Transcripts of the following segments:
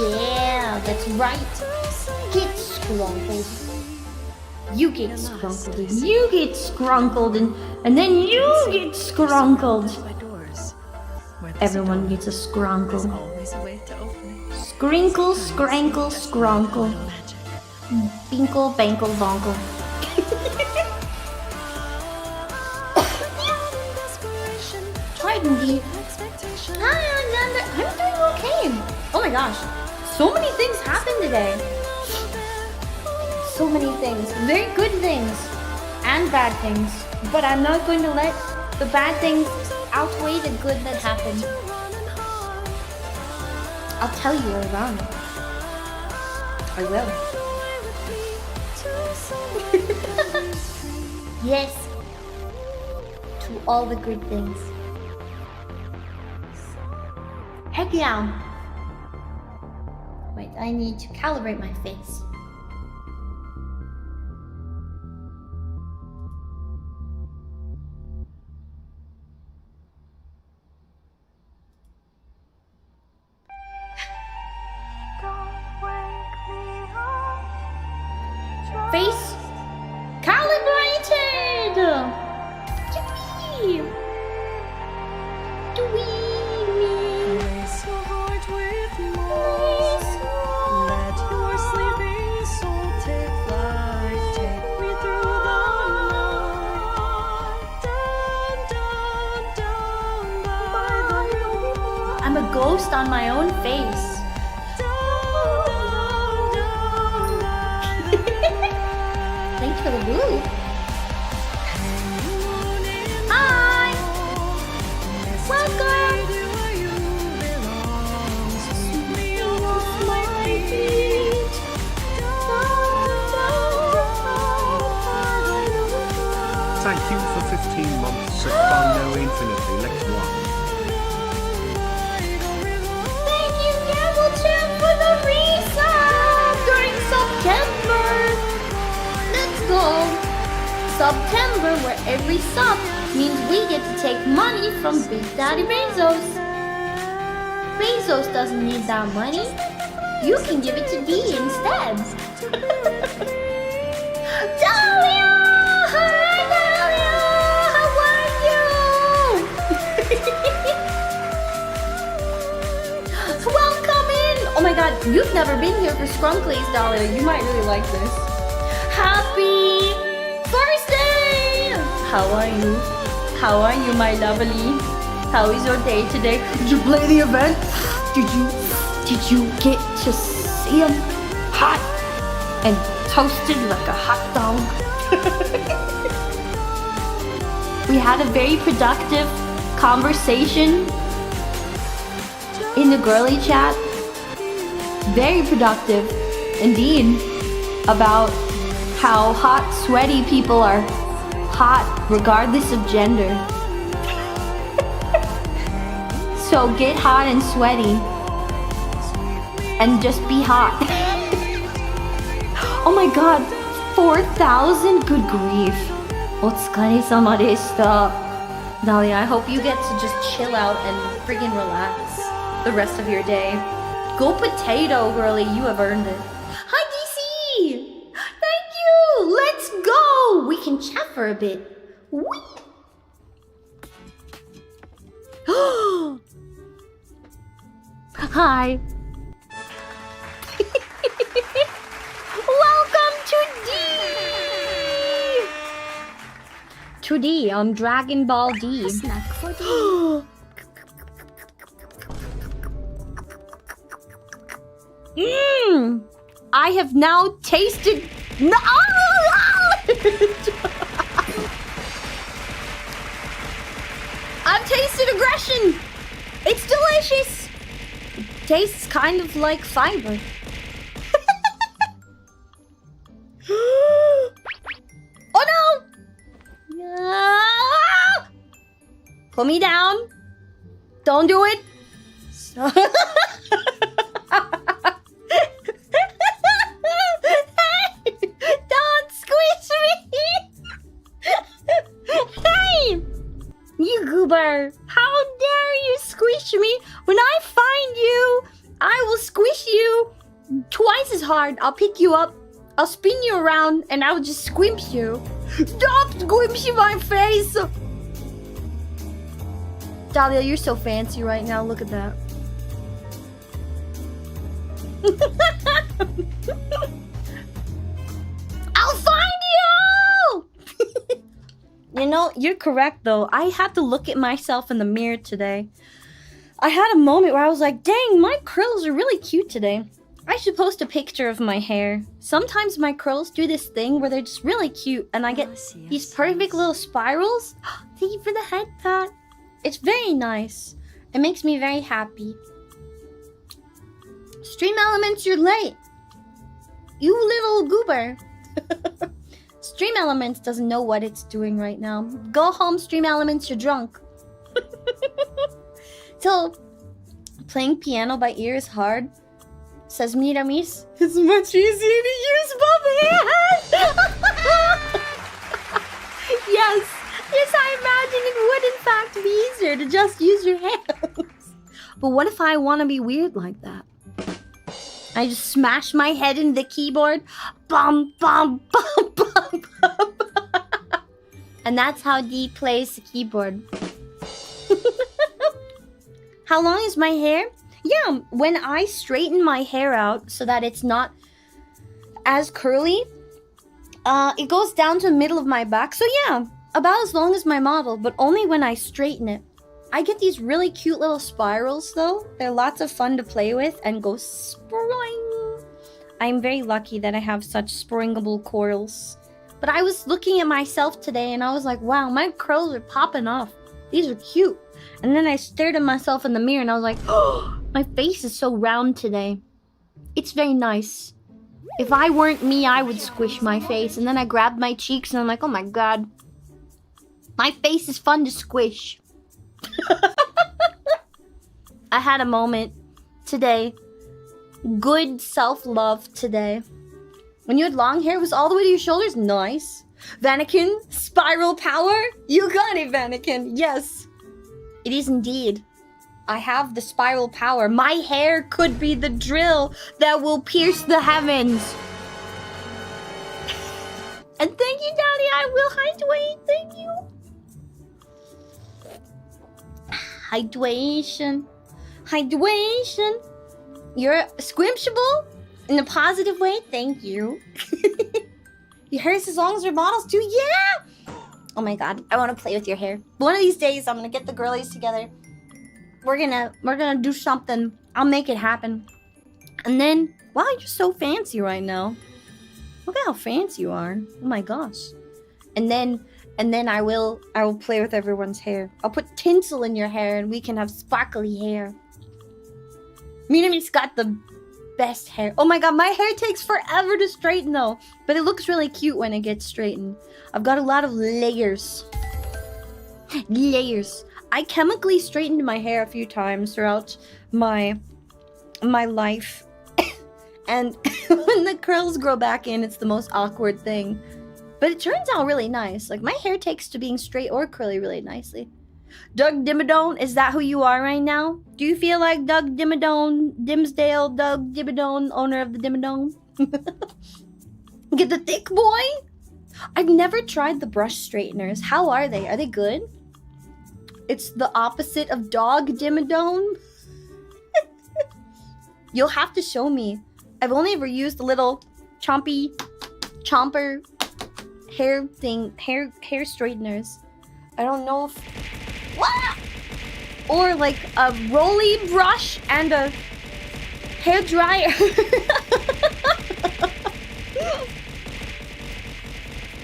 Yeah, that's right. Get scrunkled. You get scrunkled, and you get scrunkled, and then you get scrunkled. Everyone gets a scrunkle. Scrinkle, scrankle, scrunkle. Binkle, bankle, bonkle. Trident. I'm doing okay. Oh my gosh. So many things happened today. So many things. Very good things. And bad things. But I'm not going to let the bad things outweigh the good that happened. I'll tell you around it. I will. Yes. To all the good things. Heck yeah. Wait, I need to calibrate my face. Face calibrated! Yippee! Place your heart with moss. Let your sleeping soul take flight. Take me through the night. Down, down, down by the river. I'm a ghost on my own face. Thanks for the blue. Hi! Welcome! Thank you for 15 months of Bino Infinity Lex 1. Thank you, Gamble Champ, for the resub during September. Let's go. September, where every sub means we get to take money from Big Daddy Bezos. Bezos doesn't need that money. You can give it to D instead. Dahlia! Hi, Dahlia! How are you? Welcome in! Oh my god, you've never been here for Scrunklies, Dahlia. You might really like this. Happy Thursday! How are you? How are you, my lovely? How is your day today? Did you play the event? Did you get to see him hot and toasted like a hot dog? We had a very productive conversation in the girly chat. Very productive indeed about how hot, sweaty people are hot regardless of gender. So get hot and sweaty and just be hot. Oh my god, 4,000? Good grief. Otsukaresama deshita. Dahlia, I hope you get to just chill out and friggin' relax the rest of your day. Go potato, girly, you have earned it. Hi, DC! Thank you! Let's go! We can chat for a bit. Whee! Hi. Welcome to D! To D, I'm Dragon Ball D. Snack for D. I have now tasted... No! I've tasted aggression! It's delicious! It tastes kind of like fiber. Oh no! Ah! Put me down. Don't do it. Don't squish me! Hey! You goober! How dare you squish me when I find you? I will squish you twice as hard. I'll pick you up, I'll spin you around, and I'll just squimsh you. Stop squimshing my face! Dahlia, you're so fancy right now. Look at that. I'll find you! You know, you're correct though. I had to look at myself in the mirror today. I had a moment where I was like, dang, my curls are really cute today. I should post a picture of my hair. Sometimes my curls do this thing where they're just really cute and I get these perfect little spirals. Thank you for the head pat. It's very nice. It makes me very happy. Stream Elements, you're late. You little goober. Stream Elements doesn't know what it's doing right now. Go home, Stream Elements, you're drunk. So, playing piano by ear is hard. Says Miramis. It's much easier to use both hands. Yes. Yes, I imagine it would in fact be easier to just use your hands. But what if I want to be weird like that? I just smash my head into the keyboard. Bum, bum, bum, bum, bum. And that's how Dee plays the keyboard. How long is my hair? Yeah, when I straighten my hair out so that it's not as curly, it goes down to the middle of my back. So yeah, about as long as my model, but only when I straighten it. I get these really cute little spirals though. They're lots of fun to play with and go spring. I'm very lucky that I have such springable curls. But I was looking at myself today and I was like, wow, my curls are popping off. These are cute. And then I stared at myself in the mirror and I was like, oh, my face is so round today. It's very nice. If I weren't me, I would squish my face. And then I grabbed my cheeks and I'm like, oh my god. My face is fun to squish. I had a moment today. Good self-love today. When you had long hair, it was all the way to your shoulders. Nice. Vanakin, spiral power. You got it, Vanakin. Yes. It is indeed. I have the spiral power. My hair could be the drill that will pierce the heavens. And thank you, Daddy. I will hydrate. Thank you. Hydration. Hydration. You're squimshable in a positive way. Thank you. Your hair is as long as your models too. Yeah. Oh my god, I want to play with your hair. One of these days, I'm gonna get the girlies together. We're gonna do something. I'll make it happen. And then, wow, you're so fancy right now. Look at how fancy you are. Oh my gosh. And then I will play with everyone's hair. I'll put tinsel in your hair and we can have sparkly hair. Minami's got the best hair. Oh my god, my hair takes forever to straighten though. But it looks really cute when it gets straightened. I've got a lot of layers. Layers. I chemically straightened my hair a few times throughout my life. And when the curls grow back in, it's the most awkward thing. But it turns out really nice. Like, my hair takes to being straight or curly really nicely. Doug Dimmadome, is that who you are right now? Do you feel like Doug Dimmadome, Dimsdale, Doug Dimmadome, owner of the Dimmadome? Get the thick boy? I've never tried the brush straighteners. How are they? Are they good? It's the opposite of dog Dimmadome. You'll have to show me. I've only ever used the little chomper hair thing, hair straighteners. I don't know if... What? Or like a rolly brush and a hair dryer.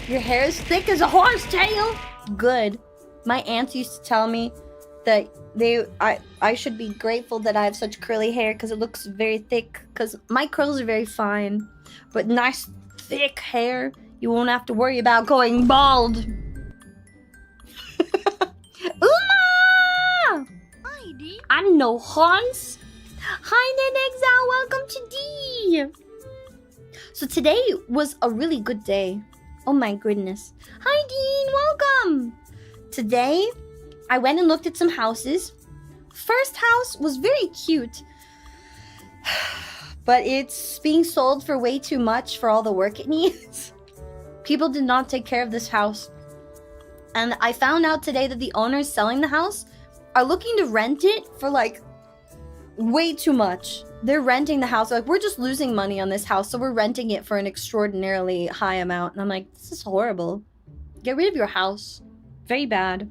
Your hair is thick as a horse tail. Good. My aunts used to tell me that I should be grateful that I have such curly hair because it looks very thick. Because my curls are very fine, but nice thick hair. You won't have to worry about going bald. Uma! Hi, Dee. I know Hans. Hi, Nenexal. Welcome to D. So today was a really good day. Oh my goodness. Hi, Dean. Welcome. Today, I went and looked at some houses. First house was very cute. But it's being sold for way too much for all the work it needs. People did not take care of this house. And I found out today that the owners selling the house are looking to rent it for like way too much. They're renting the house. Like, we're just losing money on this house, so we're renting it for an extraordinarily high amount. And I'm like, this is horrible. Get rid of your house. Very bad.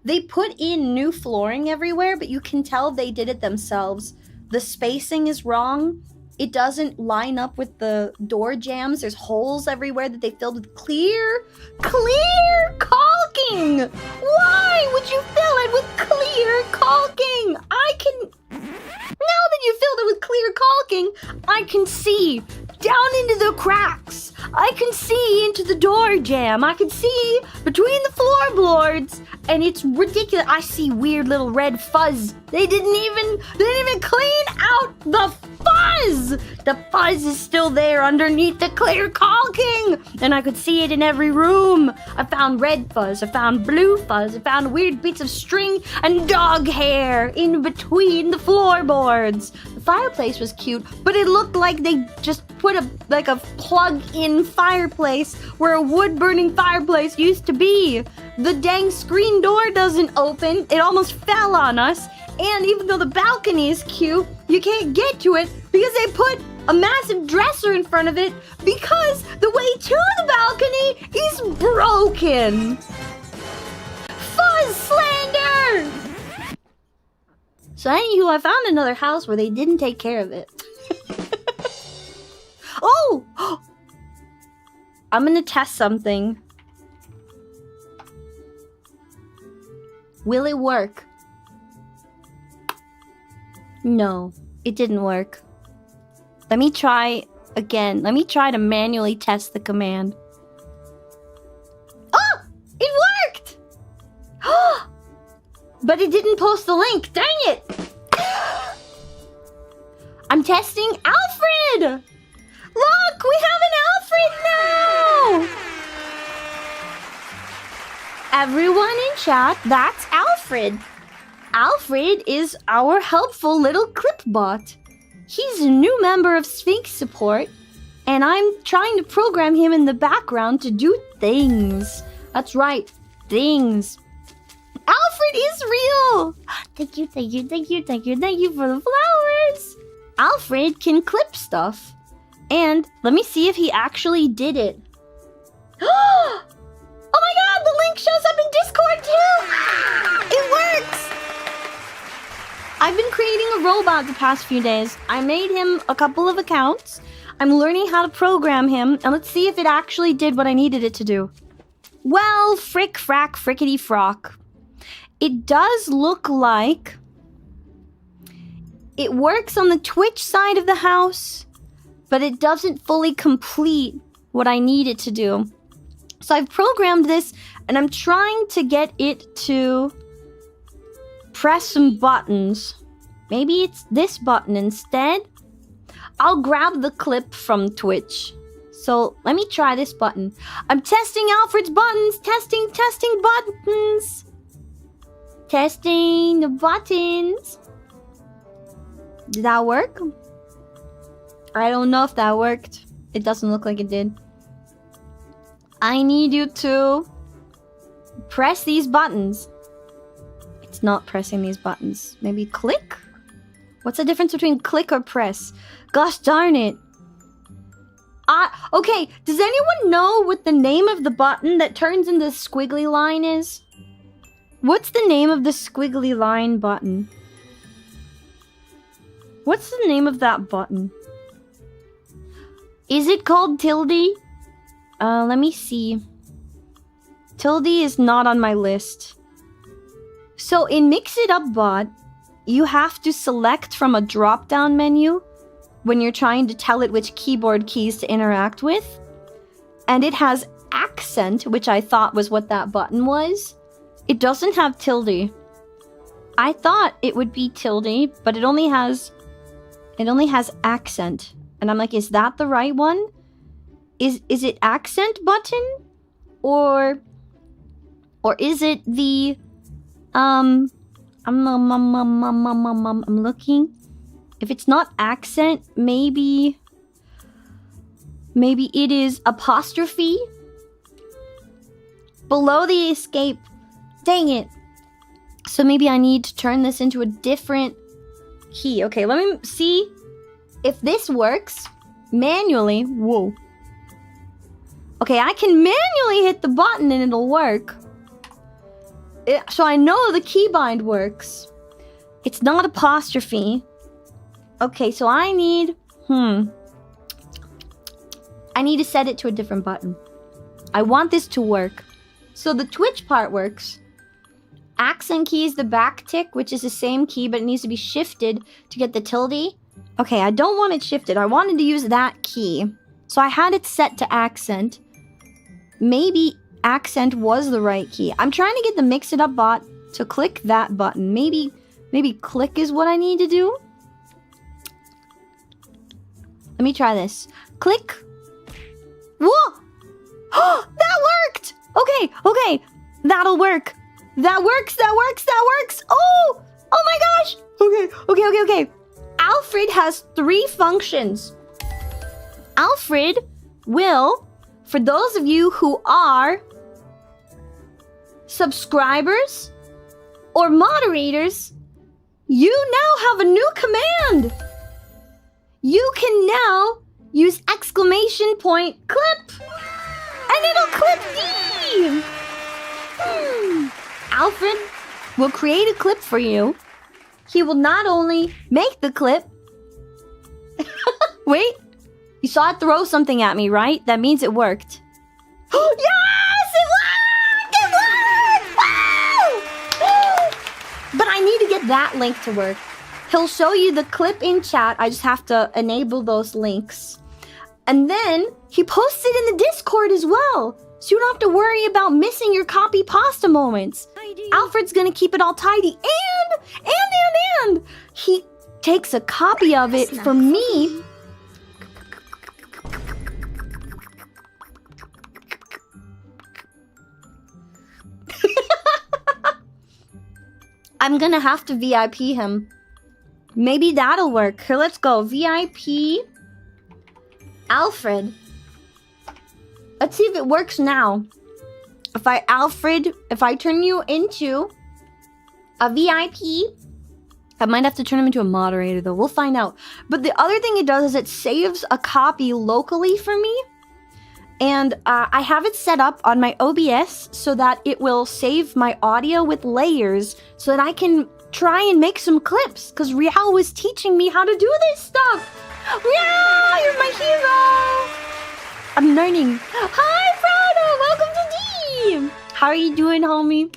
They put in new flooring everywhere, but you can tell they did it themselves. The spacing is wrong. It doesn't line up with the door jambs. There's holes everywhere that they filled with clear caulking. Why would you fill it with clear caulking? Now that you filled it with clear caulking, I can see down into the cracks. I can see into the door jamb. I can see between the floorboards, and it's ridiculous. I see weird little red fuzz. They didn't even clean out the fuzz. The fuzz is still there underneath the clear caulking, and I could see it in every room. I found red fuzz. I found blue fuzz. I found weird bits of string and dog hair in between the floorboards. The fireplace was cute, but it looked like they just put a plug-in fireplace where a wood-burning fireplace used to be. The dang screen door doesn't open. It almost fell on us. And even though the balcony is cute, you can't get to it because they put a massive dresser in front of it because the way to the balcony is broken. Fuzz slander! So anywho, I found another house where they didn't take care of it. Oh! I'm gonna test something. Will it work? No, it didn't work. Let me try again. Let me try to manually test the command. Oh! It worked! But it didn't post the link. Dang it! I'm testing Alfred! Look! We have an Alfred now! Everyone in chat, that's Alfred. Alfred is our helpful little clip bot. He's a new member of Sphinx support, and I'm trying to program him in the background to do things. That's right, things. Alfred is real! Thank you for the flowers! Alfred can clip stuff. And let me see if he actually did it. Oh my god, the link shows up in Discord too! It works! I've been creating a robot the past few days. I made him a couple of accounts. I'm learning how to program him, and let's see if it actually did what I needed it to do. Well, frick frack frickety frock. It does look like it works on the Twitch side of the house, but it doesn't fully complete what I need it to do. So I've programmed this, and I'm trying to get it to press some buttons. Maybe it's this button instead. I'll grab the clip from Twitch. So let me try this button. I'm testing Alfred's buttons. Testing buttons. Testing the buttons. Did that work? I don't know if that worked. It doesn't look like it did. I need you to press these buttons. It's not pressing these buttons. Maybe click? What's the difference between click or press? Gosh darn it. Okay, does anyone know what the name of the button that turns into the squiggly line is? What's the name of the squiggly line button? What's the name of that button? Is it called tilde? Let me see. Tilde is not on my list. So in Mix It Up Bot, you have to select from a drop-down menu when you're trying to tell it which keyboard keys to interact with. And it has accent, which I thought was what that button was. It doesn't have tilde. I thought it would be tilde, but it only has accent. And I'm like, is that the right one? Is it accent button? Or is it the I'm looking. If it's not accent, maybe it is apostrophe. Below the escape. Dang it. So maybe I need to turn this into a different key. Okay, let me see if this works manually. Whoa. Okay, I can manually hit the button and it'll work. So I know the keybind works. It's not apostrophe. Okay, so I need... I need to set it to a different button. I want this to work. So the Twitch part works. Accent key is the back tick, which is the same key, but it needs to be shifted to get the tilde. Okay, I don't want it shifted. I wanted to use that key. So I had it set to accent. Maybe accent was the right key. I'm trying to get the Mix It Up bot to click that button. Maybe click is what I need to do. Let me try this. Click. Whoa! That worked! Okay. That'll work. That works. Oh my gosh! Okay. Alfred has 3 functions. Alfred will, for those of you who are subscribers or moderators, you now have a new command. You can now use exclamation point clip, and it'll clip D. Alfred will create a clip for you. He will not only make the clip. Wait, you saw it throw something at me, right? That means it worked. Yes, it worked! Woo! But I need to get that link to work. He'll show you the clip in chat. I just have to enable those links. And then he posts it in the Discord as well. So you don't have to worry about missing your copy pasta moments. Alfred's gonna keep it all tidy. And he takes a copy of it for me. I'm gonna have to VIP him. Maybe that'll work. Here, let's go. VIP Alfred. Let's see if it works now. If I turn you into a VIP, I might have to turn him into a moderator though. We'll find out. But the other thing it does is it saves a copy locally for me. And I have it set up on my OBS so that it will save my audio with layers so that I can try and make some clips. Because Rial was teaching me how to do this stuff. Rial, you're my hero. I'm learning. Hi, Frodo. Welcome to Team. How are you doing, homie?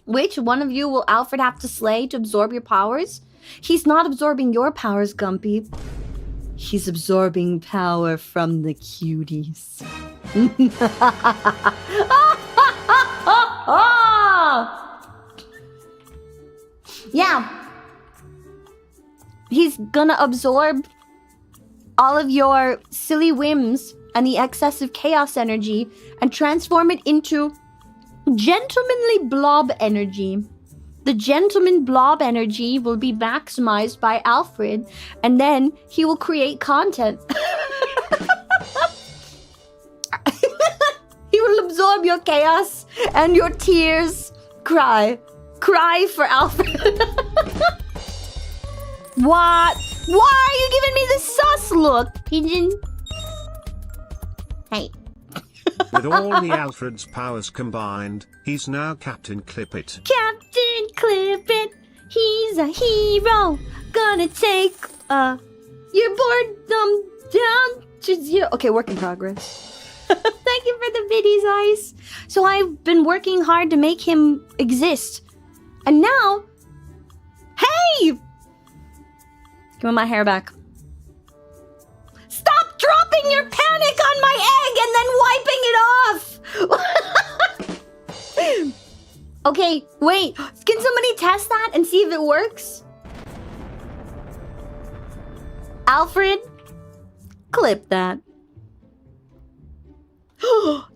Which one of you will Alfred have to slay to absorb your powers? He's not absorbing your powers, Gumpy. He's absorbing power from the cuties. Yeah. He's gonna absorb all of your silly whims and the excessive chaos energy and transform it into gentlemanly blob energy. The gentleman blob energy will be maximized by Alfred, and then he will create content. He will absorb your chaos and your tears. Cry for Alfred. What? Why are you giving me the sus look, Pigeon? Hey. With all the Alfred's powers combined, he's now Captain Clippit. Captain Clippit, he's a hero. Gonna take your boredom down to 0. Okay, work in progress. Thank you for the biddies, Ice. So I've been working hard to make him exist. And now... Hey! Give me my hair back. Stop dropping your panic on my egg and then wiping it off! Okay, wait. Can somebody test that and see if it works? Alfred, clip that.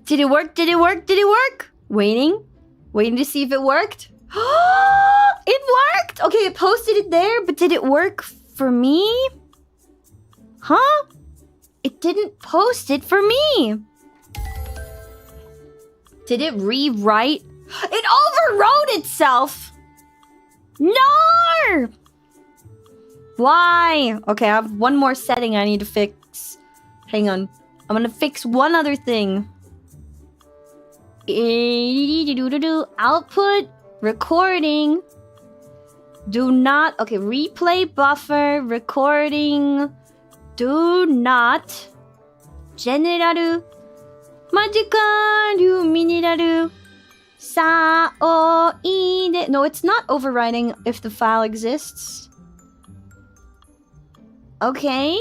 Did it work? Did it work? Did it work? Waiting to see if it worked. It worked! Okay, it posted it there, but did it work for me? Huh? It didn't post it for me. Did it rewrite? It overwrote itself. No! Why? Okay, I have one more setting I need to fix. Hang on. I'm gonna fix one other thing. Output, recording. Do not. Okay, replay buffer, recording. Do not. Generalu. Majikaru mineraru. Sao ide. No, it's not overwriting if the file exists. Okay.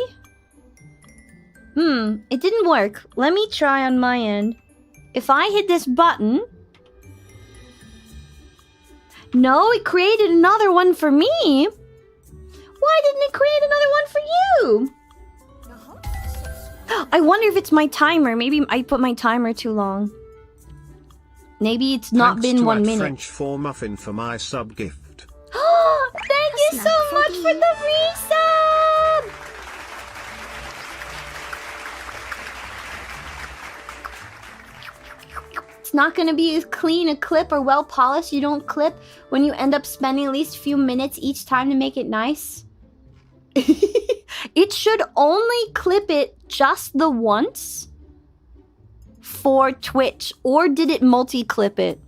It didn't work. Let me try on my end. If I hit this button... No, it created another one for me. Why didn't it create another one for you? I wonder if it's my timer. Maybe I put my timer too long. Maybe it's not been 1 minute. French for muffin for my sub gift. Thank you so much for the resub! It's not gonna be as clean a clip or well polished. You don't clip when you end up spending at least a few minutes each time to make it nice. It should only clip it just the once for Twitch. Or did it multi-clip it?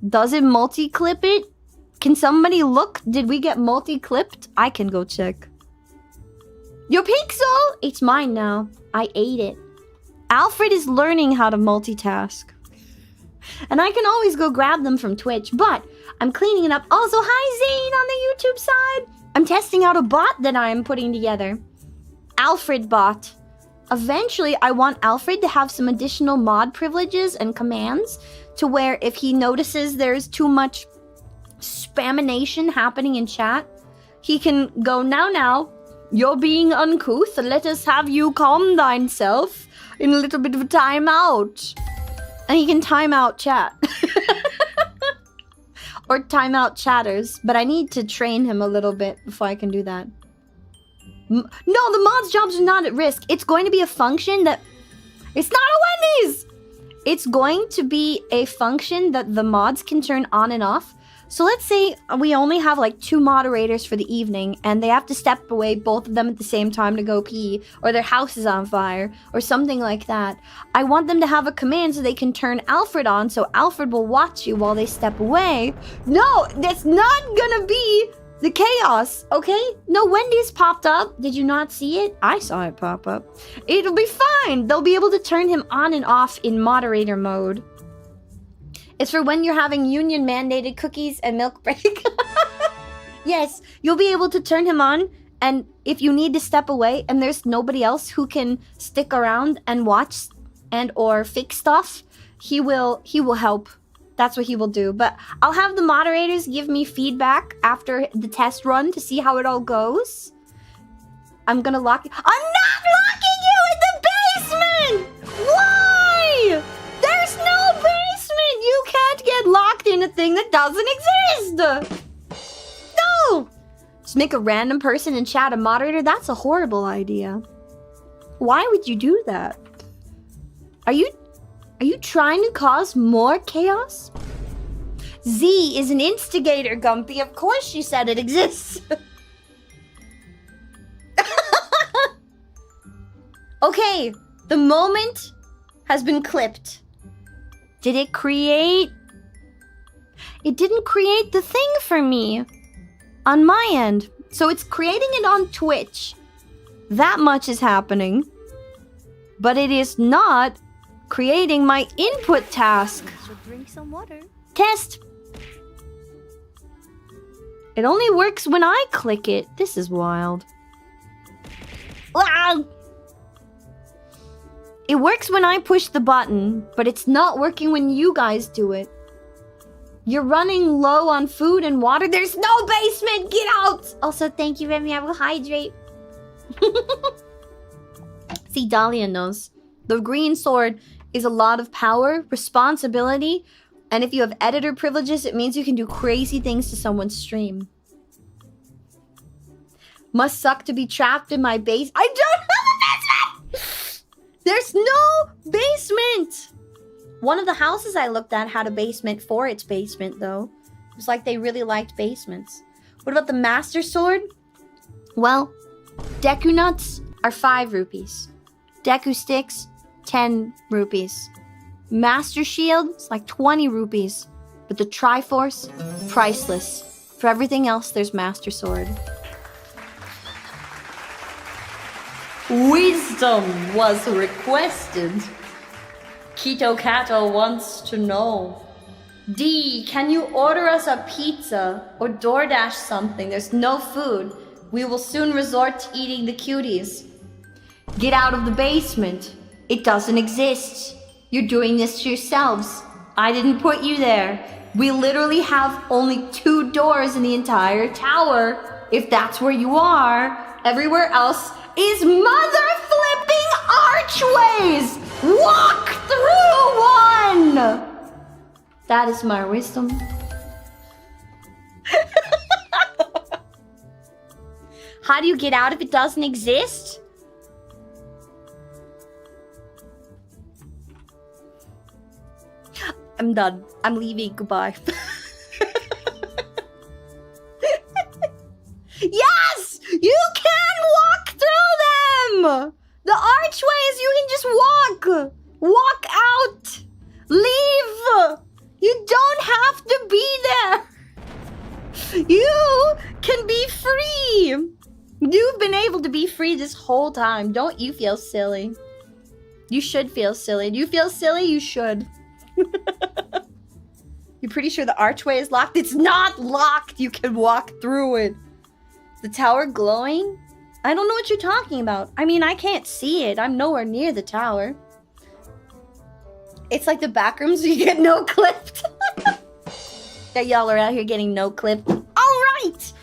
Does it multi-clip it? Can somebody look? Did we get multi-clipped? I can go check. Your pixel! It's mine now. I ate it. Alfred is learning how to multitask. And I can always go grab them from Twitch, but I'm cleaning it up. Also, hi Zane on the YouTube side. I'm testing out a bot that I am putting together. Alfred bot. Eventually, I want Alfred to have some additional mod privileges and commands to where if he notices there's too much spamination happening in chat, he can go, now, you're being uncouth. Let us have you calm thyself in a little bit of a timeout. And he can time out chat. Or time out chatters. But I need to train him a little bit before I can do that. No, the mod's jobs are not at risk. It's going to be a function that... It's not a Wendy's! It's going to be a function that the mods can turn on and off. So let's say we only have like 2 moderators for the evening and they have to step away, both of them at the same time to go pee, or their house is on fire, or something like that. I want them to have a command so they can turn Alfred on, so Alfred will watch you while they step away. No, that's not gonna be the chaos, okay? No, Wendy's popped up. Did you not see it? I saw it pop up. It'll be fine. They'll be able to turn him on and off in moderator mode. It's for when you're having union-mandated cookies and milk break. Yes, you'll be able to turn him on, and if you need to step away and there's nobody else who can stick around and watch and or fix stuff, he will help. That's what he will do. But I'll have the moderators give me feedback after the test run to see how it all goes. I'm gonna lock you. I'm not locking you in the basement! Why? There's no basement! You can't get locked in a thing that doesn't exist! No! Just make a random person in chat a moderator? That's a horrible idea. Why would you do that? Are you trying to cause more chaos? Z is an instigator, Gumpy. Of course she said it exists. Okay, the moment has been clipped. Did it create? It didn't create the thing for me on my end. So it's creating it on Twitch. That much is happening. But it is not creating my input task. Should drink some water. Test. It only works when I click it. This is wild. Wow. It works when I push the button, but it's not working when you guys do it. You're running low on food and water. There's no basement. Get out. Also, thank you, Remy. I will hydrate. See, Dahlia knows. The green sword is a lot of power, responsibility, and if you have editor privileges, it means you can do crazy things to someone's stream. Must suck to be trapped in my base. I don't have a basement! There's no basement! One of the houses I looked at had a basement for its basement, though. It was like they really liked basements. What about the Master Sword? Well, Deku Nuts are 5 rupees. Deku Sticks, 10 rupees. Master Shield is like 20 rupees. But the Triforce, priceless. For everything else, there's Master Sword. Wisdom was requested. Keto Kato wants to know. D, can you order us a pizza or DoorDash something? There's no food. We will soon resort to eating the cuties. Get out of the basement. It doesn't exist. You're doing this to yourselves. I didn't put you there. We literally have only 2 doors in the entire tower. If that's where you are, everywhere else is mother flipping archways. Walk through one. That is my wisdom. How do you get out if it doesn't exist? I'm done. I'm leaving. Goodbye. Yes! You can walk through them! The archways, you can just walk! Walk out! Leave! You don't have to be there! You can be free! You've been able to be free this whole time. Don't you feel silly? You should feel silly. Do you feel silly? You should. You're pretty sure the archway is locked? It's not locked! You can walk through it. The tower glowing? I don't know what you're talking about. I mean, I can't see it. I'm nowhere near the tower. It's like the back rooms you get no clipped. That y'all are out here getting no clipped. Alright!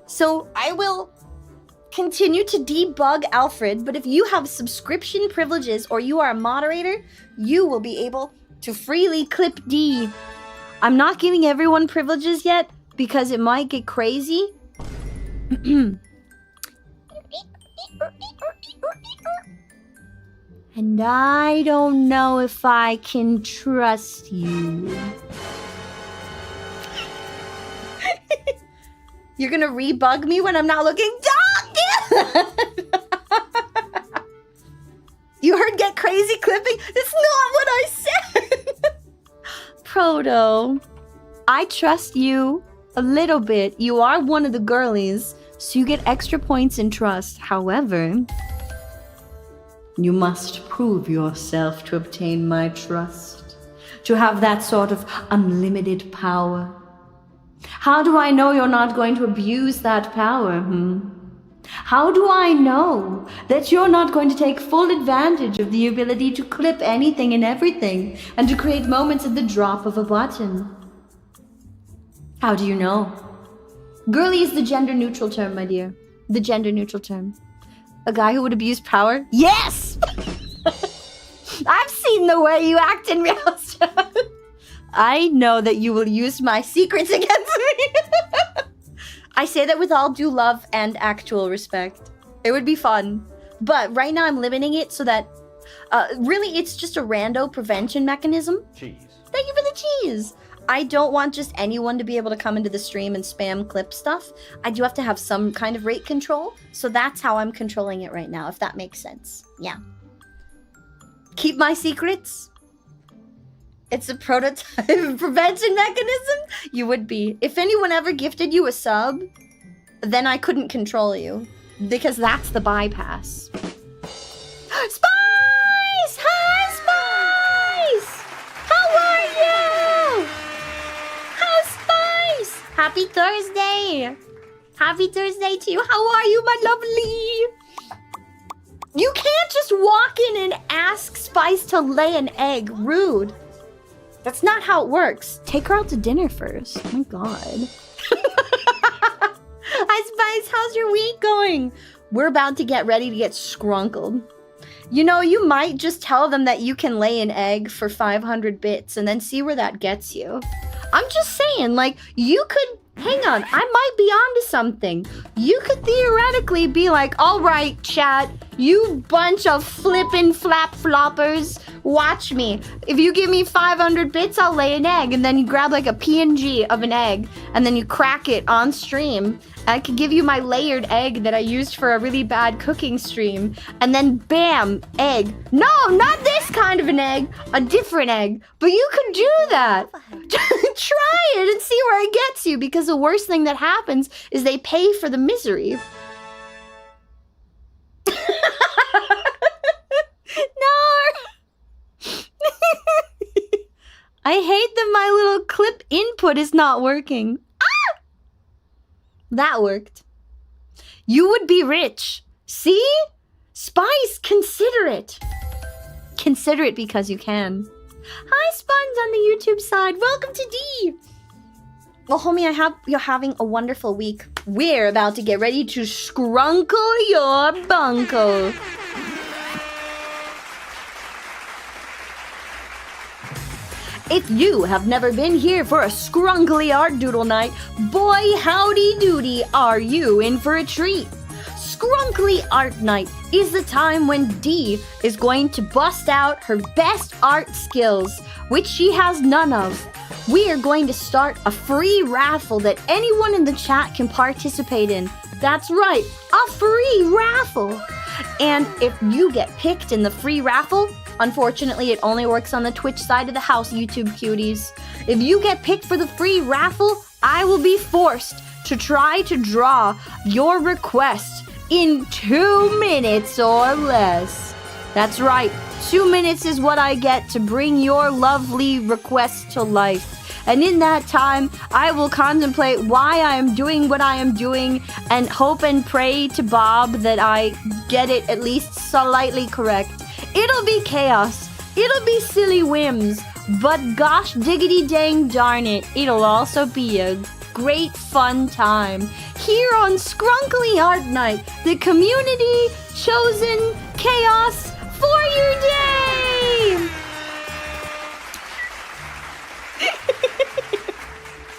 So I will continue to debug Alfred, but if you have subscription privileges or you are a moderator, you will be able to freely clip D. I'm not giving everyone privileges yet because it might get crazy. And I don't know if I can trust you. You're gonna rebug me when I'm not looking? You heard get crazy clipping? That's not what I said. Proto, I trust you a little bit. You are one of the girlies, so you get extra points in trust. However, you must prove yourself to obtain my trust, to have that sort of unlimited power. How do I know you're not going to abuse that power, How do I know that you're not going to take full advantage of the ability to clip anything and everything and to create moments at the drop of a button? How do you know? Girly is the gender-neutral term, my dear. The gender-neutral term. A guy who would abuse power? Yes! I've seen the way you act in real stuff. I know that you will use my secrets against me. I say that with all due love and actual respect. It would be fun. But right now I'm limiting it so that... really, it's just a rando prevention mechanism. Cheese. Thank you for the cheese. I don't want just anyone to be able to come into the stream and spam clip stuff. I do have to have some kind of rate control. So that's how I'm controlling it right now, if that makes sense. Yeah. Keep my secrets. It's a prototype prevention mechanism? You would be. If anyone ever gifted you a sub, then I couldn't control you. Because that's the bypass. Spice! Hi, Spice! How are you? How's Spice? Happy Thursday! Happy Thursday to you. How are you, my lovely? You can't just walk in and ask Spice to lay an egg. Rude. That's not how it works. Take her out to dinner first. Oh my god. Hi, Spice. How's your week going? We're about to get ready to get scrunkled. You know, you might just tell them that you can lay an egg for 500 bits and then see where that gets you. I'm just saying, like, you could hang on, I might be onto something. You could theoretically be like, all right, chat, you bunch of flippin' flap-floppers, watch me. If you give me 500 bits, I'll lay an egg. And then you grab like a PNG of an egg, and then you crack it on stream. I could give you my layered egg that I used for a really bad cooking stream. And then bam, egg. No, not this kind of an egg, a different egg. But you could do that. Try it and see where it gets you, because the worst thing that happens is they pay for the misery. No. I hate that my little clip input is not working. Ah! That worked. You would be rich. See? Spice, consider it. Consider it because you can. Hi, Sponge on the YouTube side. Welcome to D. Well, homie, you're having a wonderful week. We're about to get ready to skrunkle your bunkle. If you have never been here for a skrunkly art doodle night, boy howdy doody, are you in for a treat. Skrunkly Art Night is the time when Dee is going to bust out her best art skills, which she has none of. We are going to start a free raffle that anyone in the chat can participate in. That's right, a free raffle. And if you get picked in the free raffle, unfortunately it only works on the Twitch side of the house, YouTube cuties. If you get picked for the free raffle, I will be forced to try to draw your request in 2 minutes or less. That's right, 2 minutes is what I get to bring your lovely request to life. And in that time, I will contemplate why I am doing what I am doing and hope and pray to Bob that I get it at least slightly correct. It'll be chaos. It'll be silly whims. But gosh diggity dang darn it, it'll also be a great fun time. Here on Skrunkly Art Night, the community chosen chaos for your day!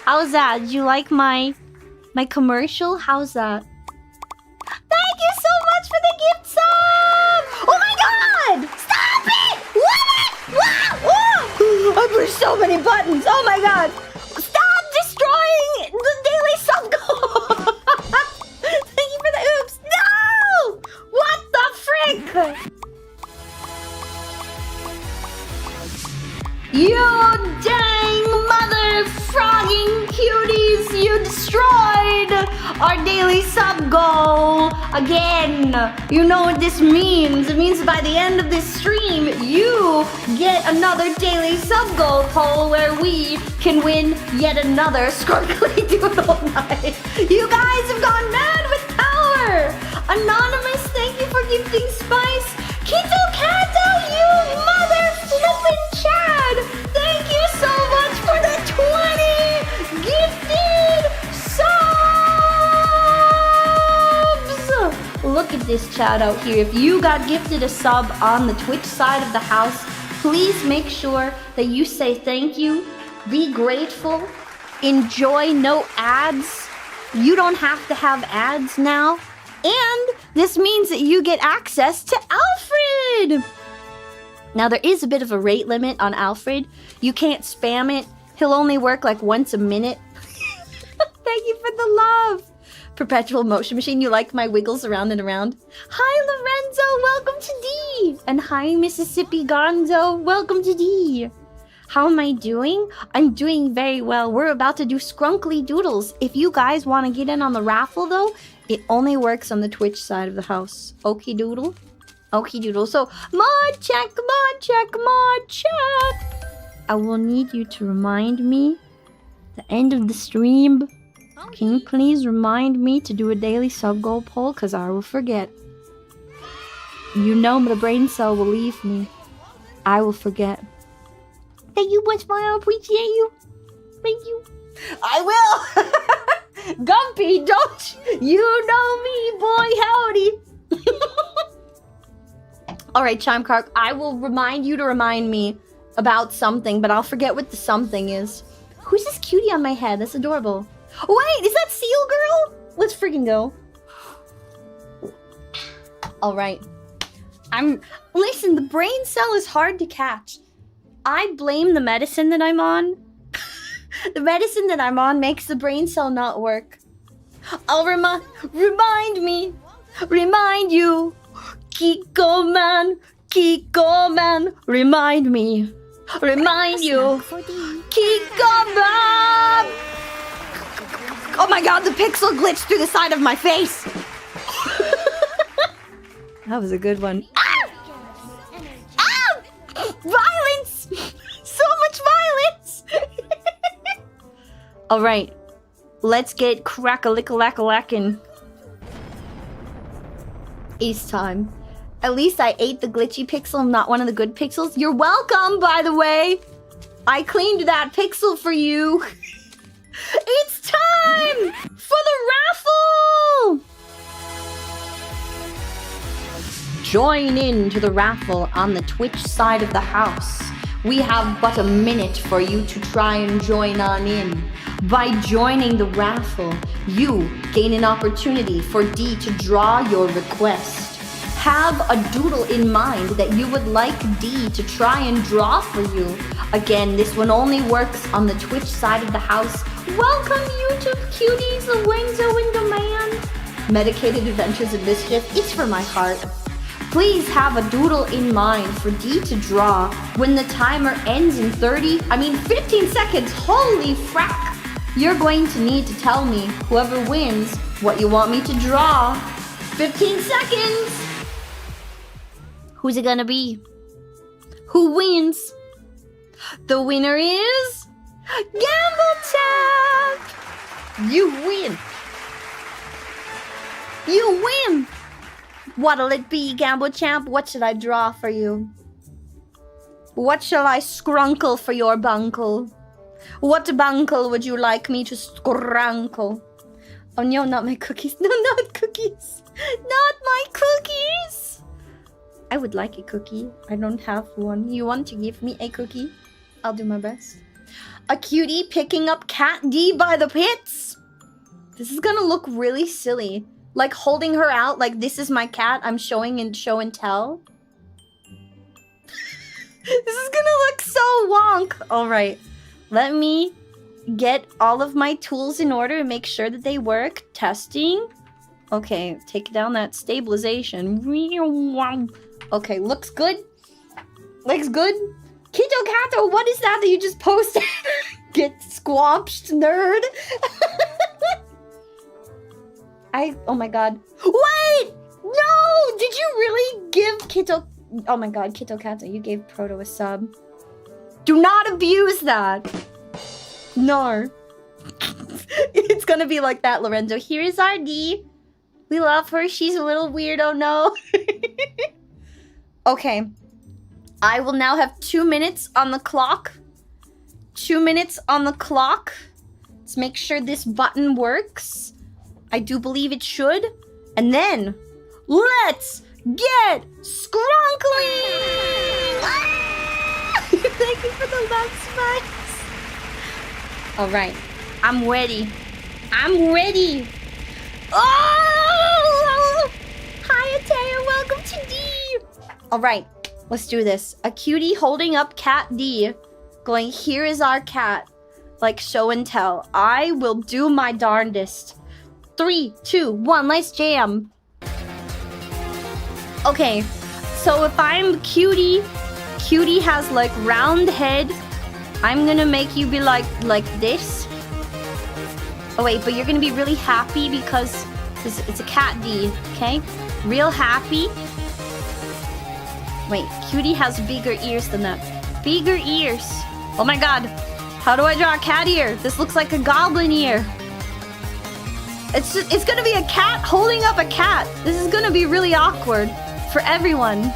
How's that? Did you like my commercial? How's that? Thank you so much for the gift sub! Oh my god! Stop it! What? Whoa! I pushed so many buttons. Oh my god! Stop destroying the daily sub goal! Thank you for the oops. No! What the frick? You dang mother frogging cuties, you destroyed our daily sub goal again. You know what this means. It means by the end of this stream, you get another daily sub goal poll where we can win yet another Skrunkly Doodle Night. You guys have gone mad with power. Anonymous, thank you for gifting Spice. Kito Kato, you mother flippin' Chad! Thank you so much for the 20 gifted subs! Look at this chat out here. If you got gifted a sub on the Twitch side of the house, please make sure that you say thank you, be grateful, enjoy no ads. You don't have to have ads now. And this means that you get access to Alfred! Now, there is a bit of a rate limit on Alfred. You can't spam it. He'll only work like once a minute. Thank you for the love. Perpetual motion machine, you like my wiggles around and around? Hi, Lorenzo, welcome to D. And hi, Mississippi Gonzo, welcome to D. How am I doing? I'm doing very well. We're about to do Skrunkly Doodles. If you guys want to get in on the raffle, though, it only works on the Twitch side of the house. Okie doodle. Okie doodle. So, mod check, mod check, mod check. I will need you to remind me at the end of the stream. Can you please remind me to do a daily sub goal poll? Because I will forget. You know my brain cell will leave me. I will forget. Thank you much, I appreciate you. Thank you. I will. Gumpy, don't you know me, boy howdy. All right, Chimecark, I will remind you to remind me about something, but I'll forget what the something is. Who's this cutie on my head? That's adorable. Wait, is that Seal Girl? Let's freaking go. Alright. Listen, the brain cell is hard to catch. I blame the medicine that I'm on. The medicine that I'm on makes the brain cell not work. I'll remind me. Remind you. Kiko man, remind me. Remind you. Kiko man. Oh my god, the pixel glitched through the side of my face. That was a good one. Ah! Ah! Violence! So much violence! Alright. Let's get crack-a-lick-a-lack-a-lackin'. Ace time. At least I ate the glitchy pixel, not one of the good pixels. You're welcome, by the way! I cleaned that pixel for you. It's time for the raffle! Join in to the raffle on the Twitch side of the house. We have but a minute for you to try and join on in. By joining the raffle, you gain an opportunity for D to draw your request. Have a doodle in mind that you would like D to try and draw for you. Again, this one only works on the Twitch side of the house. Welcome, YouTube cuties, the Wingzo in demand. Medicated Adventures of Mischief is for my heart. Please have a doodle in mind for D to draw when the timer ends in 15 seconds. Holy frack! You're going to need to tell me, whoever wins, what you want me to draw. 15 seconds! Who's it gonna be? Who wins? The winner is... Gamble Tap! You win! You win! What'll it be, Gamble Champ? What should I draw for you? What shall I skrunkle for your bunkle? What bunkle would you like me to skrunkle? Oh no, not my cookies. No, not cookies. Not my cookies! I would like a cookie. I don't have one. You want to give me a cookie? I'll do my best. A cutie picking up Cat D by the pits? This is gonna look really silly. Like holding her out like this is my cat. I'm showing and show and tell. This is gonna look so wonk. Alright. Let me get all of my tools in order and make sure that they work. Testing. Okay, take down that stabilization. Okay, looks good. Looks good. Kito Kato, what is that you just posted? Get squashed, nerd. Oh my god. Wait! No! Did you really give Kito... Oh my god, Kito Kato, you gave Proto a sub. Do not abuse that. No. It's gonna be like that, Lorenzo. Here is our D. We love her. She's a little weirdo, no? Okay. I will now have 2 minutes on the clock. 2 minutes on the clock. Let's make sure this button works. I do believe it should. And then, let's get skrunkling! Thank you for the love spikes. Alright, I'm ready. I'm ready. Oh! Hi, Ataya, welcome to D. Alright, let's do this. A cutie holding up Cat D, going, here is our cat. Like show and tell. I will do my darndest. 3, 2, 1, let's jam. Okay, so if I'm Cutie, Cutie has like round head. I'm gonna make you be like this. Oh wait, but you're gonna be really happy because it's a cat D, okay? Real happy. Wait, Cutie has bigger ears than that. Bigger ears. Oh my god, how do I draw a cat ear? This looks like a goblin ear. It's gonna be a cat holding up a cat. This is gonna be really awkward for everyone.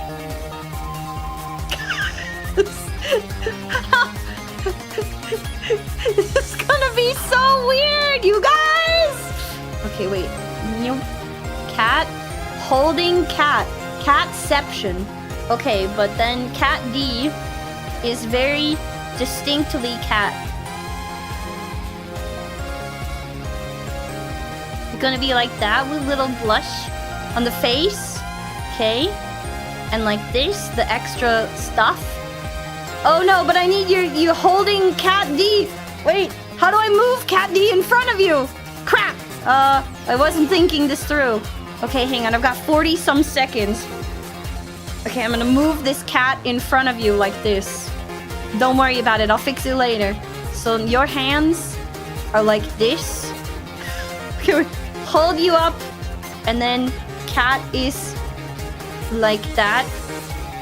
This is gonna be so weird, you guys! Okay, wait. Cat holding cat. Catception. Okay, but then Cat D is very distinctly cat. gonna be like that with little blush on the face. Okay. And like this, the extra stuff. Oh no, but I need you holding Cat D. Wait, how do I move Cat D in front of you? Crap. I wasn't thinking this through. Okay, hang on. I've got 40 some seconds. Okay, I'm gonna move this cat in front of you like this. Don't worry about it. I'll fix it later. So your hands are like this. Okay, hold you up, and then cat is like that.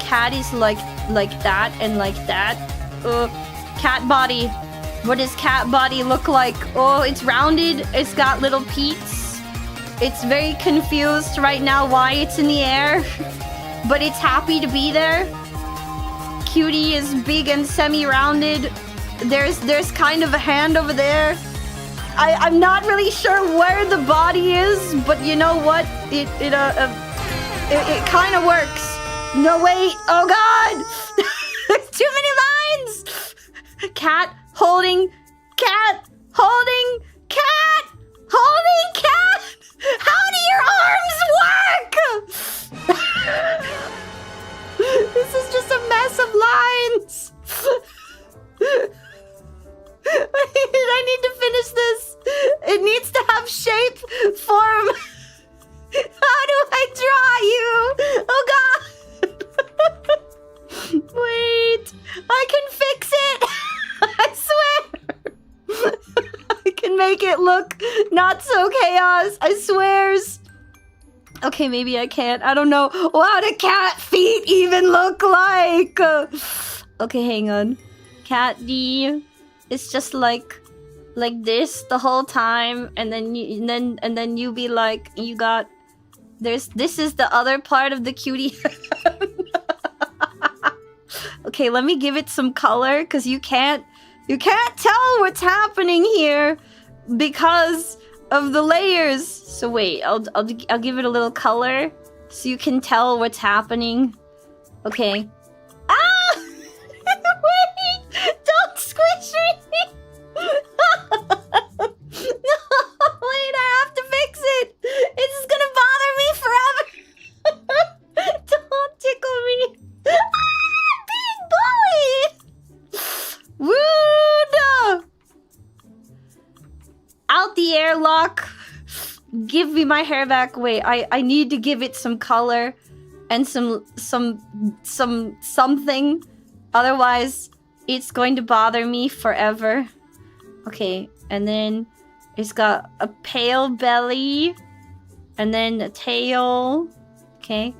Cat is like that and like that. Cat body. What does cat body look like? Oh, it's rounded. It's got little peats. It's very confused right now why it's in the air. But it's happy to be there. Cutie is big and semi-rounded. There's kind of a hand over there. I'm not really sure where the body is, but you know what? It kind of works. No, wait. Oh, God. There's too many lines. Cat holding cat holding cat holding cat. How do your arms work? This is just a mess of lines. I need to finish this. It needs to have shape, form. How do I draw you? Oh, God. Wait, I can fix it. I swear. I can make it look not so chaos. I swears. Okay, maybe I can't. I don't know what a cat feet even look like. Okay, hang on. Cat D. It's just like this the whole time, and then you be like, you got. This is the other part of the cutie. Okay, let me give it some color, because you can't tell what's happening here because of the layers. So wait, I'll give it a little color so you can tell what's happening. Okay. Ah! Wait! Don't squish me! No, wait, I have to fix it. It's gonna bother me forever. Don't tickle me. Rude! Out the airlock. Give me my hair back. Wait, I need to give it some color and something. Otherwise, it's going to bother me forever. Okay, and then it's got a pale belly, and then a tail. Okay,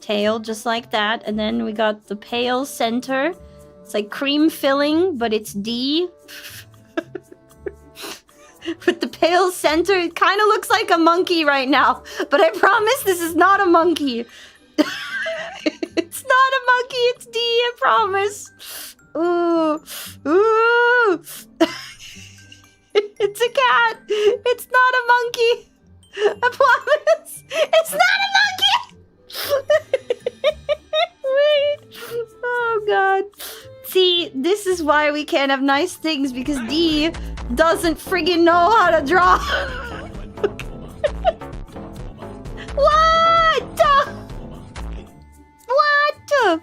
tail just like that, and then we got the pale center. It's like cream filling, but it's D. With the pale center, it kind of looks like a monkey right now. But I promise this is not a monkey. It's not a monkey, it's D, I promise. Ooh. Ooh. It's a cat. It's not a monkey. I promise. It's not a monkey. Wait. Oh, God. See, this is why we can't have nice things, because D doesn't friggin' know how to draw. What? What?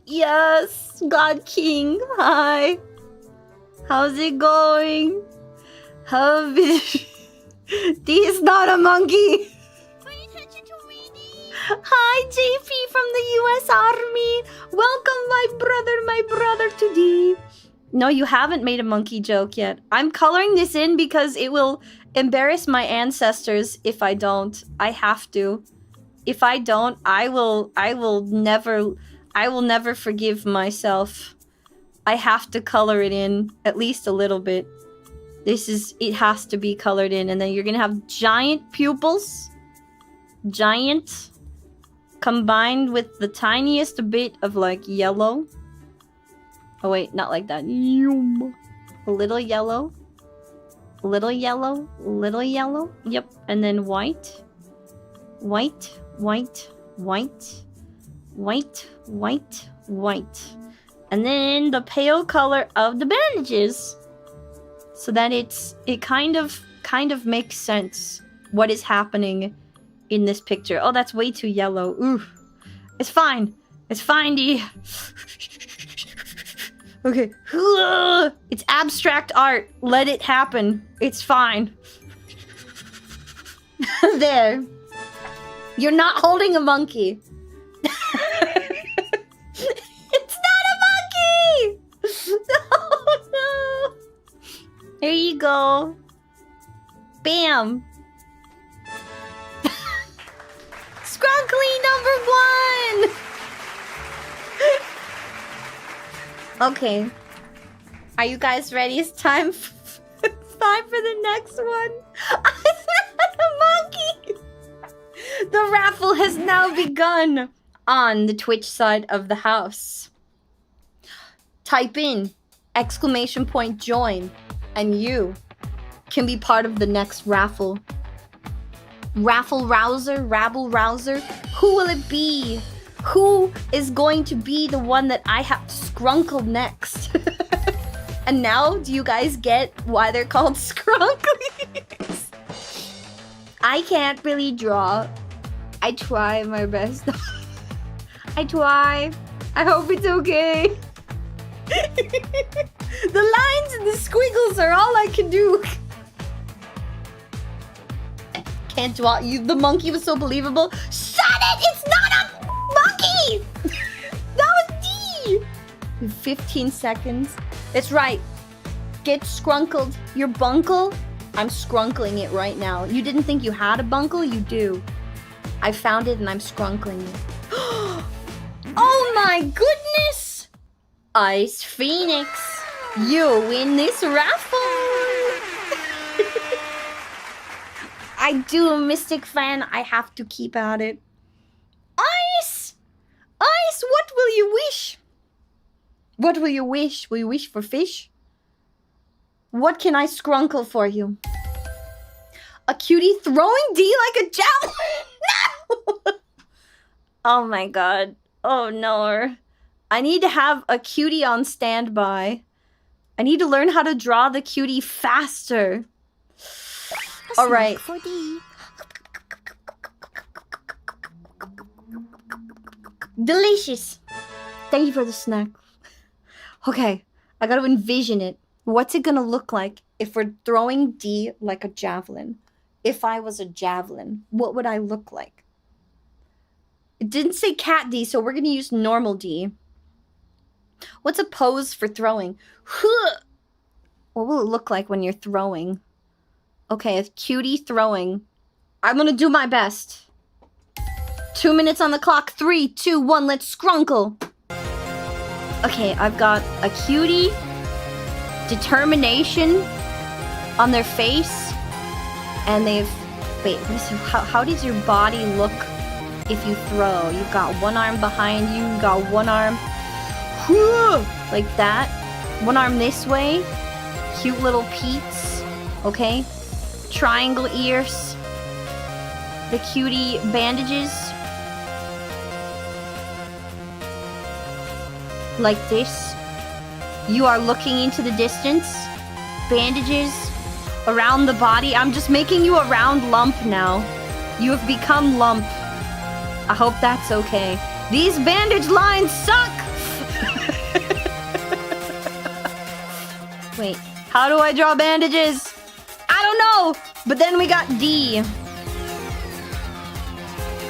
Yes, God King. Hi. How's it going? D is not a monkey. Hi, JP from the US Army. Welcome, my brother to D. No, you haven't made a monkey joke yet. I'm coloring this in because it will embarrass my ancestors if I don't. I have to. If I don't, I will never forgive myself. I have to color it in at least a little bit. It has to be colored in, and then you're gonna have giant pupils. Giant. Combined with the tiniest bit of like yellow. Oh wait, not like that. A little yellow. Little yellow. Little yellow. Yep. And then white. White. White. White. White. White. White. And then the pale color of the bandages. So that it kind of makes sense what is happening in this picture. Oh, that's way too yellow. Ooh. It's fine. It's fine, D. Okay. It's abstract art. Let it happen. It's fine. There. You're not holding a monkey. It's not a monkey! Oh, no. Here you go. Bam. Skrunkly number 1! Okay. Are you guys ready? It's time for the next one. It's not a monkey! The raffle has now begun on the Twitch side of the house. Type in !join and you can be part of the next raffle. Raffle rouser, rabble rouser. Who will it be? Who is going to be the one that I have to skrunkle next? And now, do you guys get why they're called skrunklies? I can't really draw. I try my best. I try. I hope it's okay. The lines and the squiggles are all I can do. Can't draw you. The monkey was so believable. Shut it! It's not a monkey! That was D! 15 seconds. It's right. Get skrunkled. Your bunkle? I'm skrunkling it right now. You didn't think you had a bunkle? You do. I found it and I'm skrunkling it. Oh my goodness! Ice Phoenix, you win this raffle! I do a Mystic fan. I have to keep at it. Ice! Ice, what will you wish? What will you wish? Will you wish for fish? What can I skrunkle for you? A cutie throwing D like a javelin? No! Oh my god. Oh no. I need to have a cutie on standby. I need to learn how to draw the cutie faster. Alright. For D. Delicious. Thank you for the snack. Okay, I gotta envision it. What's it gonna look like if we're throwing D like a javelin? If I was a javelin, what would I look like? It didn't say cat D, so we're gonna use normal D. What's a pose for throwing? What will it look like when you're throwing? Okay, a cutie throwing. I'm gonna do my best. 2 minutes on the clock. 3, 2, 1, let's skrunkle. Okay, I've got a cutie, determination on their face, and they've... Wait, how does your body look if you throw? You've got one arm behind you, you've got one arm... like that. One arm this way. Cute little peats. Okay? Triangle ears. The cutie bandages. Like this. You are looking into the distance. Bandages around the body. I'm just making you a round lump now. You have become lump. I hope that's okay. These bandage lines suck! Wait, how do I draw bandages? I don't know! But then we got D.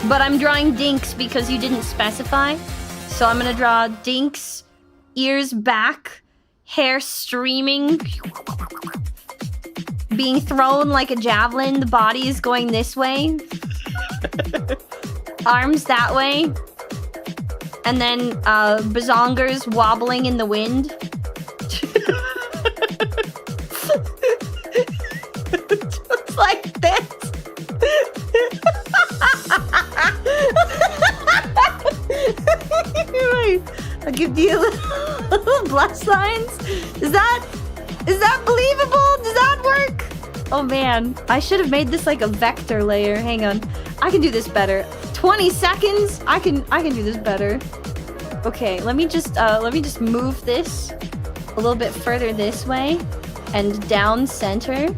But I'm drawing dinks because you didn't specify. So I'm gonna draw dinks, ears back, hair streaming, being thrown like a javelin. The body is going this way. Arms that way. And then bazongers wobbling in the wind. Just like this. Wait, I'll give you little blast lines. Is that believable? Does that work? Oh man, I should have made this like a vector layer. Hang on, I can do this better. 20 seconds. I can do this better. Okay, let me just move this a little bit further this way and down center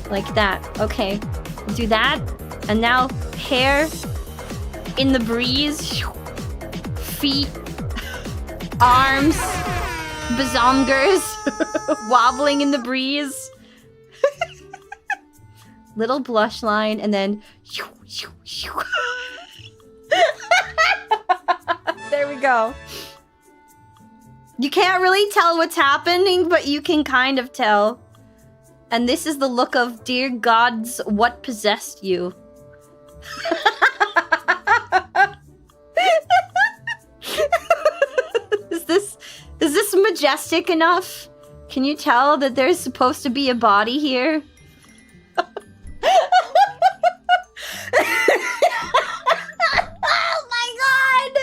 like that. Okay, Do that. And now hair in the breeze. Feet. Arms. Bazongers. Wobbling in the breeze. Little blush line and then... There we go. You can't really tell what's happening, but you can kind of tell. And this is the look of, dear gods, what possessed you? Is this majestic enough? Can you tell that there's supposed to be a body here? Oh my god!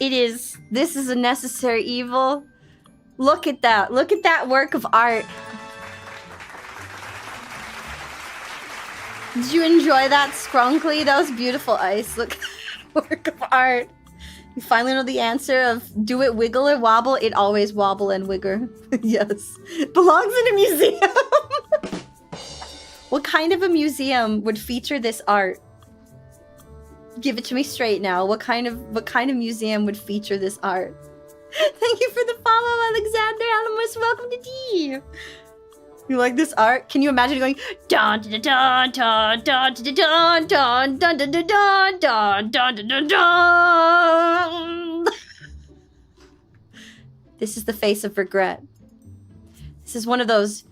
It is. This is a necessary evil. Look at that. Look at that work of art. Did you enjoy that, Skrunkly? That was beautiful, Ice. Look at that work of art. You finally know the answer of do it wiggle or wobble? It always wobble and wiggle. Yes. Belongs in a museum. What kind of a museum would feature this art? Give it to me straight now. What kind of museum would feature this art? Thank you for the follow, Alexander Alamus. Welcome to tea. You like this art? Can you imagine going dun dun dun dun dun dun dun dun dun dun dun dun dun dun dun. This is the face of regret. This is one of those.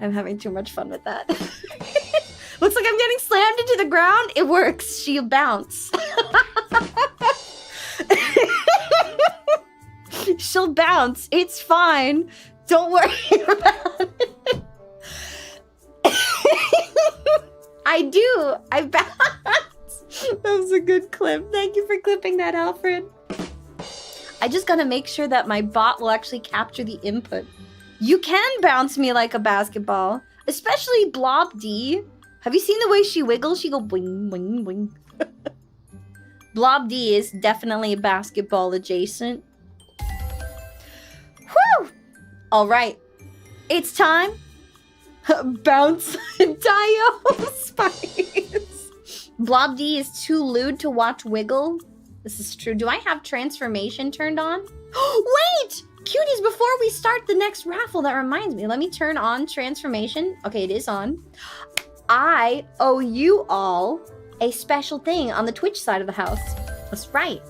I'm having too much fun with that. Looks like I'm getting slammed into the ground. It works. She'll bounce. She'll bounce. It's fine. Don't worry about it. I do. I bounce. That was a good clip. Thank you for clipping that, Alfred. I just gotta make sure that my bot will actually capture the input. You can bounce me like a basketball, especially Blob D. Have you seen the way she wiggles? She go boing, boing, boing. Blob D is definitely basketball adjacent. Whew! All right, it's time. Bounce Dio Spice. Blob D is too lewd to watch wiggle. This is true. Do I have transformation turned on? Wait! Cuties, before we start the next raffle, that reminds me. Let me turn on transformation. Okay, it is on. I owe you all a special thing on the Twitch side of the house. That's right.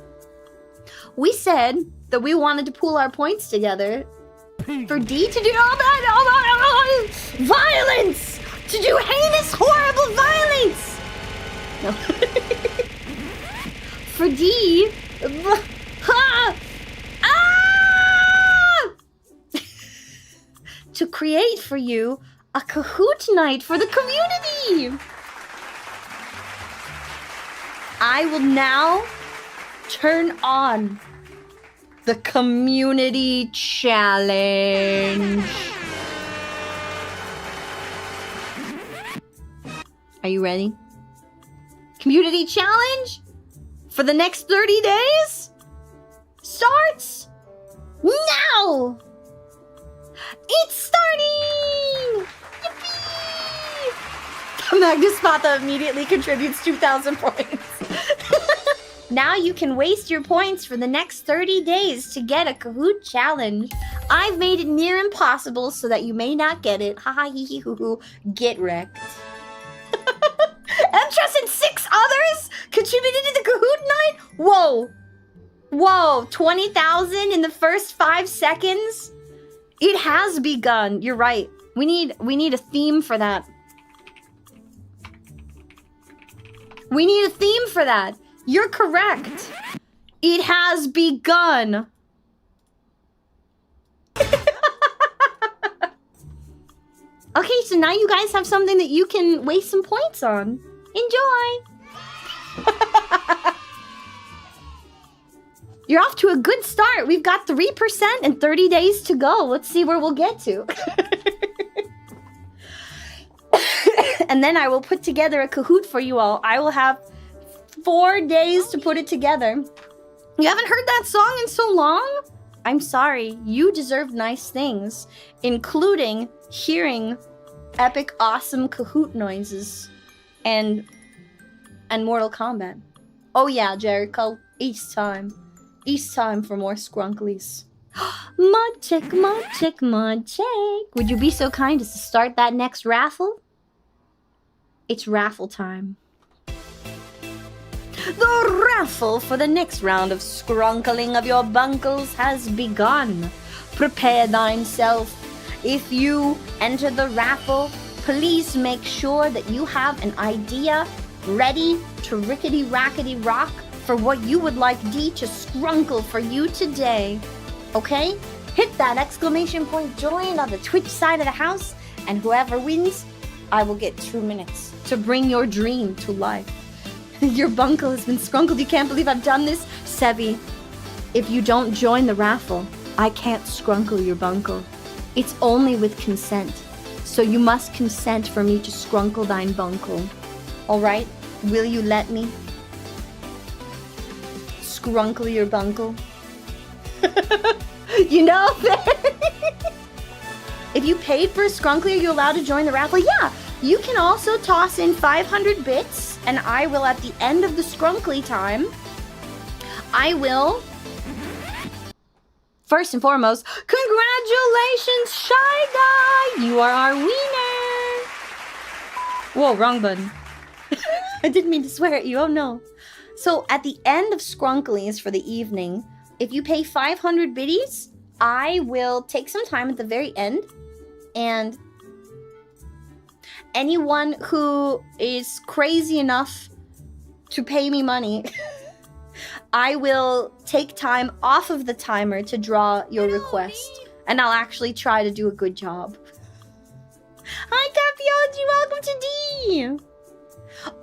We said that we wanted to pool our points together for D to do all that violence! To do heinous, horrible violence! No. For D... to create for you a Kahoot night for the community! I will now turn on the community challenge. Are you ready? Community challenge for the next 30 days starts now! It's starting! Yippee! Magnus Spatha immediately contributes 2,000 points. Now you can waste your points for the next 30 days to get a Kahoot challenge. I've made it near impossible so that you may not get it. Ha ha hee hee hoo hoo. Get wrecked. Emtress and 6 others contributed to the Kahoot night? Whoa. Whoa. 20,000 in the first 5 seconds? It has begun. You're right. We need a theme for that. We need a theme for that. You're correct. It has begun. Okay, so now you guys have something that you can waste some points on. Enjoy. You're off to a good start. We've got 3% and 30 days to go. Let's see where we'll get to. And then I will put together a Kahoot for you all. I will have 4 days to put it together. You haven't heard that song in so long? I'm sorry, you deserve nice things, including hearing epic, awesome Kahoot noises and Mortal Kombat. Oh yeah, Jericho, each time for more Skrunklies. Mod check, mod check, mod check. Would you be so kind as to start that next raffle? It's raffle time. The raffle for the next round of skrunkling of your bunkles has begun. Prepare thyself. If you enter the raffle, please make sure that you have an idea ready to rickety-rackety rock for what you would like Dee to skrunkle for you today. Okay? Hit that exclamation point join on the Twitch side of the house, and whoever wins, I will get 2 minutes to bring your dream to life. Your bunkle has been scrunkled. You can't believe I've done this? Sebi, if you don't join the raffle, I can't skrunkle your bunkle. It's only with consent. So you must consent for me to skrunkle thine bunkle. Alright? Will you let me skrunkle your bunkle? You know? If you paid for a skrunkly, are you allowed to join the raffle? Yeah! You can also toss in 500 bits, and I will, at the end of the skrunkly time, I will... First and foremost, congratulations, Shy Guy! You are our winner! Whoa, wrong button. I didn't mean to swear at you, oh no. So, at the end of Skrunklies for the evening, if you pay 500 biddies, I will take some time at the very end, and anyone who is crazy enough to pay me money, I will take time off of the timer to draw your request. And I'll actually try to do a good job. Hi, Capioji, welcome to D!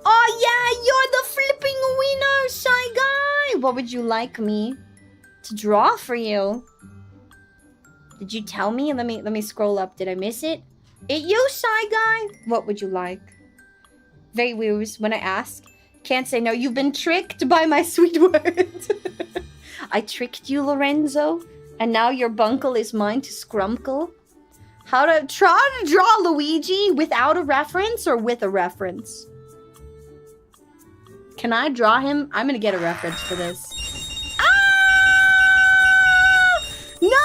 Oh yeah, you're the flipping winner, Shy Guy! What would you like me to draw for you? Did you tell me? Let me scroll up. Did I miss it? You, Shy Guy? What would you like? Very weird when I ask. Can't say no. You've been tricked by my sweet words. I tricked you, Lorenzo, and now your bunkle is mine to skrunkle. How to try to draw Luigi without a reference or with a reference? Can I draw him? I'm gonna get a reference for this. Ah! No,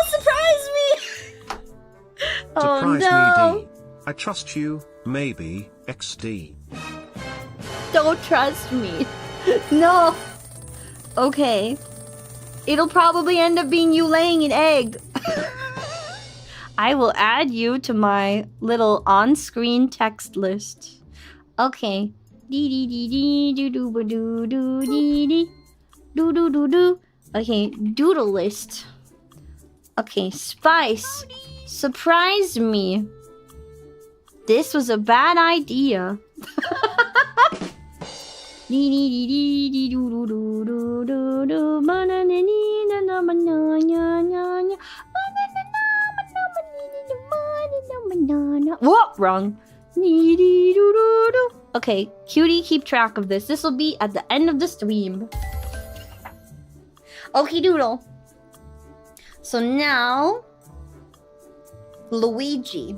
surprise me! Oh Surprise no! me, D. I trust you. Maybe XD. Don't trust me. No. Okay. It'll probably end up being you laying an egg. I will add you to my little on-screen text list. Okay. Dee dee dee dee doo doo ba doo doo dee dee doo doo doo doo. Okay, doodle list. Okay, Spice. Surprise me. This was a bad idea. Whoa, wrong. Okay, cutie, keep track of this. This will be at the end of the stream. Okay, doodle. So now, Luigi.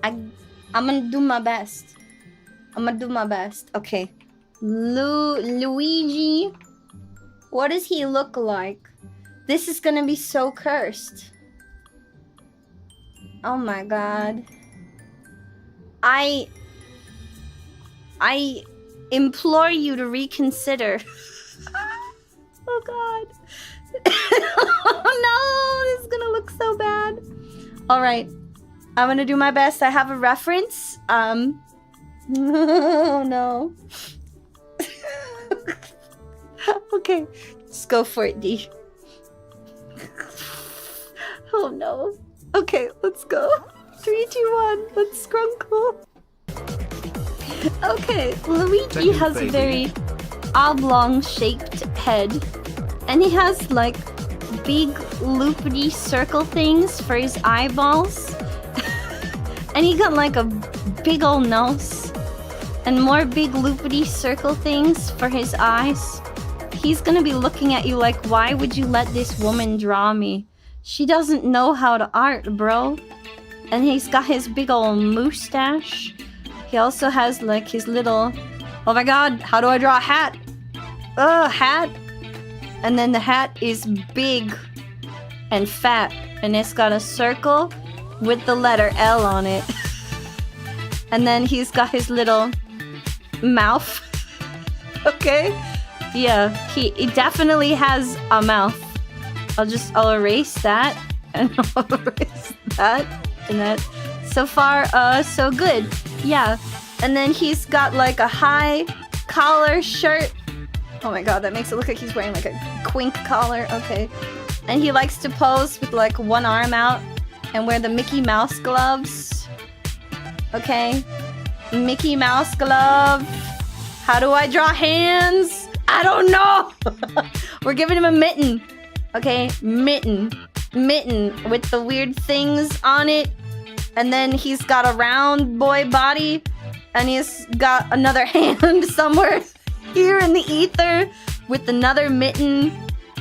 I'm gonna do my best. Okay. Luigi. What does he look like? This is gonna be so cursed. Oh my god. I implore you to reconsider. Oh god. Oh no, this is gonna look so bad. Alright. I'm gonna do my best. I have a reference. Oh no. Okay, let's go for it, D. Oh no. Okay, let's go. 3, 2, 1. Let's skrunkle. Okay, Luigi has a very oblong-shaped head, and he has like big loopity circle things for his eyeballs, and he got like a big old nose, and more big loopity circle things for his eyes. He's gonna be looking at you like, why would you let this woman draw me? She doesn't know how to art, bro. And he's got his big old mustache. He also has like his little... Oh my god, how do I draw a hat? Hat. And then the hat is big and fat. And it's got a circle with the letter L on it. And then he's got his little mouth. Okay? Yeah, he definitely has a mouth. I'll erase that. And I'll erase that. And that. So far, so good. Yeah. And then he's got like a high collar shirt. Oh my god, that makes it look like he's wearing like a quink collar. Okay. And he likes to pose with like one arm out and wear the Mickey Mouse gloves. Okay. Mickey Mouse glove. How do I draw hands? I don't know. We're giving him a mitten. Okay, mitten. Mitten with the weird things on it. And then he's got a round boy body. And he's got another hand somewhere here in the ether with another mitten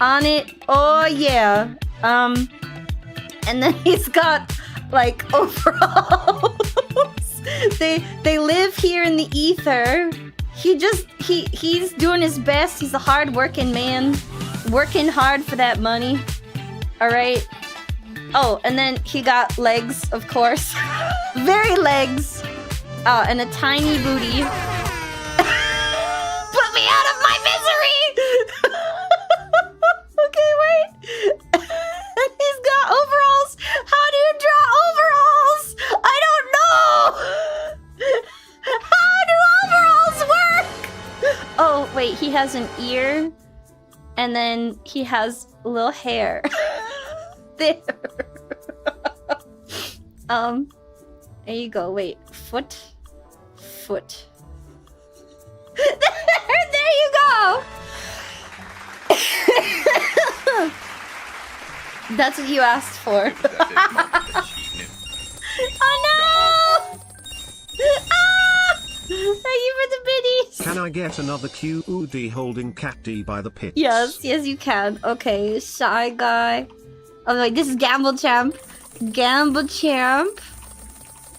on it. Oh yeah. And then he's got like overalls. they live here in the ether. He's doing his best. He's a hard-working man, working hard for that money. All right. Oh, and then he got legs, of course. Very legs. And a tiny booty. Put me out of my misery! Okay, wait. And he's got overalls. How do you draw overalls? I don't know! How do overalls work? Oh, wait, he has an ear. And then he has a little hair. There. There you go. Wait, foot. There you go. That's what you asked for. Oh no! Ah! Thank you for the biddies. Can I get another QUD holding Cat D by the pits? Yes, you can. Okay, shy guy. Oh wait, this is Gamble Champ. Gamble Champ.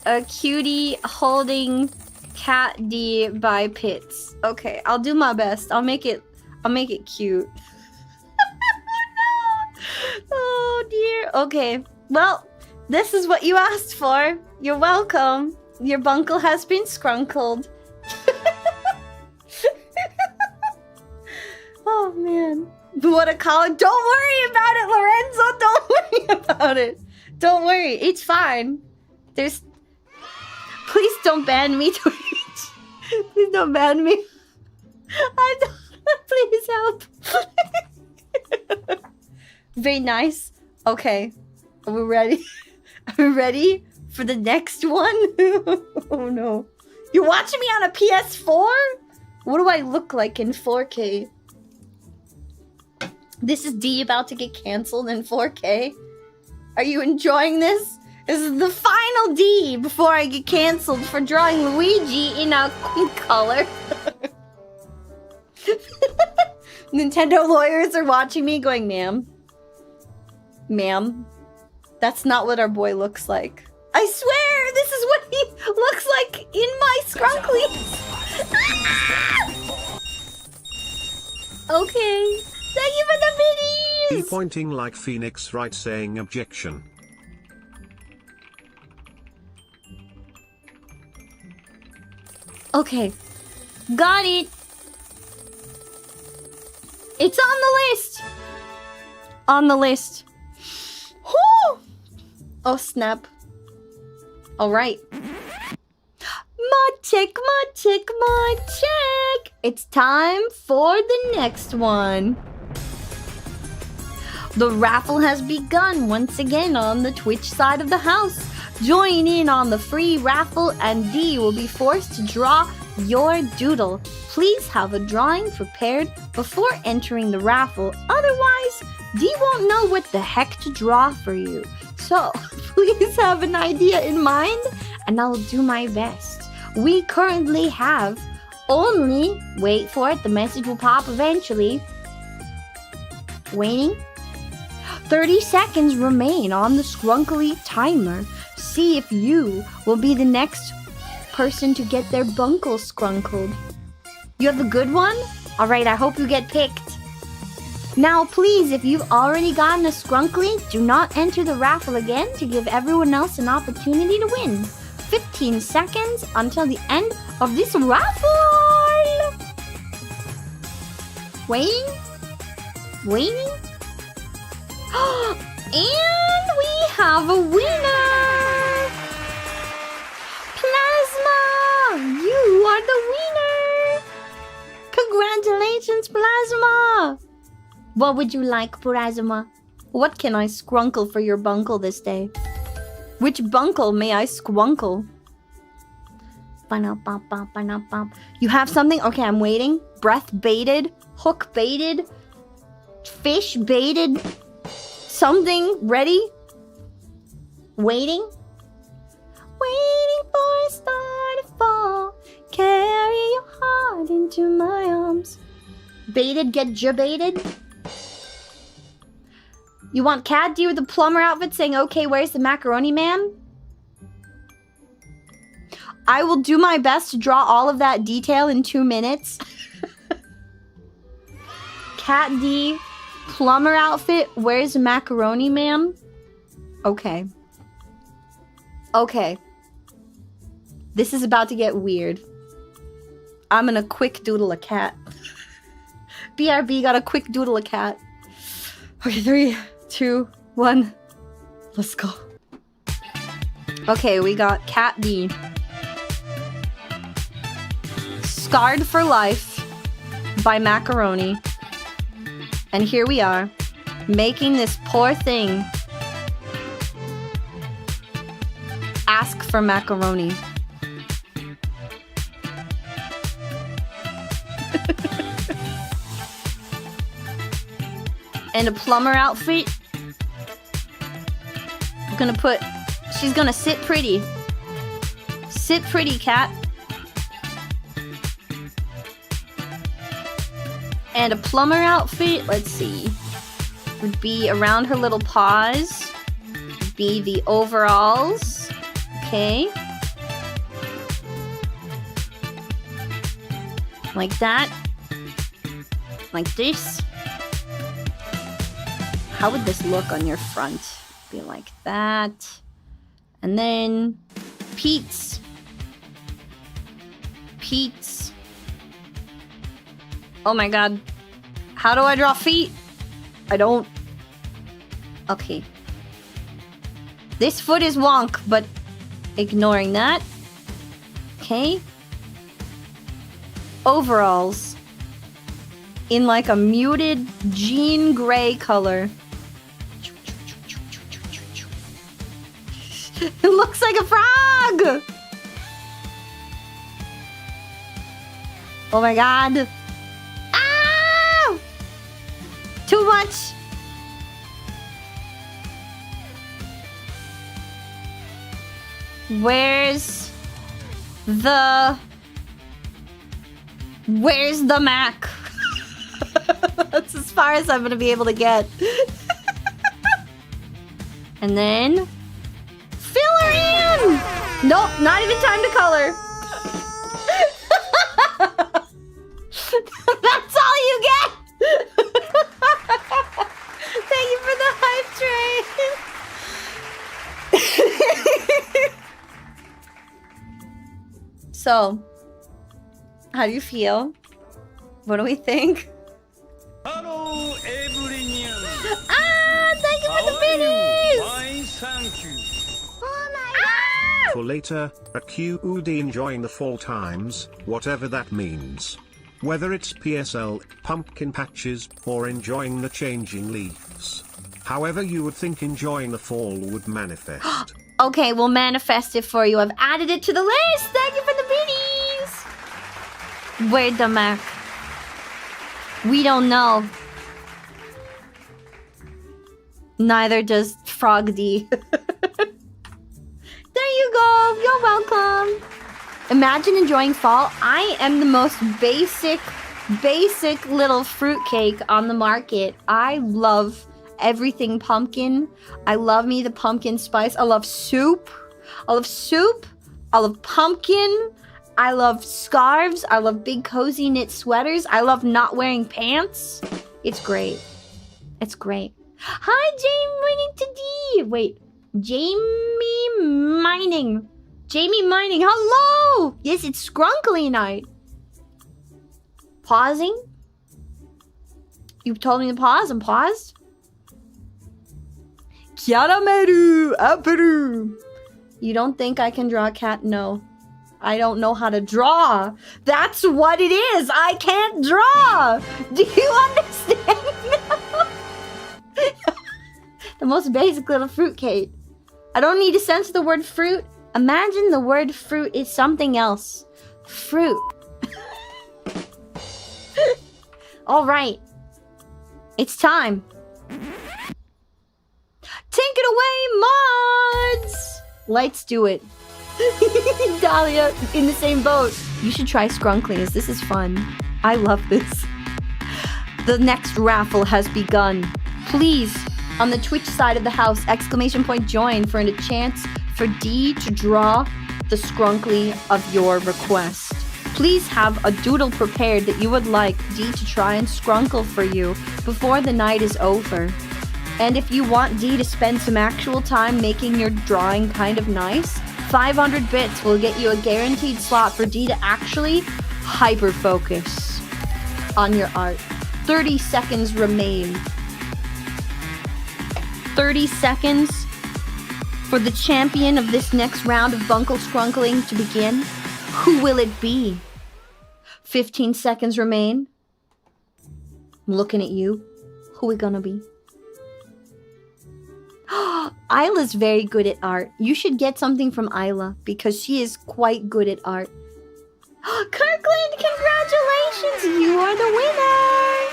A cutie holding Cat D by pits. Okay, I'll do my best. I'll make it cute. Oh dear. Okay. Well, this is what you asked for. You're welcome. Your bunkle has been scrunkled. Oh man. What a call. Don't worry about it, Lorenzo. Don't worry about it. Don't worry. It's fine. Please don't ban me, Twitch. Please don't ban me. Please help. Very nice. Okay. Are we ready? Are we ready for the next one? Oh no. You're watching me on a PS4? What do I look like in 4K? This is D about to get canceled in 4K. Are you enjoying this? This is the final D before I get canceled for drawing Luigi in a queen color. Nintendo lawyers are watching me going, ma'am, that's not what our boy looks like. I swear, this is what he looks like in my SKRUNKLIES. Okay, thank you for the He biddies. pointing like Phoenix right saying objection. Okay, got it. It's on the list. On the list. Whew. Oh snap. All right. Mod check. It's time for the next one. The raffle has begun once again on the Twitch side of the house. Join in on the free raffle and D will be forced to draw your doodle. Please have a drawing prepared before entering the raffle. Otherwise, D won't know what the heck to draw for you. So, please have an idea in mind and I'll do my best. we currently have only, wait for it, the message will pop eventually. Waiting. 30 seconds remain on the Skrunkly timer. See if you will be the next person to get their bunkle scrunkled. You have a good one? Alright, I hope you get picked. Now please, if you've already gotten a Skrunkly, do not enter the raffle again to give everyone else an opportunity to win. 15 seconds until the end of this raffle! Waiting? Waiting? And we have a winner! Plasma! You are the winner! Congratulations, Plasma! What would you like, Plasma? What can I skrunkle for your bunkle this day? Which bunkle may I skrunkle? You have something? Okay, I'm waiting. Breath baited, hook baited, fish baited, something ready? Waiting? Waiting for a star to fall, carry your heart into my arms. Baited, get jabaited. You want Cat D with the plumber outfit saying, okay, where's the macaroni man? I will do my best to draw all of that detail in 2 minutes. Cat D, plumber outfit, where's the macaroni man? Okay. Okay. This is about to get weird. I'm gonna quick doodle a cat. BRB got a quick doodle a cat. Okay, 3, 2, 1. Let's go. Okay, we got Cat D. Scarred for Life by Macaroni. And here we are, making this poor thing ask for macaroni. And a plumber outfit. I'm gonna put, she's gonna sit pretty. Sit pretty, cat. And a plumber outfit, let's see, would be around her little paws, would be the overalls, okay. Like that, like this. How would this look on your front? Be like that. And then Pete's. Pete's. Oh my god. How do I draw feet? I don't. Okay. This foot is wonk, but ignoring that. Okay. Overalls. In like a muted jean gray color. It looks like a frog! Oh my god. Ah! Too much. Where's the Mac? That's as far as I'm gonna be able to get. And then fill her in! Nope, not even time to color. That's all you get! Thank you for the hype train. So, how do you feel? What do we think? Hello, everyone. Ah, thank you for the minis! Fine, thank you. For later, a QUD enjoying the fall times, whatever that means. Whether it's PSL, pumpkin patches, or enjoying the changing leaves. However you would think enjoying the fall would manifest. Okay, we'll manifest it for you. I've added it to the list. Thank you for the minis. Where'd the Mac? We don't know. Neither does Frog D. There you go. You're welcome. Imagine enjoying fall. I am the most basic little fruitcake on the market. I love everything pumpkin. I love me the pumpkin spice. I love soup. I love pumpkin. I love scarves. I love big cozy knit sweaters. I love not wearing pants. It's great. It's great. Hi, Jamie Mining to D. Wait, Jamie Mining. Hello. Yes, it's Skrunkly night. Pausing. You told me to pause. I'm paused. Kiarameru Aperu. You don't think I can draw a cat? No. I don't know how to draw. That's what it is. I can't draw. Do you understand? The most basic little fruitcake. I don't need to censor the word fruit. Imagine the word fruit is something else. Fruit. All right. It's time. Take it away, mods! Let's do it. Dahlia, in the same boat. You should try Skrunklies. This is fun. I love this. The next raffle has begun. Please, on the Twitch side of the house, ! Join for a chance for D to draw the Skrunkly of your request. Please have a doodle prepared that you would like D to try and skrunkle for you before the night is over. And if you want D to spend some actual time making your drawing kind of nice, 500 bits will get you a guaranteed slot for D to actually hyper-focus on your art. 30 seconds remain. 30 seconds for the champion of this next round of Bunkle Skrunkling to begin. Who will it be? 15 seconds remain. I'm looking at you. Who it gonna be? Isla's very good at art. You should get something from Isla because she is quite good at art. Kirkland, congratulations! You are the winner!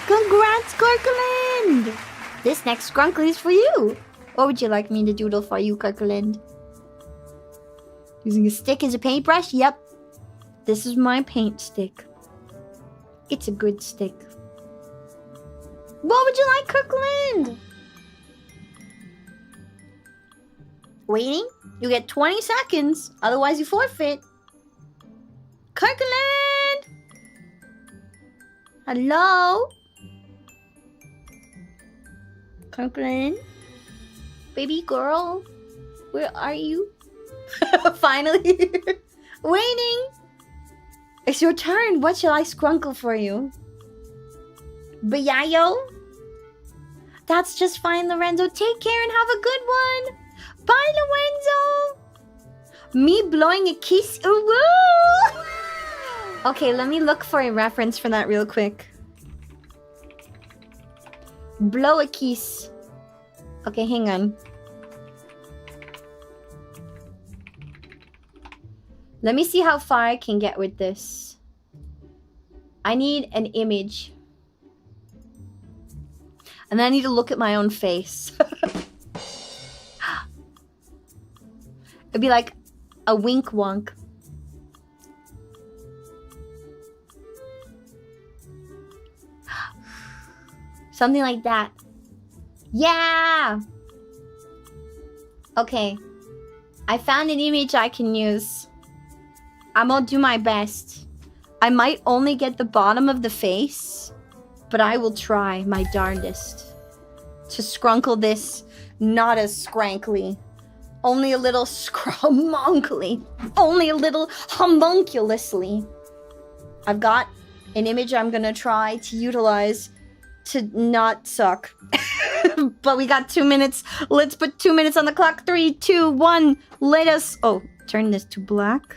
Congrats, Kirkland! This next Skrunkly is for you. What would you like me to doodle for you, Kirkland? Using a stick as a paintbrush? Yep. This is my paint stick. It's a good stick. What would you like, Kirkland? Waiting? You get 20 seconds. Otherwise, you forfeit. Kirkland! Hello? Kirkland? Baby girl? Where are you? Finally. Waiting. It's your turn. What shall I skrunkle for you? Bayayo? That's just fine, Lorenzo. Take care and have a good one. Bye, Lorenzo. Me blowing a kiss. Ooh, woo. Okay, let me look for a reference for that real quick. Blow a kiss. Okay, hang on. Let me see how far I can get with this. I need an image. And then I need to look at my own face. It'd be like a wink wonk. Something like that. Yeah! Okay. I found an image I can use. I'm gonna do my best. I might only get the bottom of the face, but I will try my darndest to skrunkle this not as scrankly. Only a little scrumonkly. Only a little homunculously. I've got an image I'm gonna try to utilize to not suck. But we got 2 minutes. Let's put 2 minutes on the clock. 3, 2, 1. Let us... Oh, turn this to black.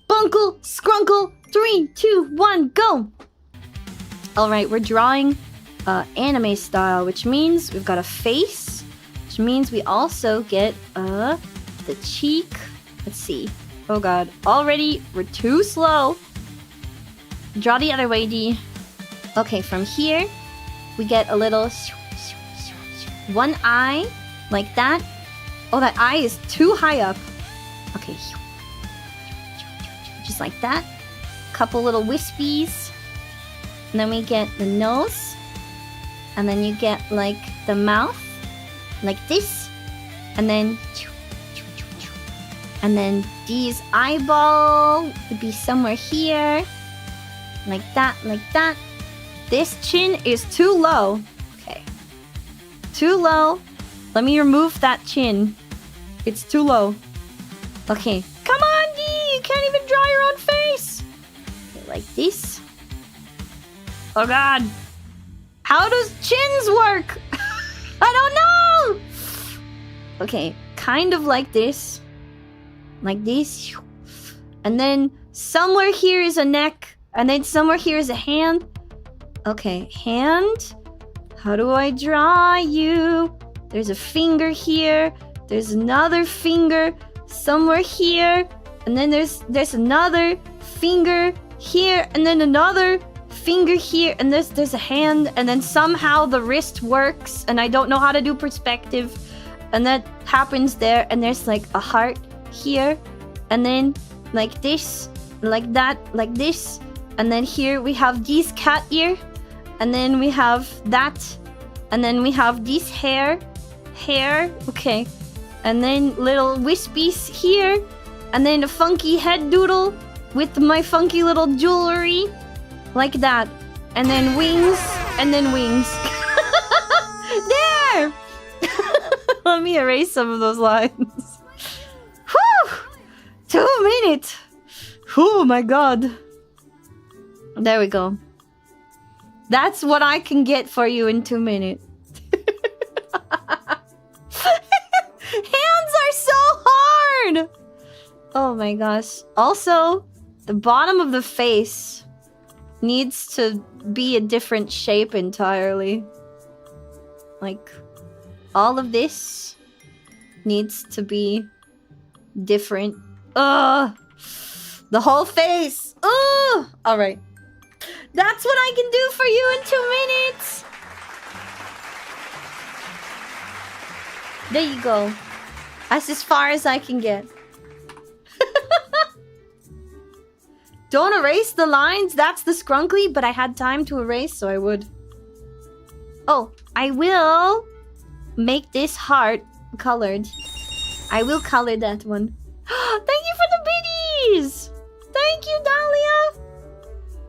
Bunkle, skrunkle. 3, 2, 1, go. Alright, we're drawing anime style, which means we've got a face, which means we also get the cheek. Let's see. Oh god. Already, we're too slow. Draw the other way, D. Okay, from here, we get a little... one eye, like that. Oh, that eye is too high up. Okay. just like that. Couple little wispies. And then we get the nose. And then you get like the mouth. Like this. And then... And then these eyeball would be somewhere here. Like that, like that. This chin is too low. Okay. Too low. Let me remove that chin. It's too low. Okay. Come on, Dee! You can't even draw your own face! Okay, like this. Oh god. How does chins work? I don't know! Okay, kind of like this. Like this. And then somewhere here is a neck. And then somewhere here is a hand. Okay, hand. How do I draw you? There's a finger here. There's another finger somewhere here. And then there's another finger here. And then another finger here. And there's a hand. And then somehow the wrist works. And I don't know how to do perspective. And that happens there. And there's like a heart here. And then like this. Like that. Like this. And then here we have these cat ear. And then we have that. And then we have this hair. Okay. And then little wispies here. And then a funky head doodle with my funky little jewelry. Like that. And then wings. And then wings. There! Let me erase some of those lines. Whew! 2 minutes! Oh my god. There we go. That's what I can get for you in 2 minutes. Hands are so hard! Oh my gosh. Also, the bottom of the face needs to be a different shape entirely. Like, all of this needs to be different. Ugh! The whole face! Ugh! Alright. That's what I can do for you in 2 minutes! There you go. That's as far as I can get. Don't erase the lines. That's the scrunkly, but I had time to erase, so I would. Oh, I will make this heart colored. I will color that one. Thank you for the biddies! Thank you, Dahlia!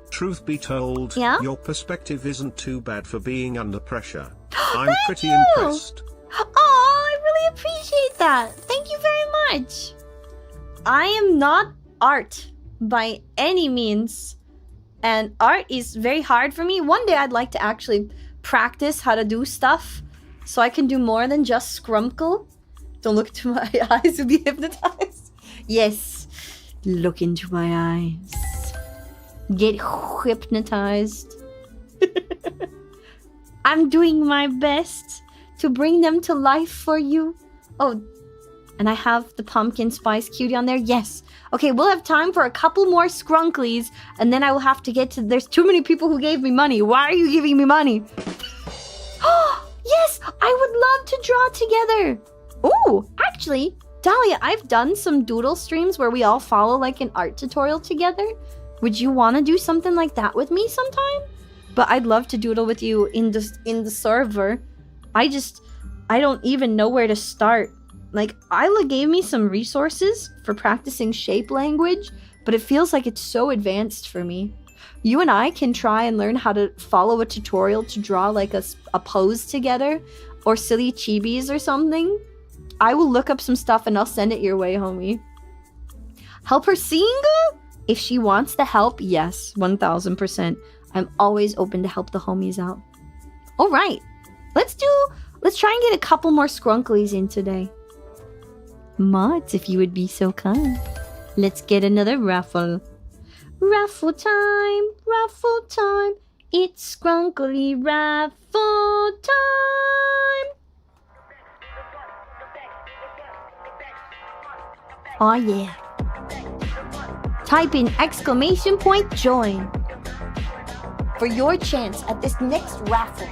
Truth be told, Yeah? your perspective isn't too bad for being under pressure. I'm Thank pretty you! impressed. Oh, I really appreciate that. Thank you very much. I am not art by any means. And art is very hard for me. One day I'd like to actually practice how to do stuff so I can do more than just scrunkle. Don't look into my eyes and be hypnotized. Yes, look into my eyes. Get hypnotized. I'm doing my best to bring them to life for you. Oh, and I have the pumpkin spice cutie on there. Yes. Okay, we'll have time for a couple more scrunklies, and then I will have to get to... There's too many people who gave me money. Why are you giving me money? Oh, yes! I would love to draw together. Oh, actually, Dahlia, I've done some doodle streams where we all follow like an art tutorial together. Would you want to do something like that with me sometime? But I'd love to doodle with you in the server. I don't even know where to start. Like, Isla gave me some resources for practicing shape language, but it feels like it's so advanced for me. You and I can try and learn how to follow a tutorial to draw like a pose together, or silly chibis or something. I will look up some stuff and I'll send it your way, homie. Help her sing? If she wants the help, yes, 1000%. I'm always open to help the homies out. All right, let's try and get a couple more scrunklies in today. Mods, if you would be so kind. Let's get another raffle. Raffle time, raffle time. It's scrunkly raffle time. Oh yeah. Type in !join for your chance at this next raffle.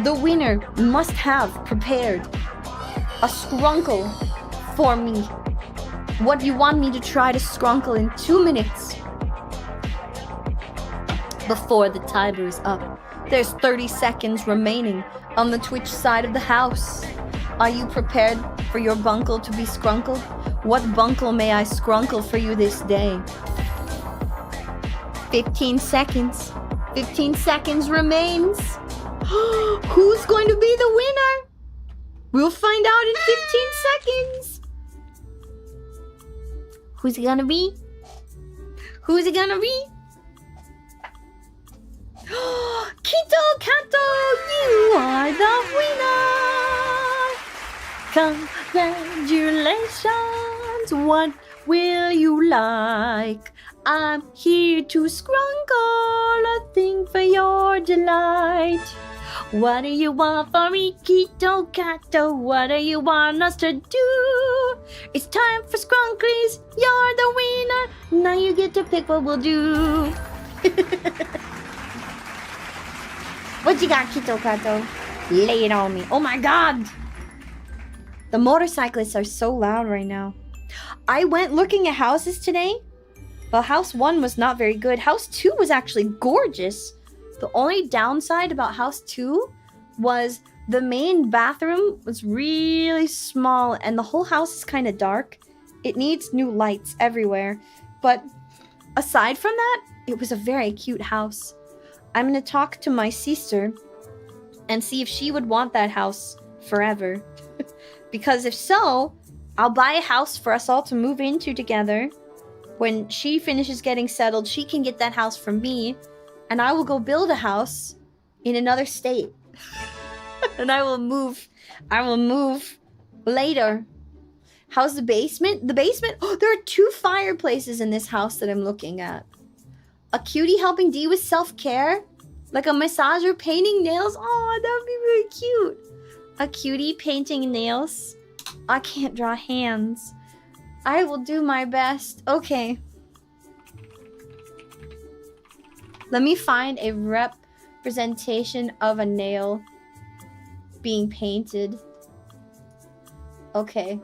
The winner must have prepared a scrunkle for me. What do you want me to try to skrunkle in 2 minutes? Before the timer is up. There's 30 seconds remaining on the Twitch side of the house. Are you prepared for your bunkle to be skrunkled? What bunkle may I skrunkle for you this day? 15 seconds. 15 seconds remains. Who's going to be the winner? We'll find out in 15 seconds. Who's it gonna be? Who's it gonna be? Kito Kato, you are the winner. Congratulations. What will you like? I'm here to skrunkle a thing for your delight. What do you want for me, Kito Kato? What do you want us to do? It's time for Skrunklies. You're the winner. Now you get to pick what we'll do. What you got, Kito Kato? Lay it on me. Oh my god! The motorcyclists are so loud right now. I went looking at houses today. Well, house 1 was not very good. House 2 was actually gorgeous. The only downside about house 2 was the main bathroom was really small and the whole house is kind of dark. It needs new lights everywhere. But aside from that, it was a very cute house. I'm going to talk to my sister and see if she would want that house forever. Because if so, I'll buy a house for us all to move into together. When she finishes getting settled, she can get that house from me. And I will go build a house in another state. And I will move later. How's the basement? The basement? Oh, there are 2 fireplaces in this house that I'm looking at. A cutie helping D with self-care? Like a massager painting nails? Oh, that would be really cute. A cutie painting nails? I can't draw hands. I will do my best. Okay. Let me find a representation of a nail being painted. Okay.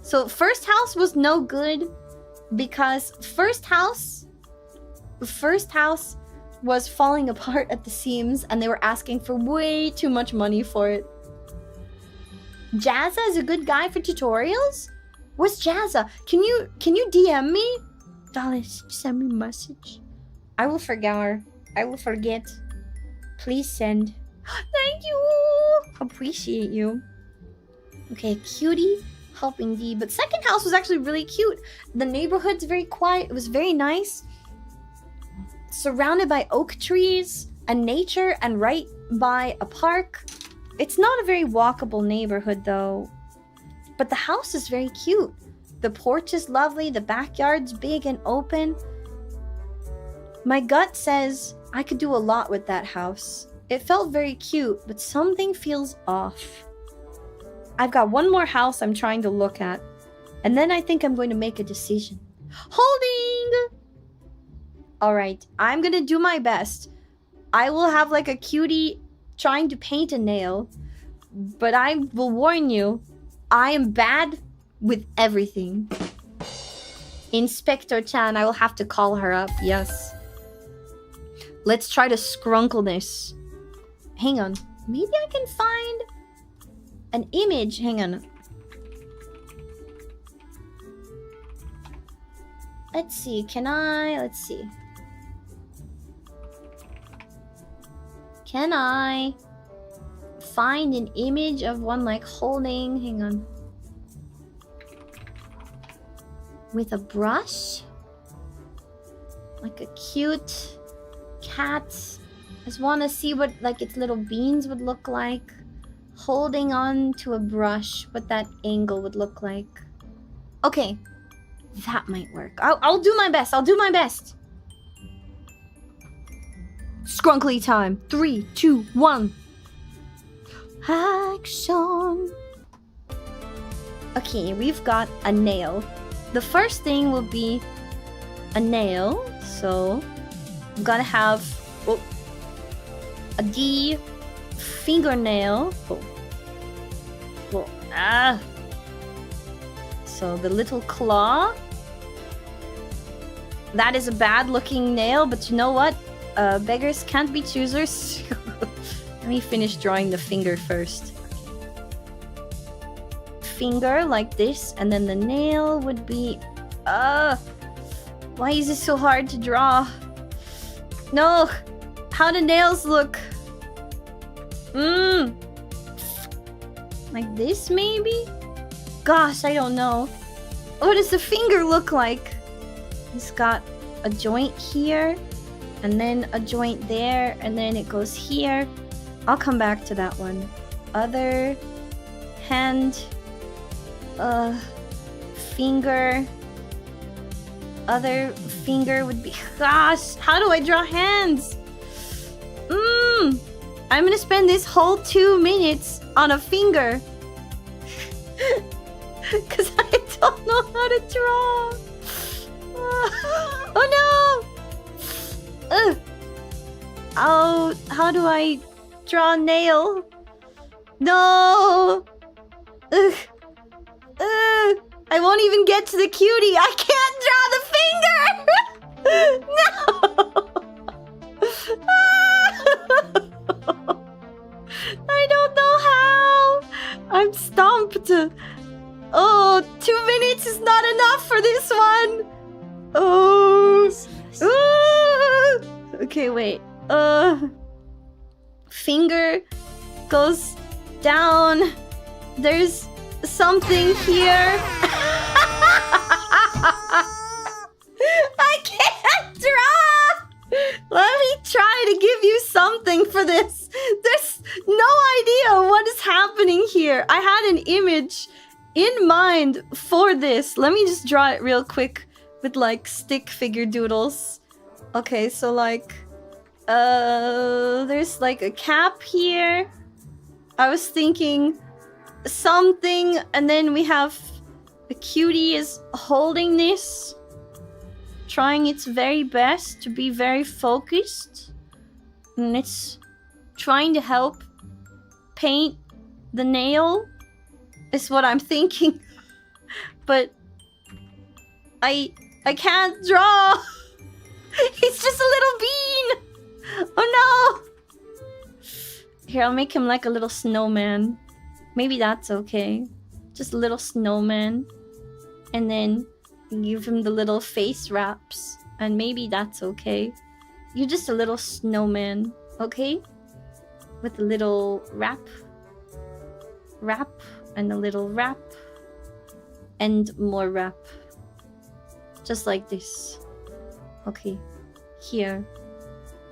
So first house was no good because first house was falling apart at the seams and they were asking for way too much money for it. Jazza is a good guy for tutorials? Where's Jazza? Can you DM me? Darling, send me a message. I will forget. Please send. Thank you. Appreciate you. Okay, cutie helping D. But second house was actually really cute. The neighborhood's very quiet. It was very nice. Surrounded by oak trees and nature and right by a park. It's not a very walkable neighborhood though. But the house is very cute. The porch is lovely. The backyard's big and open. My gut says I could do a lot with that house. It felt very cute, but something feels off. I've got one more house I'm trying to look at. And then I think I'm going to make a decision. Holding! Alright, I'm going to do my best. I will have like a cutie trying to paint a nail. But I will warn you, I am bad with everything. Inspector Chan, I will have to call her up, yes. Let's try to skrunkle this. Hang on. Maybe I can find an image. Hang on. Let's see. Let's see. Can I find an image of one like holding? Hang on. With a brush? Like a cute cat. I just want to see what like its little beans would look like. Holding on to a brush, what that angle would look like. Okay, that might work. I'll do my best. I'll do my best. Skrunkly time. 3, 2, 1. Action. Okay, we've got a nail. The first thing will be a nail. So I'm gonna have a D fingernail. So So the little claw. That is a bad looking nail, but you know what? Beggars can't be choosers. Let me finish drawing the finger first. Finger like this, and then the nail would be... why is it so hard to draw? No! How do nails look? Like this, maybe? Gosh, I don't know. What does the finger look like? It's got a joint here, and then a joint there, and then it goes here. I'll come back to that one. Other hand, finger. Other finger would be... Gosh, how do I draw hands? I'm gonna spend this whole 2 minutes on a finger. Because I don't know how to draw. Oh no! Oh, how do I draw a nail? No! I won't even get to the cutie. I can't draw the finger! No! I don't know how. I'm stumped. Oh, 2 minutes is not enough for this one. Oh. Okay, wait. Finger goes down. There's something here. I can't draw. Let me try to give you something for this. There's no idea what is happening here. I had an image in mind for this. Let me just draw it real quick with like stick figure doodles. Okay, so like there's like a cap here. I was thinking something, and then we have a cutie is holding this, trying its very best to be very focused, and it's trying to help paint the nail is what I'm thinking. But I can't draw. He's just a little bean. Oh no. Here, I'll make him like a little snowman. Maybe that's okay. Just a little snowman. And then give him the little face wraps. And maybe that's okay. You're just a little snowman, okay? With a little wrap. Wrap. And a little wrap. And more wrap. Just like this. Okay. Here.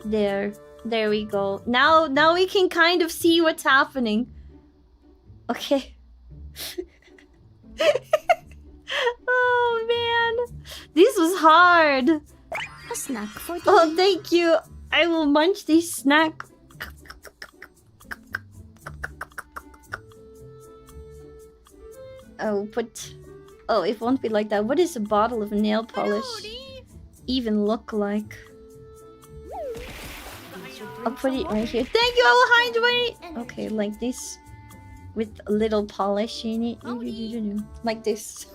There. There we go. Now we can kind of see what's happening. Okay. Oh man. This was hard. A snack for the Oh, thank you. I will munch this snack. Oh, but... Oh, it won't be like that. What does a bottle of nail polish even look like? I'll put it right here. Thank you, I will hydrate! Okay, like this. With a little polish in it. Like this.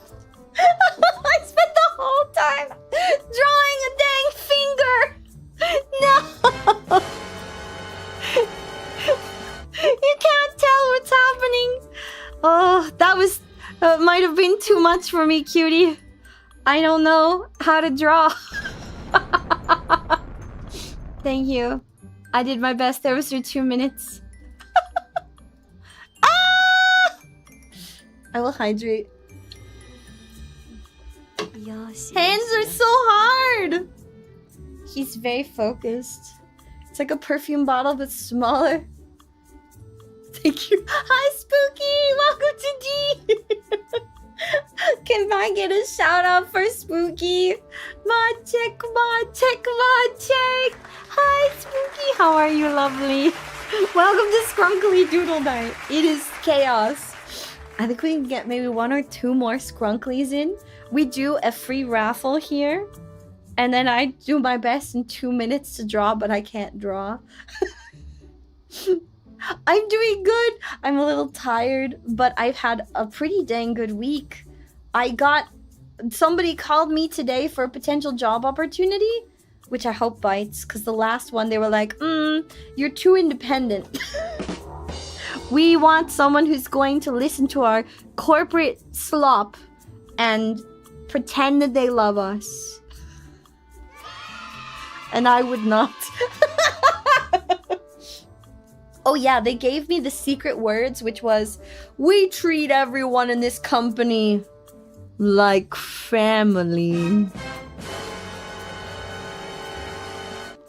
I spent the whole time drawing a dang finger! No! You can't tell what's happening! Oh, that was... might have been too much for me, cutie. I don't know how to draw. Thank you. I did my best. There was your 2 minutes. Ah! I will hydrate. Yes, Hands are so hard. He's very focused. It's like a perfume bottle, but smaller. Thank you. Hi, Spooky. Welcome to D. Can I get a shout out for Spooky? Mod check. Hi, Spooky. How are you, lovely? Welcome to Scrunkly Doodle Night. It is chaos. I think we can get maybe 1 or 2 more Scrunklies in. We do a free raffle here. And then I do my best in 2 minutes to draw, but I can't draw. I'm doing good. I'm a little tired, but I've had a pretty dang good week. somebody called me today for a potential job opportunity, which I hope bites, because the last one they were like, you're too independent. We want someone who's going to listen to our corporate slop and pretend that they love us. And I would not. Oh yeah, they gave me the secret words, which was, we treat everyone in this company like family.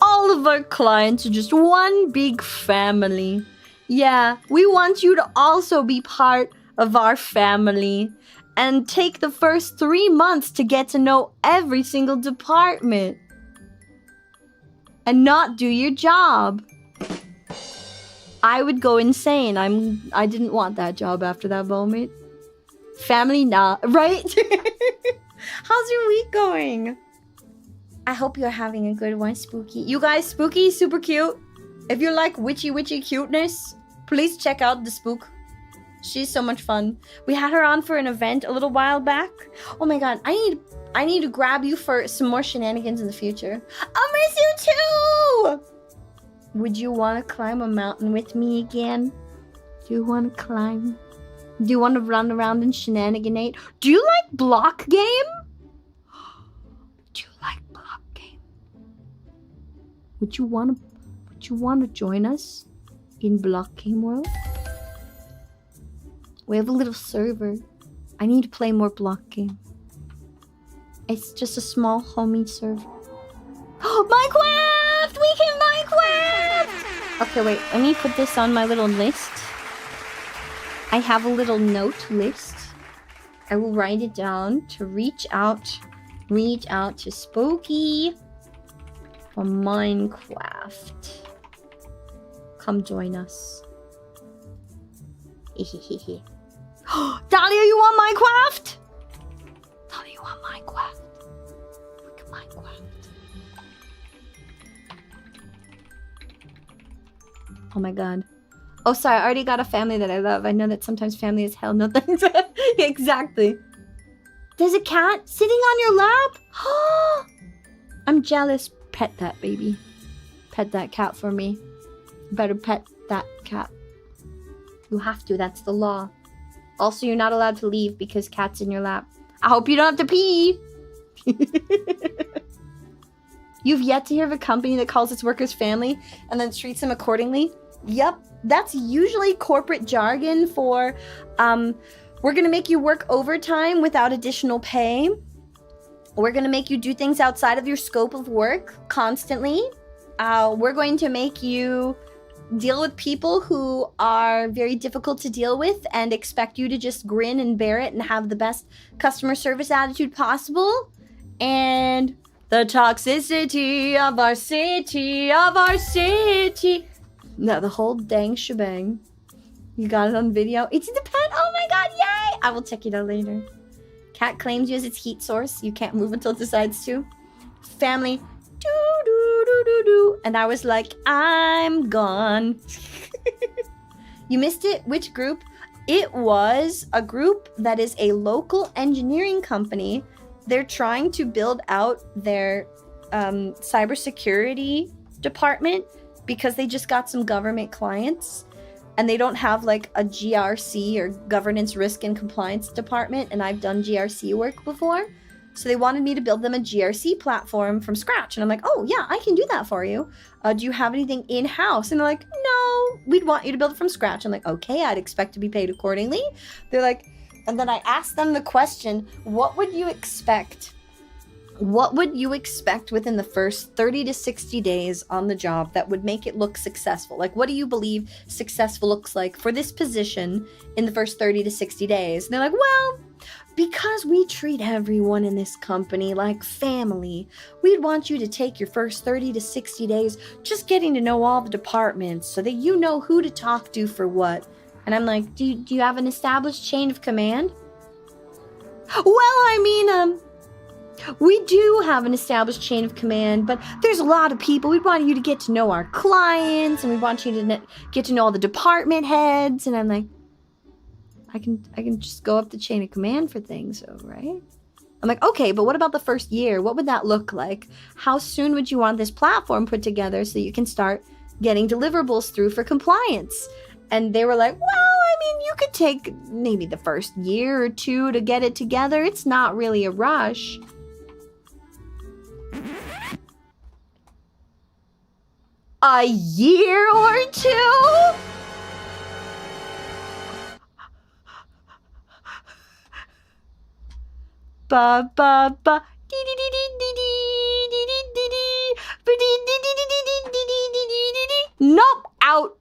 All of our clients are just one big family. Yeah, we want you to also be part of our family and take the first 3 months to get to know every single department and not do your job. I would go insane. I didn't want that job after that moment. Family nah, right? How's your week going? I hope you're having a good one, Spooky. You guys, Spooky is super cute. If you like witchy cuteness, please check out the Spook. She's so much fun. We had her on for an event a little while back. Oh my god, I need to grab you for some more shenanigans in the future. I'll miss you too! Would you want to climb a mountain with me again? Do you want to climb? Do you want to run around and shenaniganate? Do you like block game? Do you like block game? Would you want to join us in block game world? We have a little server. I need to play more block game. It's just a small homie server. Minecraft! We can Minecraft! Okay, wait. Let me put this on my little list. I have a little note list. I will write it down to reach out to Spooky for Minecraft. Come join us. Hehehe. Dahlia, you want Minecraft? Dahlia, you want Minecraft? Look at Minecraft. Oh my god. Oh, sorry, I already got a family that I love. I know that sometimes family is hell. No thanks. Exactly. There's a cat sitting on your lap? I'm jealous. Pet that baby. Pet that cat for me. You better pet that cat. You have to, that's the law. Also, you're not allowed to leave because cat's in your lap. I hope you don't have to pee. You've yet to hear of a company that calls its workers family and then treats them accordingly? Yep, that's usually corporate jargon for, we're gonna make you work overtime without additional pay. We're gonna make you do things outside of your scope of work constantly. We're going to make you deal with people who are very difficult to deal with and expect you to just grin and bear it and have the best customer service attitude possible. And the toxicity of our city, No, the whole dang shebang. You got it on video. It's the pet. Oh my god, yay! I will check it out later. Cat claims you as its heat source. You can't move until it decides to. Family. And I was like, I'm gone. You missed it? Which group? It was a group that is a local engineering company. They're trying to build out their cybersecurity department because they just got some government clients and they don't have like a GRC or governance risk and compliance department, and I've done GRC work before. So they wanted me to build them a GRC platform from scratch. And I'm like, oh yeah, I can do that for you. Do you have anything in-house? And they're like, no, we'd want you to build it from scratch. I'm like, okay, I'd expect to be paid accordingly. They're like, and then I asked them the question, what would you expect? What would you expect within the first 30 to 60 days on the job that would make it look successful? Like, what do you believe successful looks like for this position in the first 30 to 60 days? And they're like, well, because we treat everyone in this company like family, we'd want you to take your first 30 to 60 days just getting to know all the departments so that you know who to talk to for what. And I'm like, do you have an established chain of command? Well, I mean, we do have an established chain of command, but there's a lot of people. We want you to get to know our clients, and we want you to get to know all the department heads. And I'm like, I can just go up the chain of command for things, right? I'm like, okay, but what about the first year? What would that look like? How soon would you want this platform put together so you can start getting deliverables through for compliance? And they were like, well, I mean, you could take maybe the first year or two to get it together. It's not really a rush. A year or two? Ba ba ba. Nope, out.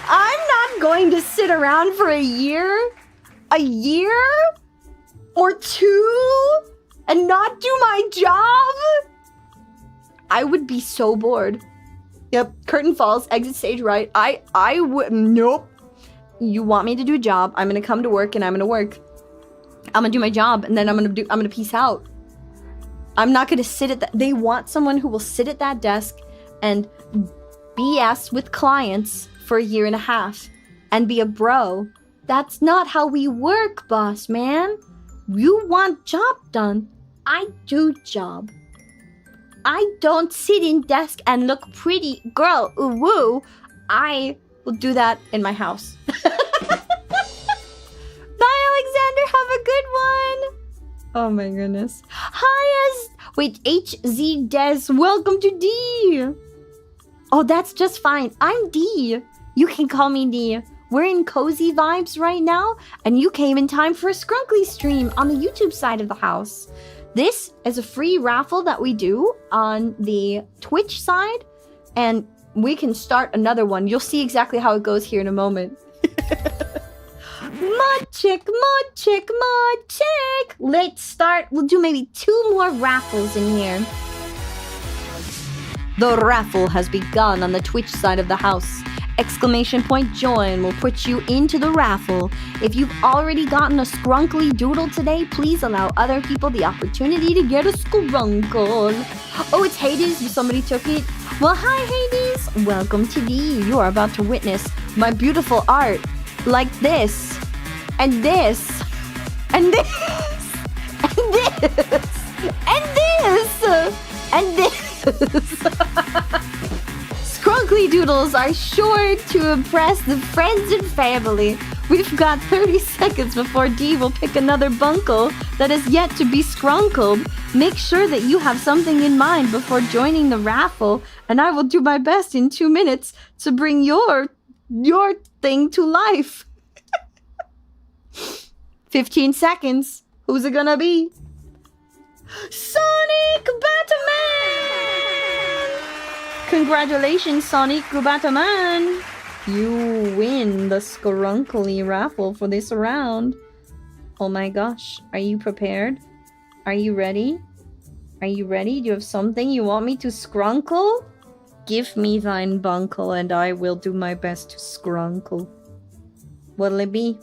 I'm not going to sit around for a year or two and not do my job. I would be so bored. Yep, curtain falls, exit stage right. I would, nope. You want me to do a job, I'm gonna come to work and I'm gonna work. I'm gonna do my job and then I'm gonna peace out. I'm not gonna sit at that. They want someone who will sit at that desk and BS with clients for a year and a half and be a bro. That's not how we work, boss man. You want job done, I do job. I don't sit in desk and look pretty. Girl, ooh woo. I will do that in my house. Bye, Alexander. Have a good one. Oh my goodness. Hi, HZ Des. Welcome to D. Oh, that's just fine. I'm D. You can call me D. We're in cozy vibes right now, and you came in time for a Skrunkly stream on the YouTube side of the house. This is a free raffle that we do on the Twitch side, and we can start another one. You'll see exactly how it goes here in a moment. Mod chick. Let's start. We'll do maybe 2 more raffles in here. The raffle has begun on the Twitch side of the house. Exclamation point join will put you into the raffle. If you've already gotten a Skrunkly doodle today, please allow other people the opportunity to get a Skrunkle. Oh, it's Hades. Somebody took it. Well, hi, Hades. Welcome to D. You are about to witness my beautiful art. Like this. And this. And this. And this. And this. And this. Skrunkly doodles are sure to impress the friends and family. We've got 30 seconds before D will pick another bunkle that is yet to be scrunkled. Make sure that you have something in mind before joining the raffle, and I will do my best in 2 minutes to bring your thing to life. 15 seconds. Who's it gonna be? Sonic Batman! Congratulations, Sonic Batman! You win the Skrunkly raffle for this round. Oh my gosh, are you prepared? Are you ready? Are you ready? Do you have something you want me to skrunkle? Give me thine bunkle and I will do my best to skrunkle. What'll it be?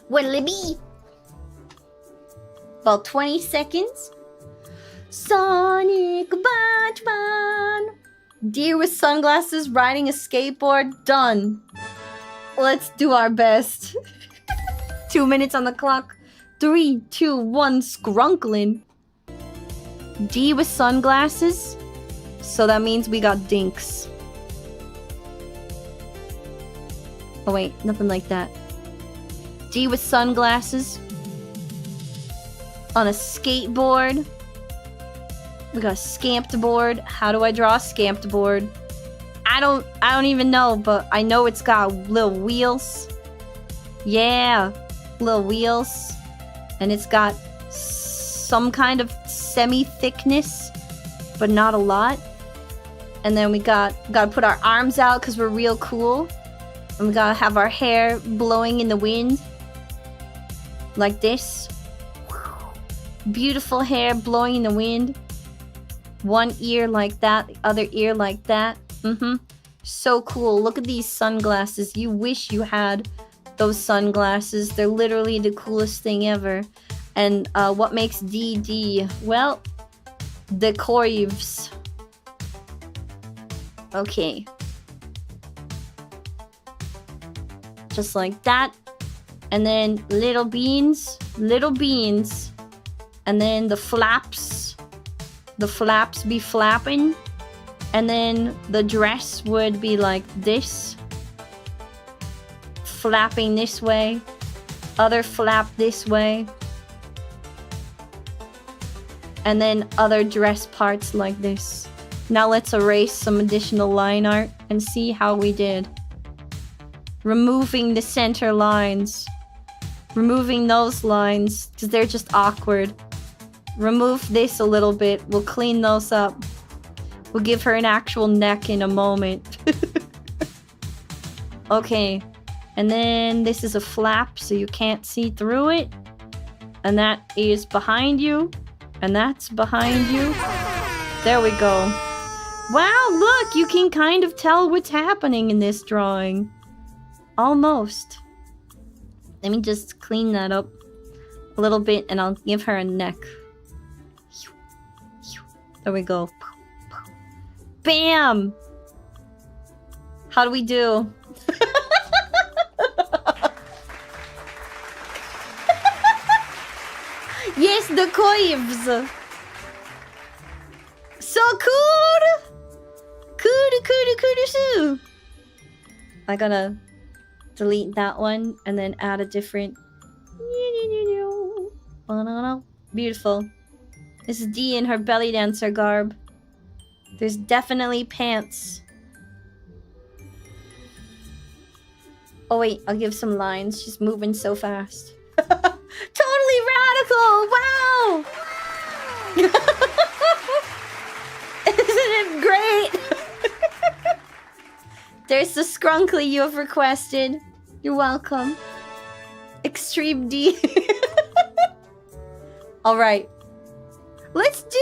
What'll it be? About 20 seconds. Sonic Batman! Deer with sunglasses riding a skateboard. Done. Let's do our best. 2 minutes on the clock. 3, 2, 1, skrunkling. D with sunglasses. So that means we got dinks. Oh wait, nothing like that. D with sunglasses. On a skateboard. We got a scamped board. How do I draw a scamped board? I don't even know, but I know it's got little wheels. Yeah, little wheels. And it's got some kind of semi-thickness, but not a lot. And then we gotta put our arms out because we're real cool. And we gotta have our hair blowing in the wind. Like this. Beautiful hair blowing in the wind. One ear like that, the other ear like that. So cool. Look at these sunglasses. You wish you had those sunglasses. They're literally the coolest thing ever. And what makes DD? Well, the Corves. Okay. Just like that. And then little beans. And then the flaps be flapping. And then the dress would be like this. Flapping this way. Other flap this way. And then other dress parts like this. Now let's erase some additional line art and see how we did. Removing the center lines. Removing those lines because they're just awkward. Remove this a little bit. We'll clean those up. We'll give her an actual neck in a moment. Okay. And then this is a flap so you can't see through it. And that is behind you. And that's behind you. There we go. Wow, look! You can kind of tell what's happening in this drawing. Almost. Let me just clean that up a little bit and I'll give her a neck. There we go. Bam! How do we do? Yes, the coives! So cool! Cool. I gotta delete that one and then add a different. Beautiful. This is D in her belly dancer garb. There's definitely pants. Oh wait, I'll give some lines. She's moving so fast. Totally radical! Wow! Isn't it great? There's the skrunkly you have requested. You're welcome. Extreme D. Alright. Let's do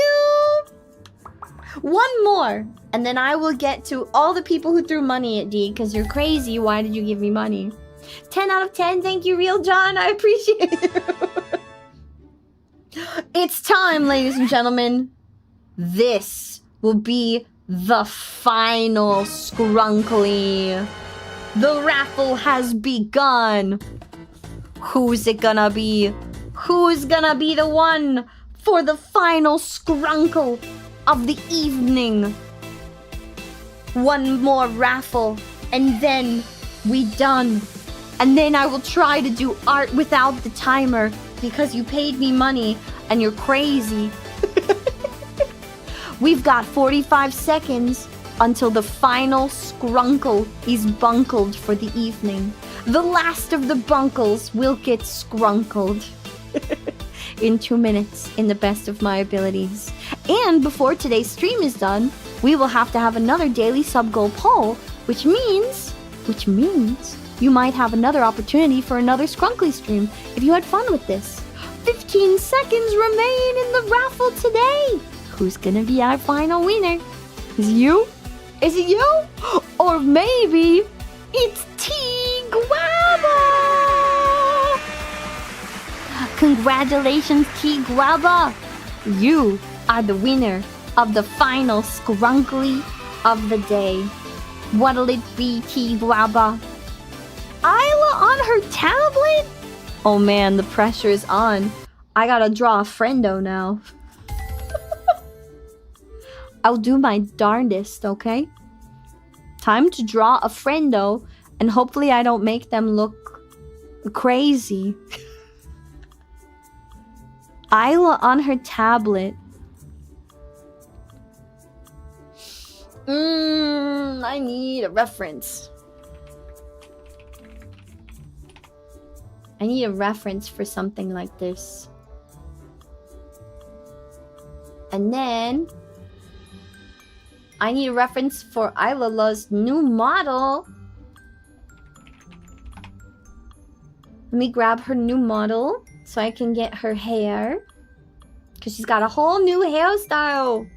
one more. And then I will get to all the people who threw money at D. Because you're crazy. Why did you give me money? 10 out of 10. Thank you, Real John. I appreciate it. It's time, ladies and gentlemen. This will be the final skrunkly. The raffle has begun. Who's it gonna be? Who's gonna be the one for the final skrunkle of the evening? One more raffle and then we done. And then I will try to do art without the timer because you paid me money and you're crazy. We've got 45 seconds until the final skrunkle is bunkled for the evening. The last of the bunkles will get skrunkled in 2 minutes in the best of my abilities. And before today's stream is done, we will have to have another daily sub-goal poll, which means you might have another opportunity for another skrunkly stream if you had fun with this. 15 seconds remain in the raffle today. Who's gonna be our final winner? Is it you? Is it you? Or maybe it's T-Guaba! Congratulations, T-Guaba! You are the winner of the final skrunkly of the day. What'll it be, T-Guaba? Isla on her tablet? Oh man, the pressure is on. I gotta draw a friendo now. I'll do my darndest, okay? Time to draw a friendo, and hopefully I don't make them look crazy. Isla on her tablet. I need a reference. I need a reference for something like this. And then I need a reference for Isla's new model. Let me grab her new model so I can get her hair. Because she's got a whole new hairstyle.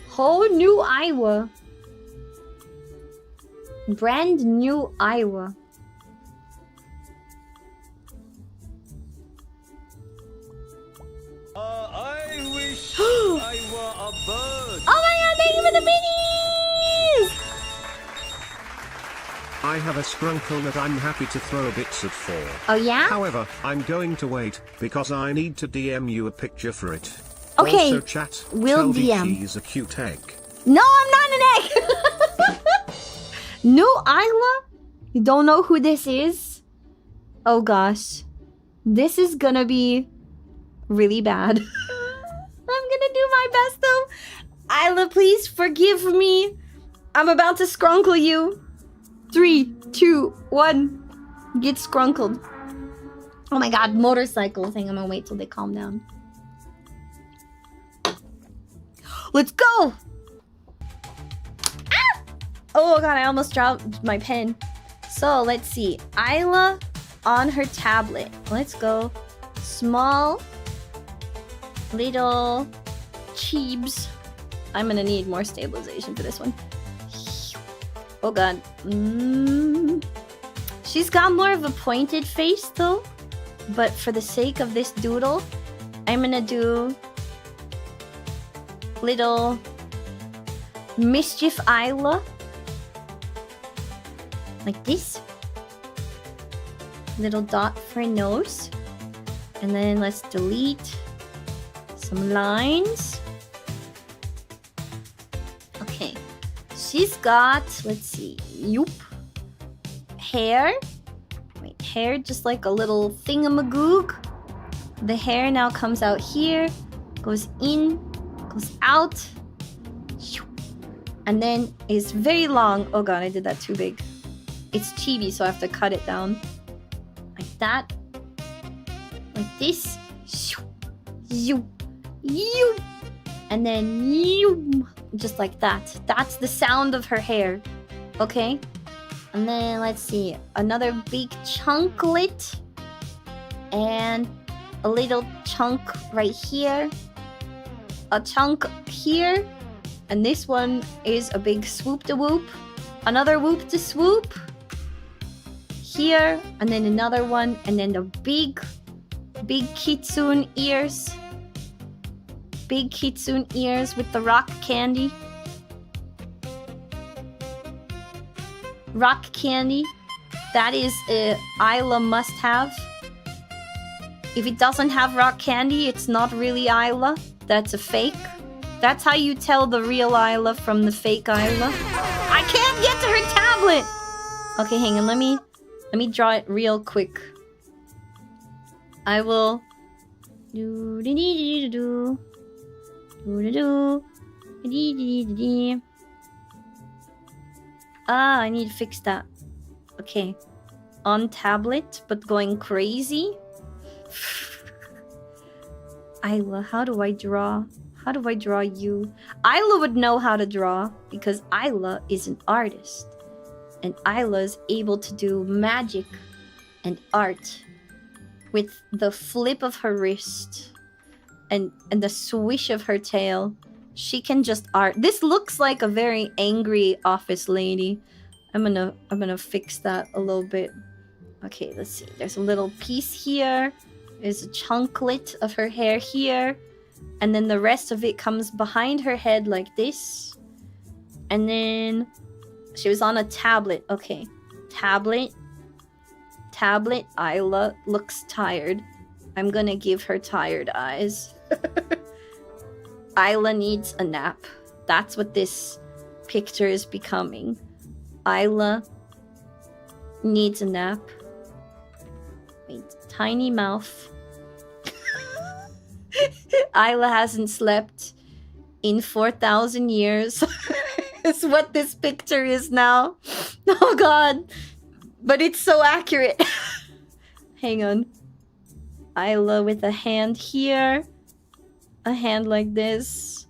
Whole new Iowa. Brand new Iowa. I wish I were a bird. Oh my god, thank you for the mini! I have a skrunkle that I'm happy to throw bits at for. Oh yeah? However, I'm going to wait, because I need to DM you a picture for it. Okay, Also chat, we'll tell me DM. she's a cute egg. No, I'm not an egg! New Isla? You don't know who this is? Oh gosh. This is gonna be really bad. I'm gonna do my best though. Isla, please forgive me. I'm about to skrunkle you. 3, 2, 1. Get scrunkled. Oh my god, motorcycle thing. I'm gonna wait till they calm down. Let's go! Ah! Oh god, I almost dropped my pen. So let's see. Isla on her tablet. Let's go. Small little cheebs. I'm gonna need more stabilization for this one. Oh god. She's got more of a pointed face though. But for the sake of this doodle, I'm gonna do little mischief Isla. Like this. Little dot for a nose. And then let's delete some lines. Okay. She's got, let's see, yoop. Hair. Wait, hair just like a little thingamagoog. The hair now comes out here, goes in, goes out. And then is very long. Oh god, I did that too big. It's chibi, so I have to cut it down. Like that. Like this. And then just like that. That's the sound of her hair. Okay? And then let's see. Another big chunklet. And a little chunk right here. A chunk here. And this one is a big swoop to whoop. Another whoop to swoop. Here. And then another one. And then the big kitsune ears. Big kitsune ears with the rock candy. Rock candy. That is a Isla must-have. If it doesn't have rock candy, it's not really Isla. That's a fake. That's how you tell the real Isla from the fake Isla. I can't get to her tablet! Okay, hang on. Let me draw it real quick. I will... Ah, I need to fix that. Okay. On tablet, but going crazy. Isla, how do I draw? How do I draw you? Isla would know how to draw because Isla is an artist. And Isla is able to do magic and art with the flip of her wrist and the swish of her tail. She can just art. This looks like a very angry office lady. I'm gonna fix that a little bit. Okay, let's see. There's a little piece here. There's a chunklet of her hair here. And then the rest of it comes behind her head like this. And then she was on a tablet. Okay. Tablet. Tablet. Isla looks tired. I'm gonna give her tired eyes. Isla needs a nap. That's what this picture is becoming. Isla needs a nap. Wait, tiny mouth. Isla hasn't slept in 4,000 years. Is what this picture is now. Oh god. But it's so accurate. Hang on. Isla with a hand here. A hand like this.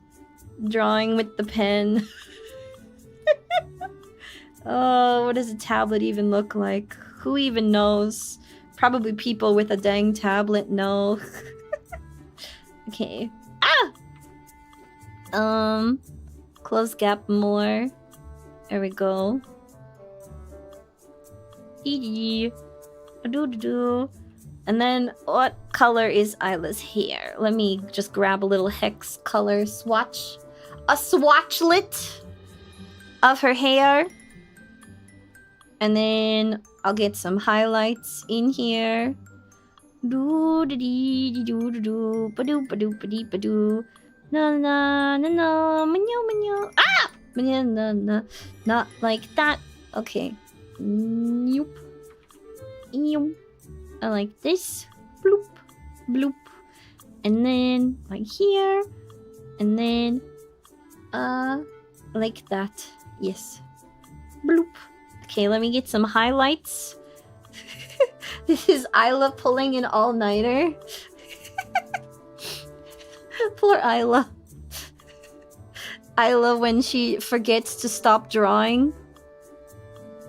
Drawing with the pen. Oh, what does a tablet even look like? Who even knows? Probably people with a dang tablet know. Okay. Ah! Close gap more. There we go. And then, what color is Isla's hair? Let me just grab a little hex color swatch. A swatchlet of her hair. And then I'll get some highlights in here. Do do dee do do do ba do ba do ba dee ba do. Na na na na manyo manyo. Ah! Na na na. Not like that. Okay. Yoop. Yoop. I like this. Bloop. Bloop. And then like here. And then like that. Yes. Bloop. Okay, let me get some highlights. This is Isla pulling an all-nighter. Poor Isla. Isla when she forgets to stop drawing.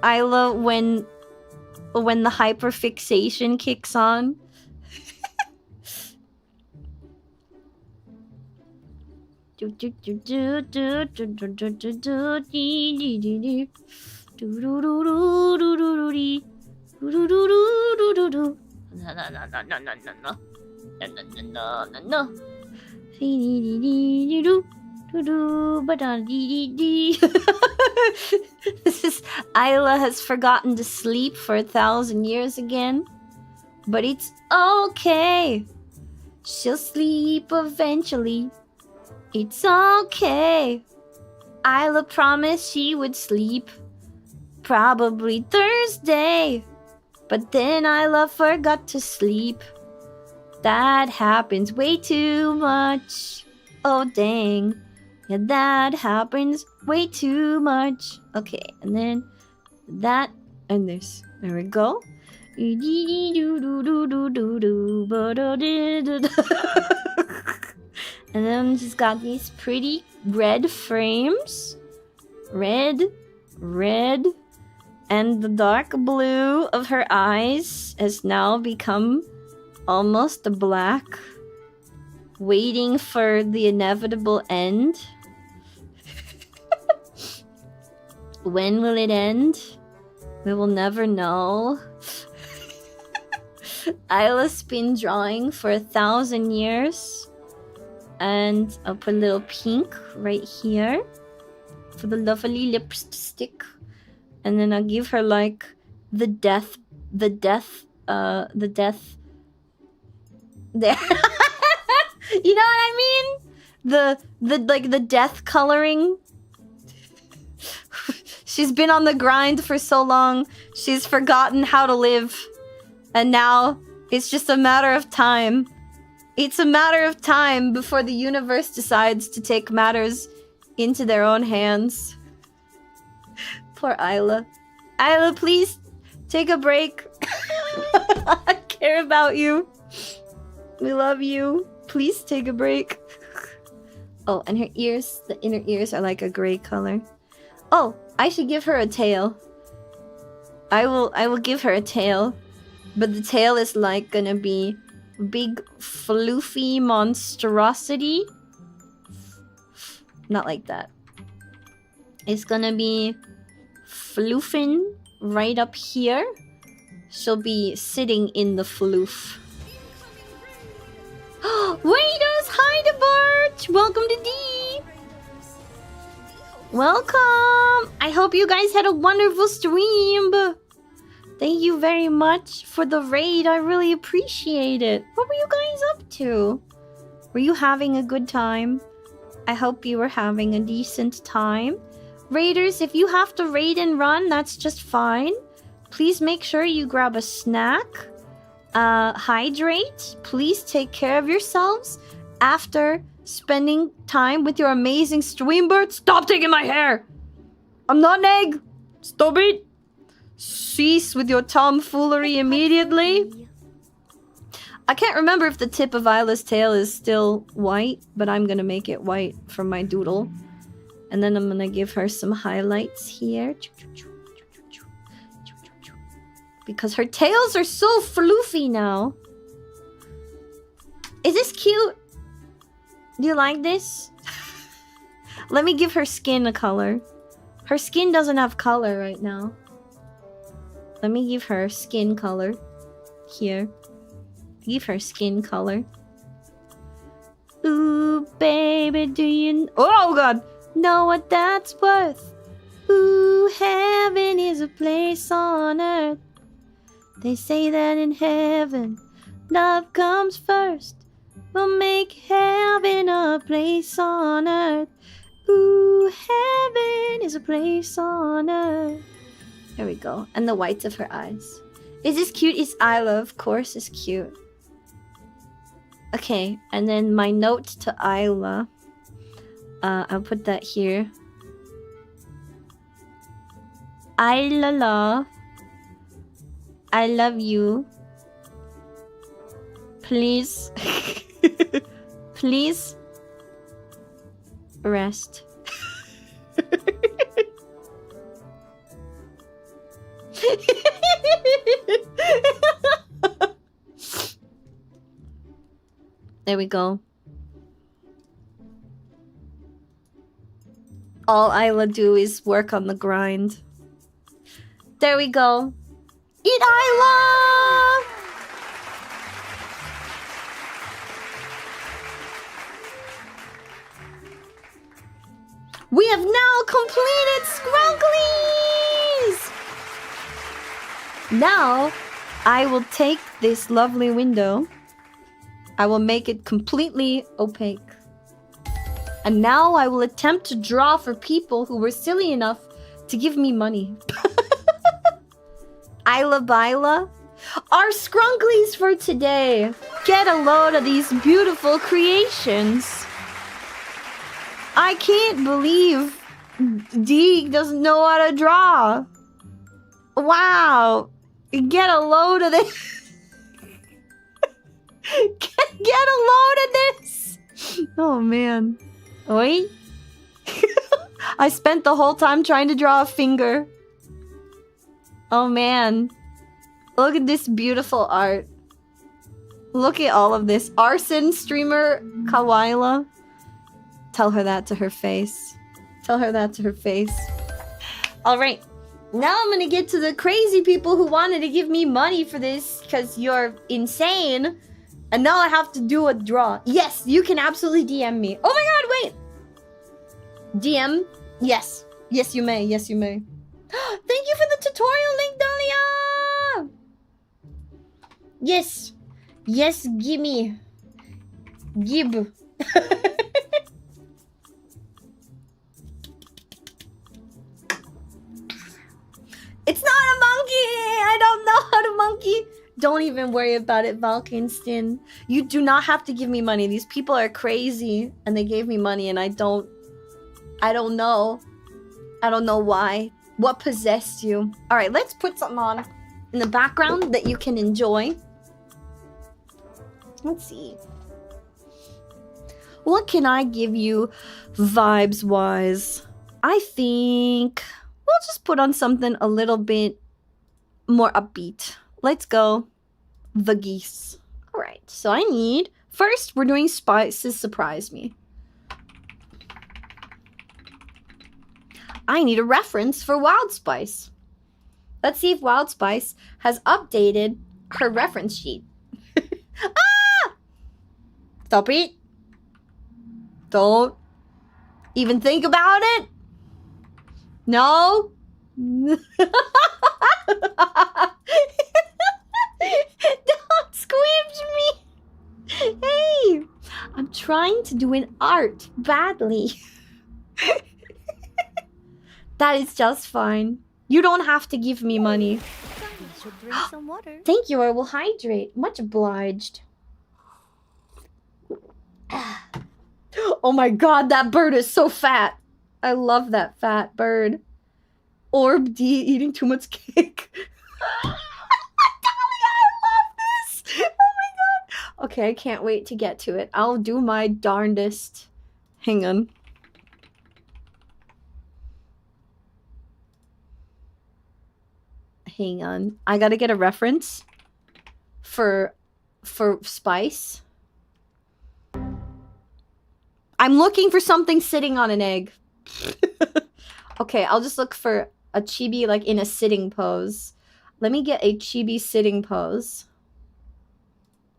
Isla when the hyperfixation kicks on. This is Isla has forgotten to sleep for 1,000 years again. But it's okay. She'll sleep eventually. It's okay. Isla promised she would sleep. Probably Thursday. But then Isla forgot to sleep. That happens way too much. Oh dang. Yeah, that happens way too much. Okay, and then that and this. There we go. And then she's got these pretty red frames. Red. And the dark blue of her eyes has now become almost black. Waiting for the inevitable end. When will it end? We will never know. Isla's been drawing for 1,000 years. And I'll put a little pink right here for the lovely lipstick. And then I'll give her like the death there. You know what I mean? The death coloring. She's been on the grind for so long, she's forgotten how to live. And now it's just a matter of time. It's a matter of time before the universe decides to take matters into their own hands. Poor Isla. Isla, please take a break. I care about you. We love you. Please take a break. Oh, and her ears, the inner ears are like a gray color. Oh, I should give her a tail. I will give her a tail. But the tail is like gonna be big floofy monstrosity. Not like that. It's gonna be floofing right up here. She'll be sitting in the floof. Wados, hi to Bart! Welcome to D! Welcome! I hope you guys had a wonderful stream. Thank you very much for the raid. I really appreciate it. What were you guys up to? Were you having a good time? I hope you were having a decent time. Raiders, if you have to raid and run, that's just fine. Please make sure you grab a snack. Hydrate. Please take care of yourselves after spending time with your amazing streambird. Stop taking my hair! I'm not an egg! Stop it! Cease with your tomfoolery immediately. I can't remember if the tip of Isla's tail is still white, but I'm gonna make it white from my doodle. And then I'm gonna give her some highlights here. Because her tails are so floofy now. Is this cute? Do you like this? Let me give her skin a color. Her skin doesn't have color right now. Let me give her skin color. Here. Give her skin color. Ooh, baby, do you... Oh, God! Know what that's worth? Ooh, heaven is a place on earth. They say that in heaven, love comes first. We'll make heaven a place on earth. Ooh, heaven is a place on earth. There we go. And the whites of her eyes. Is this cute? Is Isla, of course, is cute. Okay, and then my note to Isla. I'll put that here. Isla, I love you. Please. Please. Rest. There we go. All Isla do is work on the grind. There we go. Eat Isla! We have now completed Scrunklings! Now, I will take this lovely window. I will make it completely opaque. And now I will attempt to draw for people who were silly enough to give me money. Isla Bila. Our Scrunklies for today. Get a load of these beautiful creations. I can't believe Dee doesn't know how to draw. Wow. Get a load of this. Get a load of this. Oh man. Oi. I spent the whole time trying to draw a finger. Oh man. Look at this beautiful art. Look at all of this. Arson streamer Kawaila. Tell her that to her face. Tell her that to her face. Alright. Now I'm gonna get to the crazy people who wanted to give me money for this because you're insane. And now I have to do a draw. Yes, you can absolutely DM me. Oh my god, wait! DM? Yes. Yes, you may. Yes, you may. Thank you for the tutorial link, Dahlia! Yes. Yes, gimme. Gib. It's not a monkey! I don't know how to monkey. Don't even worry about it, Valkinstin. You do not have to give me money. These people are crazy and they gave me money and I don't know. I don't know why. What possessed you? Alright, let's put something on in the background that you can enjoy. Let's see. What can I give you vibes-wise? I think we'll just put on something a little bit more upbeat. Let's go. The geese. Alright, so I need... First, we're doing Spices Surprise Me. I need a reference for Wild Spice. Let's see if Wild Spice has updated her reference sheet. Ah! Stop it. Don't even think about it. No. Don't squeeze me. Hey, I'm trying to do an art badly. That is just fine. You don't have to give me money. Should drink some water. Thank you, I will hydrate. Much obliged. Oh my god, that bird is so fat. I love that fat bird. Orb D eating too much cake. Dahlia, I love this. Oh my god. Okay, I can't wait to get to it. I'll do my darndest. Hang on. Hang on. I gotta get a reference for spice. I'm looking for something sitting on an egg. Okay, I'll just look for a chibi like in a sitting pose. Let me get a chibi sitting pose.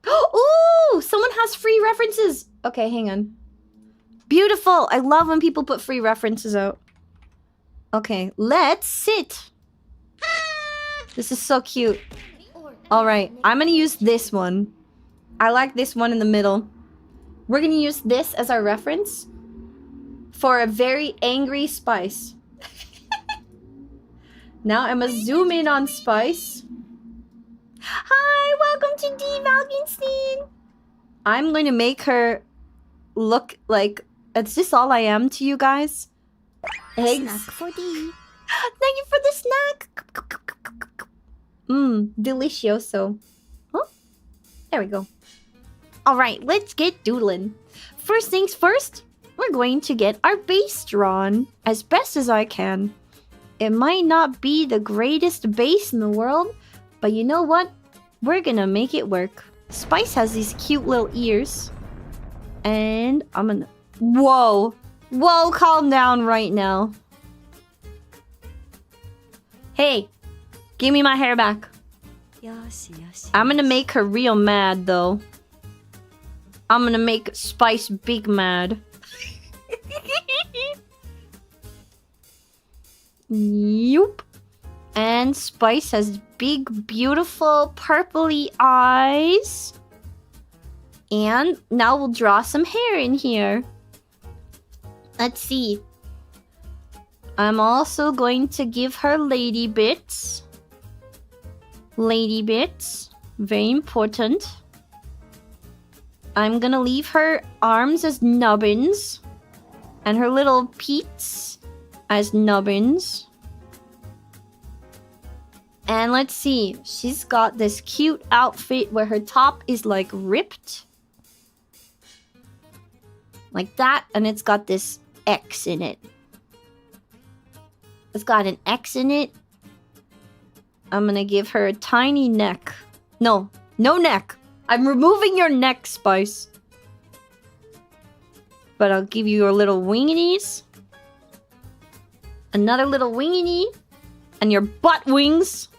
Ooh, someone has free references. Okay, hang on. Beautiful. I love when people put free references out. Okay, let's sit. This is so cute. Alright, I'm gonna use this one. I like this one in the middle. We're gonna use this as our reference for a very angry Spice. Now I'm gonna zoom in on Spice. Hi, welcome to D. Valkenstein. I'm going to make her look like... Is this all I am to you guys? Eggs? Snack for D. Thank you for the snack. Delicioso. Oh, there we go. All right, let's get doodling. First things first, we're going to get our base drawn as best as I can. It might not be the greatest base in the world, but you know what? We're gonna make it work. Spice has these cute little ears. And I'm gonna... Whoa! Whoa, calm down right now. Hey, give me my hair back. Yes, yes. I'm gonna make her real mad, though. I'm gonna make Spice big mad. Yup. And Spice has big, beautiful, purpley eyes. And now we'll draw some hair in here. Let's see. I'm also going to give her lady bits. Lady bits. Very important. I'm gonna leave her arms as nubbins. And her little peats as nubbins. And let's see. She's got this cute outfit where her top is like ripped. Like that. And it's got this X in it. It's got an X in it. I'm gonna give her a tiny neck. No, no neck. I'm removing your neck, Spice. But I'll give you your little wingies. Another little wingity. And your butt wings.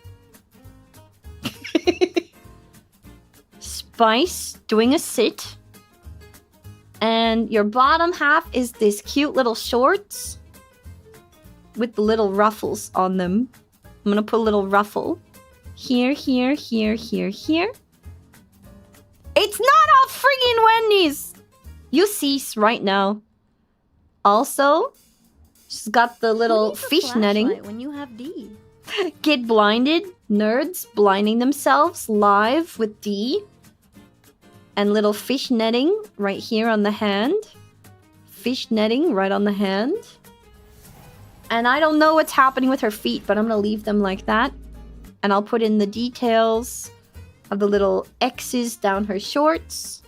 Spice doing a sit. And your bottom half is this cute little shorts. With the little ruffles on them. I'm gonna put a little ruffle. Here, here, here, here, here. It's not all friggin' Wendy's! You cease right now. Also, she's got the little fish netting. When you have D. Get blinded. Nerds blinding themselves live with D. And little fish netting right here on the hand. Fish netting right on the hand. And I don't know what's happening with her feet, but I'm going to leave them like that. And I'll put in the details of the little X's down her shorts.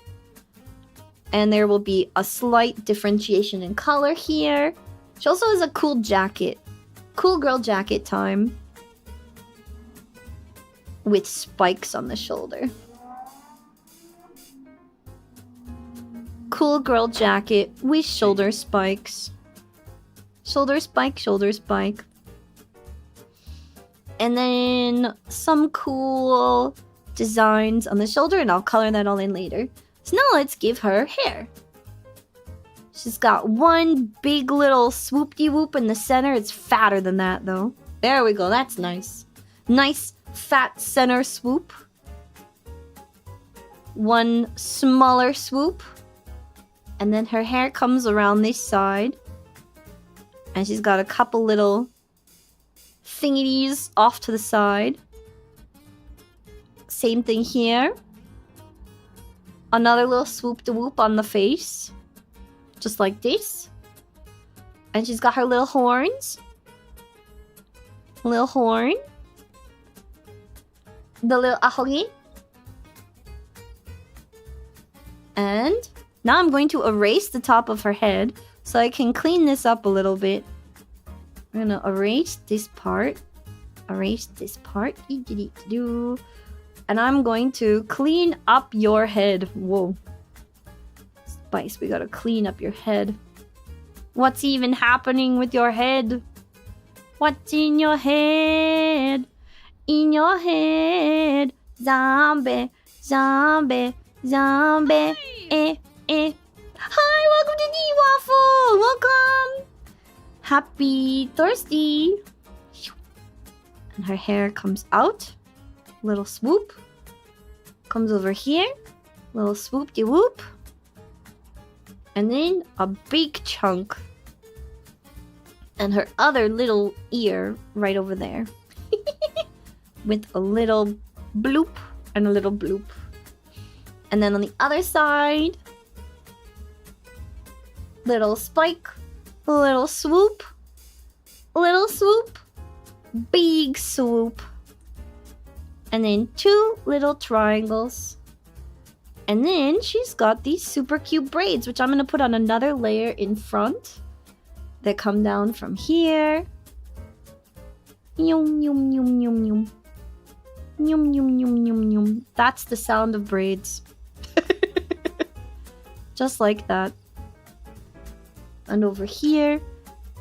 And there will be a slight differentiation in color here. She also has a cool jacket. Cool girl jacket time. With spikes on the shoulder. Cool girl jacket with shoulder spikes. Shoulder spike, shoulder spike. And then some cool designs on the shoulder, and I'll color that all in later. So now let's give her hair. She's got one big little swoop-de-whoop in the center. It's fatter than that, though. There we go. That's nice. Nice fat center swoop. One smaller swoop. And then her hair comes around this side. And she's got a couple little thingities off to the side. Same thing here. Another little swoop-de-whoop on the face. Just like this. And she's got her little horns. Little horn. The little ahogi. And now I'm going to erase the top of her head so I can clean this up a little bit. I'm gonna erase this part. Erase this part. And I'm going to clean up your head. Whoa. Spice, we gotta clean up your head. What's even happening with your head? What's in your head? In your head. Zombie, zombie, zombie. Eh. Hi, welcome to D Waffle. Welcome. Happy Thursday. And her hair comes out. Little swoop. Comes over here. Little swoop-de-whoop. And then a big chunk. And her other little ear right over there. With a little bloop and a little bloop. And then on the other side, little spike, little swoop, big swoop. And then 2 little triangles. And then she's got these super cute braids, which I'm going to put on another layer in front. That come down from here. Yum, yum, yum, yum, yum. Yum, yum, yum, yum, yum. That's the sound of braids. Just like that. And over here.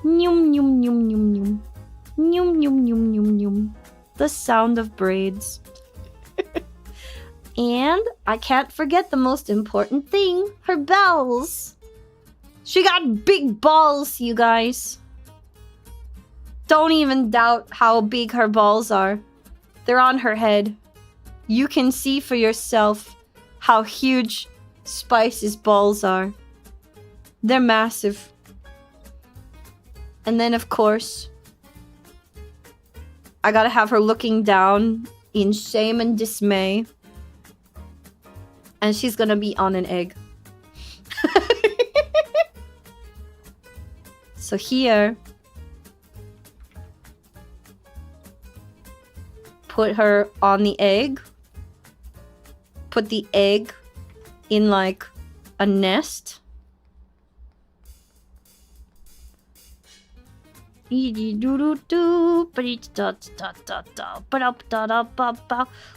Yum, yum, yum, yum, yum. Yum, yum, yum, yum, yum. The sound of braids. And I can't forget the most important thing. Her bells. She got big balls, you guys. Don't even doubt how big her balls are. They're on her head. You can see for yourself how huge Spice's balls are. They're massive. And then, of course, I gotta have her looking down in shame and dismay. And she's gonna be on an egg. So here, put her on the egg. Put the egg in like a nest.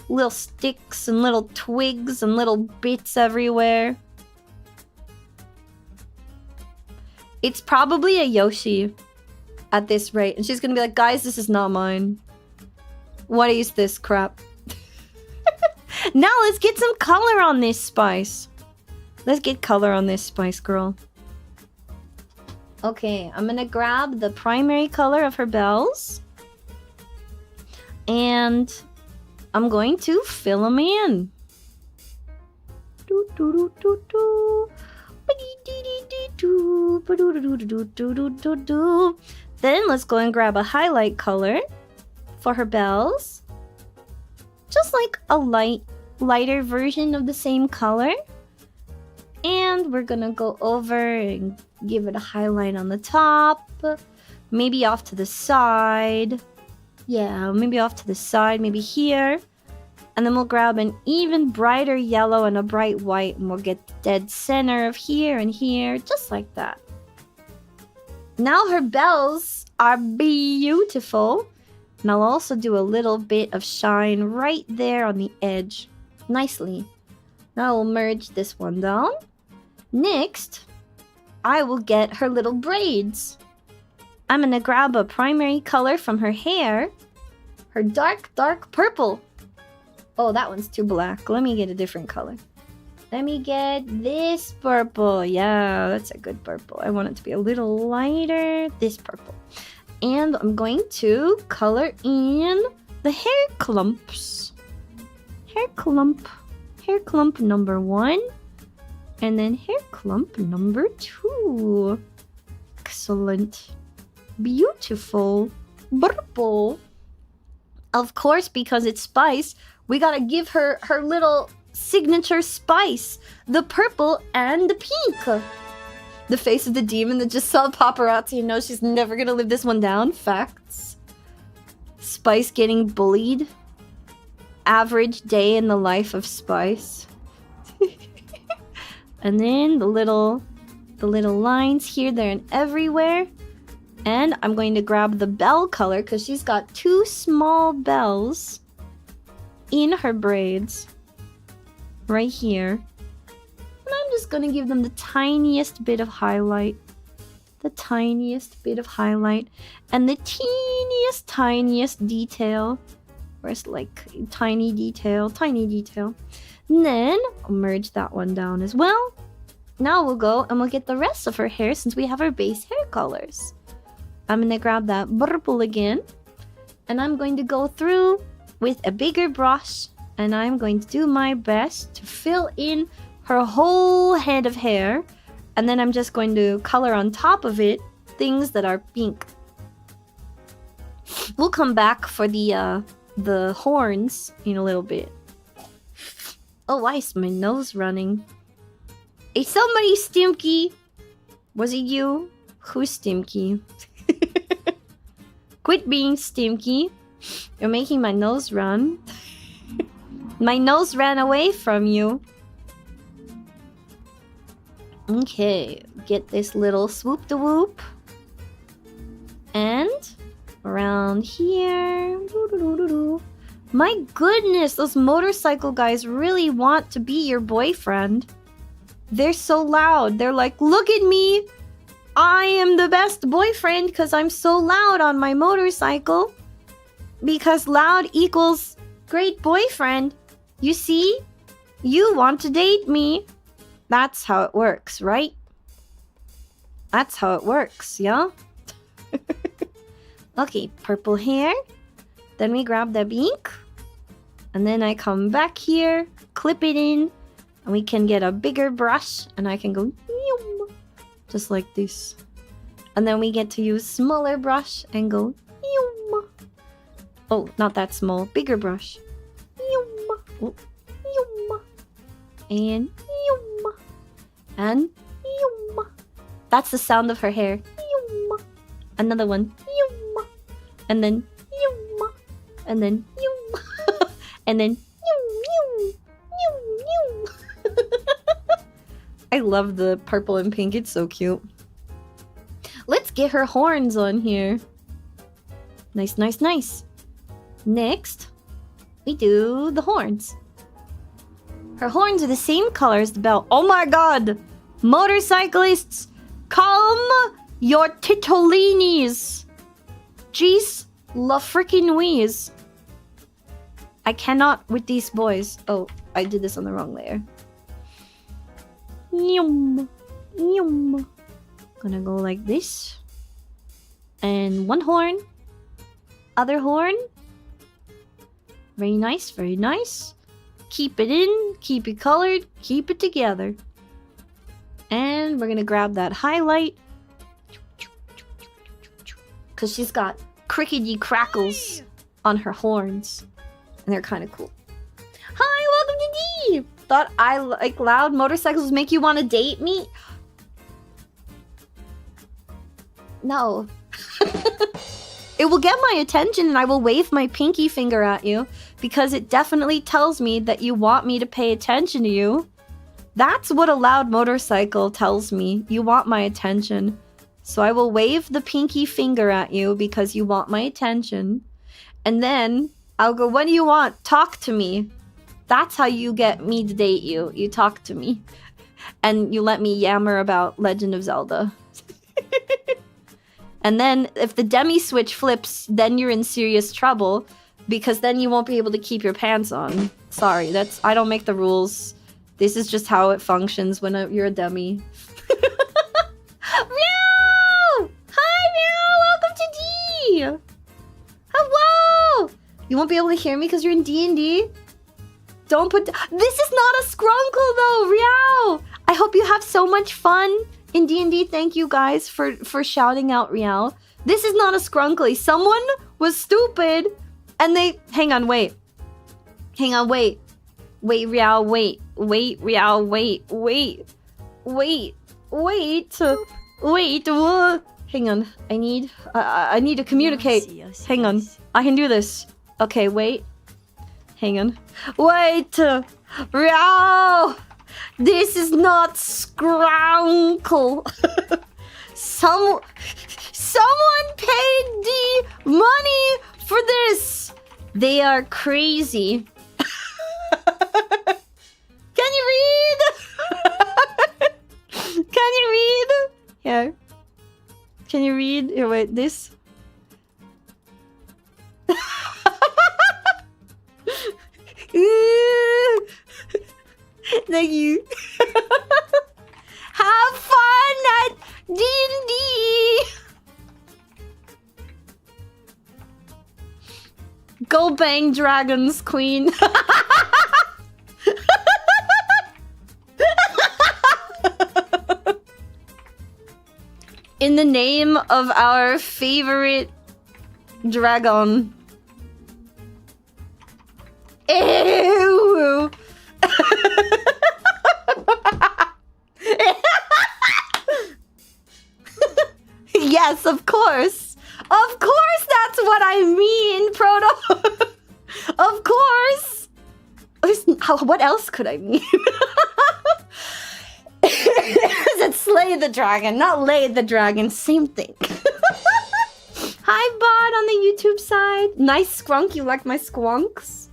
Little sticks and little twigs and little bits everywhere. It's probably a Yoshi at this rate. And she's gonna be like, guys, this is not mine. What is this crap? Now let's get some color on this Spice. Let's get color on this Spice girl. Okay, I'm gonna grab the primary color of her bells. And I'm going to fill them in. Then let's go and grab a highlight color for her bells. Just like a lighter version of the same color. And we're gonna go over and give it a highlight on the top. Maybe off to the side. Yeah, maybe off to the side, maybe here. And then we'll grab an even brighter yellow and a bright white, and we'll get the dead center of here and here, just like that. Now her bells are beautiful. And I'll also do a little bit of shine right there on the edge. Nicely. Now I'll merge this one down. Next, I will get her little braids. I'm gonna grab a primary color from her hair. Her dark purple. Oh, that one's too black. Let me get a different color. Let me get this purple. Yeah, that's a good purple. I want it to be a little lighter. This purple. And I'm going to color in the hair clumps. Hair clump number 1. And then hair clump number 2. Excellent. Beautiful. Purple. Of course, because it's Spice, we gotta give her her little signature spice. The purple and the pink. The face of the demon that just saw paparazzi and knows she's never gonna live this one down. Facts. Spice getting bullied. Average day in the life of Spice. And then the little lines here, there, and everywhere. And I'm going to grab the bell color because she's got 2 small bells in her braids. Right here. And I'm just going to give them the tiniest bit of highlight. The tiniest bit of highlight. And the tiniest detail. Where's like tiny detail. And then I'll merge that one down as well. Now we'll go and we'll get the rest of her hair since we have our base hair colors. I'm gonna grab that purple again. And I'm going to go through with a bigger brush. And I'm going to do my best to fill in her whole head of hair. And then I'm just going to color on top of it things that are pink. We'll come back for the horns in a little bit. Oh, why is my nose running? Is somebody Stimky? Was it you? Who's Stimky? Quit being Stimky. You're making my nose run. My nose ran away from you. Okay, get this little swoop-de-whoop. And around here. Doo-doo-doo-doo-doo. My goodness, those motorcycle guys really want to be your boyfriend. They're so loud. They're like, look at me. I am the best boyfriend because I'm so loud on my motorcycle. Because loud equals great boyfriend. You see? You want to date me. That's how it works, right? That's how it works, yeah? Okay, purple hair. Then we grab the pink. And then I come back here, clip it in, and we can get a bigger brush, and I can go just like this. And then we get to use smaller brush and go oh, not that small, bigger brush. Oh, and that's the sound of her hair. Another one. And then and then and then I love the purple and pink. It's so cute. Let's get her horns on here. Nice, nice, nice. Next, we do the horns. Her horns are the same color as the belt. Oh my god! Motorcyclists, calm your titolinis. Jeez, la frickin' wheeze. I cannot with these boys. Oh, I did this on the wrong layer. Yum, yum. Gonna go like this. And one horn. Other horn. Very nice, very nice. Keep it in, keep it colored, keep it together. And we're gonna grab that highlight. Because she's got crickety crackles on her horns. And they're kind of cool. Hi, welcome to D! Thought I like loud motorcycles make you want to date me? No. It will get my attention and I will wave my pinky finger at you because it definitely tells me that you want me to pay attention to you. That's what a loud motorcycle tells me. You want my attention. So I will wave the pinky finger at you because you want my attention. And then I'll go, what do you want? Talk to me. That's how you get me to date you. You talk to me. And you let me yammer about Legend of Zelda. And then if the demi switch flips, then you're in serious trouble because then you won't be able to keep your pants on. Sorry, I don't make the rules. This is just how it functions when you're a demi. Meow! Hi, Meow! Welcome to D! Hello! You won't be able to hear me because you're in D&D? Don't put... This is not a scrunkle though, Riao! I hope you have so much fun in D&D. Thank you guys for shouting out Riao. This is not a scrunkly. Someone was stupid and they... Hang on, wait. Hang on, wait. Wait, Riao, wait. Wait, Riao, wait. Wait. Wait. Wait. Wait. Hang on. I need to communicate. Hang on. I can do this. Okay, wait. Hang on. Wait! Riao! This is not Skrunkle. Someone paid the money for this. They are crazy. Can you read? Can you read? Here. Can you read? Here, wait, this. Thank you. Have fun at D&D. Go bang dragons, queen. In the name of our favorite dragon. Ew. Yes, of course. Of course, that's what I mean, Proto. Of course. What else could I mean? It slay the dragon, not lay the dragon. Same thing. Hi, Bod, on the YouTube side. Nice skrunk. You like my squonks?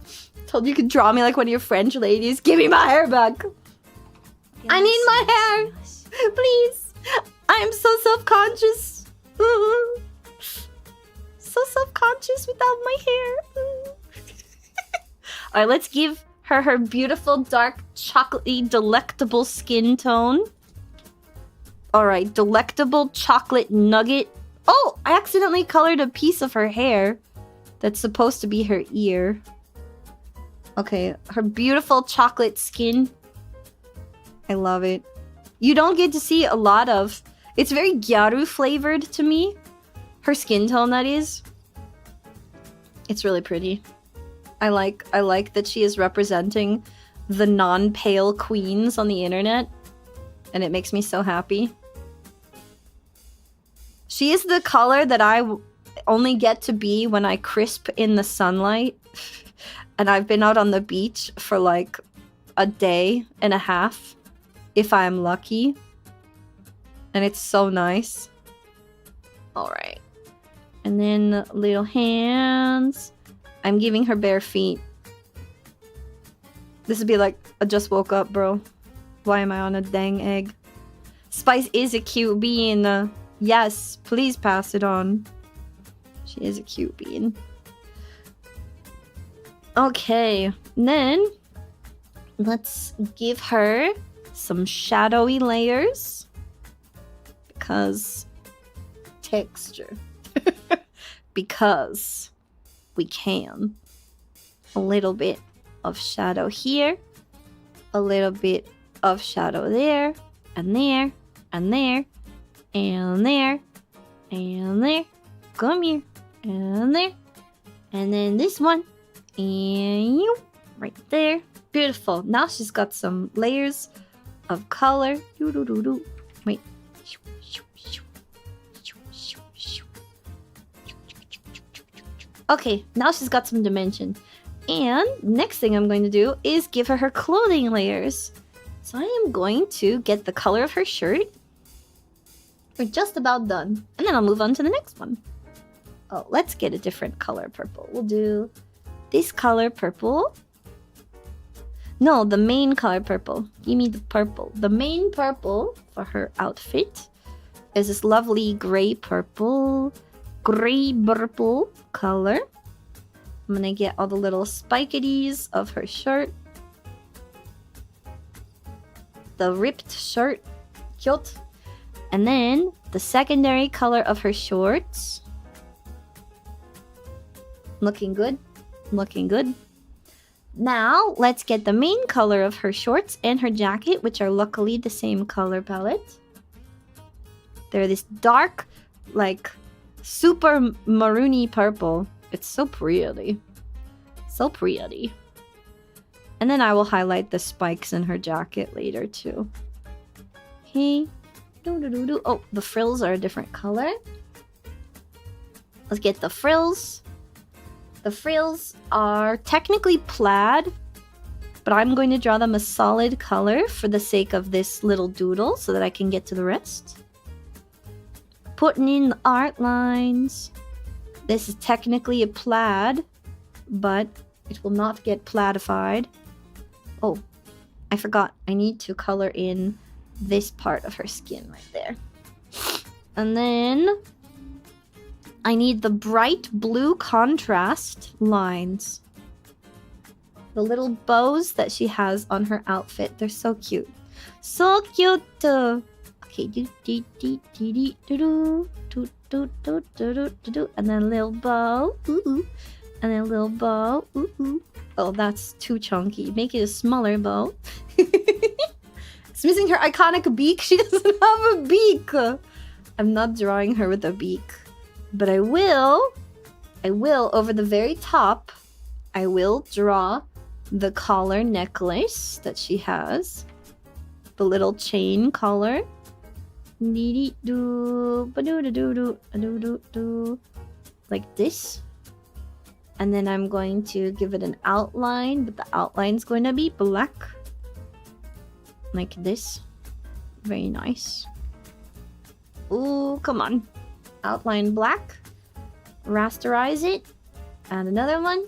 Told you could draw me like one of your French ladies. Give me my hair back. I need my hair. Please. I'm so self-conscious. So self-conscious without my hair. Alright, let's give her beautiful, dark, chocolatey, delectable skin tone. Alright, delectable chocolate nugget. Oh, I accidentally colored a piece of her hair that's supposed to be her ear. Okay, her beautiful chocolate skin. I love it. You don't get to see a lot of... It's very gyaru flavored to me. Her skin tone, that is. It's really pretty. I like that she is representing the non-pale queens on the internet. And it makes me so happy. She is the color that I only get to be when I crisp in the sunlight. And I've been out on the beach for like a day and a half, if I'm lucky. And it's so nice. Alright. And then little hands. I'm giving her bare feet. This would be like, I just woke up, bro. Why am I on a dang egg? Spice is a cute bean. Yes, please pass it on. She is a cute bean. Okay, then let's give her some shadowy layers. Because texture. Because we can. A little bit of shadow here. A little bit of shadow there. And there. And there. And there. And there. Come here. And there. And then this one. And you. Right there. Beautiful. Now she's got some layers of color. Wait. Okay, now she's got some dimension. And next thing I'm going to do is give her clothing layers. So I am going to get the color of her shirt. We're just about done. And then I'll move on to the next one. Oh, let's get a different color purple. We'll do this color purple. No, the main color purple. Give me the purple. The main purple for her outfit is this lovely gray purple color. I'm gonna get all the little spiketies of her shirt. The ripped shirt. Cute. And then the secondary color of her shorts. Looking good. Looking good. Now, let's get the main color of her shorts and her jacket, which are luckily the same color palette. They're this dark, like, super maroony purple. It's so pretty. So pretty. And then I will highlight the spikes in her jacket later, too. Okay. Oh, the frills are a different color. Let's get the frills. The frills are technically plaid, but I'm going to draw them a solid color for the sake of this little doodle so that I can get to the rest. Putting in the art lines. This is technically a plaid, but it will not get plaidified. Oh, I forgot. I need to color in this part of her skin right there. And then I need the bright blue contrast lines. The little bows that she has on her outfit. They're so cute. So cute! Okay, and then a little bow. Ooh. And a little bow. Ooh, ooh. Oh, that's too chunky. Make it a smaller bow. It's missing her iconic beak. She doesn't have a beak. I'm not drawing her with a beak. But I will over the very top, I will draw the collar necklace that she has. The little chain collar. Like this. And then I'm going to give it an outline, but the outline's going to be black. Like this. Very nice. Ooh, come on. Outline black. Rasterize it. Add another one.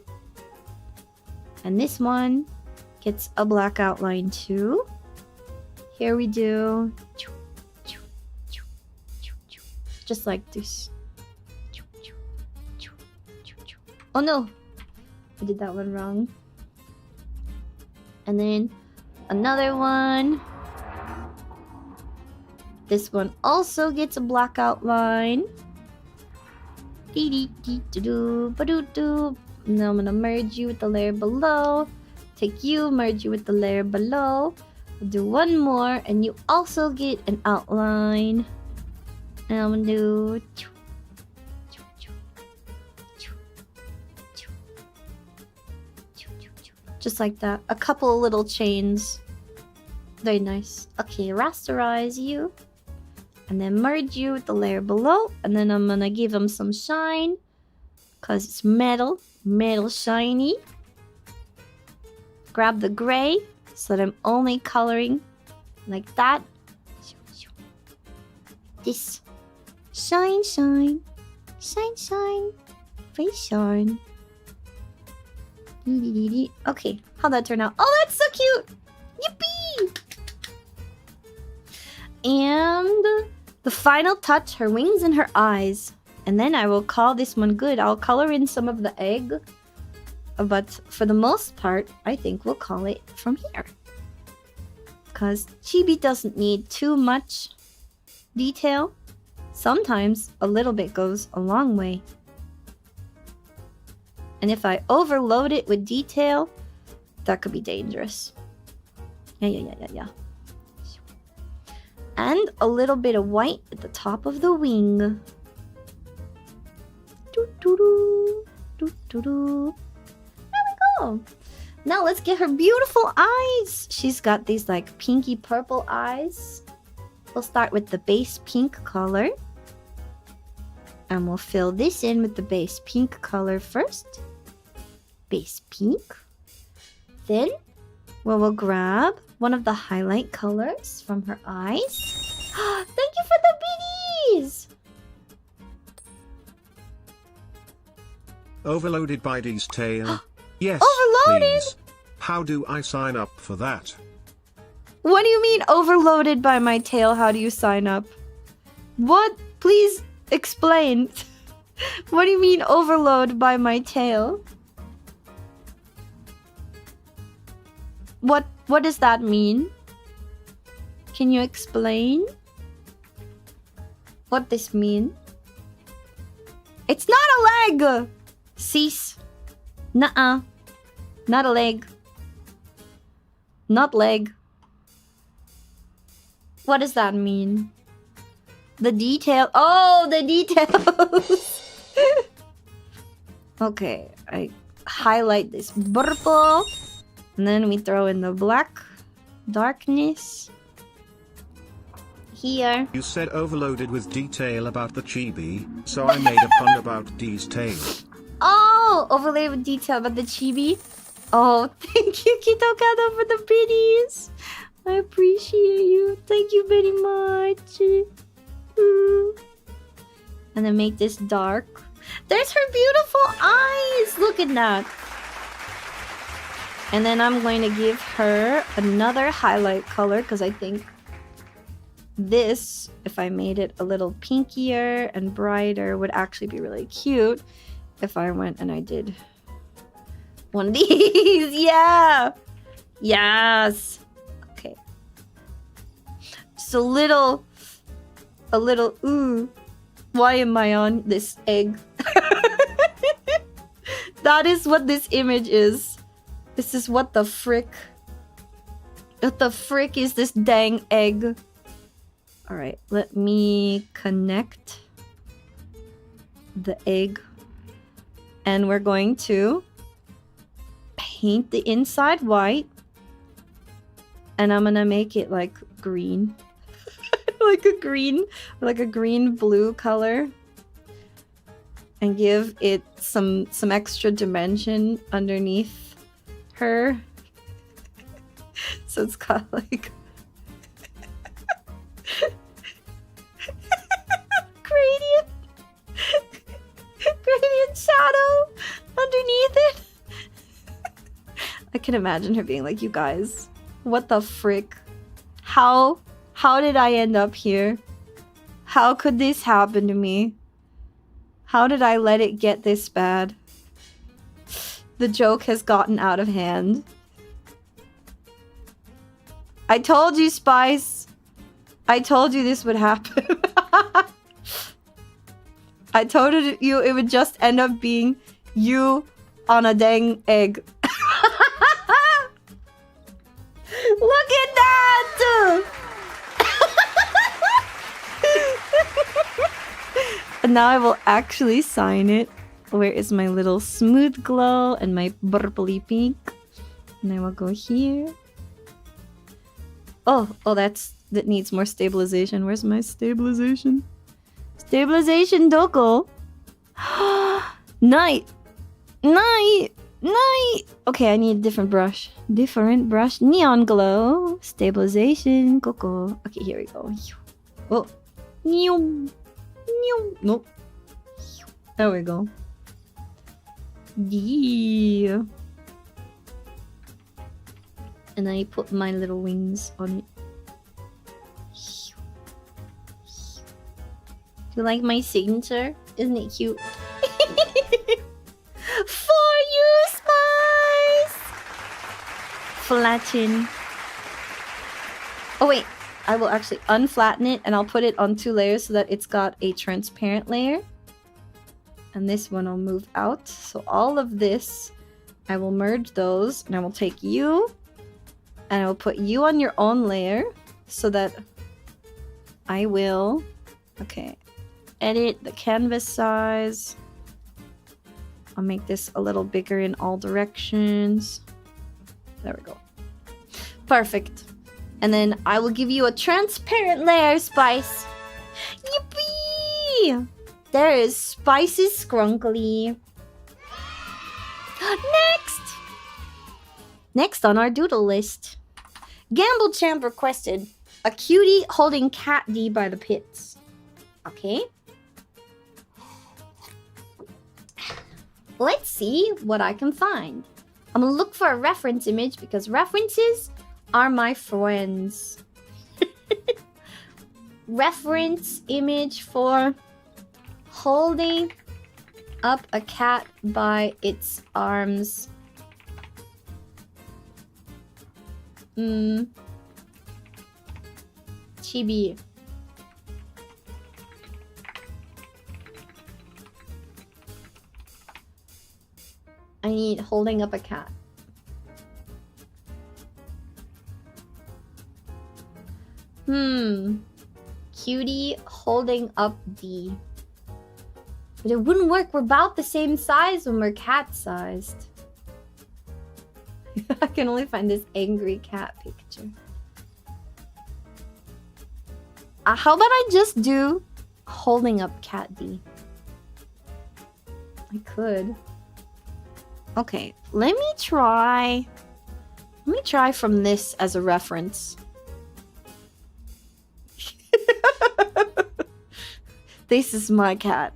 And this one gets a black outline too. Here we do. Just like this. Oh no! I did that one wrong. And then another one. This one also gets a black outline. Now I'm gonna merge you with the layer below. Take you, merge you with the layer below. We'll do one more, and you also get an outline. And I'm gonna do just like that. A couple of little chains. Very nice. Okay, rasterize you. And then merge you with the layer below. And then I'm gonna give them some shine. Because it's metal. Metal shiny. Grab the gray. So that I'm only coloring like that. This. Shine, shine. Shine, shine. Face shine. Okay, how'd that turn out? Oh, that's so cute! Yippee! And the final touch, her wings and her eyes. And then I will call this one good. I'll color in some of the egg. But for the most part, I think we'll call it from here. Because chibi doesn't need too much detail. Sometimes a little bit goes a long way. And if I overload it with detail, that could be dangerous. Yeah. And a little bit of white at the top of the wing. There we go. Now let's get her beautiful eyes. She's got these like pinky purple eyes. We'll start with the base pink color. And we'll fill this in with the base pink color first. Base pink. Then we will grab one of the highlight colors from her eyes. Thank you for the biddies! Overloaded by D's tail. Yes, Overloaded? please. How do I sign up for that? What do you mean overloaded by my tail? How do you sign up? What? Please explain. What do you mean overload by my tail? What does that mean? Can you explain what this mean? It's not a leg! Cease. Nuh-uh. Not a leg. Not leg. What does that mean? The detail. Oh, the details. Okay, I highlight this purple. And then we throw in the black darkness. Here. You said overloaded with detail about the chibi, so I made a pun about D's tail. Oh, overlaid with detail about the chibi. Oh, thank you, Kitokado, for the biddies. I appreciate you. Thank you very much. And then make this dark. There's her beautiful eyes. Look at that. And then I'm going to give her another highlight color because I think this, if I made it a little pinkier and brighter, would actually be really cute if I went and I did one of these. Yeah. Yes. Okay. Just a little, ooh. Why am I on this egg? That is what this image is. This is what the frick. What the frick is this dang egg? Alright, let me connect the egg. And we're going to paint the inside white. And I'm gonna make it like green. like a green blue color. And give it some extra dimension underneath her. So it's got like gradient shadow underneath it. I can imagine her being like, you guys, what the frick? How did I end up here? How could this happen to me? How did I let it get this bad? The joke has gotten out of hand. I told you, Spice. I told you this would happen. I told you it would just end up being you on a dang egg. Look at that! And now I will actually sign it. Where is my little smooth glow and my purpley pink? And I will go here. Oh, that needs more stabilization. Where's my stabilization? Stabilization doko. Night. Okay, I need a different brush. Neon glow. Stabilization. Coco. Okay, here we go. Oh. Nope. There we go. Yeah. And I put my little wings on it. Do you like my signature? Isn't it cute? For you, Spice! Flatten. Oh wait, I will actually unflatten it and I'll put it on 2 layers so that it's got a transparent layer. And this one will move out. So all of this, I will merge those and I will take you and I will put you on your own layer so that I will, okay, edit the canvas size. I'll make this a little bigger in all directions. There we go. Perfect. And then I will give you a transparent layer, Spice. Yippee! There is Spice's Skrunkly. Next on our doodle list. Gamble Champ requested a cutie holding Cat D by the pits. Okay. Let's see what I can find. I'm gonna look for a reference image because references are my friends. Reference image for holding up a cat by its arms. Chibi. I need holding up a cat. Cutie holding up D. But it wouldn't work. We're about the same size when we're cat-sized. I can only find this angry cat picture. How about I just do holding up cat D? I could. Okay, let me try from this as a reference. This is my cat.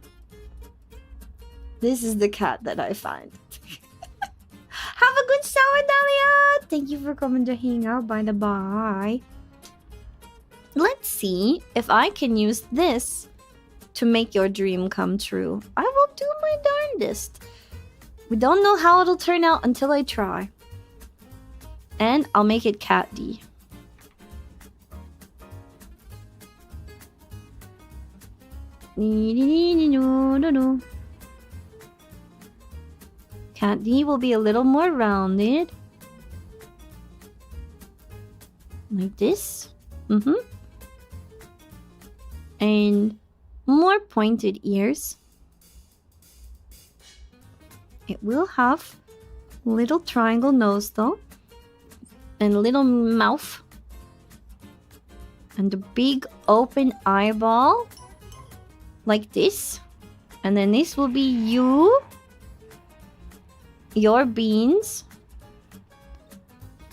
This is the cat that I find. Have a good shower, Dahlia! Thank you for coming to hang out, by the by. Let's see if I can use this to make your dream come true. I will do my darndest. We don't know how it'll turn out until I try. And I'll make it Cat D. Okay, Cat D will be a little more rounded. Like this. And more pointed ears. It will have little triangle nose though. And a little mouth. And a big open eyeball. Like this. And then this will be you. Your beans.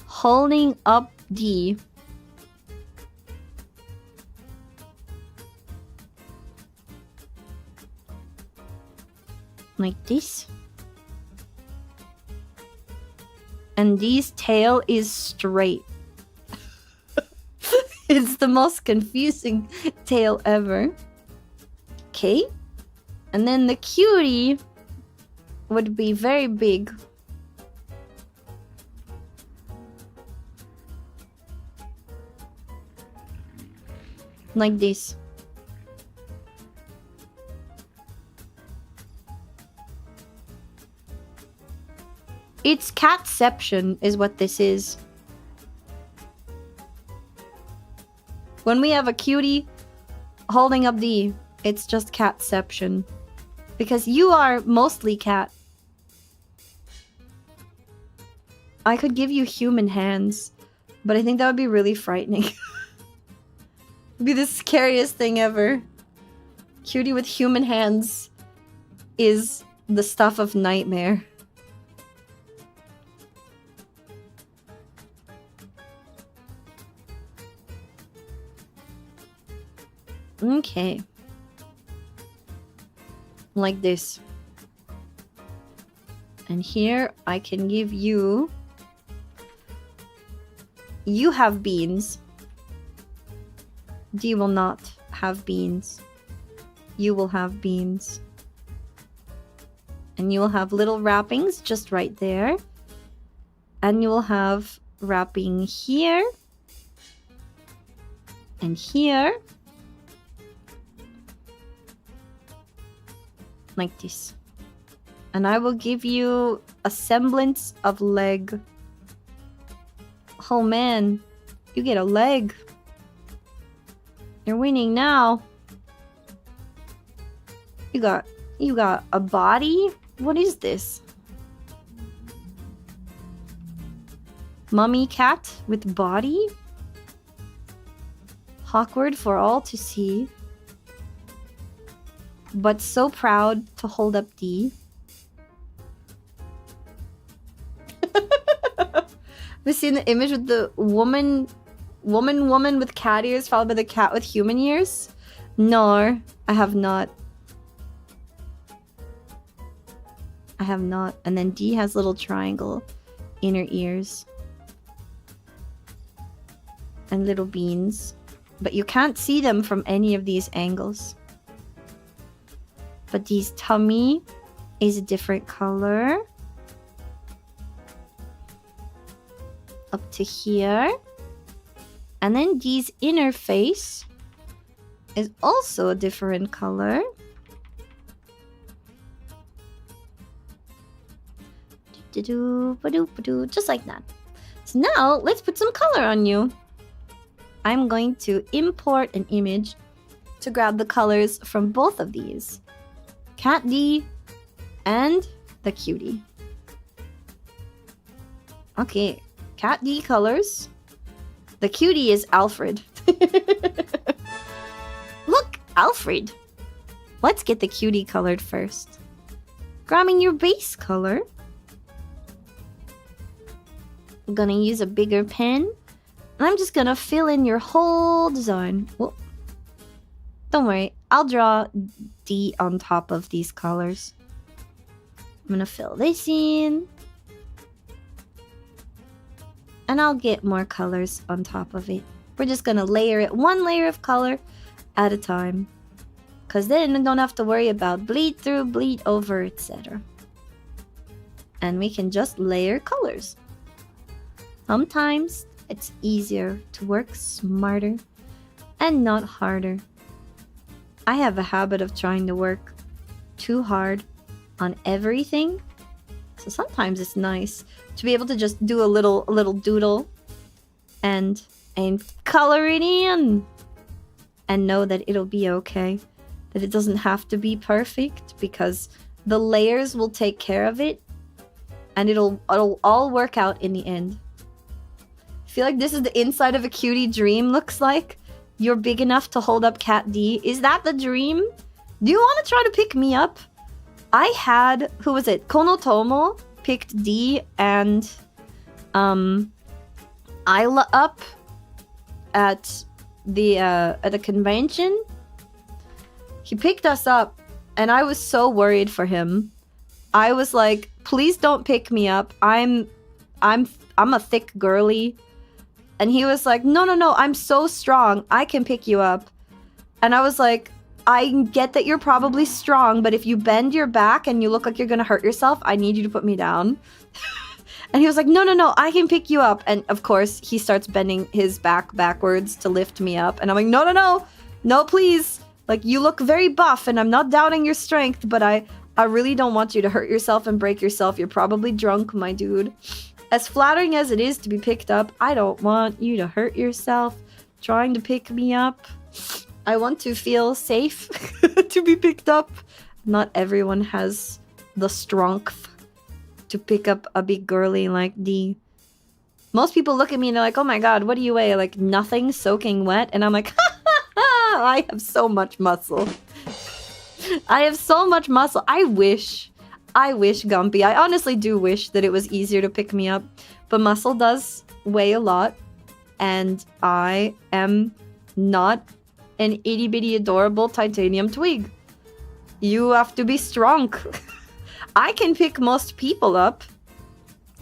Holding up D. Like this. And D's tail is straight. It's the most confusing tail ever. Okay. And then the cutie would be very big. Like this. It's catception is what this is. When we have a cutie holding up D, it's just catception. Because you are mostly cat. I could give you human hands, but I think that would be really frightening. It'd be the scariest thing ever. Cutie with human hands is the stuff of nightmare. Okay. Like this. And here I can give you... You have beans. D will not have beans. You will have beans. And you will have little wrappings just right there. And you will have wrapping here. And here. Like this. And I will give you a semblance of leg. Oh man, you get a leg. You're winning now. You got a body? What is this? Mummy cat with body? Awkward for all to see. But so proud to hold up D. Have you seen the image with the woman with cat ears followed by the cat with human ears? No, I have not. I have not. And then D has little triangle inner ears. And little beans. But you can't see them from any of these angles. But D's tummy is a different color. Up to here. And then D's inner face is also a different color. Just like that. So now let's put some color on you. I'm going to import an image to grab the colors from both of these. Cat D and the cutie. Okay, Cat D colors. The cutie is Alfred. Look, Alfred. Let's get the cutie colored first. Grabbing your base color. I'm gonna use a bigger pen. And I'm just gonna fill in your whole design. Whoa. Don't worry, I'll draw D on top of these colors. I'm gonna fill this in. And I'll get more colors on top of it. We're just gonna layer it one layer of color at a time. Because then we don't have to worry about bleed through, bleed over, etc. And we can just layer colors. Sometimes it's easier to work smarter and not harder. I have a habit of trying to work too hard on everything So sometimes it's nice to be able to just do a little doodle and color it in and know that it'll be okay. That it doesn't have to be perfect because the layers will take care of it and it'll all work out in the end. I feel like this is the inside of a cutie dream looks like. You're big enough to hold up Cat D. Is that the dream? Do you want to try to pick me up? I had, who was it? Konotomo picked D and Isla up at the convention. He picked us up and I was so worried for him. I was like, please don't pick me up. I'm a thick girly. And he was like, no, I'm so strong. I can pick you up. And I was like, I get that you're probably strong, but if you bend your back and you look like you're going to hurt yourself, I need you to put me down. And he was like, no, I can pick you up. And of course, he starts bending his back backwards to lift me up. And I'm like, no, please. Like, you look very buff and I'm not doubting your strength, but I really don't want you to hurt yourself and break yourself. You're probably drunk, my dude. As flattering as it is to be picked up, I don't want you to hurt yourself trying to pick me up. I want to feel safe to be picked up. Not everyone has the strength to pick up a big girly like D. Most people look at me and they're like, oh my god, what do you weigh? Like, nothing, soaking wet? And I'm like, I have so much muscle. I have so much muscle. I wish, Gumpy. I honestly do wish that it was easier to pick me up. But muscle does weigh a lot. And I am not an itty bitty adorable titanium twig. You have to be strong. I can pick most people up.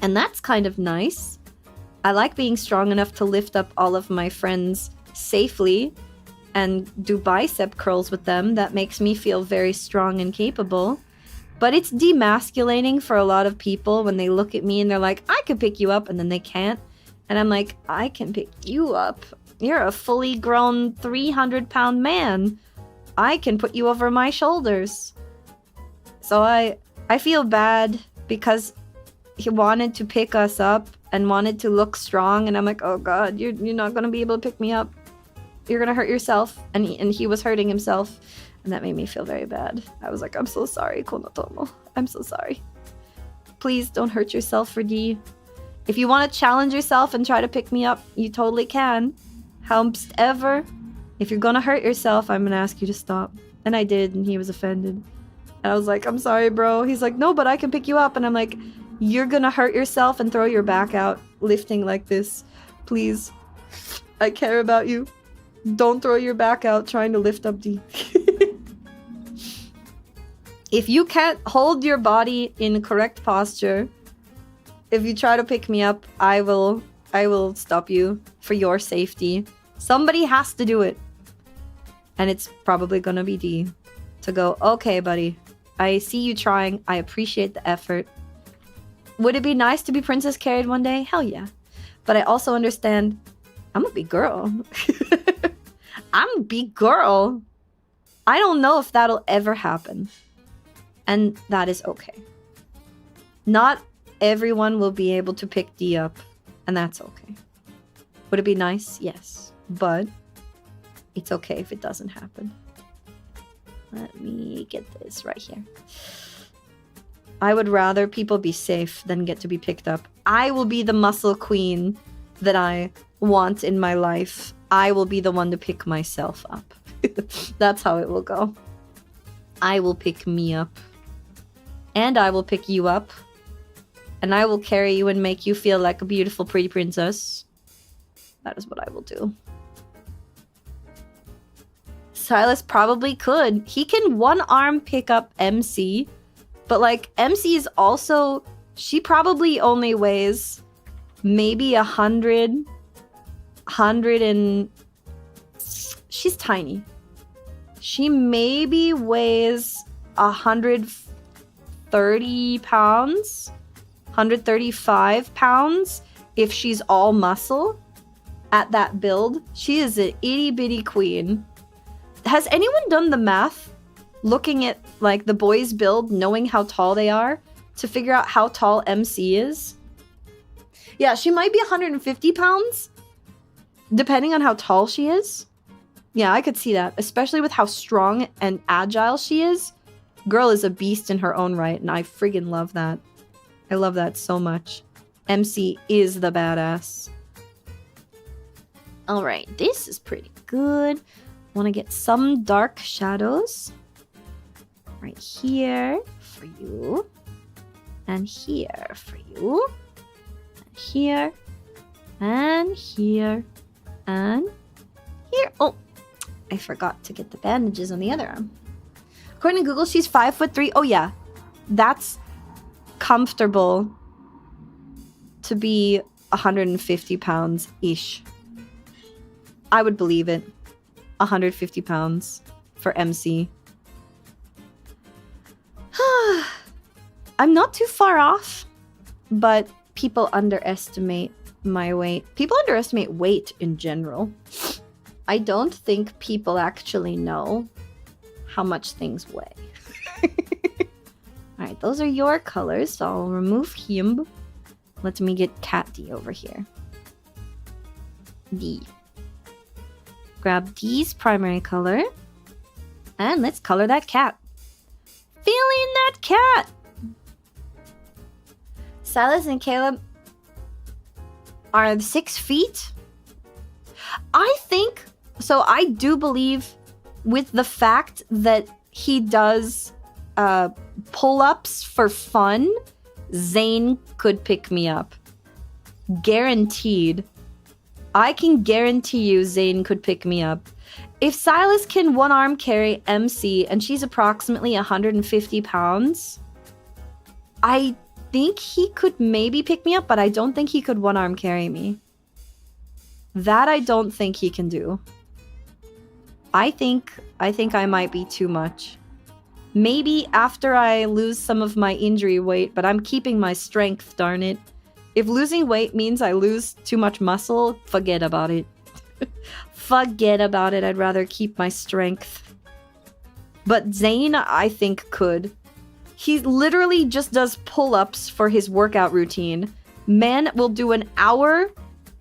And that's kind of nice. I like being strong enough to lift up all of my friends safely and do bicep curls with them. That makes me feel very strong and capable. But it's demasculating for a lot of people when they look at me and they're like, I could pick you up, and then they can't. And I'm like, I can pick you up. You're a fully grown 300-pound man. I can put you over my shoulders. So I feel bad because he wanted to pick us up and wanted to look strong, and I'm like, oh god, you're not gonna be able to pick me up. You're gonna hurt yourself. And he was hurting himself. And that made me feel very bad. I was like, I'm so sorry, Konotomo. I'm so sorry. Please don't hurt yourself for D. If you want to challenge yourself and try to pick me up, you totally can. However, if you're gonna hurt yourself, I'm gonna ask you to stop. And I did, and he was offended. And I was like, I'm sorry, bro. He's like, no, but I can pick you up. And I'm like, you're gonna hurt yourself and throw your back out lifting like this. Please. I care about you. Don't throw your back out trying to lift up D. If you can't hold your body in correct posture, if you try to pick me up, I will stop you for your safety. Somebody has to do it. And it's probably gonna be D. To go, okay, buddy. I see you trying. I appreciate the effort. Would it be nice to be princess carried one day? Hell yeah. But I also understand I'm a big girl. I'm a big girl. I don't know if that'll ever happen. And that is okay. Not everyone will be able to pick D up. And that's okay. Would it be nice? Yes. But it's okay if it doesn't happen. Let me get this right here. I would rather people be safe than get to be picked up. I will be the muscle queen that I want in my life. I will be the one to pick myself up. That's how it will go. I will pick me up. And I will pick you up. And I will carry you and make you feel like a beautiful, pretty princess. That is what I will do. Silas probably could. He can one-arm pick up MC. But, like, MC is also... She probably only weighs maybe 100... 100 and... She's tiny. She maybe weighs 130 pounds, 135 pounds if she's all muscle at that build. She is an itty bitty queen. Has anyone done the math looking at like the boys build, knowing how tall they are to figure out how tall MC is. Yeah, she might be 150 pounds, depending on how tall she is. Yeah, I could see that, especially with how strong and agile she is. Girl is a beast in her own right, and I friggin' love that. I love that so much. MC is the badass. Alright, this is pretty good. Want to get some dark shadows. Right here for you. And here for you. And here. And here. And here. Oh, I forgot to get the bandages on the other arm. According to Google, she's 5'3". Oh yeah, that's comfortable to be 150 pounds ish. I would believe it. 150 pounds for MC. I'm not too far off, but people underestimate my weight. People underestimate weight in general. I don't think people actually know how much things weigh. Alright, those are your colors, so I'll remove him. Let me get Cat D over here. D. Grab D's primary color. And let's color that cat. Feeling that cat! Silas and Caleb are 6 feet. I think, so I do believe with the fact that he does pull-ups for fun, Zane could pick me up. Guaranteed. I can guarantee you Zane could pick me up. If Silas can one-arm carry MC and she's approximately 150 pounds, I think he could maybe pick me up, but I don't think he could one-arm carry me. That I don't think he can do. I think I might be too much. Maybe after I lose some of my injury weight, but I'm keeping my strength, darn it. If losing weight means I lose too much muscle, forget about it. Forget about it. I'd rather keep my strength. But Zane, I think, could. He literally just does pull-ups for his workout routine. Man will do an hour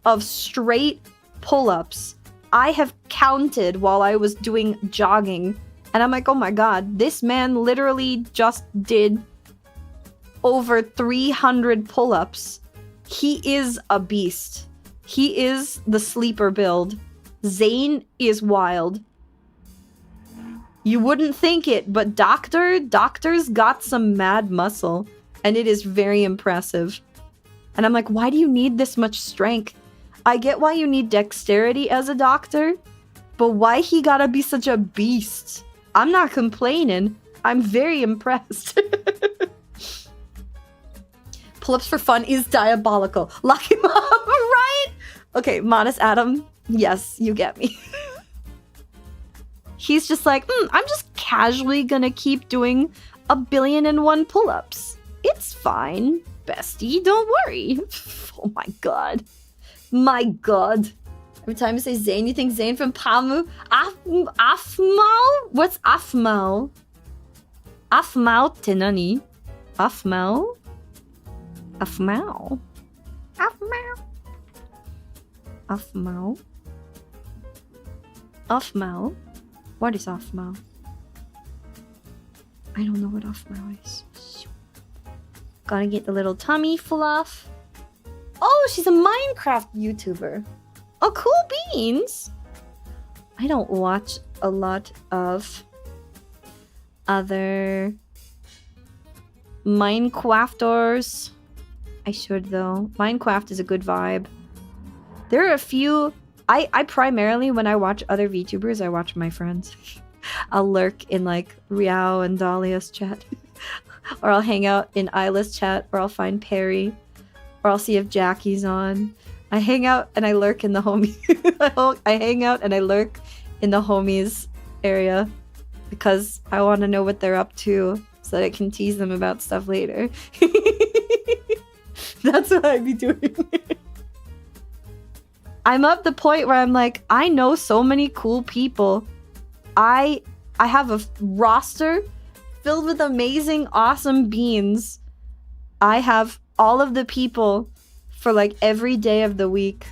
of straight pull-ups. I have counted while I was doing jogging. And I'm like, oh my god, this man literally just did over 300 pull-ups. He is a beast. He is the sleeper build. Zane is wild. You wouldn't think it, but Doctor's got some mad muscle. And it is very impressive. And I'm like, why do you need this much strength? I get why you need dexterity as a doctor, but why he gotta be such a beast? I'm not complaining. I'm very impressed. Pull-ups for fun is diabolical. Lock him up, right? Okay, Modest Adam. Yes, you get me. He's just like, I'm just casually gonna keep doing 1,000,000,001 pull-ups. It's fine, bestie, don't worry. Oh my god. My god. Every time you say Zane, you think Zane from Pamu? Afmao? What's Afmao? Afmao tenani? Afmao? Afmao? Afmao? Afmao? Afmao? What is Afmao? I don't know what Afmao is. Gotta get the little tummy fluff. Oh, she's a Minecraft YouTuber. Oh, cool beans. I don't watch a lot of other Minecrafters. I should, though. Minecraft is a good vibe. There are a few... I primarily, when I watch other VTubers, I watch my friends. I'll lurk in, like, Riao and Dahlia's chat. Or I'll hang out in Isla's chat, or I'll find Perry. Or I'll see if Jackie's on. I hang out and I lurk in the homie. I hang out and I lurk in the homies area because I want to know what they're up to so that I can tease them about stuff later. That's what I'd be doing. I'm at the point where I'm like, I know so many cool people. I have a roster filled with amazing, awesome beans I have all of the people for like every day of the week.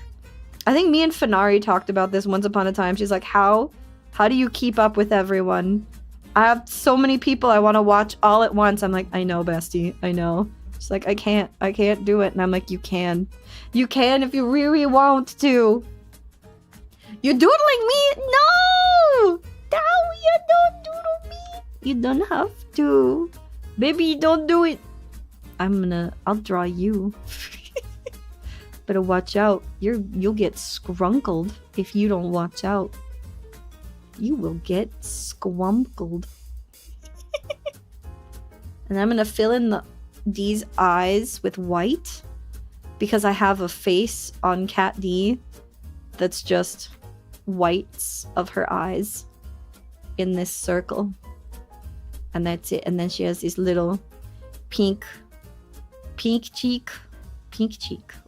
I think me and Finari talked about this once upon a time. She's like, how do you keep up with everyone? I have so many people I want to watch all at once. I'm like, I know, bestie. I know. She's like, I can't do it. And I'm like, you can. You can if you really want to. You're doodling me? No! No, you don't doodle me. You don't have to. Baby, don't do it. I'll draw you. Better watch out. You'll get scrunkled if you don't watch out. You will get squumpled. And I'm gonna fill in these eyes with white because I have a face on Cat D that's just whites of her eyes in this circle. And that's it. And then she has these little pink cheek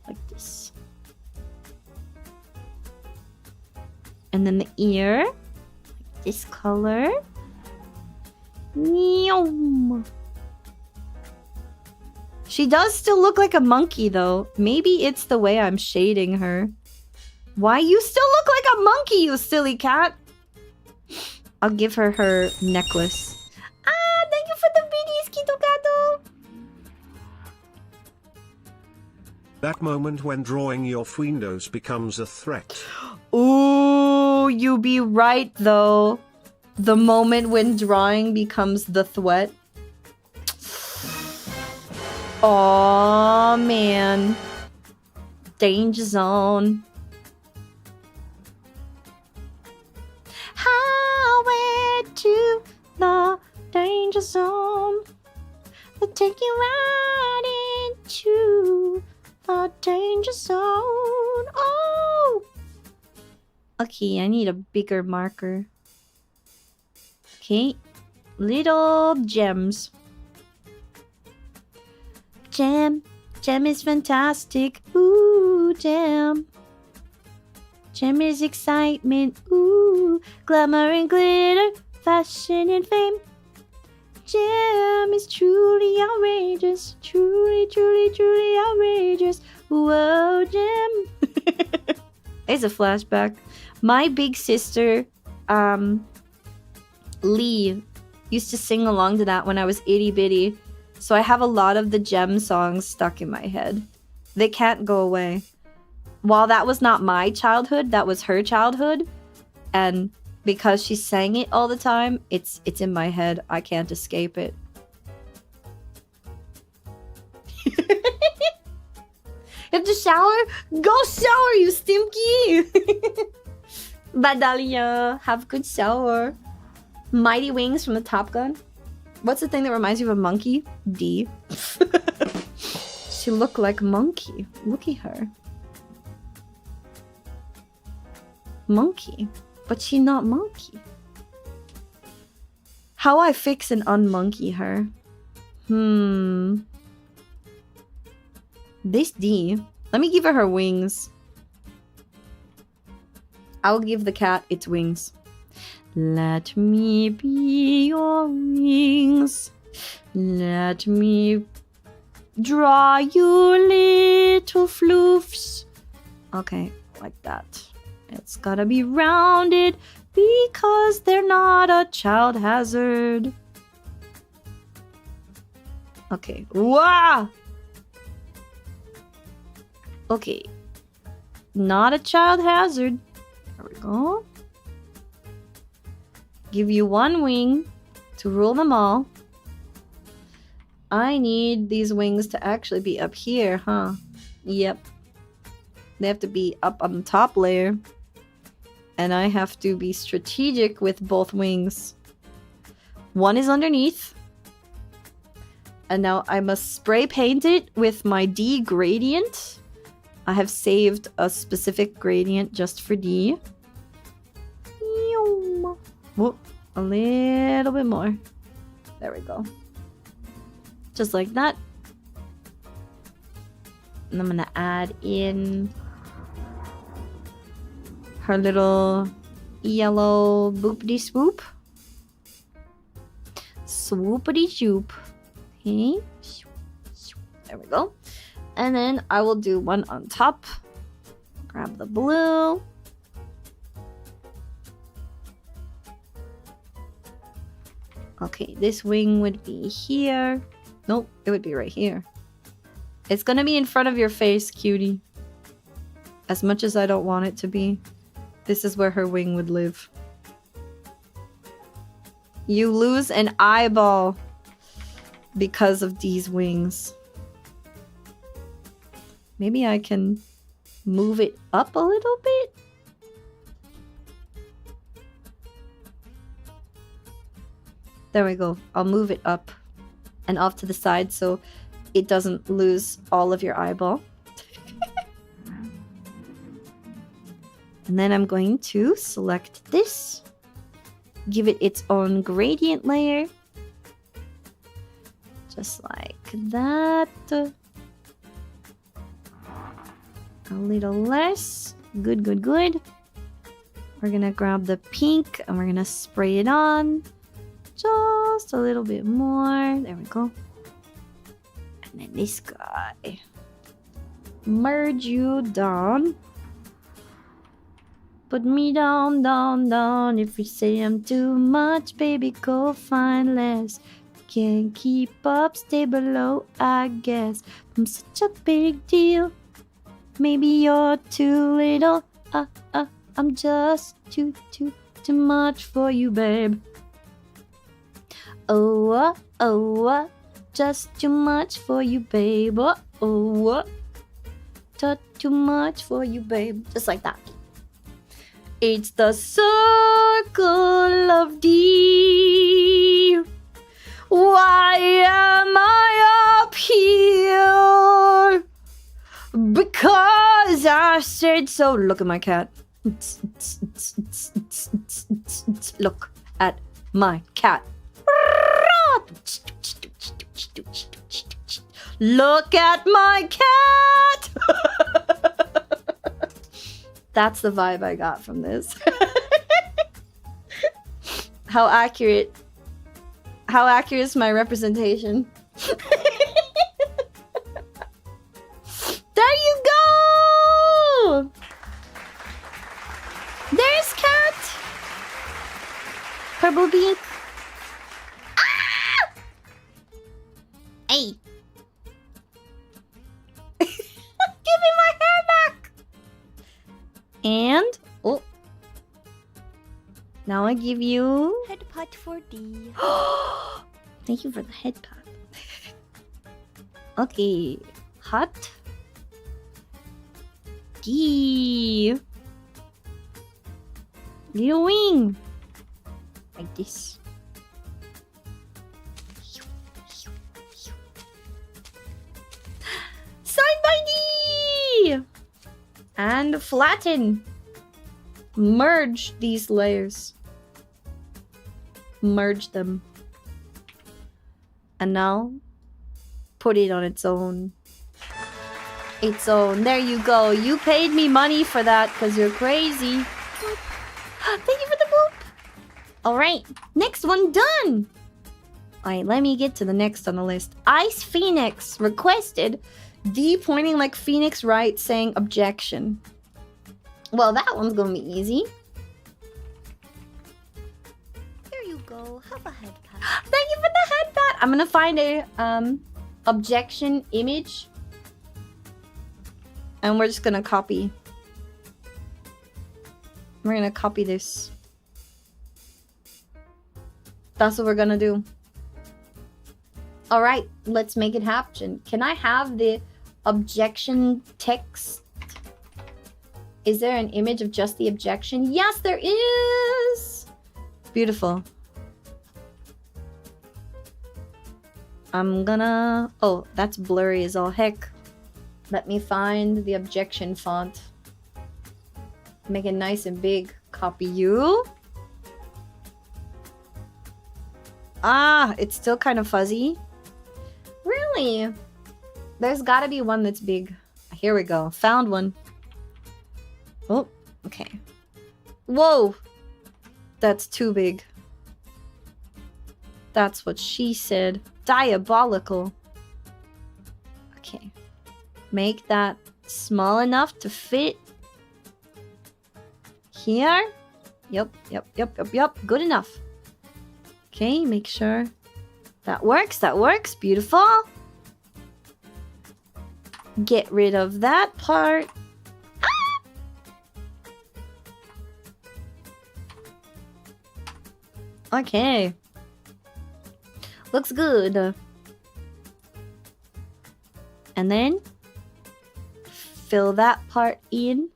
like this. And then the ear, like this color. Yum. She does still look like a monkey though. Maybe it's the way I'm shading her. Why you still look like a monkey, you silly cat? I'll give her her necklace. Ah, thank you for the biddies, Kito Gato. That moment when drawing your windows becomes a threat. Ooh, you be right though. The moment when drawing becomes the threat. Aw, man. Danger zone. Highway to the danger zone. They take you right into the danger zone. Oh! Okay, I need a bigger marker. Okay. Little gems. Gem is fantastic. Ooh, gem. Gem is excitement. Ooh, glamour and glitter, fashion and fame. Gem is truly outrageous. Truly, truly, truly outrageous. Whoa, Gem. It's a flashback. My big sister, Lee, used to sing along to that when I was itty bitty. So I have a lot of the Gem songs stuck in my head. They can't go away. While that was not my childhood, that was her childhood. And because she sang it all the time, it's in my head. I can't escape it. You have to shower? Go shower, you stinky! Badalia, have a good shower. Mighty Wings from the Top Gun. What's the thing that reminds you of a monkey? D. She looked like monkey. Look at her. Monkey. But she not monkey. How I fix and unmonkey her? This D. Let me give her wings. I'll give the cat its wings. Let me be your wings. Let me draw your little floofs. Okay, like that. It's gotta be rounded because they're not a child hazard. Okay. Wow! Okay. Not a child hazard. There we go. Give you one wing to rule them all. I need these wings to actually be up here, huh? Yep. They have to be up on the top layer. And I have to be strategic with both wings. One is underneath. And now I must spray paint it with my D gradient. I have saved a specific gradient just for D. Whoop, a little bit more. There we go. Just like that. And I'm gonna add in her little yellow boopity swoop. Swoopity shoop. Okay. There we go. And then I will do one on top. Grab the blue. Okay, this wing would be here. Nope, it would be right here. It's gonna be in front of your face, cutie. As much as I don't want it to be, this is where her wing would live. You lose an eyeball because of these wings. Maybe I can move it up a little bit? There we go. I'll move it up and off to the side so it doesn't lose all of your eyeball. And then I'm going to select this. Give it its own gradient layer. Just like that. A little less. Good, good, good. We're gonna grab the pink and we're gonna spray it on. Just a little bit more. There we go. And then this guy. Merge you down. Put me down, down, down. If you say I'm too much, baby, go find less. Can't keep up, stay below, I guess. I'm such a big deal. Maybe you're too little. I'm just too much for you, babe. Oh, just too much for you, babe. Oh, too much for you, babe. Just like that. It's the circle of D. Why am I up here? Because I said so. Look at my cat. Look at my cat. Look at my cat. That's the vibe I got from this. How accurate is my representation? There you go! There's cat! Purple beak. Ah! Hey! Give me my hair back! And oh, now I give you Head pot for D. Thank you for the head pat. Okay, hot D. Little wing, like this. Side by D. And flatten. Merge these layers. Merge them. And now put it on its own. Its own. There you go. You paid me money for that because you're crazy. Boop. Thank you for the boop. Alright. Next one done. Alright, let me get to the next on the list. Ice Phoenix requested D pointing like Phoenix right saying objection. Well, that one's gonna be easy. There you go. Have a head pat. Thank you for the head pat. I'm gonna find a objection image. And we're just gonna copy. We're gonna copy this. That's what we're gonna do. Alright, let's make it happen. Can I have the objection text? Is there an image of just the objection? Yes, there is! Beautiful. I'm gonna... Oh, that's blurry as all heck. Let me find the objection font. Make it nice and big. Copy you. Ah, it's still kind of fuzzy. Really? There's gotta be one that's big. Here we go. Found one. Oh, okay. Whoa! That's too big. That's what she said. Diabolical. make that small enough to fit here. Yep. Good enough. Okay, make sure that works. That works. Beautiful. Get rid of that part. Ah! Okay. Looks good. And then fill that part in.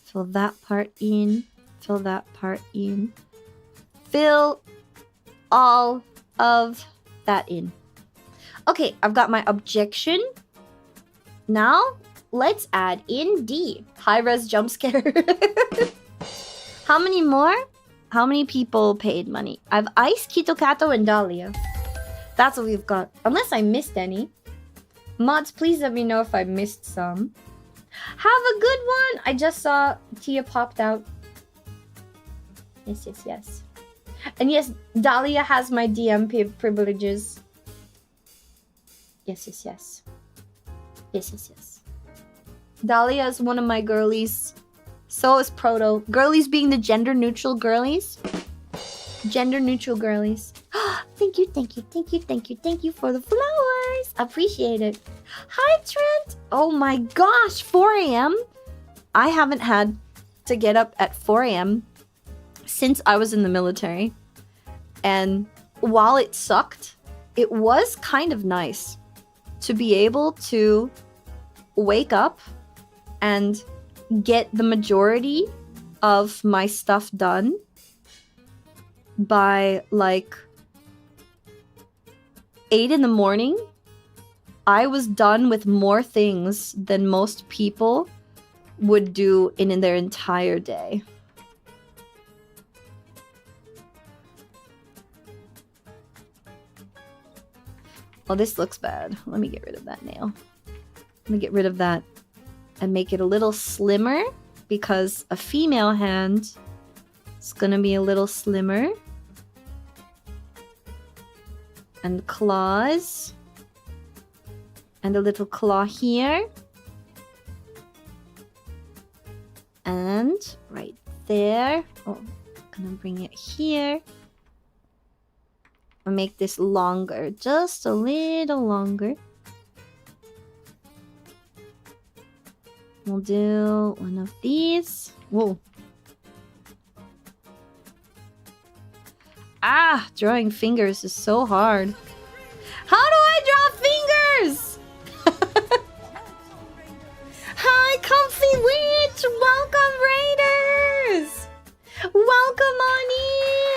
Fill that part in. Fill that part in. Fill all of that in. Okay, I've got my objection. Now, let's add in D. High-res jump scare. How many more? How many people paid money? I have Ice, Kitokato, and Dahlia. That's what we've got. Unless I missed any. Mods, please let me know if I missed some. Have a good one! I just saw Tia popped out. Yes. And yes, Dahlia has my DM privileges. Yes. Dahlia is one of my girlies. So is Proto. Girlies being the gender neutral girlies. Gender neutral girlies. Thank you for the flowers. Appreciate it. Hi, Trent. Oh my gosh, 4 a.m. I haven't had to get up at 4 a.m. since I was in the military. And while it sucked, it was kind of nice to be able to wake up and get the majority of my stuff done by like 8 in the morning. I was done with more things than most people would do in their entire day. Oh, this looks bad. Let me get rid of that nail. Let me get rid of that and make it a little slimmer, because a female hand is gonna be a little slimmer. And claws. And a little claw here. And right there. Oh, gonna bring it here. I'll make this longer, just a little longer. We'll do one of these. Whoa. Ah, drawing fingers is so hard. How do I draw fingers? Hi, Comfy Witch! Welcome, Raiders! Welcome on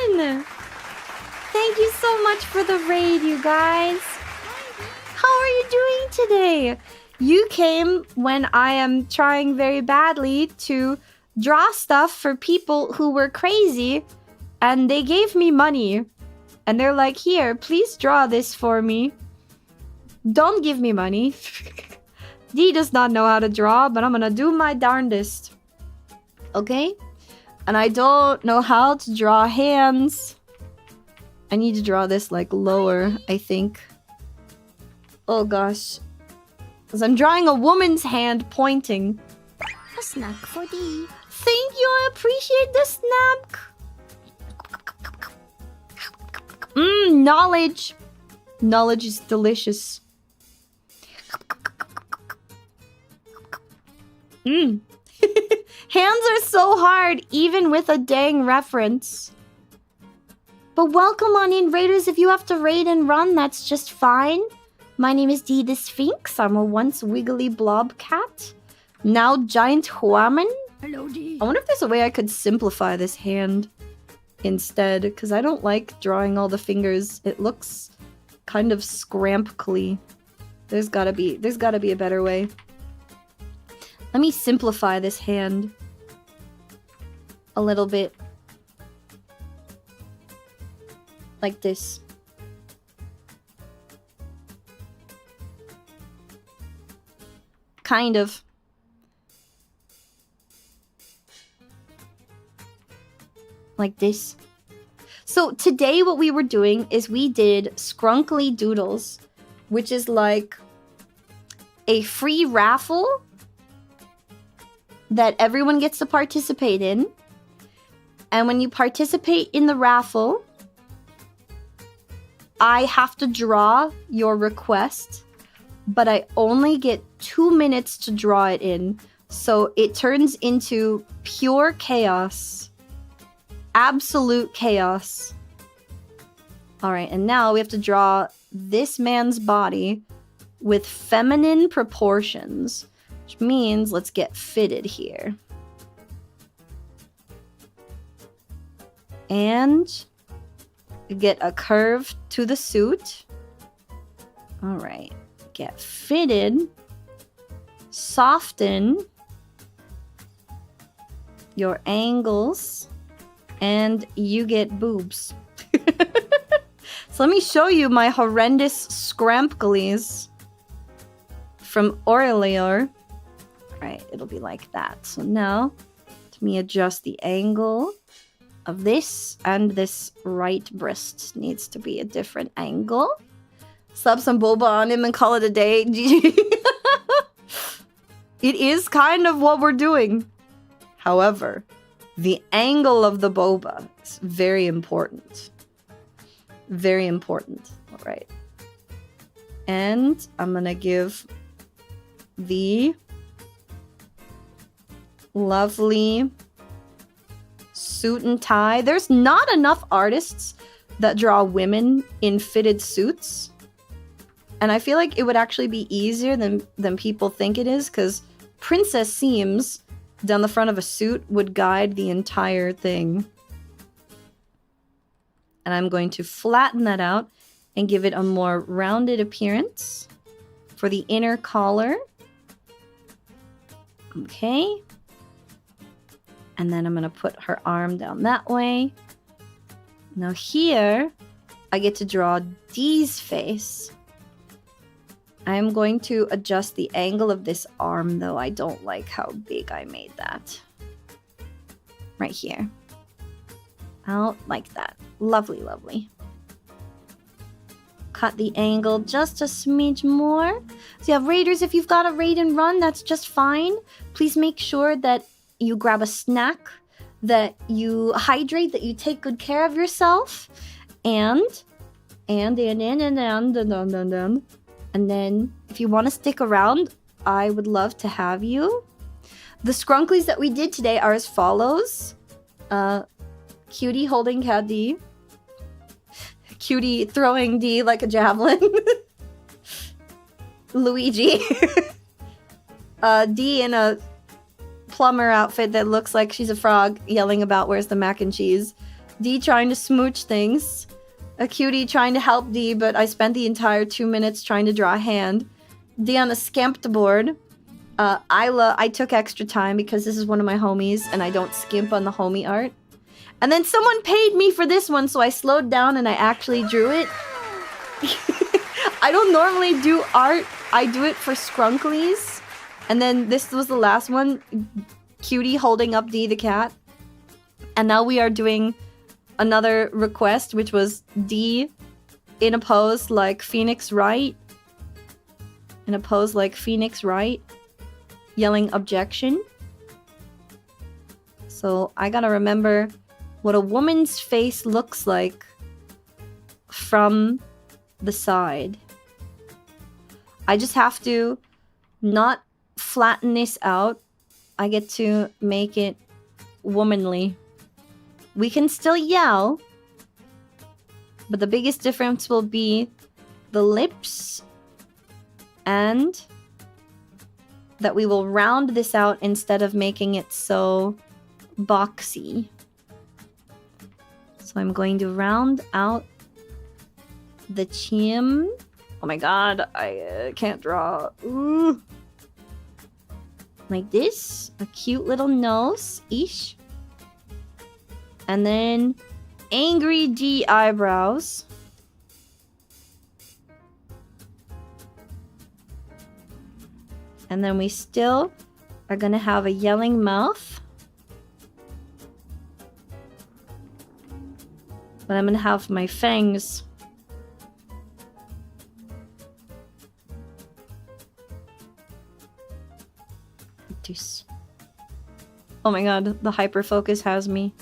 in! Thank you so much for the raid, you guys. How are you doing today? You came when I am trying very badly to draw stuff for people who were crazy, and they gave me money. And they're like, here, please draw this for me. Don't give me money. Dee does not know how to draw, but I'm gonna do my darndest. Okay? And I don't know how to draw hands. I need to draw this like lower, I think. Oh gosh. Because I'm drawing a woman's hand pointing. A snack for Dee. Thank you, I appreciate the snack. Knowledge. Knowledge is delicious. Hands are so hard, even with a dang reference. But welcome on in, Raiders. If you have to raid and run, that's just fine. My name is Dee the Sphinx. I'm a once wiggly blob cat, now giant huaman. Hello, Dee. I wonder if there's a way I could simplify this hand instead, because I don't like drawing all the fingers. It looks kind of scramply. There's gotta be a better way. Let me simplify this hand a little bit. Like this. Kind of. Like this. So today what we were doing is we did Skrunkly Doodles, which is like a free raffle that everyone gets to participate in. And when you participate in the raffle, I have to draw your request, but I only get 2 minutes to draw it in. So it turns into pure chaos. Absolute chaos. Alright, and now we have to draw this man's body with feminine proportions, which means let's get fitted here. And get a curve to the suit. Alright, get fitted. Soften your angles. And you get boobs. So let me show you my horrendous SKRUNKLIES from earlier. Right, it'll be like that. So now, let me adjust the angle of this, and this right breast needs to be a different angle. Slap some boba on him and call it a day. It is kind of what we're doing. However, the angle of the boba is very important. Very important. All right. And I'm gonna give the lovely suit and tie. There's not enough artists that draw women in fitted suits. And I feel like it would actually be easier than people think it is, because princess seams down the front of a suit would guide the entire thing. And I'm going to flatten that out and give it a more rounded appearance for the inner collar. Okay. And then I'm going to put her arm down that way. Now here, I get to draw Dee's face. I'm going to adjust the angle of this arm, though. I don't like how big I made that. Right here. Out like that. Lovely, lovely. Cut the angle just a smidge more. So yeah, raiders, if you've got a raid and run, that's just fine. Please make sure that you grab a snack, that you hydrate, that you take good care of yourself. And then, if you want to stick around, I would love to have you. The SKRUNKLIES that we did today are as follows. Cutie holding cat D. Cutie throwing D like a javelin. Luigi. D in a plumber outfit that looks like she's a frog, yelling about where's the mac and cheese. D trying to smooch things. A cutie trying to help D, but I spent the entire 2 minutes trying to draw a hand. D on a scamped board. Isla, I took extra time because this is one of my homies and I don't skimp on the homie art. And then someone paid me for this one, so I slowed down and I actually drew it. I don't normally do art. I do it for SKRUNKLIES. And then this was the last one. Cutie holding up D the cat. And now we are doing another request, which was D in a pose like Phoenix Wright. In a pose like Phoenix Wright. Yelling objection. So I gotta remember what a woman's face looks like from the side. I just have to not flatten this out. I get to make it womanly. We can still yell, but the biggest difference will be the lips, and that we will round this out instead of making it so boxy. So I'm going to round out the chin. Oh my god, I can't draw. Ooh. Like this. A cute little nose-ish. And then angry D eyebrows. And then we still are gonna have a yelling mouth. But I'm gonna have my fangs. focus. Oh my god, the hyper focus has me.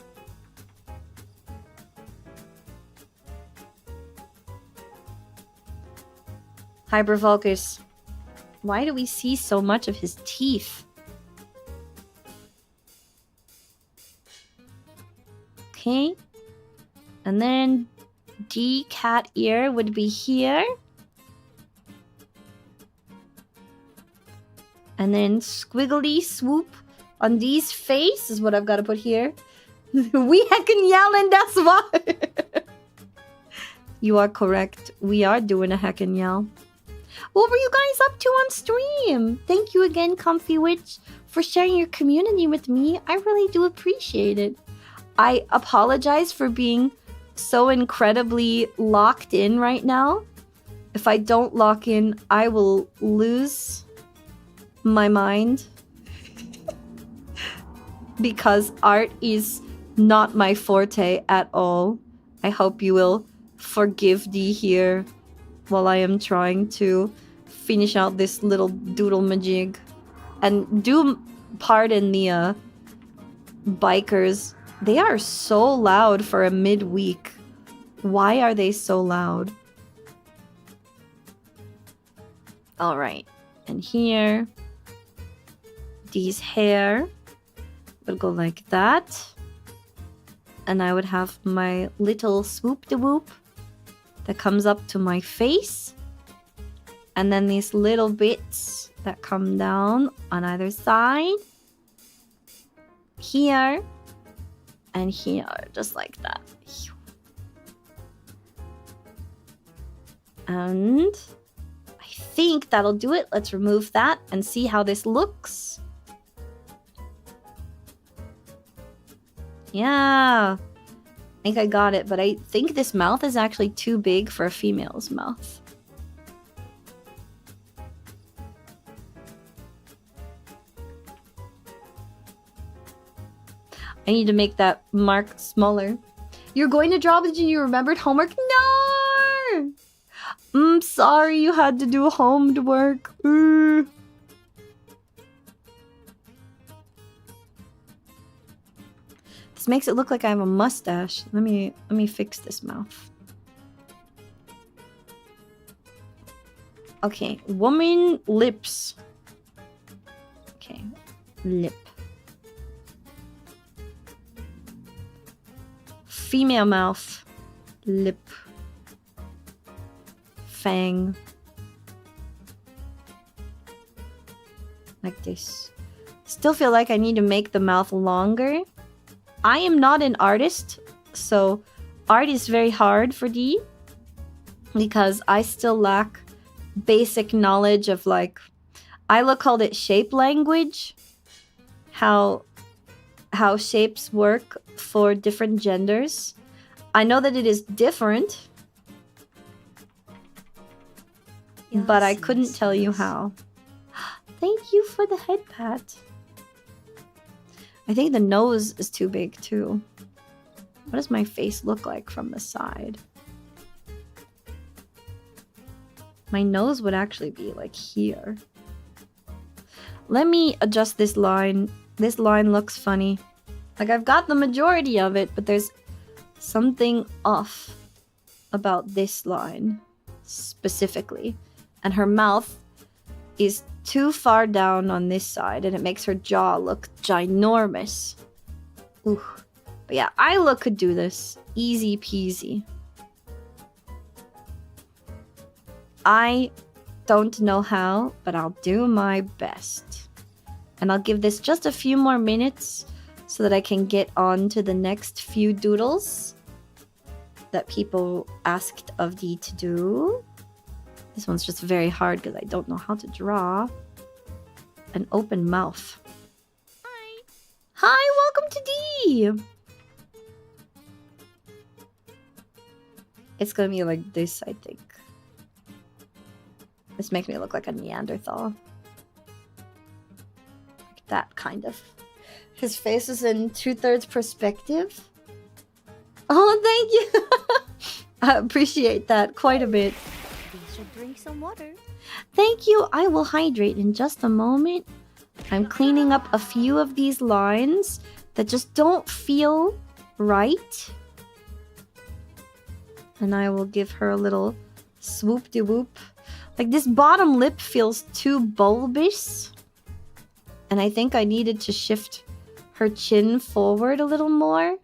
Hyper focus. Why do we see so much of his teeth? Okay. And then D cat ear would be here. And then squiggly swoop on D's face is what I've got to put here. We heckin' yelling, that's why. You are correct. We are doing a heckin' yell. What were you guys up to on stream? Thank you again, Comfy Witch, for sharing your community with me. I really do appreciate it. I apologize for being so incredibly locked in right now. If I don't lock in, I will lose my mind. Because art is not my forte at all. I hope you will forgive D here while I am trying to finish out this little doodle majig. And do pardon the bikers. They are so loud for a midweek. Why are they so loud? Alright. And here, D's hair would go like that. And I would have my little swoop-de-whoop that comes up to my face. And then these little bits that come down on either side. Here. And here, just like that. And I think that'll do it. Let's remove that and see how this looks. Yeah. I think I got it, but I think this mouth is actually too big for a female's mouth. I need to make that mark smaller. You're going to draw, but you remembered homework? No! I'm sorry you had to do homework. This makes it look like I have a mustache. Let me fix this mouth. Okay, woman lips. Okay, lip. Female mouth, lip, fang, like this. Still feel like I need to make the mouth longer. I am not an artist, so art is very hard for D because I still lack basic knowledge of, like, Isla called it shape language, how shapes work for different genders. I know that it is different, but I couldn't tell you how. Thank you for the head pat. I think the nose is too big too. What does my face look like from the side? My nose would actually be like here. Let me adjust this line. This line looks funny. Like, I've got the majority of it, but there's something off about this line specifically. And her mouth is too far down on this side, and it makes her jaw look ginormous. Ooh. But yeah, Isla could do this. Easy peasy. I don't know how, but I'll do my best. And I'll give this just a few more minutes so that I can get on to the next few doodles that people asked of D to do. This one's just very hard because I don't know how to draw an open mouth. Hi! Hi, welcome to D! It's gonna be like this, I think. This makes me look like a Neanderthal. Like that, kind of. His face is in 2/3 perspective. Oh, thank you! I appreciate that quite a bit. We should drink some water. Thank you. I will hydrate in just a moment. I'm cleaning up a few of these lines that just don't feel right. And I will give her a little swoop-de-whoop. Like, this bottom lip feels too bulbous. And I think I needed to shift her chin forward a little more.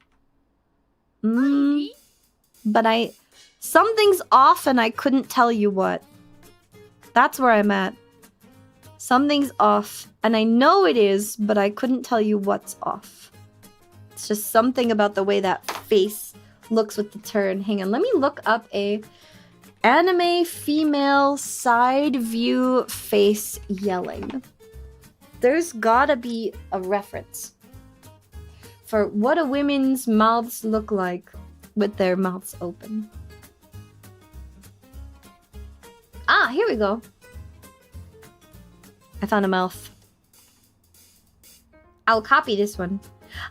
But something's off and I couldn't tell you what. That's where I'm at. Something's off and I know it is, but I couldn't tell you what's off. It's just something about the way that face looks with the turn. Hang on, let me look up a anime female side view face yelling. There's gotta be a reference for what a women's mouths look like with their mouths open. Ah, here we go. I found a mouth. I'll copy this one.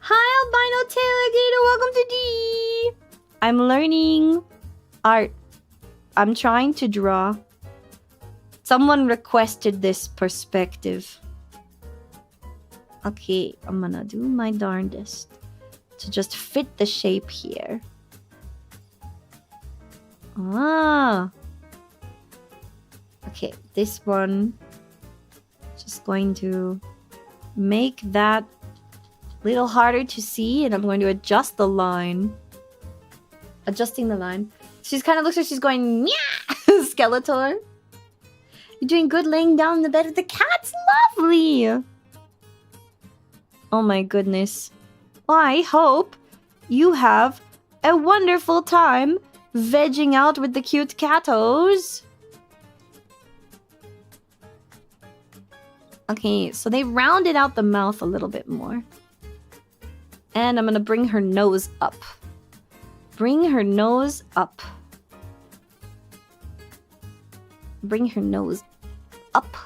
Hi, Albino Tailor Gator. Welcome to D. I'm learning art. I'm trying to draw. Someone requested this perspective. Okay, I'm gonna do my darndest to just fit the shape here. Ah. Okay, this one. Just going to make that a little harder to see, and I'm going to adjust the line. Adjusting the line. She's kind of looks like she's going, yeah, Skeletor. You're doing good laying down in the bed with the cat's lovely. Oh my goodness. Well, I hope you have a wonderful time vegging out with the cute cattos. Okay, so they rounded out the mouth a little bit more. And I'm gonna bring her nose up. Bring her nose up. Bring her nose up.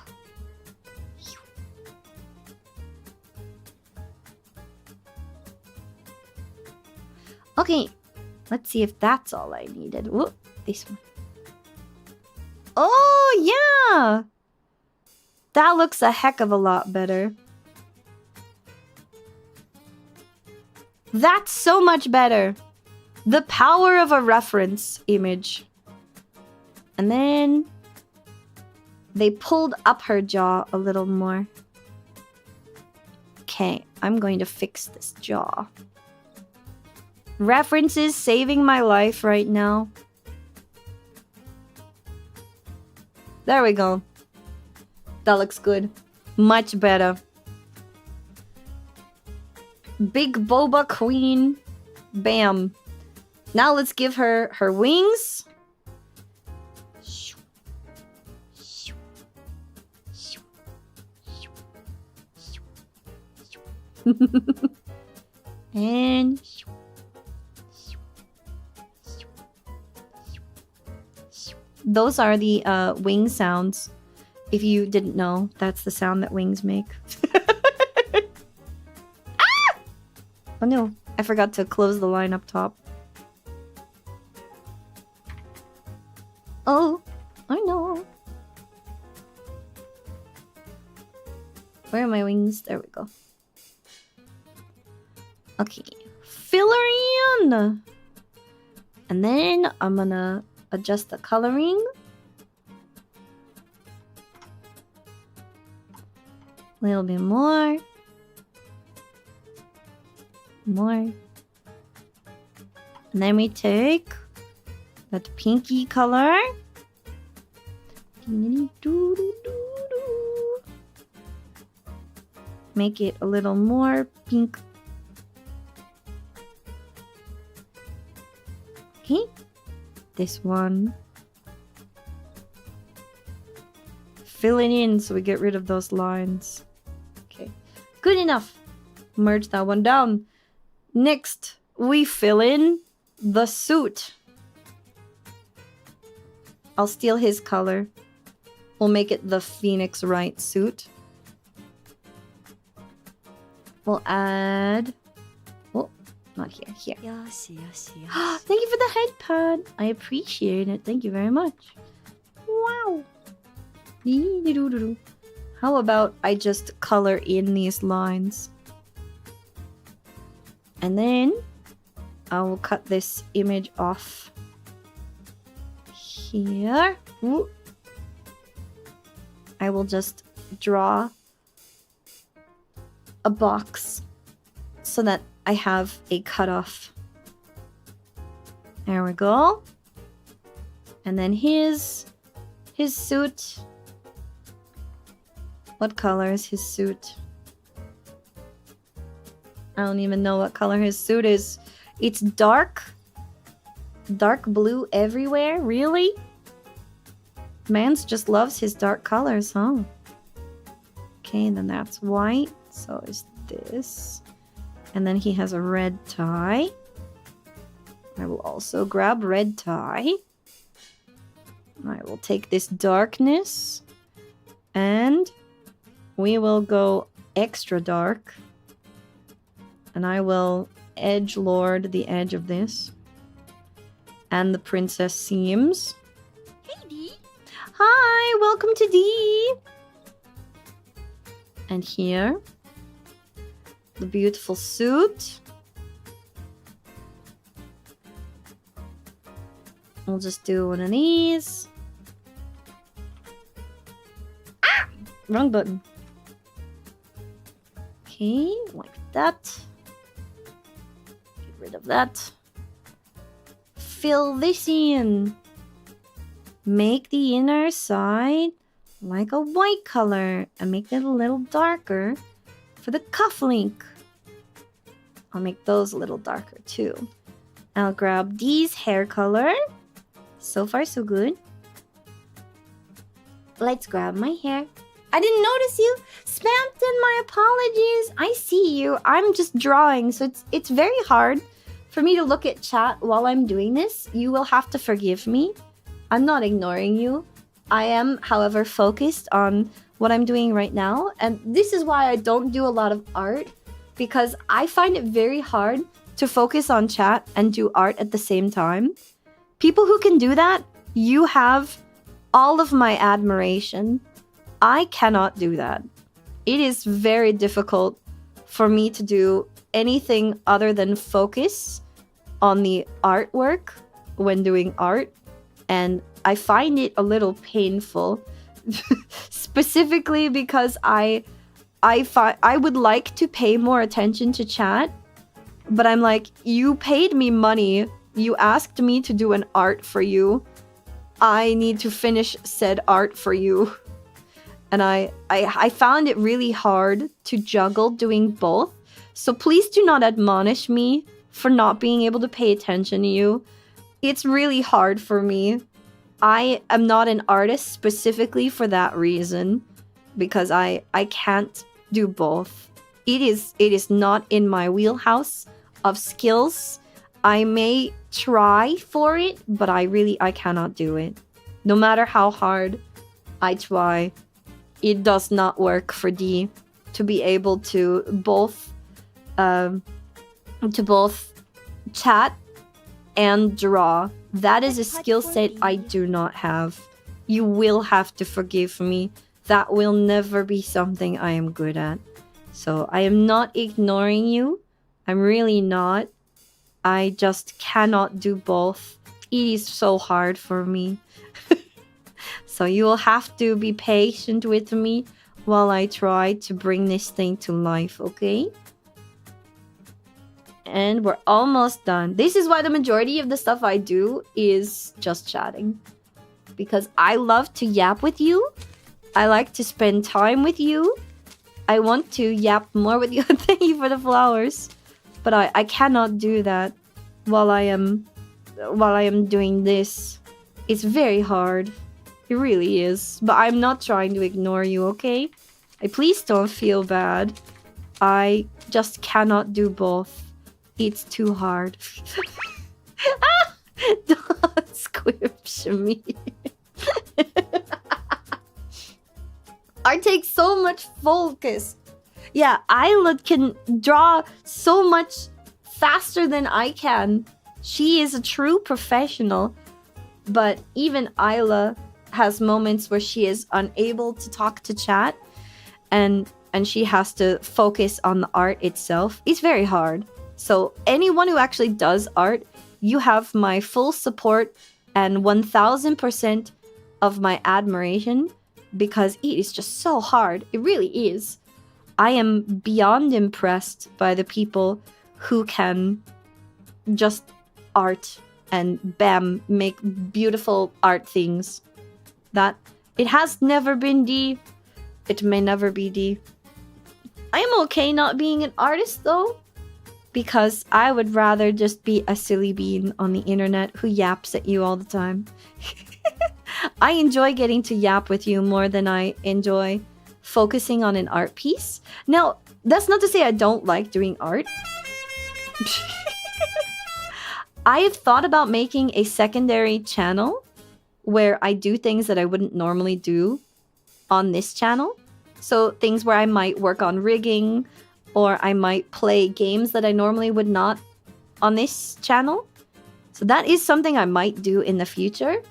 Okay, let's see if that's all I needed. Whoop, this one. Oh, yeah! That looks a heck of a lot better. That's so much better. The power of a reference image. And then they pulled up her jaw a little more. Okay, I'm going to fix this jaw. References saving my life right now. There we go. That looks good. Much better. Big boba queen. Bam. Now let's give her her wings. And those are the wing sounds. If you didn't know, that's the sound that wings make. Ah! Oh no, I forgot to close the line up top. Oh, I know. Where are my wings? There we go. Okay, filler in. And then I'm gonna adjust the coloring. A little bit more. More. And then we take that pinky color. Make it a little more pink. Okay. This one. Fill it in so we get rid of those lines. Okay. Good enough. Merge that one down. Next, we fill in the suit. I'll steal his color. We'll make it the Phoenix Wright suit. We'll add... Oh, not here. Here. Thank you for the head pad. I appreciate it. Thank you very much. Wow. How about I just color in these lines? And then I will cut this image off here. Ooh. I will just draw a box so that I have a cutoff. There we go. And then his suit. What color is his suit? I don't even know what color his suit is. It's dark blue everywhere, really? Mans just loves his dark colors, huh? Okay, then that's white. So is this. And then he has a red tie. I will also grab red tie. I will take this darkness. And we will go extra dark. And I will edgelord the edge of this. And the princess seams. Hey, Dee. Hi, welcome to D. And here, the beautiful suit. We'll just do one of these. Ah! Wrong button. Okay, like that. Get rid of that. Fill this in. Make the inner side like a white color and make it a little darker for the cuff link. I'll make those a little darker too. I'll grab D's hair color. So far, so good. Let's grab my hair. I didn't notice you. Spampton, my apologies. I see you. I'm just drawing, so it's very hard for me to look at chat while I'm doing this. You will have to forgive me. I'm not ignoring you. I am, however, focused on what I'm doing right now. And this is why I don't do a lot of art, because I find it very hard to focus on chat and do art at the same time. People who can do that, you have all of my admiration. I cannot do that. It is very difficult for me to do anything other than focus on the artwork when doing art. And I find it a little painful, specifically because I would like to pay more attention to chat, but I'm like, you paid me money. You asked me to do an art for you. I need to finish said art for you. And I found it really hard to juggle doing both. So please do not admonish me for not being able to pay attention to you. It's really hard for me. I am not an artist specifically for that reason, because I can't do both. It is not in my wheelhouse of skills. I may try for it, but I cannot do it. No matter how hard I try, it does not work for D to be able to both chat and draw. That is a skill set I do not have. You will have to forgive me. That will never be something I am good at. So I am not ignoring you. I'm really not. I just cannot do both. It is so hard for me. So you will have to be patient with me while I try to bring this thing to life, okay? And we're almost done. This is why the majority of the stuff I do is just chatting. Because I love to yap with you. I like to spend time with you. I want to yap more with you. Thank you for the flowers. But I cannot do that while I am doing this. It's very hard. It really is. But I'm not trying to ignore you, okay? Please don't feel bad. I just cannot do both. It's too hard. Don't squish me. I take so much focus. Yeah, Isla can draw so much faster than I can. She is a true professional. But even Isla has moments where she is unable to talk to chat. and she has to focus on the art itself. It's very hard. So anyone who actually does art, you have my full support and 1000% of my admiration, because it is just so hard. It really is. I am beyond impressed by the people who can just art and bam, make beautiful art things. That it has never been D. It may never be D. I am okay not being an artist though, because I would rather just be a silly bean on the internet who yaps at you all the time. I enjoy getting to yap with you more than I enjoy focusing on an art piece. Now, that's not to say I don't like doing art. I have thought about making a secondary channel where I do things that I wouldn't normally do on this channel. So things where I might work on rigging, or I might play games that I normally would not on this channel. So that is something I might do in the future,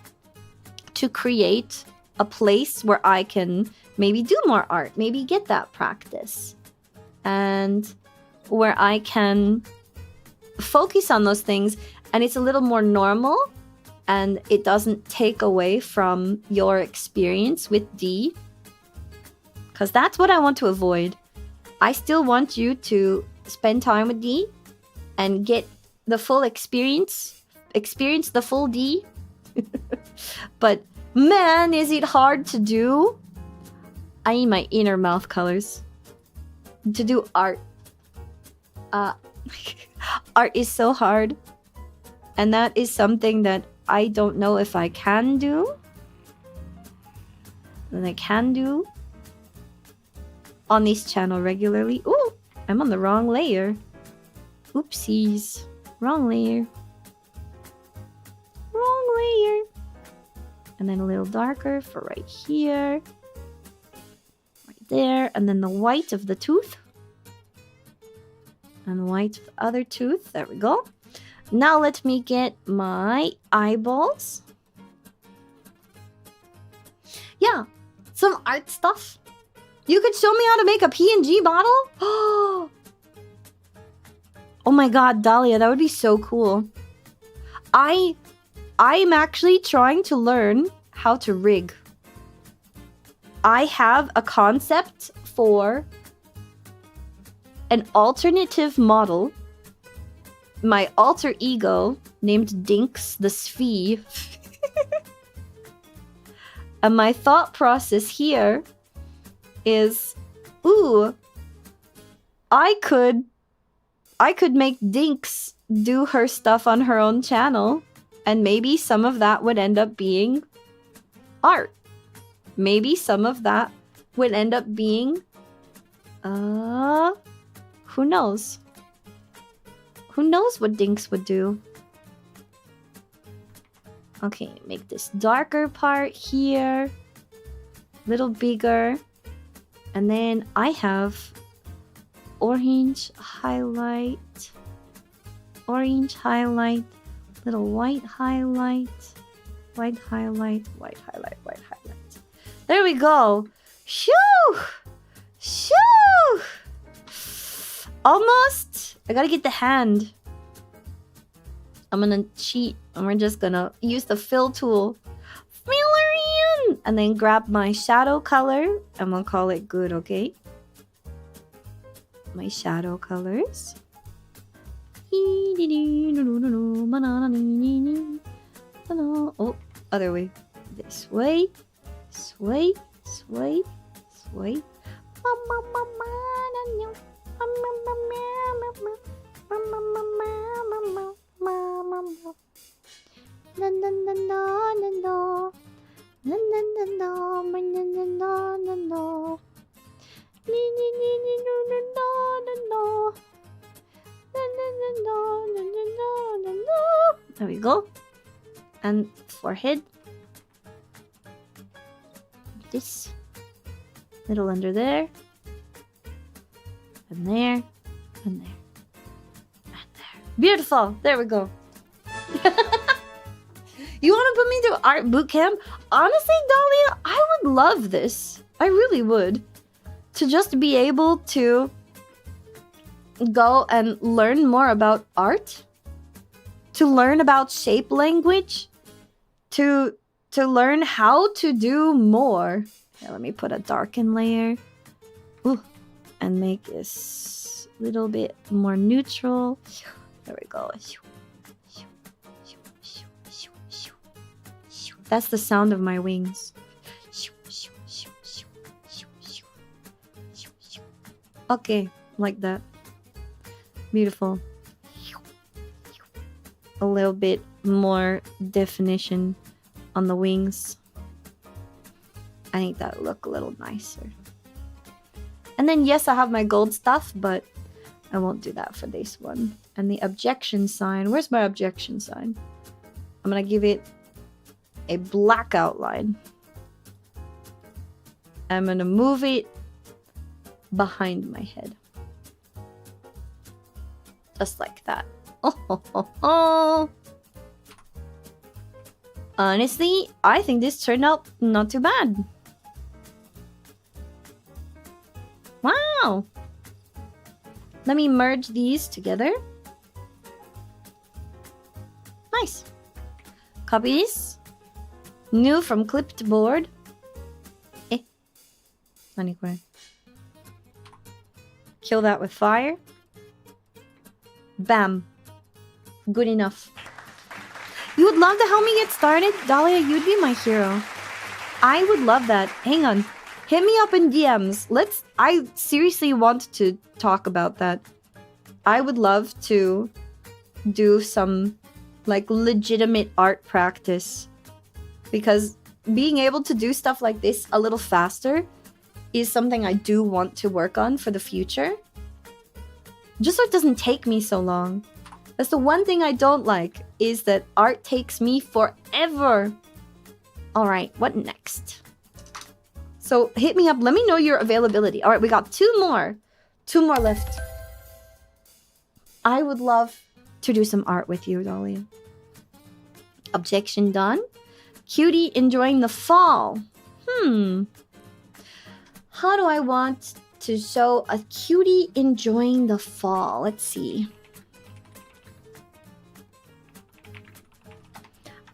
to create a place where I can maybe do more art, maybe get that practice, and where I can focus on those things, and it's a little more normal and it doesn't take away from your experience with D, because that's what I want to avoid. I still want you to spend time with D and get the full experience the full D. But man, is it hard to do. I need my inner mouth colors to do art. Art is so hard, and that is something that I don't know if I can do. And I can do on this channel regularly. Ooh, I'm on the wrong layer. Oopsies. Wrong layer. Wrong layer. And then a little darker for right here. Right there. And then the white of the tooth. And the white of the other tooth. There we go. Now let me get my eyeballs. Yeah, some art stuff. You could show me how to make a PNG bottle? Oh my god, Dahlia, that would be so cool. I'm actually trying to learn how to rig. I have a concept for an alternative model. My alter ego named Dinks the Sphinx. And my thought process here is, ooh, I could make Dinks do her stuff on her own channel, and maybe some of that would end up being art. Maybe some of that would end up being who knows? Who knows what Dinks would do? Okay, make this darker part here. Little bigger. And then I have orange highlight. Orange highlight. Little white highlight. White highlight. White highlight. White highlight. There we go. Shoo! Shoo! Almost! I gotta get the hand. I'm gonna cheat, and we're just gonna use the fill tool. Fill in! And then grab my shadow color. I'm gonna call it good, okay? My shadow colors. Oh, other way. This way. Sway. Sway. Sway. There we go. And forehead. This little under there. And there. And there. And there. Beautiful. There we go. You want to put me through art boot camp? Honestly, Dahlia, I would love this. I really would. to just be able to go and learn more about art, to learn about shape language, to learn how to do more. Here, let me put a darken layer. Ooh, and make this a little bit more neutral. There we go. That's the sound of my wings. Okay, like that. Beautiful. A little bit more definition on the wings. I think that'll look a little nicer. And then yes, I have my gold stuff, but I won't do that for this one. And the objection sign. Where's my objection sign? I'm gonna give it a black outline. I'm gonna move it behind my head. Just like that. Oh. Honestly, I think this turned out not too bad. Wow. Let me merge these together. Nice. Copy this. New from clipboard. Kill that with fire. Bam. Good enough. You would love to help me get started? Dahlia, you'd be my hero. I would love that. Hang on. Hit me up in DMs. I seriously want to talk about that. I would love to do some like legitimate art practice. Because being able to do stuff like this a little faster is something I do want to work on for the future. Just so it doesn't take me so long. That's the one thing I don't like, is that art takes me forever. Alright, what next? So hit me up, let me know your availability. Alright, we got two more. Two more left. I would love to do some art with you, Dahlia. Objection done. Cutie enjoying the fall. How do I want to show a cutie enjoying the fall? Let's see.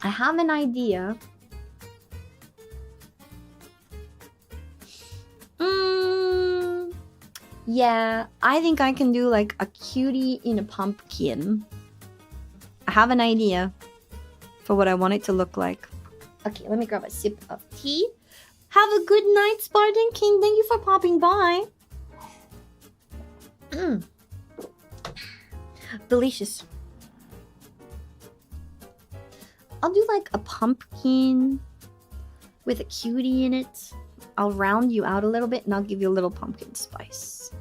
I have an idea. Yeah, I think I can do like a cutie in a pumpkin. I have an idea for what I want it to look like. Okay, let me grab a sip of tea. Have a good night, Spartan King. Thank you for popping by. Delicious. I'll do like a pumpkin with a cutie in it. I'll round you out a little bit and I'll give you a little pumpkin spice.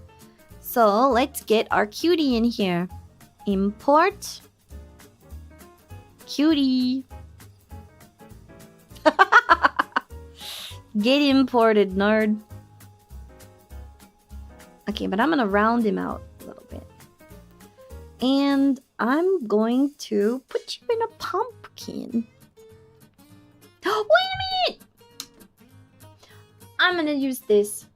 So let's get our cutie in here. Import. Cutie. Get imported, nerd. Okay, but I'm gonna round him out a little bit. And I'm going to put you in a pumpkin. Oh, wait a minute! I'm gonna use this.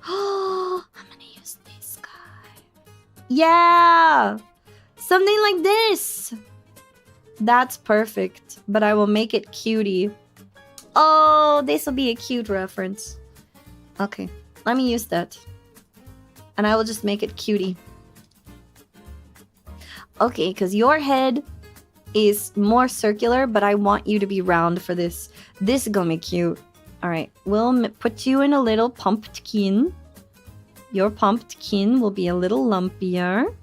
Oh, I'm gonna use this guy. Yeah! Something like this! That's perfect. But I will make it cutie. Oh, this will be a cute reference. Okay, let me use that. And I will just make it cutie. Okay, because your head is more circular, but I want you to be round for this. This is gonna be cute. Alright, we'll put you in a little pumpkin. Your pumpkin will be a little lumpier.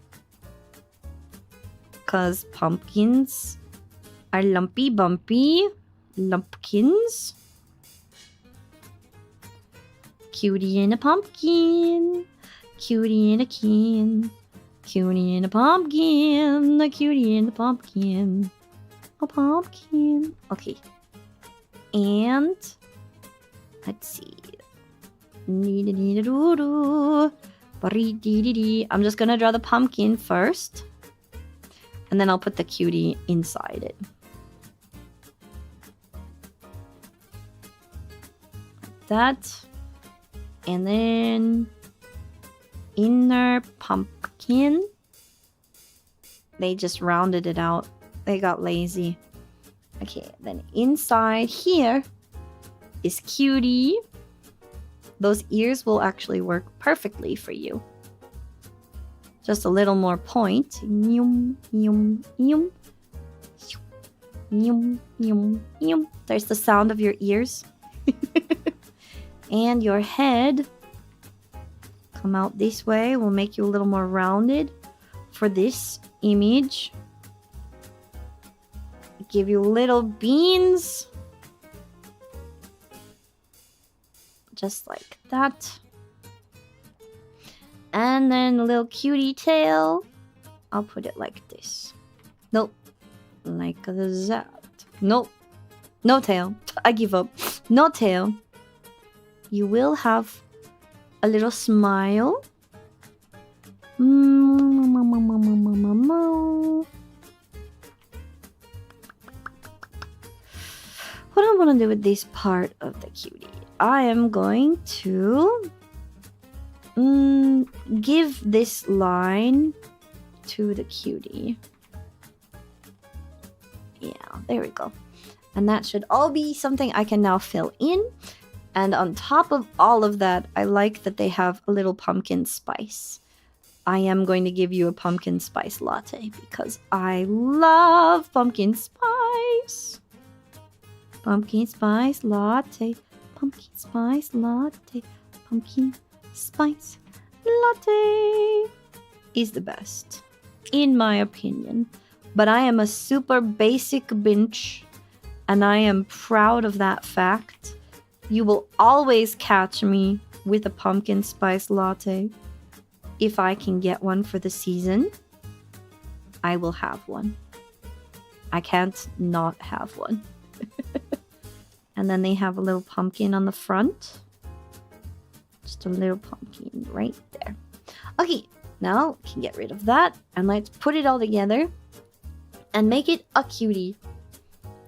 Because pumpkins are lumpy bumpy. Lumpkins. Cutie in a pumpkin. Cutie in a can. Cutie in a pumpkin. A cutie in a pumpkin. A pumpkin. Okay. And let's see. I'm just gonna draw the pumpkin first. And then I'll put the cutie inside it. That. And then inner pumpkin. They just rounded it out. They got lazy. Okay, then inside here is cutie. Those ears will actually work perfectly for you. Just a little more point. Yum, yum, yum. Yum, yum, yum. There's the sound of your ears. And your head. Come out this way. We'll make you a little more rounded for this image. Give you little beans. Just like that. And then a little cutie tail. I'll put it like this. Nope. Like that. Nope. No tail. I give up. No tail. You will have a little smile. What I want to do with this part of the cutie, I am going to give this line to the cutie. Yeah, there we go. And that should all be something I can now fill in. And on top of all of that, I like that they have a little pumpkin spice. I am going to give you a pumpkin spice latte because I love pumpkin spice. Pumpkin spice latte. Pumpkin spice latte. Pumpkin spice latte is the best, in my opinion. But I am a super basic bitch, and I am proud of that fact. You will always catch me with a pumpkin spice latte. If I can get one for the season, I will have one. I can't not have one. And then they have a little pumpkin on the front. Just a little pumpkin right there. Okay, now we can get rid of that. And let's put it all together and make it a cutie.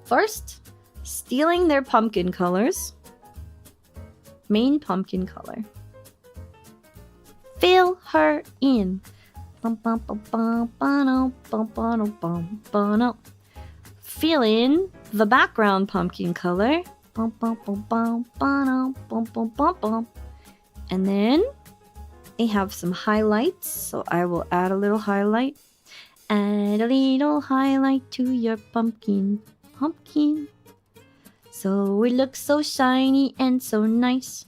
First, stealing their pumpkin colors. Main pumpkin color. Fill her in. Fill in the background pumpkin color. And then they have some highlights, so I will add a little highlight. Add a little highlight to your pumpkin. So it looks so shiny and so nice.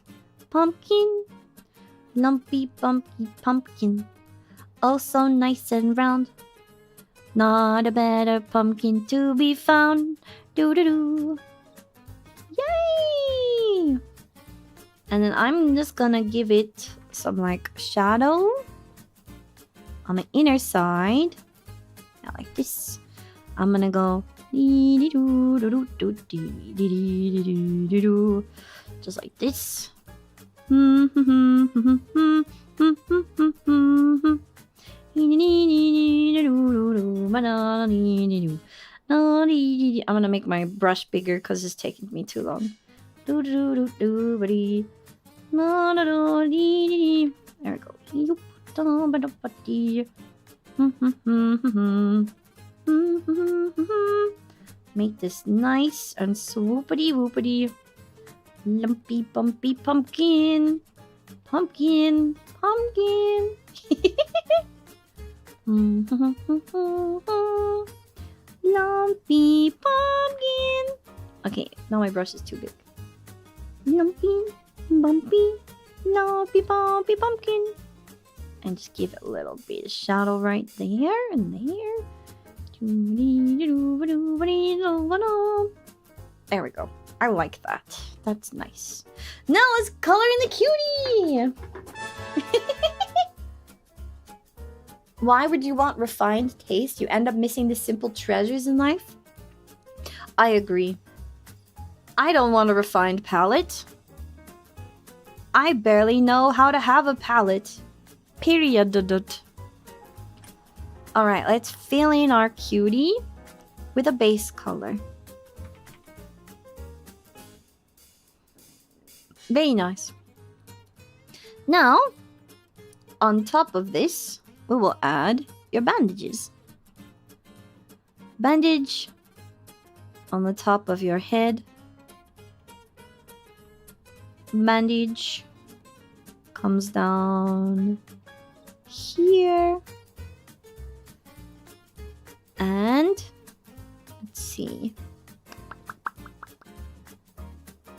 Pumpkin. Lumpy, bumpy pumpkin. Oh, so nice and round. Not a better pumpkin to be found. Doo-doo-doo. Yay! And then I'm just gonna give it some like shadow on the inner side. Now like this. I'm gonna go just like this. I'm gonna make my brush bigger because it's taking me too long. There we go. Make this nice and swoopity whoopity. Lumpy bumpy pumpkin. Pumpkin. Lumpy pumpkin. Okay, now my brush is too big. Lumpy, bumpy, lumpy, bumpy pumpkin. And just give it a little bit of shadow right there and there. There we go. I like that. That's nice. Now let's color in the cutie! Why would you want refined taste? You end up missing the simple treasures in life? I agree. I don't want a refined palette. I barely know how to have a palette. Period. Alright, let's fill in our cutie with a base color. Very nice. Now, on top of this, we will add your bandages. Bandage on the top of your head. Bandage comes down here. And let's see.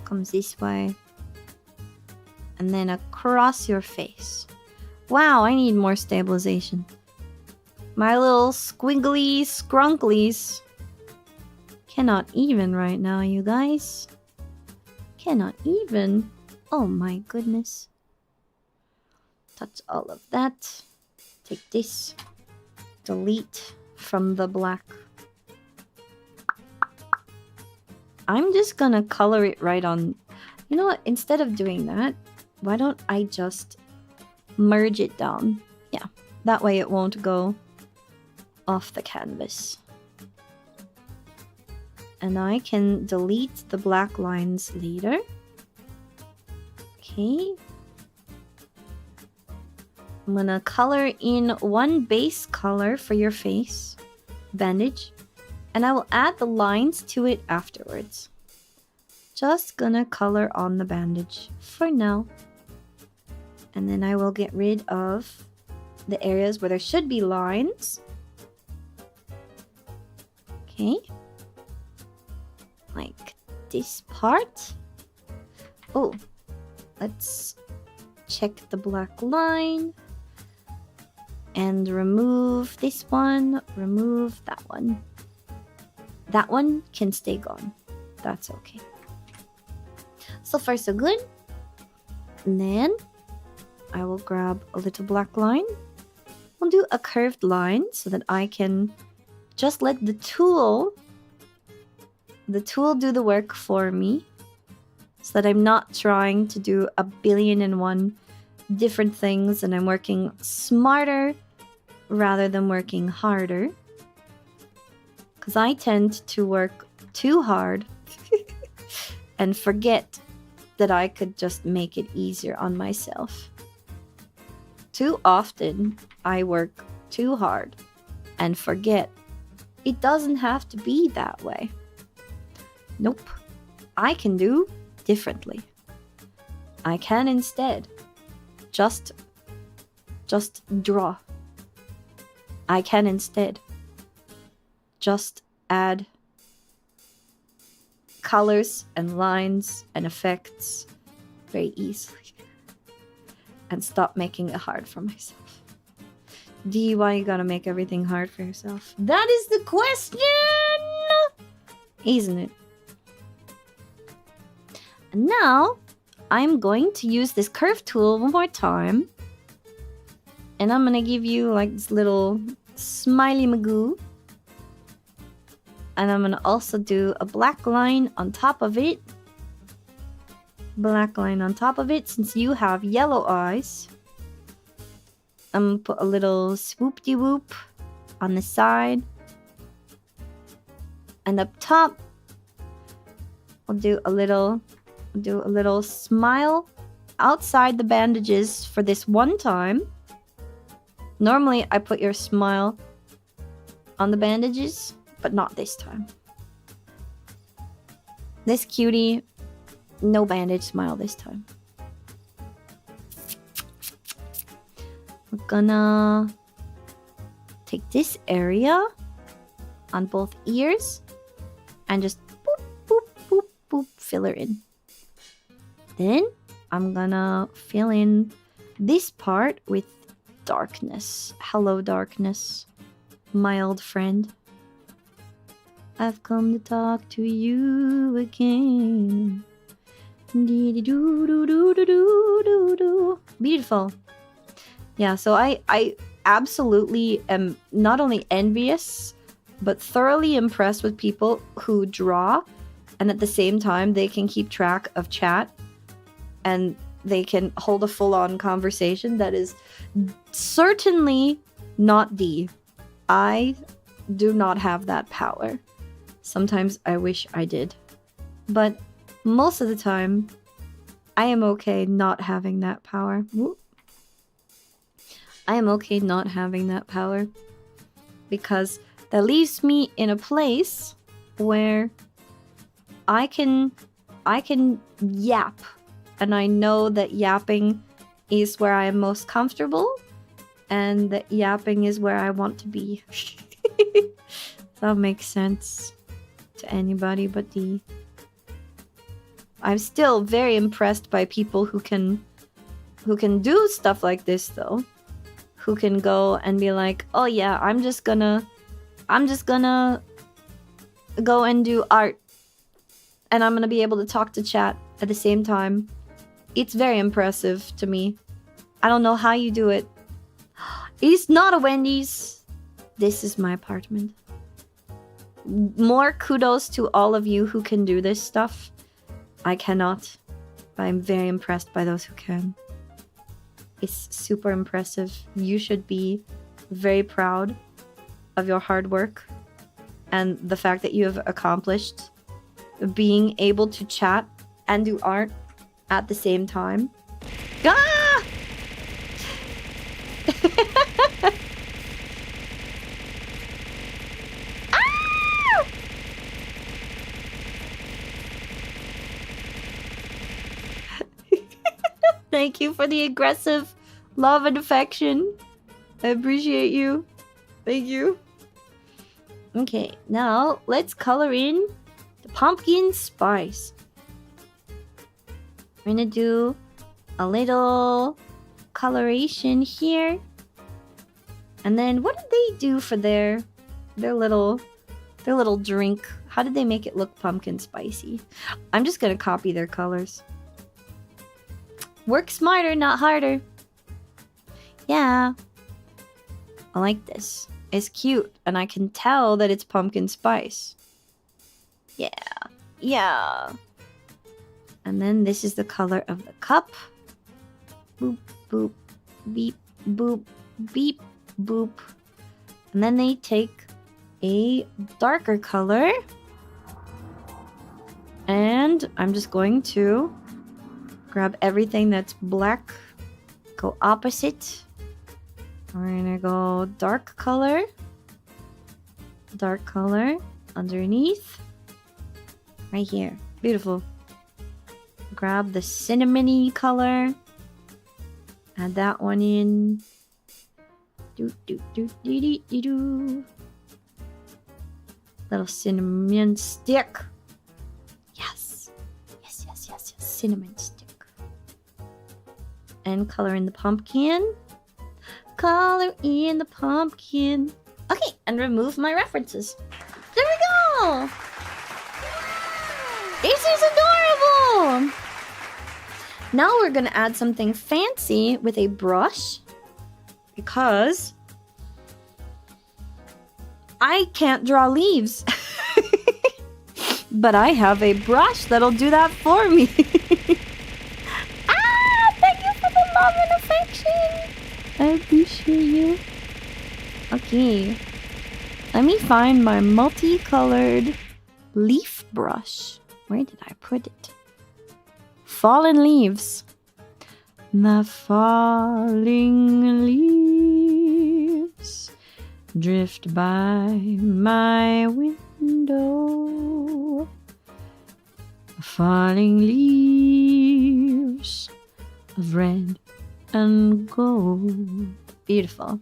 Comes this way. And then across your face. Wow, I need more stabilization. My little squiggly skrunklies cannot even right now, you guys. Cannot even. Oh my goodness. Touch all of that. Take this. Delete from the black. I'm just gonna color it right on. You know what? Instead of doing that, why don't I just merge it down? Yeah, that way it won't go off the canvas. And I can delete the black lines later. Okay. I'm gonna color in one base color for your face, bandage, and I will add the lines to it afterwards. Just gonna color on the bandage for now. And then I will get rid of the areas where there should be lines. Okay. Like this part. Oh, let's check the black line. And remove this one, remove that one. That one can stay gone. That's okay. So far so good. And then I will grab a little black line. We'll do a curved line so that I can just let the tool do the work for me. So that I'm not trying to do a billion and one different things and I'm working smarter rather than working harder. Because I tend to work too hard and forget that I could just make it easier on myself. Too often, I work too hard and forget it doesn't have to be that way. Nope. I can do differently. I can instead just draw. I can instead just add colors and lines and effects very easily and stop making it hard for myself. D, why you gotta make everything hard for yourself? That is the question! Isn't it? And now, I'm going to use this curve tool one more time. And I'm gonna give you like this little smiley magoo. And I'm gonna also do a black line on top of it. Black line on top of it since you have yellow eyes. I'm gonna put a little swoop-de-whoop on the side. And up top, I'll do a little smile outside the bandages for this one time. Normally, I put your smile on the bandages, but not this time. This cutie, no bandage smile this time. We're gonna take this area on both ears and just boop, boop, boop, boop, fill her in. Then I'm gonna fill in this part with darkness. Hello, darkness, my old friend. I've come to talk to you again. Beautiful. Yeah, so I absolutely am not only envious, but thoroughly impressed with people who draw, and at the same time, they can keep track of chat, and they can hold a full-on conversation. That is certainly not D. I do not have that power. Sometimes I wish I did. But most of the time, I am okay not having that power. Whoop. I am okay not having that power. Because that leaves me in a place where I can yap. And I know that yapping is where I am most comfortable. And that yapping is where I want to be. That makes sense to anybody but D. I'm still very impressed by people who can do stuff like this though. Who can go and be like, oh yeah, I'm just gonna go and do art. And I'm gonna be able to talk to chat at the same time. It's very impressive to me. I don't know how you do it. It's not a Wendy's. This is my apartment. More kudos to all of you who can do this stuff. I cannot, but I'm very impressed by those who can. It's super impressive. You should be very proud of your hard work and the fact that you have accomplished being able to chat and do art at the same time. Ah! Ah! Thank you for the aggressive love and affection. I appreciate you. Thank you. Okay, now let's color in the pumpkin spice. We're gonna do a little coloration here. And then what did they do for their little drink? How did they make it look pumpkin spicy? I'm just gonna copy their colors. Work smarter, not harder. Yeah. I like this. It's cute, and I can tell that it's pumpkin spice. Yeah. Yeah. And then this is the color of the cup. Boop, boop, beep, boop, beep, boop. And then they take a darker color. And I'm just going to grab everything that's black. Go opposite. We're gonna go dark color. Dark color underneath. Right here. Beautiful. Grab the cinnamony color. Add that one in. Do do do do do do do. Little cinnamon stick. Yes. Yes, yes, yes, yes. Cinnamon stick. And color in the pumpkin. Color in the pumpkin. Okay, and remove my references. There we go! This is adorable! Now we're gonna add something fancy with a brush. Because I can't draw leaves. But I have a brush that'll do that for me. Ah! Thank you for the love and affection! I appreciate you. Okay. Let me find my multicolored leaf brush. Where did I put it? Fallen leaves. The falling leaves drift by my window. Falling leaves of red and gold. Beautiful.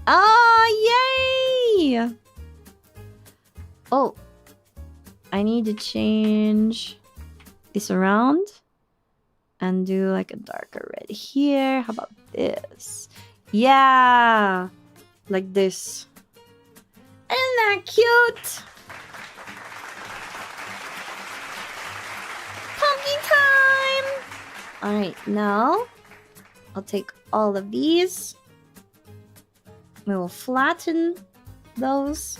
Oh, yay! Oh, I need to change this around and do like a darker red here. How about this? Yeah, like this. Isn't that cute? Pumpkin time! Alright, now I'll take all of these. We will flatten those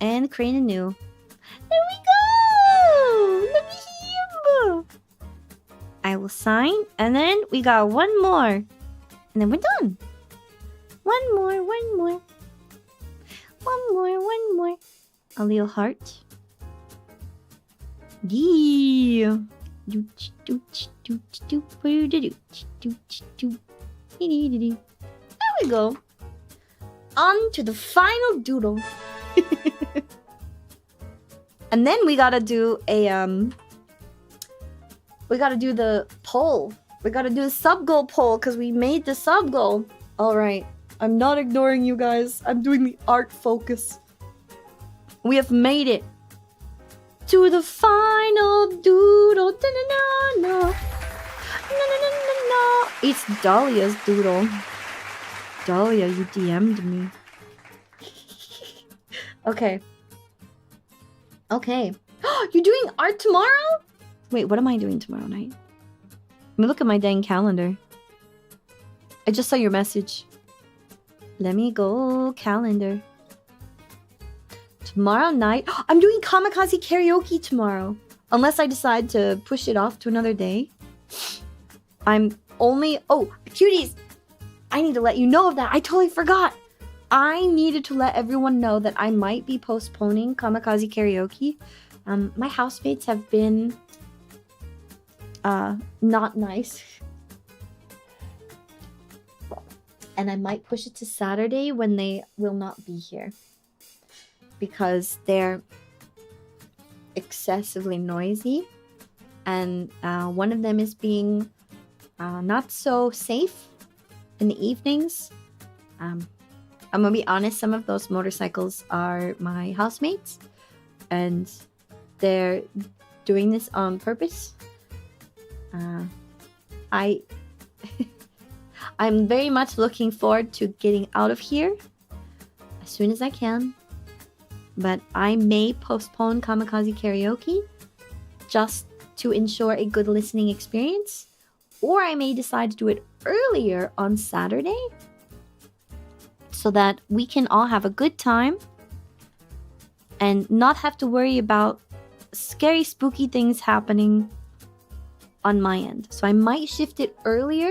and create a new. There we go! Look at him! I will sign, and then we got one more. And then we're done. One more, one more. One more, one more. A little heart. Yeah. There we go. On to the final doodle. And then we gotta do a we gotta do the poll. We gotta do the sub goal poll because we made the sub goal. Alright. I'm not ignoring you guys. I'm doing the art focus. We have made it to the final doodle. Da-na-na-na. Na-na-na-na-na. It's Dahlia's doodle. Dahlia, you DM'd me. Okay. Okay. You're doing art tomorrow? Wait, what am I doing tomorrow night? Let me look at my dang calendar. I just saw your message. Let me go calendar. Tomorrow night, I'm doing kamikaze karaoke tomorrow. Unless I decide to push it off to another day. I'm only... Oh, cuties! I need to let you know of that. I totally forgot. I needed to let everyone know that I might be postponing kamikaze karaoke. My housemates have been... not nice. And I might push it to Saturday when they will not be here. Because they're excessively noisy. And one of them is being not so safe in the evenings. I'm gonna be honest, some of those motorcycles are my housemates. And they're doing this on purpose. I'm very much looking forward to getting out of here as soon as I can. But I may postpone kamikaze karaoke just to ensure a good listening experience. Or I may decide to do it earlier on Saturday so that we can all have a good time and not have to worry about scary, spooky things happening on my end. So I might shift it earlier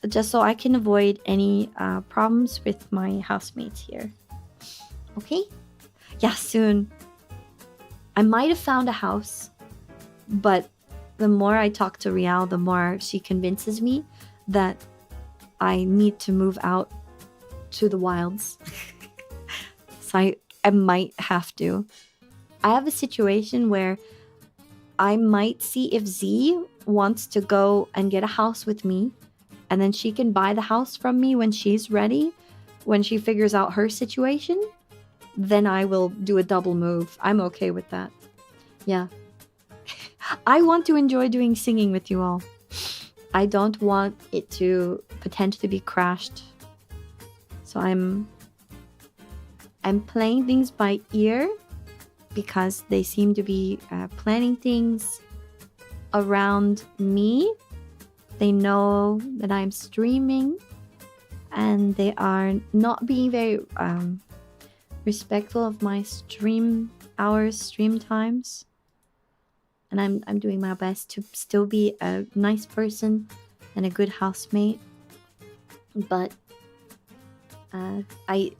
just so I can avoid any problems with my housemates here. Okay? Yeah, soon. I might have found a house, but the more I talk to Rial, the more she convinces me that I need to move out to the wilds. So I might have to. I have a situation where I might see if Z wants to go and get a house with me, and then she can buy the house from me when she's ready, when she figures out her situation. Then I will do a double move. I'm okay with that. Yeah. I want to enjoy doing singing with you all. I don't want it to potentially be crashed. So I'm playing things by ear because they seem to be planning things around me. They know that I'm streaming and they are not being very respectful of my stream hours, stream times. And I'm doing my best to still be a nice person and a good housemate. But I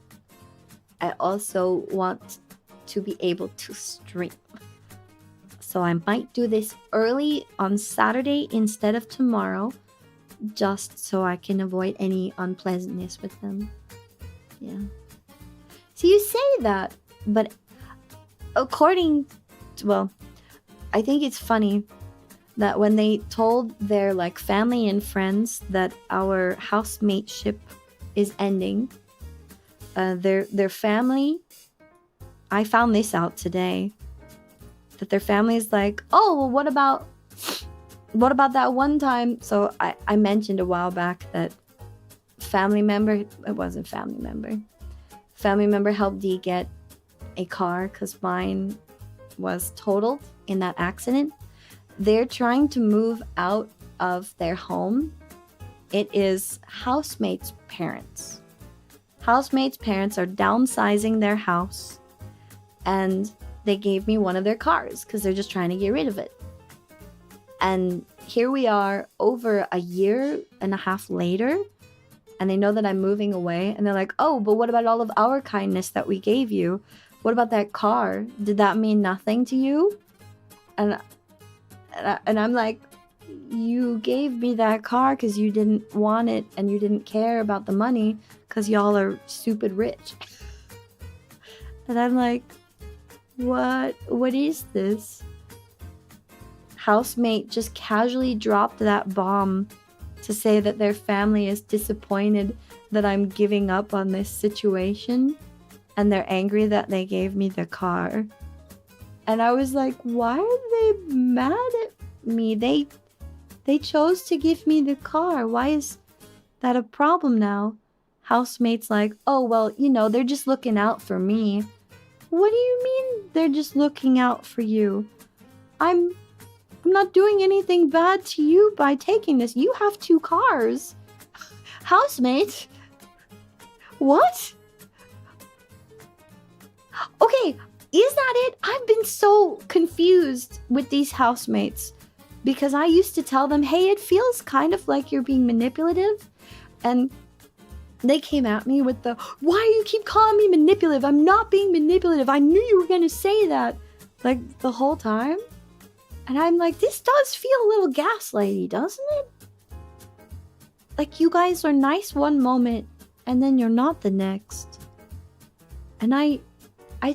also want to be able to stream. So I might do this early on Saturday instead of tomorrow, just so I can avoid any unpleasantness with them. Yeah. So you say that, but according to, well, I think it's funny that when they told their like family and friends that our housemateship is ending, their family, I found this out today, that their family is like, oh, well, what about that one time? So I mentioned a while back that family member helped Dee get a car because mine was totaled in that accident. They're trying to move out of their home. It is housemates' parents. Housemates' parents are downsizing their house, and they gave me one of their cars because they're just trying to get rid of it. And here we are over a year and a half later, and they know that I'm moving away, and they're like, oh, but what about all of our kindness that we gave you? What about that car? Did that mean nothing to you? and I'm like, you gave me that car because you didn't want it and you didn't care about the money because y'all are stupid rich. And I'm like, what is this? Housemate just casually dropped that bomb to say that their family is disappointed that I'm giving up on this situation and they're angry that they gave me the car. And I was like, why are they mad at me? They chose to give me the car. Why is that a problem now? Housemate's like, oh, well, you know, they're just looking out for me. What do you mean they're just looking out for you? I'm not doing anything bad to you by taking this. You have 2 cars. Housemate? What? Okay, is that it? I've been so confused with these housemates because I used to tell them, hey, it feels kind of like you're being manipulative. And they came at me with the, why do you keep calling me manipulative? I'm not being manipulative. I knew you were going to say that, like, the whole time. And I'm like, this does feel a little gaslighty, doesn't it? Like, you guys are nice one moment, and then you're not the next. And I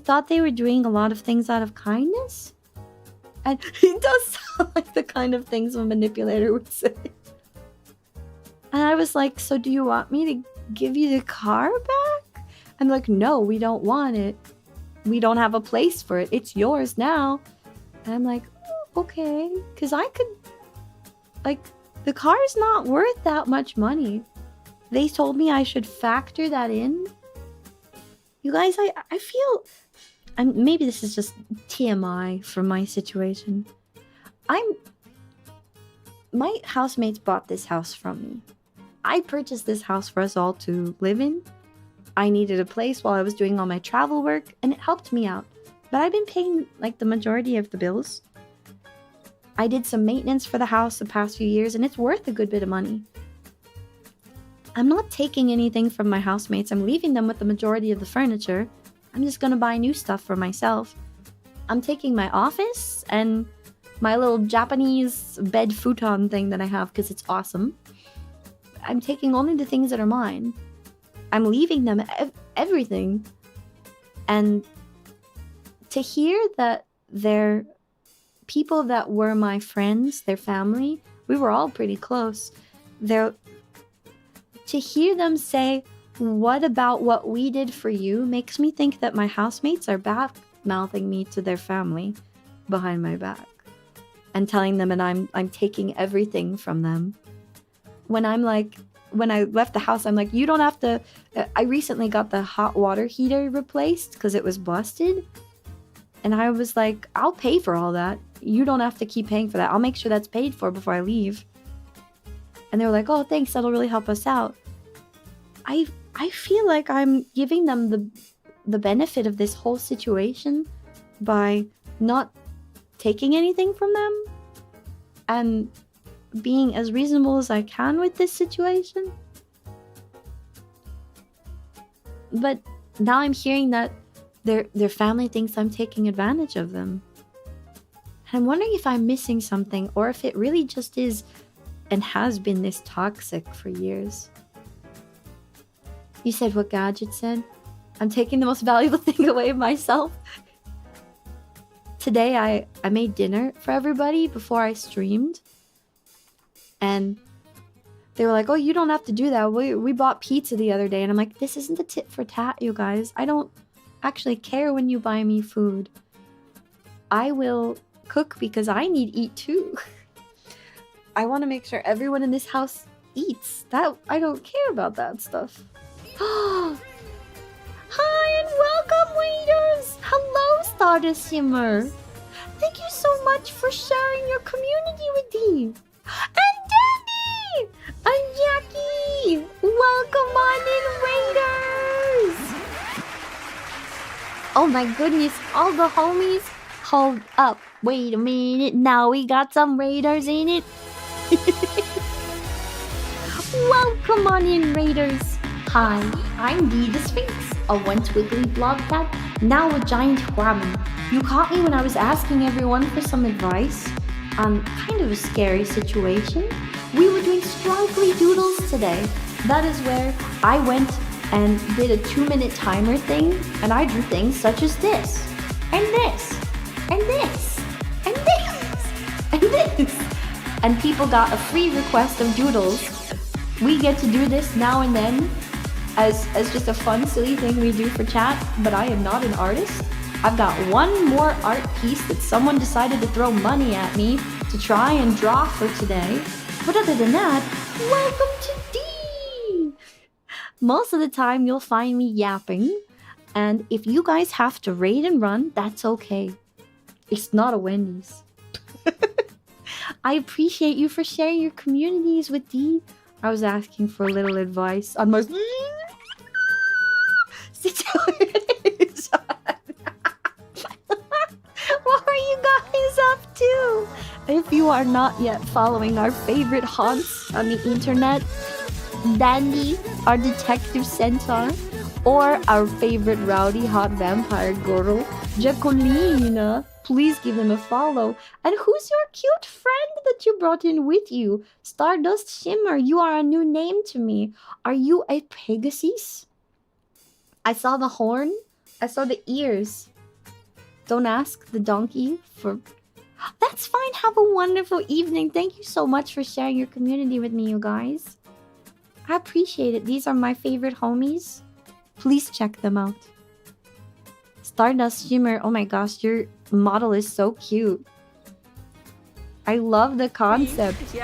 thought they were doing a lot of things out of kindness. And it does sound like the kind of things a manipulator would say. And I was like, so do you want me to give you the car back? I'm like, no, we don't want it. We don't have a place for it. It's yours now. And I'm like, oh, okay. Because I could, like, the car's not worth that much money. They told me I should factor that in. You guys, I feel, maybe this is just TMI from my situation. My housemates bought this house from me. I purchased this house for us all to live in. I needed a place while I was doing all my travel work, and it helped me out. But I've been paying, like, the majority of the bills. I did some maintenance for the house the past few years, and it's worth a good bit of money. I'm not taking anything from my housemates. I'm leaving them with the majority of the furniture. I'm just gonna buy new stuff for myself. I'm taking my office and my little Japanese bed futon thing that I have because it's awesome. I'm taking only the things that are mine. I'm leaving them everything. And to hear that they're people that were my friends, their family, we were all pretty close. To hear them say, what about what we did for you, makes me think that my housemates are bad-mouthing me to their family behind my back and telling them that I'm taking everything from them. When I left the house, I'm like, you don't have to. I recently got the hot water heater replaced because it was busted. And I was like, I'll pay for all that. You don't have to keep paying for that. I'll make sure that's paid for before I leave. And they were like, oh, thanks, that'll really help us out. I feel like I'm giving them the benefit of this whole situation by not taking anything from them and being as reasonable as I can with this situation. But now I'm hearing that their family thinks I'm taking advantage of them. And I'm wondering if I'm missing something or if it really just is and has been this toxic for years. You said what Gadget said? I'm taking the most valuable thing away of myself. Today I made dinner for everybody before I streamed. And they were like, oh, you don't have to do that. We bought pizza the other day. And I'm like, this isn't a tit for tat, you guys. I don't actually care when you buy me food. I will cook because I need to eat too. I want to make sure everyone in this house eats. That I don't care about that stuff. Hi and welcome, waiters! Hello, Stardust Simmer. Thank you so much for sharing your community with me. And Danny! And Jackie! Welcome on in, Raiders! Oh my goodness, all the homies. Hold up, wait a minute. Now we got some Raiders in it. Welcome on in, Raiders. Hi, I'm Dee the Sphinx, a once wiggly blob cat, now a giant ramen. You caught me when I was asking everyone for some advice on kind of a scary situation. We were doing Skrunkly Doodles today. That is where I went and did a 2-minute timer thing, and I drew things such as this, and this, and this, and this, and this. And people got a free request of doodles. We get to do this now and then as just a fun, silly thing we do for chat, but I am not an artist. I've got one more art piece that someone decided to throw money at me to try and draw for today. But other than that, welcome to D! Most of the time you'll find me yapping, and if you guys have to raid and run, that's okay. It's not a Wendy's. I appreciate you for sharing your communities with D. I was asking for a little advice on my situation. What are you guys up to? If you are not yet following our favorite haunts on the internet, Dandy, our detective centaur, or our favorite rowdy hot vampire girl, Jacqueline, please give them a follow. And who's your cute friend that you brought in with you? Stardust Shimmer, you are a new name to me. Are you a Pegasus? I saw the horn. I saw the ears. Don't ask the donkey for... That's fine. Have a wonderful evening. Thank you so much for sharing your community with me, you guys. I appreciate it. These are my favorite homies. Please check them out. Stardust Shimmer, oh my gosh, your model is so cute. I love the concept.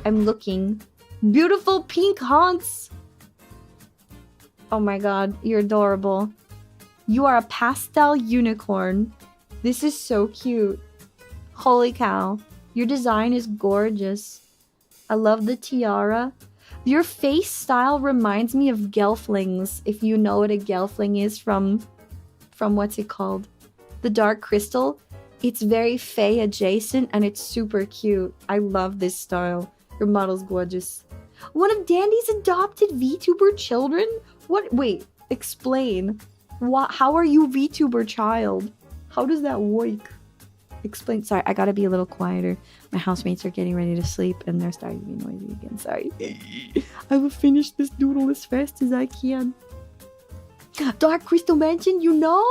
I'm looking. Beautiful pink haunts. Oh my god, you're adorable. You are a pastel unicorn. This is so cute. Holy cow. Your design is gorgeous. I love the tiara. Your face style reminds me of gelflings. If you know what a gelfling is from what's it called? The Dark Crystal. It's very Fae adjacent and it's super cute. I love this style. Your model's gorgeous. One of Dandy's adopted VTuber children? What? Wait, explain. How are you VTuber child? How does that work? Explain. Sorry, I gotta be a little quieter. My housemates are getting ready to sleep and they're starting to be noisy again. Sorry. I will finish this doodle as fast as I can. Dark Crystal Mansion, you know?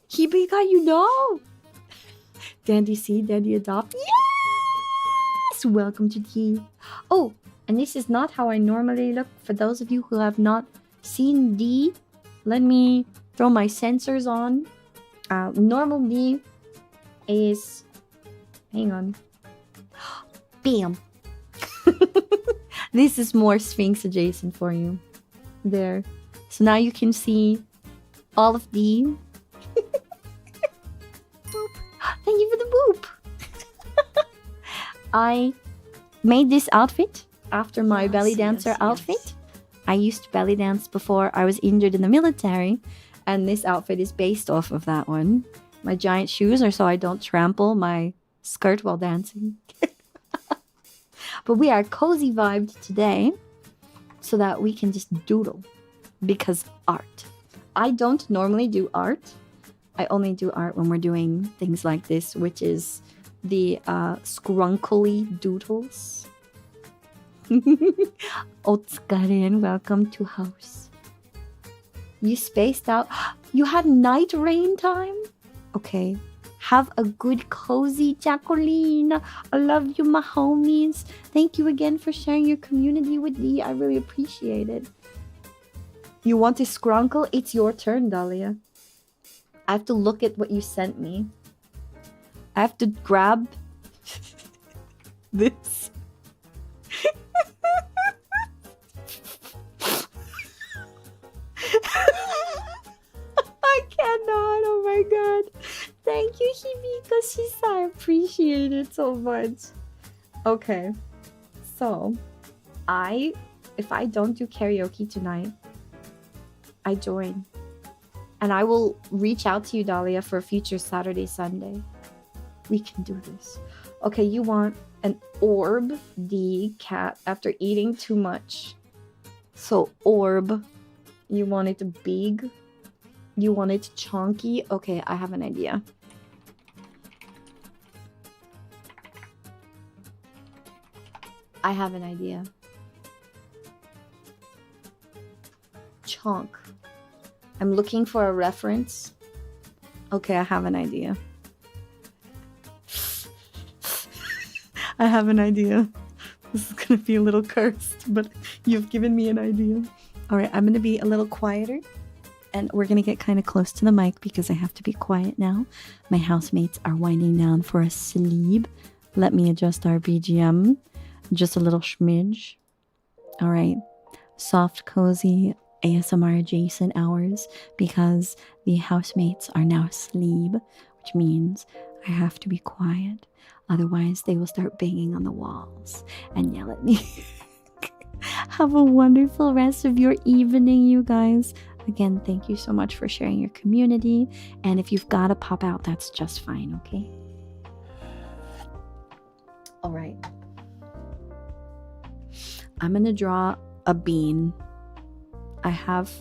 Hibika, you know? Dandy C, Dandy Adopt. Yes! Welcome to D. Oh, and this is not how I normally look. For those of you who have not seen D, let me throw my sensors on. Normal D is... Hang on. Bam! This is more Sphinx adjacent for you. There. So now you can see all of the... Boop. Thank you for the boop! I made this outfit after my belly dancer outfit. I used to belly dance before I was injured in the military. And this outfit is based off of that one. My giant shoes are so I don't trample my skirt while dancing. But we are cozy vibed today so that we can just doodle. Because art. I don't normally do art. I only do art when we're doing things like this, which is the skrunkly doodles. Otsukaren, welcome to house. You spaced out. You had night rain time? Okay. Have a good cozy Jacqueline. I love you, my homies. Thank you again for sharing your community with me. I really appreciate it. You want to skrunkle? It's your turn, Dahlia. I have to look at what you sent me. I have to grab this. I cannot. Oh my god. Thank you, Hibika Shisa. I appreciate it so much. Okay. So, if I don't do karaoke tonight, I join. And I will reach out to you, Dahlia, for a future Saturday, Sunday. We can do this. Okay, you want an orb, the cat, after eating too much. So, orb. You want it big? You want it chunky? Okay, I have an idea. I have an idea. Chunk. I'm looking for a reference. Okay, I have an idea. I have an idea. This is gonna be a little cursed, but you've given me an idea. Alright, I'm gonna be a little quieter. And we're gonna get kind of close to the mic because I have to be quiet now. My housemates are winding down for a sleep. Let me adjust our BGM. Just a little schmidge. Alright. Soft, cozy, ASMR adjacent hours because the housemates are now asleep, which means I have to be quiet. Otherwise, they will start banging on the walls and yell at me. Have a wonderful rest of your evening, you guys. Again, thank you so much for sharing your community. And if you've got to pop out, that's just fine, okay? All right. I'm going to draw a bean. I have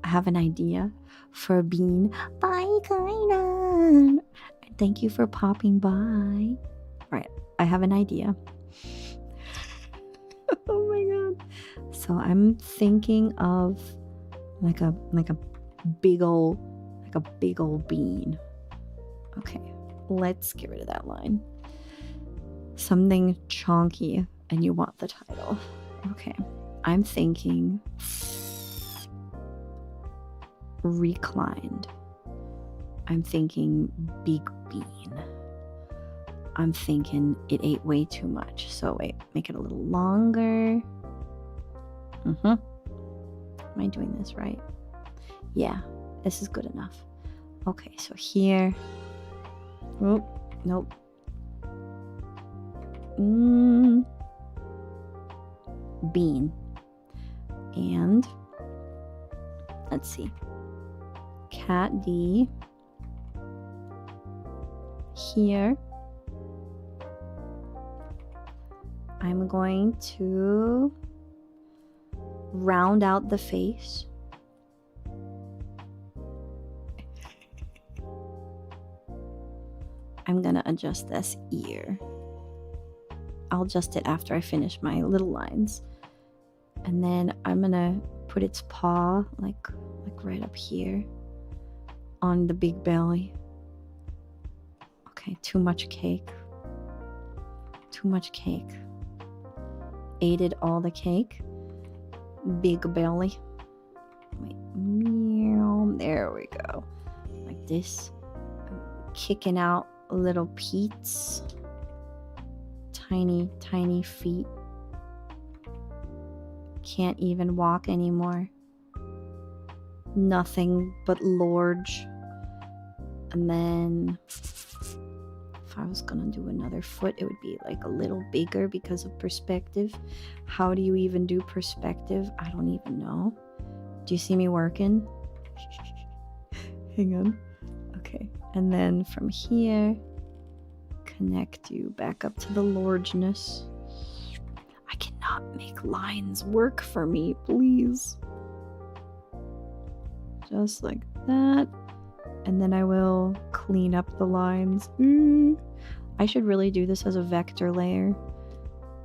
an idea for a bean. Bye, Kaina. Thank you for popping by. All right, I have an idea. Oh my god. So I'm thinking of like a big old bean. Okay, let's get rid of that line. Something chunky, and you want the title. Okay, I'm thinking reclined. I'm thinking big bean. I'm thinking it ate way too much. So wait, make it a little longer. Am I doing this right? Yeah, this is good enough. Okay, so here. Oh, nope. Bean. And let's see. Cat D. Here. I'm going to round out the face. I'm gonna adjust this ear. I'll adjust it after I finish my little lines. And then I'm gonna put its paw like right up here on the big belly. Okay, too much cake. Too much cake. Ate all the cake. Big belly. Wait, meow. There we go. Like this. Kicking out little peats. Tiny, tiny feet. Can't even walk anymore. Nothing but large. And then if I was gonna do another foot, it would be like a little bigger because of perspective. How do you even do perspective? I don't even know. Do you see me working? Hang on. Okay. And then from here, connect you back up to the largeness. I cannot make lines work for me, please. Just like that. And then I will clean up the lines. I should really do this as a vector layer.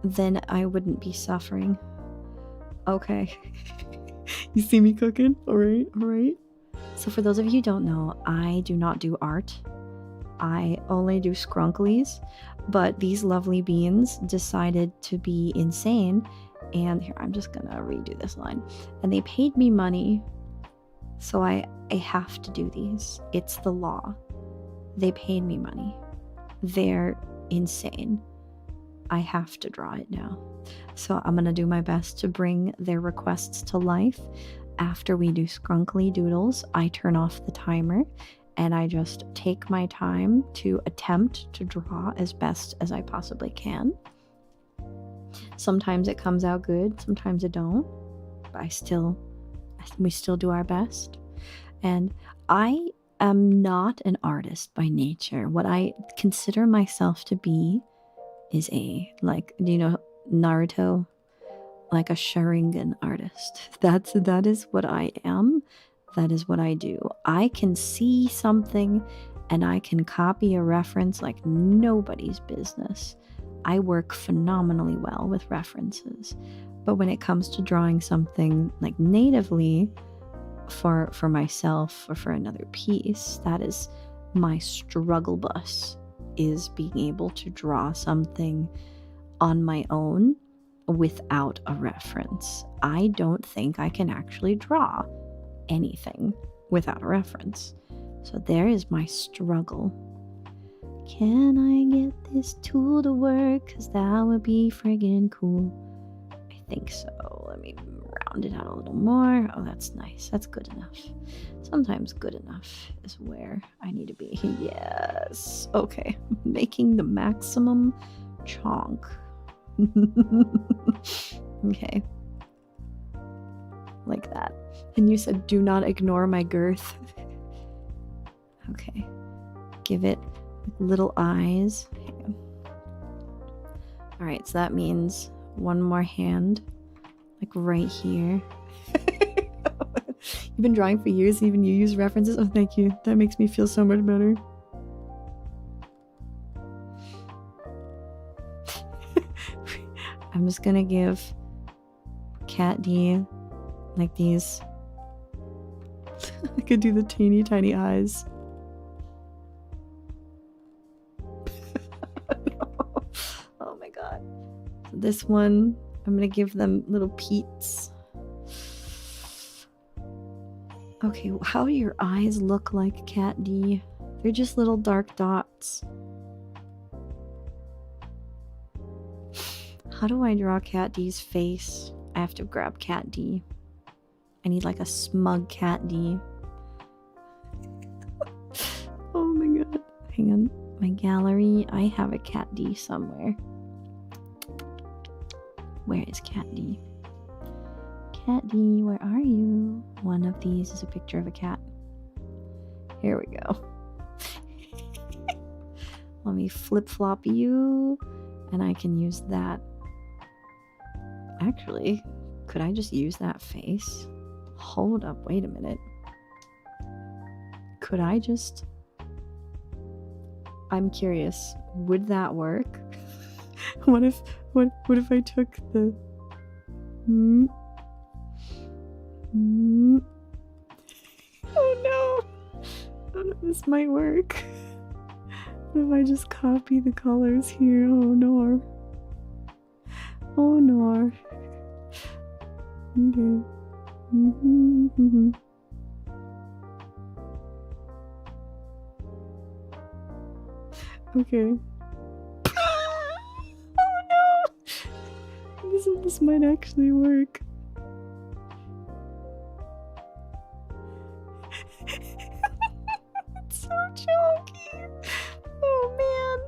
Then I wouldn't be suffering. Okay. You see me cooking? Alright, alright. So for those of you who don't know, I do not do art. I only do skrunklies. But these lovely beans decided to be insane. And here, I'm just gonna redo this line. And they paid me money. So I have to do these. It's the law. They paid me money. They're insane. I have to draw it now. So I'm going to do my best to bring their requests to life. After we do skrunkly doodles, I turn off the timer and I just take my time to attempt to draw as best as I possibly can. Sometimes it comes out good, sometimes it don't. But we still do our best. And I am not an artist by nature. What I consider myself to be is do you know Naruto? like a Sharingan artist. That is what I am. That is what I do. I can see something and I can copy a reference like nobody's business. I work phenomenally well with references. But when it comes to drawing something like natively for myself or for another piece, that is my struggle bus, is being able to draw something on my own without a reference. I don't think I can actually draw anything without a reference. So there is my struggle. Can I get this tool to work? Because that would be friggin' cool. I think so. Let me round it out a little more. Oh, that's nice. That's good enough. Sometimes good enough is where I need to be. Yes. Okay. Making the maximum chonk. Okay. Like that. And you said do not ignore my girth. Okay. Give it little eyes. Alright, so that means one more hand, like right here. You've been drawing for years, even you use references? Oh, thank you. That makes me feel so much better. I'm just gonna give Cat D like these. I could do the teeny tiny eyes. Oh my god. So this one, I'm gonna give them little peats. Okay, how do your eyes look like, Cat D? They're just little dark dots. How do I draw Cat D's face? I have to grab Cat D. I need like a smug Cat D. Oh my god. Hang on. My gallery. I have a Cat D somewhere. Where is Cat D? Cat D, where are you? One of these is a picture of a cat. Here we go. Let me flip-flop you, and I can use that. Actually, could I just use that face? Hold up, wait a minute. Could I just... I'm curious, would that work? What if I took the... Oh no! Oh no, this might work. What if I just copy the colors here? Oh no. Oh no. Okay. Okay. Oh no! This might actually work. It's so chunky. Oh man.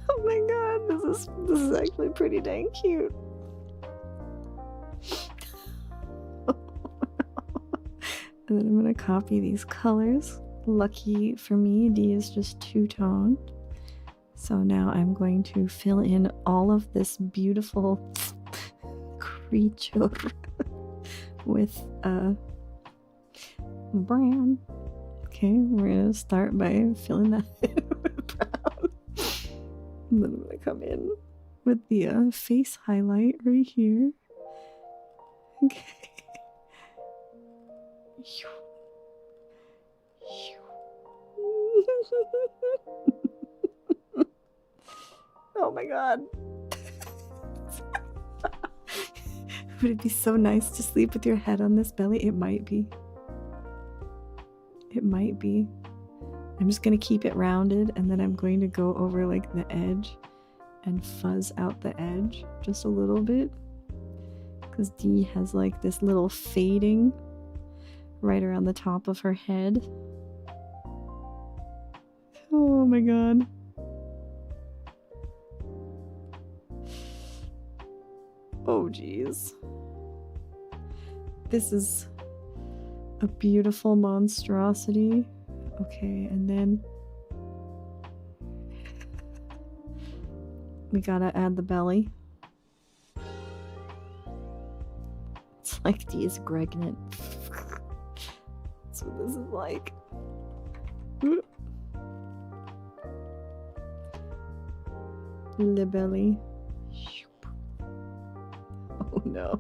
Oh my god, this is actually pretty dang cute. And then I'm gonna copy these colors. Lucky for me, D is just two-toned. So now I'm going to fill in all of this beautiful creature with brown. Okay, we're gonna start by filling that in with brown. And then I'm gonna come in with the face highlight right here. Okay. Oh my god. Would it be so nice to sleep with your head on this belly? It might be. It might be. I'm just gonna keep it rounded, and then I'm going to go over like the edge and fuzz out the edge just a little bit, because D has like this little fading right around the top of her head. Oh my god. Oh geez. This is a beautiful monstrosity. Okay, and then we gotta add the belly. like these pregnant. That's what this is like. The belly. Oh no.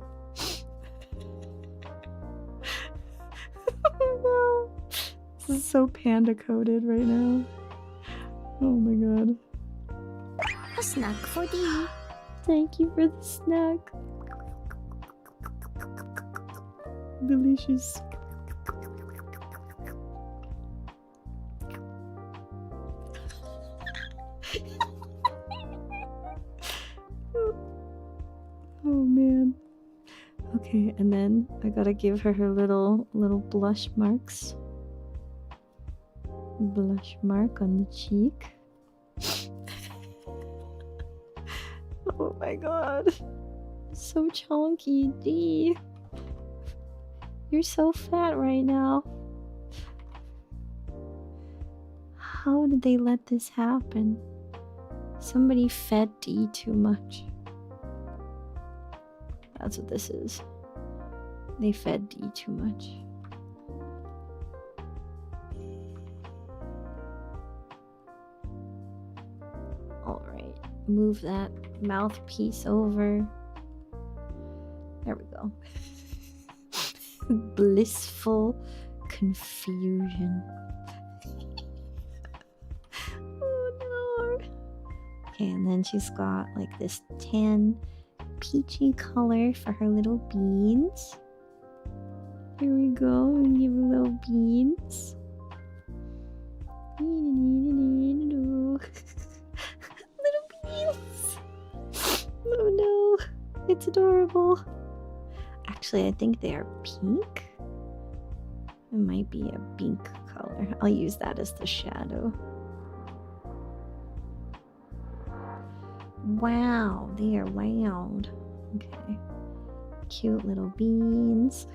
Oh no. This is so panda coded right now. Oh my god. A snack for thee. Thank you for the snack. Delicious. Oh man. Okay, and then I gotta give her her little blush marks. Blush mark on the cheek. Oh my god. So chunky, D. You're so fat right now. How did they let this happen? Somebody fed D too much. That's what this is. They fed D too much. Alright, move that mouthpiece over. There we go. Blissful confusion. Oh no. Okay, and then she's got like this tan peachy color for her little beans. Here we go, and give her little beans. Little beans. Oh no, it's adorable. Actually, I think they are pink. It might be a pink color. I'll use that as the shadow. Wow, they are round. Okay. Cute little beans.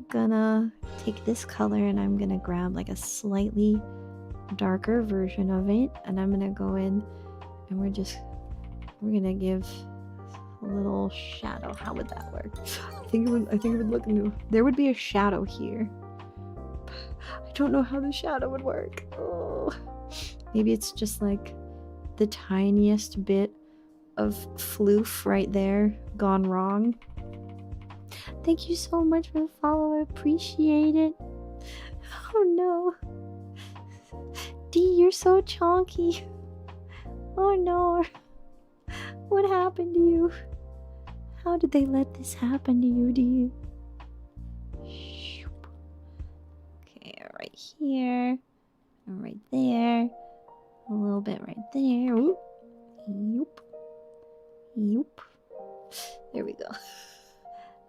Gonna take this color and I'm gonna grab like a slightly darker version of it, and I'm gonna go in and we're gonna give a little shadow. How would that work? I think it would look new. There would be a shadow here. I don't know how the shadow would work. Oh. Maybe it's just like the tiniest bit of floof right there gone wrong. Thank you so much for the follow. I appreciate it. Oh no. D, you're so chonky. Oh no. What happened to you? How did they let this happen to you, D? Okay, right here. And right there. A little bit right there. Oop. Yoop. Yoop. There we go.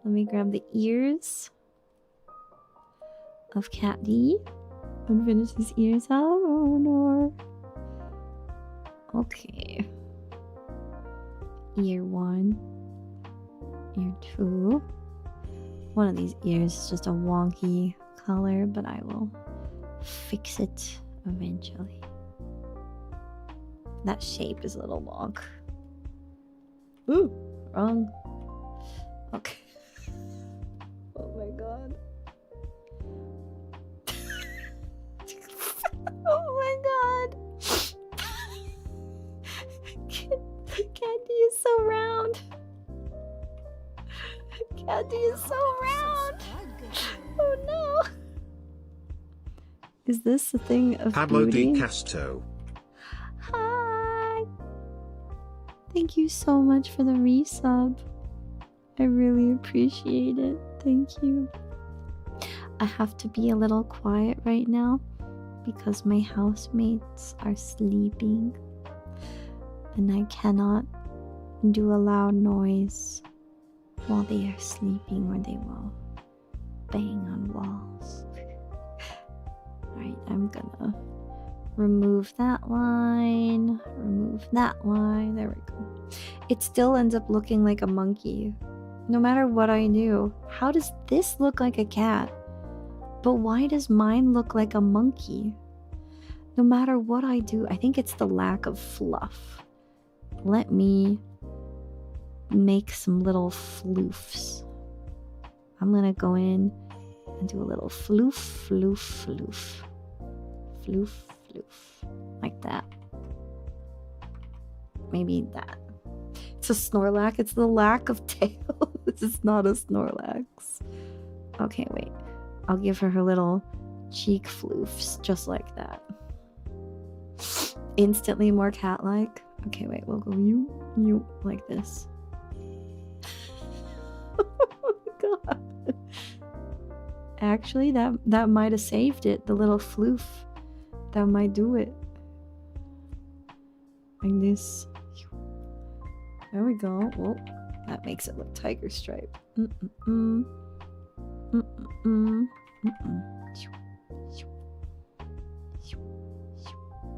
Let me grab the ears of Cat D and finish his ears out. Oh no. Okay. Ear 1. Ear 2. One of these ears is just a wonky color, but I will fix it eventually. That shape is a little long. Ooh, wrong. Okay. Oh my god. Oh my god. Candy is so round. Candy is so round. Oh no. Is this a thing of Pablo beauty? Di Casto. Hi. Thank you so much for the resub. I really appreciate it. Thank you. I have to be a little quiet right now because my housemates are sleeping and I cannot do a loud noise while they are sleeping or they will bang on walls. Alright, I'm gonna remove that line, remove that line. There we go. It still ends up looking like a monkey. No matter what I do. How does this look like a cat? But why does mine look like a monkey? No matter what I do, I think it's the lack of fluff. Let me make some little floofs. I'm gonna go in and do a little floof, floof, floof. Floof, floof. Like that. Maybe that. It's a Snorlax. It's the lack of tail. This is not a Snorlax. Okay, wait. I'll give her her little cheek floofs just like that. Instantly more cat-like. Okay, wait. We'll go you, like this. Oh my god. Actually, that might have saved it. The little floof. That might do it. Like this. There we go. Well, that makes it look tiger stripe.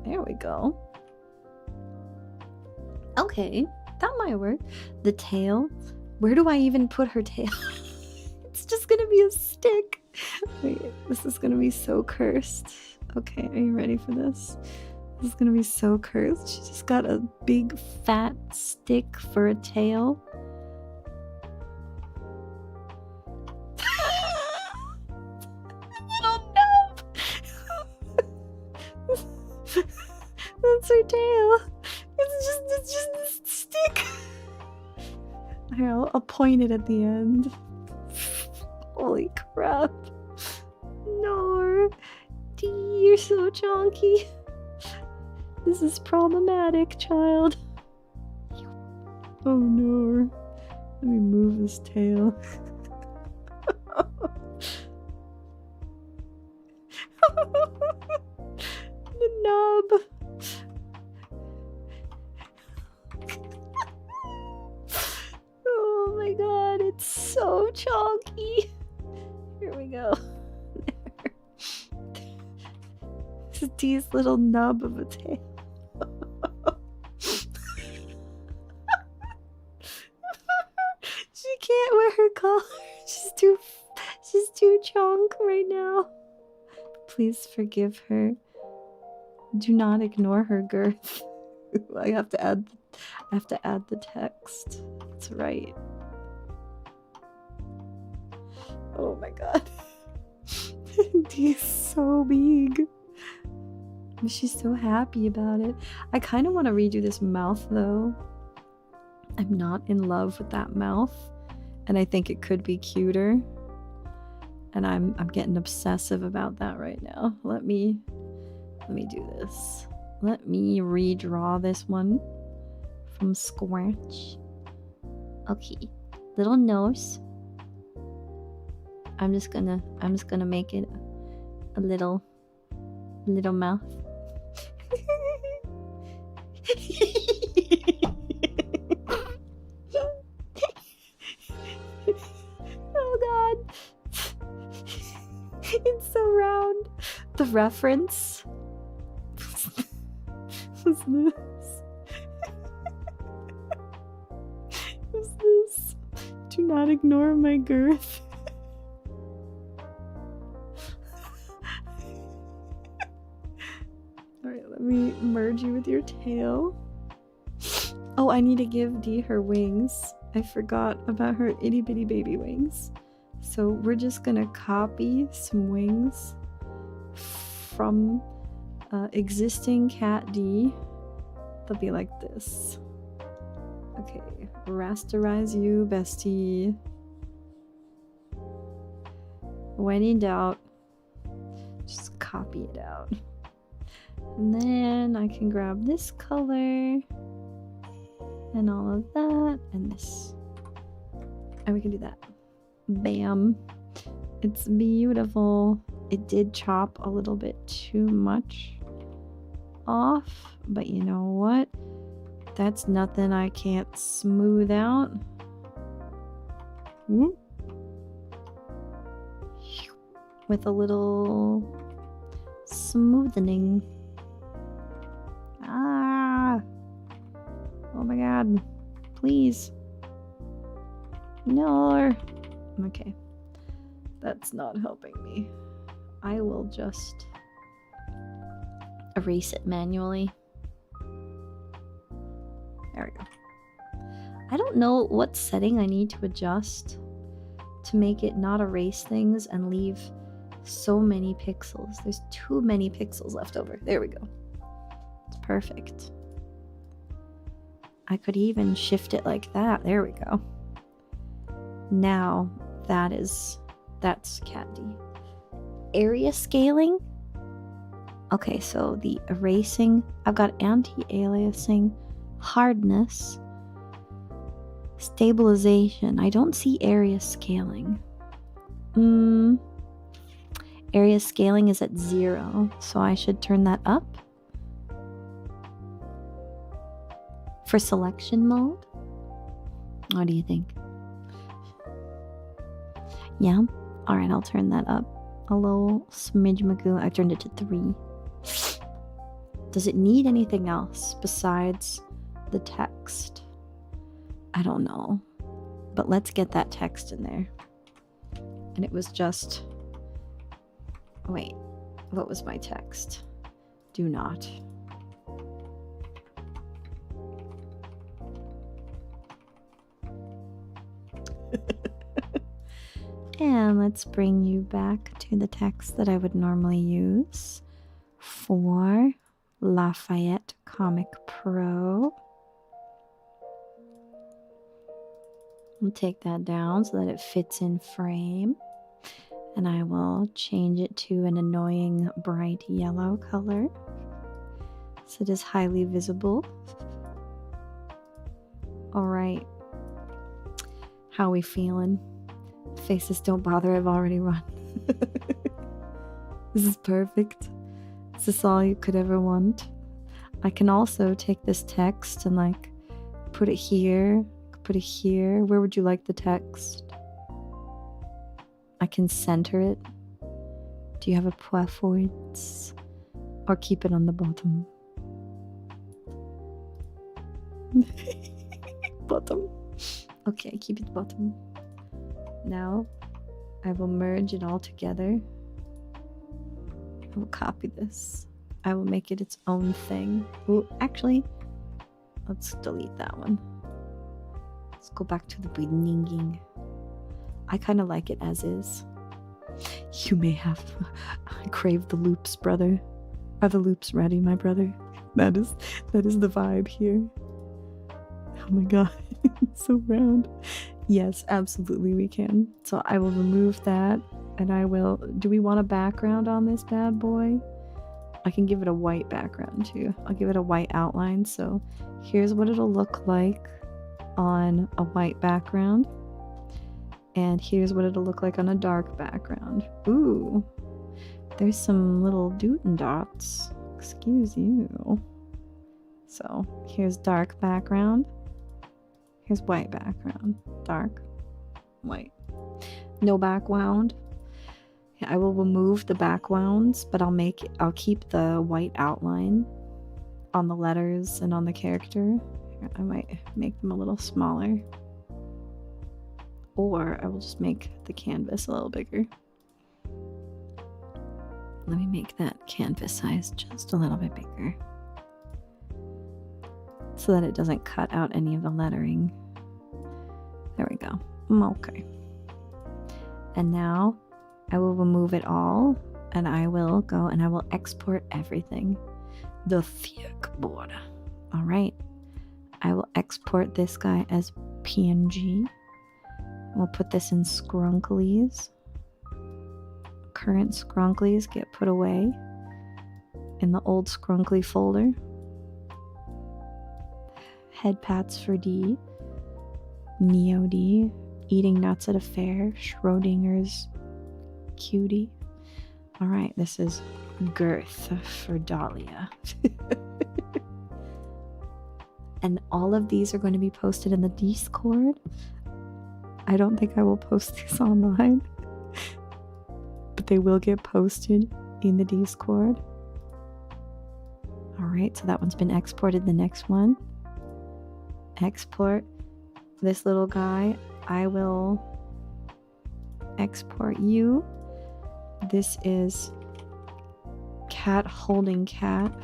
There we go. Okay, that might work. The tail. Where do I even put her tail? It's just gonna be a stick. Wait, this is gonna be so cursed. Okay, are you ready for this? This is gonna be so cursed. She just got a big fat stick for a tail. Little nub. That's her tail. It's just this stick. Here, I'll point it at the end. Holy crap. No. D, you're so chonky. This is problematic, child. Oh no. Let me move this tail. The knob. Oh my god, it's so chonky. Here we go. This D's little nub of a tail. She can't wear her collar. She's too chonk right now. Please forgive her. Do not ignore her girth. I have to add the text. That's right. Oh my god. D's so big. She's so happy about it. I kind of want to redo this mouth though. I'm not in love with that mouth, and I think it could be cuter. And I'm getting obsessive about that right now. Let me do this. Let me redraw this one from scratch. Okay, little nose. I'm just gonna make it a little mouth. Oh god. It's so round. The reference. What's this? What's this? Do not ignore my girth. Alright, let me merge you with your tail. Oh, I need to give Dee her wings. I forgot about her itty bitty baby wings. So we're just gonna copy some wings from existing cat D. They'll be like this. Okay, rasterize you, bestie. When in doubt, just copy it out. And then I can grab this color and all of that and this. And we can do that. Bam. It's beautiful. It did chop a little bit too much off, but you know what? That's nothing I can't smooth out. Whoop. With a little smoothening. Ah! Oh my god. Please. No. Okay. That's not helping me. I will just erase it manually. There we go. I don't know what setting I need to adjust to make it not erase things and leave so many pixels. There's too many pixels left over. There we go. It's perfect. I could even shift it like that. There we go. Now that's cat D. Area scaling. Okay, so the erasing, I've got anti-aliasing, hardness, stabilization. I don't see area scaling. Area scaling is at 0, so I should turn that up. For selection mode? What do you think? Yeah? Alright, I'll turn that up a little smidge magoo. I turned it to 3. Does it need anything else besides the text? I don't know. But let's get that text in there. And it was just... Wait, what was my text? Do not. And let's bring you back to the text that I would normally use for Lafayette Comic Pro. I'll take that down so that it fits in frame. And I will change it to an annoying bright yellow color, so it is highly visible. Alright. How we feeling? Faces don't bother, I've already run. This is perfect. Is this all you could ever want? I can also take this text and like put it here, put it here. Where would you like the text? I can center it. Do you have a preference? Or keep it on the bottom? Bottom. Okay, keep it bottom. Now, I will merge it all together. I will copy this. I will make it its own thing. Ooh, actually, let's delete that one. Let's go back to the beginning. I kind of like it as is. You may have... I crave the loops, brother. Are the loops ready, my brother? That is the vibe here. Oh my god, it's so round. Yes, absolutely we can. So I will remove that, and I will... Do we want a background on this bad boy? I can give it a white background too. I'll give it a white outline. So here's what it'll look like on a white background. And here's what it'll look like on a dark background. Ooh, there's some little doot dots. Excuse you. So here's dark background. Here's white background. Dark, white. No background. Yeah, I will remove the backgrounds, but I'll keep the white outline on the letters and on the character. Here, I might make them a little smaller. Or I will just make the canvas a little bigger. Let me make that canvas size just a little bit bigger, so that it doesn't cut out any of the lettering. There we go. Okay. And now I will remove it all, and I will go and I will export everything. The thick board. Alright. I will export this guy as PNG. We'll put this in SKRUNKLIES. Current SKRUNKLIES get put away in the old SKRUNKLIE folder. Head pats for D. Neo D. Eating nuts at a fair. Schrodinger's cutie. Alright, this is girth for Dahlia. And all of these are going to be posted in the Discord. I don't think I will post these online, but they will get posted in the Discord. Alright, so that one's been exported. The next one. Export this little guy. I will export you. This is cat holding cat.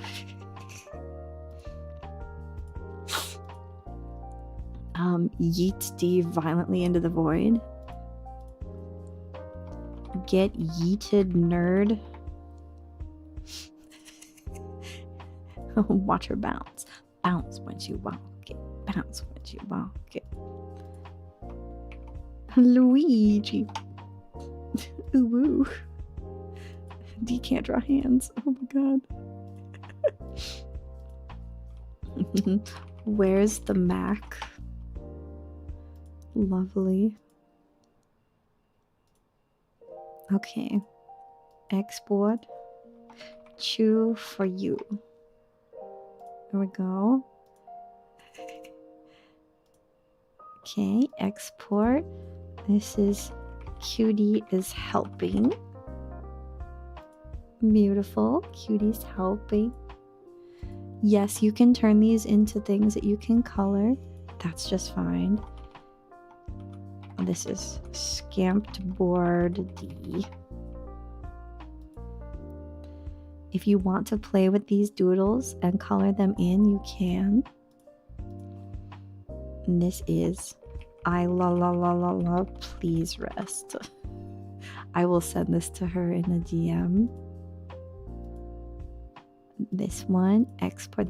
Yeet D violently into the void. get yeeted, nerd. Watch her bounce. Bounce when you walk it. Bounce when you walk it. Luigi. Ooh, ooh. D can't draw hands. Oh my god. Where's the Mac? Lovely. Okay. Export. Chew for you. There we go. Okay, export. This is Cutie is helping. Beautiful. Cutie's helping. Yes, you can turn these into things that you can color. That's just fine. This is Scamped Board D. If you want to play with these doodles and color them in, you can. And this is I la la la la la, please rest. I will send this to her in a DM. This one, export.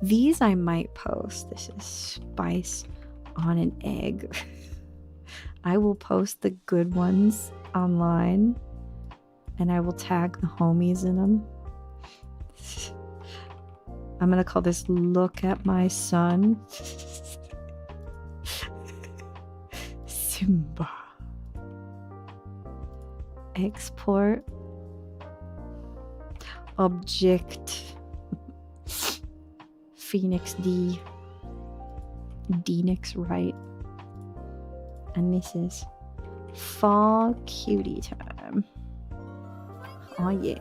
These I might post. This is Spice on an Egg. I will post the good ones online and I will tag the homies in them. I'm gonna call this Look at My Son. Simba. Export. Object. Phoenix D. Dnix right. And this is Fall Cutie Time. Oh yeah.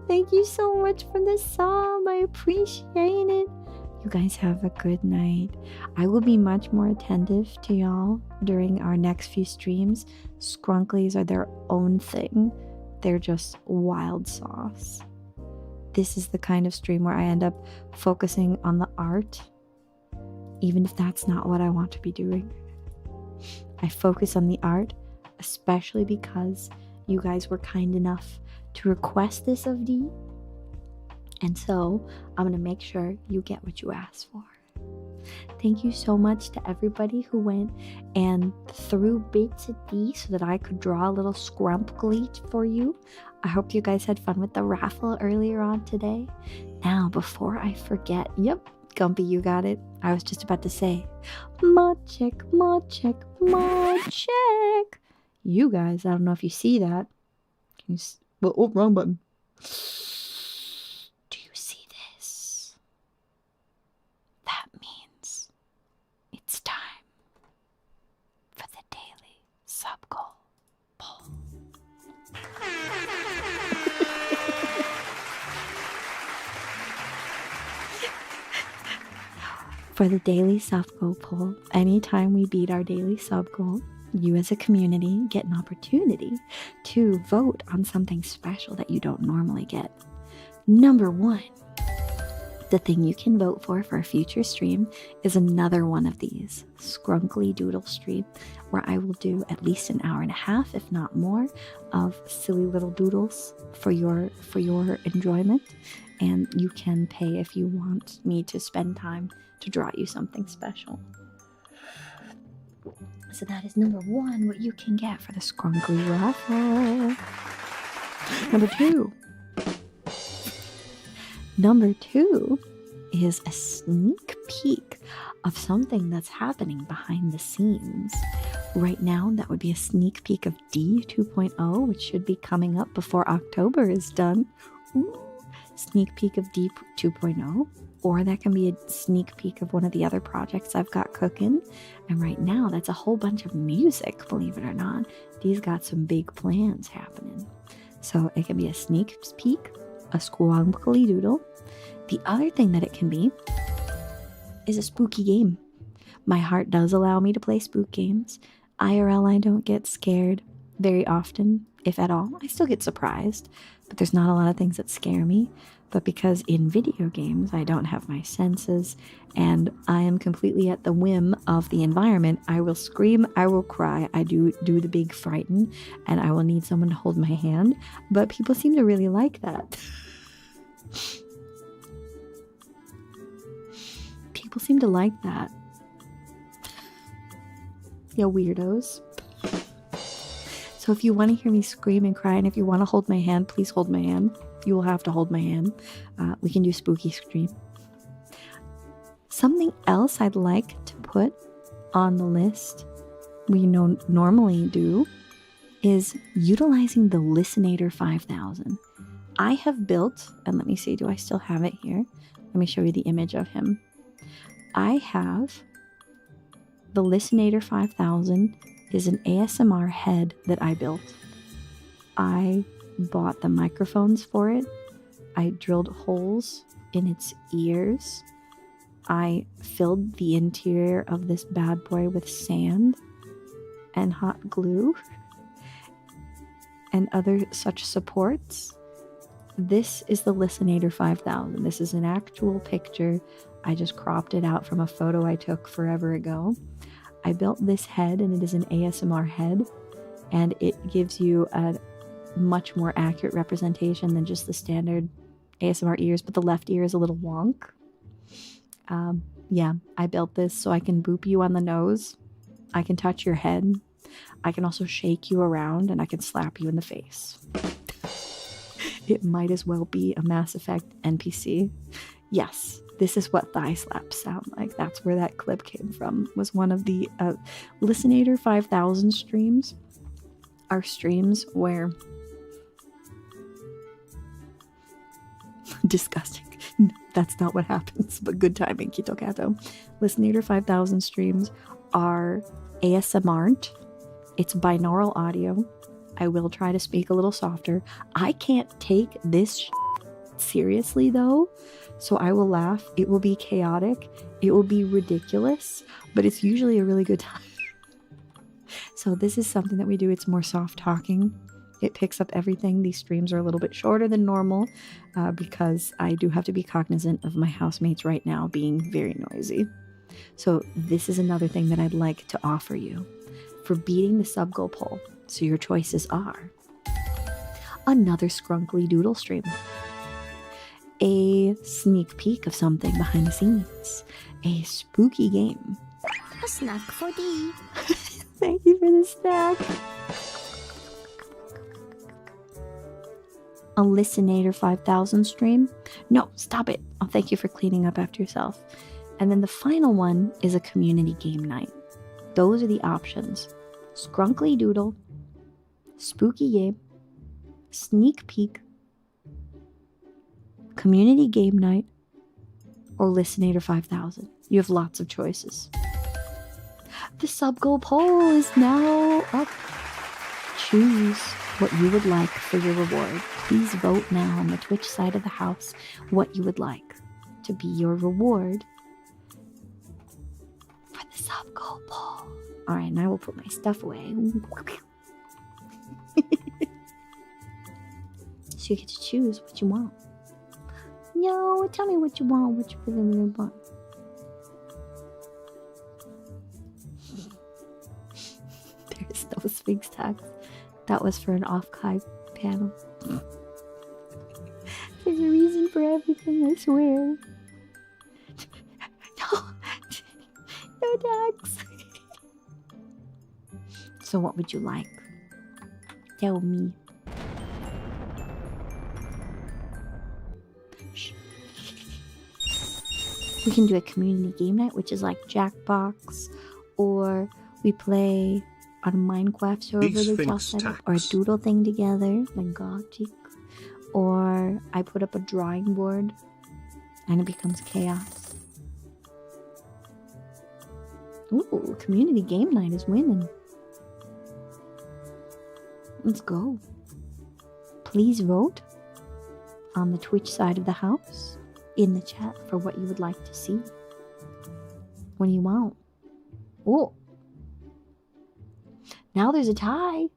Thank you so much for the sub. I appreciate it. You guys have a good night. I will be much more attentive to y'all during our next few streams. Skrunklies are their own thing. They're just wild sauce. This is the kind of stream where I end up focusing on the art, even if that's not what I want to be doing. I focus on the art, especially because you guys were kind enough to request this of D. And so I'm going to make sure you get what you asked for. Thank you so much to everybody who went and threw bits at D so that I could draw a little scrunkly for you. I hope you guys had fun with the raffle earlier on today. Now, before I forget, yep, Gumpy, you got it. I was just about to say, mod check, mod check, mod check. You guys, I don't know if you see that. Can you oh, wrong button. Do you see this? That means it's time for the daily sub goal poll. For the daily sub goal poll, anytime we beat our daily sub goal, you as a community get an opportunity to vote on something special that you don't normally get. Number one, the thing you can vote for a future stream is another one of these Skrunkly Doodle stream, where I will do at least an hour and a half, if not more, of silly little doodles for your enjoyment. And you can pay if you want me to spend time to draw you something special. So that is number one, what you can get for the Skrunkly raffle. Number two is a sneak peek of something that's happening behind the scenes. Right now, that would be a sneak peek of D 2.0, which should be coming up before October is done. Ooh. Sneak peek of D 2.0, or that can be a sneak peek of one of the other projects I've got cooking. And right now, that's a whole bunch of music, believe it or not. D's got some big plans happening. So it can be a sneak peek, a Skrunkly Doodle. The other thing that it can be is a spooky game. My heart does allow me to play spook games. IRL, I don't get scared. very often, if at all. I still get surprised, but there's not a lot of things that scare me. But because in video games I don't have my senses and I am completely at the whim of the environment, I will scream, I will cry, I do the big frighten, and I will need someone to hold my hand. But people seem to really like that. People seem to like that. You weirdos. So if you want to hear me scream and cry, and if you want to hold my hand, please hold my hand. You will have to hold my hand. We can do spooky scream. Something else I'd like to put on the list we normally do is utilizing the Listenator 5000. I have built, and let me see, do I still have it here? Let me show you the image of him. I have the Listenator 5000 is an ASMR head that I built. I bought the microphones for it. I drilled holes in its ears. I filled the interior of this bad boy with sand and hot glue and other such supports. This is the Listenator 5000. This is an actual picture. I just cropped it out from a photo I took forever ago. I built this head, and it is an ASMR head, and it gives you a much more accurate representation than just the standard ASMR ears, but the left ear is a little wonk. Yeah, I built this so I can boop you on the nose. I can touch your head. I can also shake you around, and I can slap you in the face. It might as well be a Mass Effect NPC. Yes, this is what thigh slaps sound like. That's where that clip came from. It was one of the Listenator 5000 streams. Are streams where... Disgusting. That's not what happens, but good timing, Kito Kato. Listenator 5000 streams are ASMR. It's binaural audio. I will try to speak a little softer. I can't take this seriously though, so I will laugh. It will be chaotic. It will be ridiculous, but it's usually a really good time. So this is something that we do. It's more soft talking. It picks up everything. These streams are a little bit shorter than normal because I do have to be cognizant of my housemates right now being very noisy. So this is another thing that I'd like to offer you for beating the sub goal poll. So your choices are another Skrunkly Doodle stream, a sneak peek of something behind the scenes, a spooky game, A snack for D. thank you for the snack, a Listenator 5000 stream. No, stop it. Oh, thank you for cleaning up after yourself. And then the final one is a community game night. Those are the options. Skrunkly Doodle, spooky game, sneak peek, community game night, or Listenator 5000. You have lots of choices. The sub goal poll is now up. Choose what you would like for your reward. Please vote now on the Twitch side of the house what you would like to be your reward for the sub goal poll. Alright, now I will put my stuff away. So you get to choose what you want. Yo, tell me what you want, what you really want. There's no Sphinx tags. That was for an off-Kai panel. There's a reason for everything, I swear. No tags. So what would you like? Tell me. Shh. We can do a community game night, which is like Jackbox, or we play on a Minecraft server that's all set up, or a doodle thing together, like Gothic, or I put up a drawing board and it becomes chaos. Ooh, community game night is winning. Let's go. Please vote on the Twitch side of the house in the chat for what you would like to see. What do you want? Oh, now there's a tie.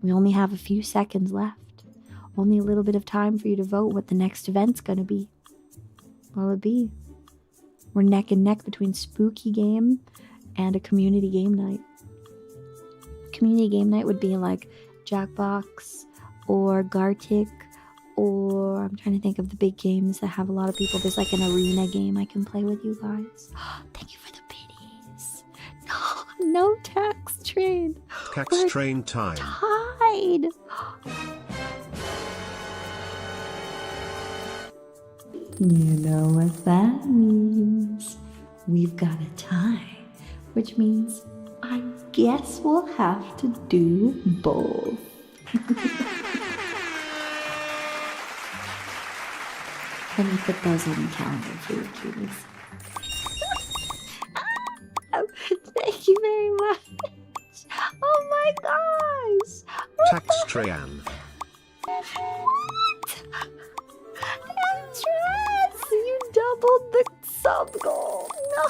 We only have a few seconds left. Only a little bit of time for you to vote what the next event's gonna be. What'll it be? We're neck and neck between spooky game and a community game night. Community game night would be like Jackbox or Gartic, or I'm trying to think of the big games that have a lot of people. There's like an arena game I can play with you guys. Thank you for the biddies. No tax train. Tax We're train time. tied. You know what that means. We've got a tie, which means I guess we'll have to do both. Let me put those on the calendar for you, cuties. Thank you very much. Oh my gosh. Tax train. Empress, you doubled the sub goal. No.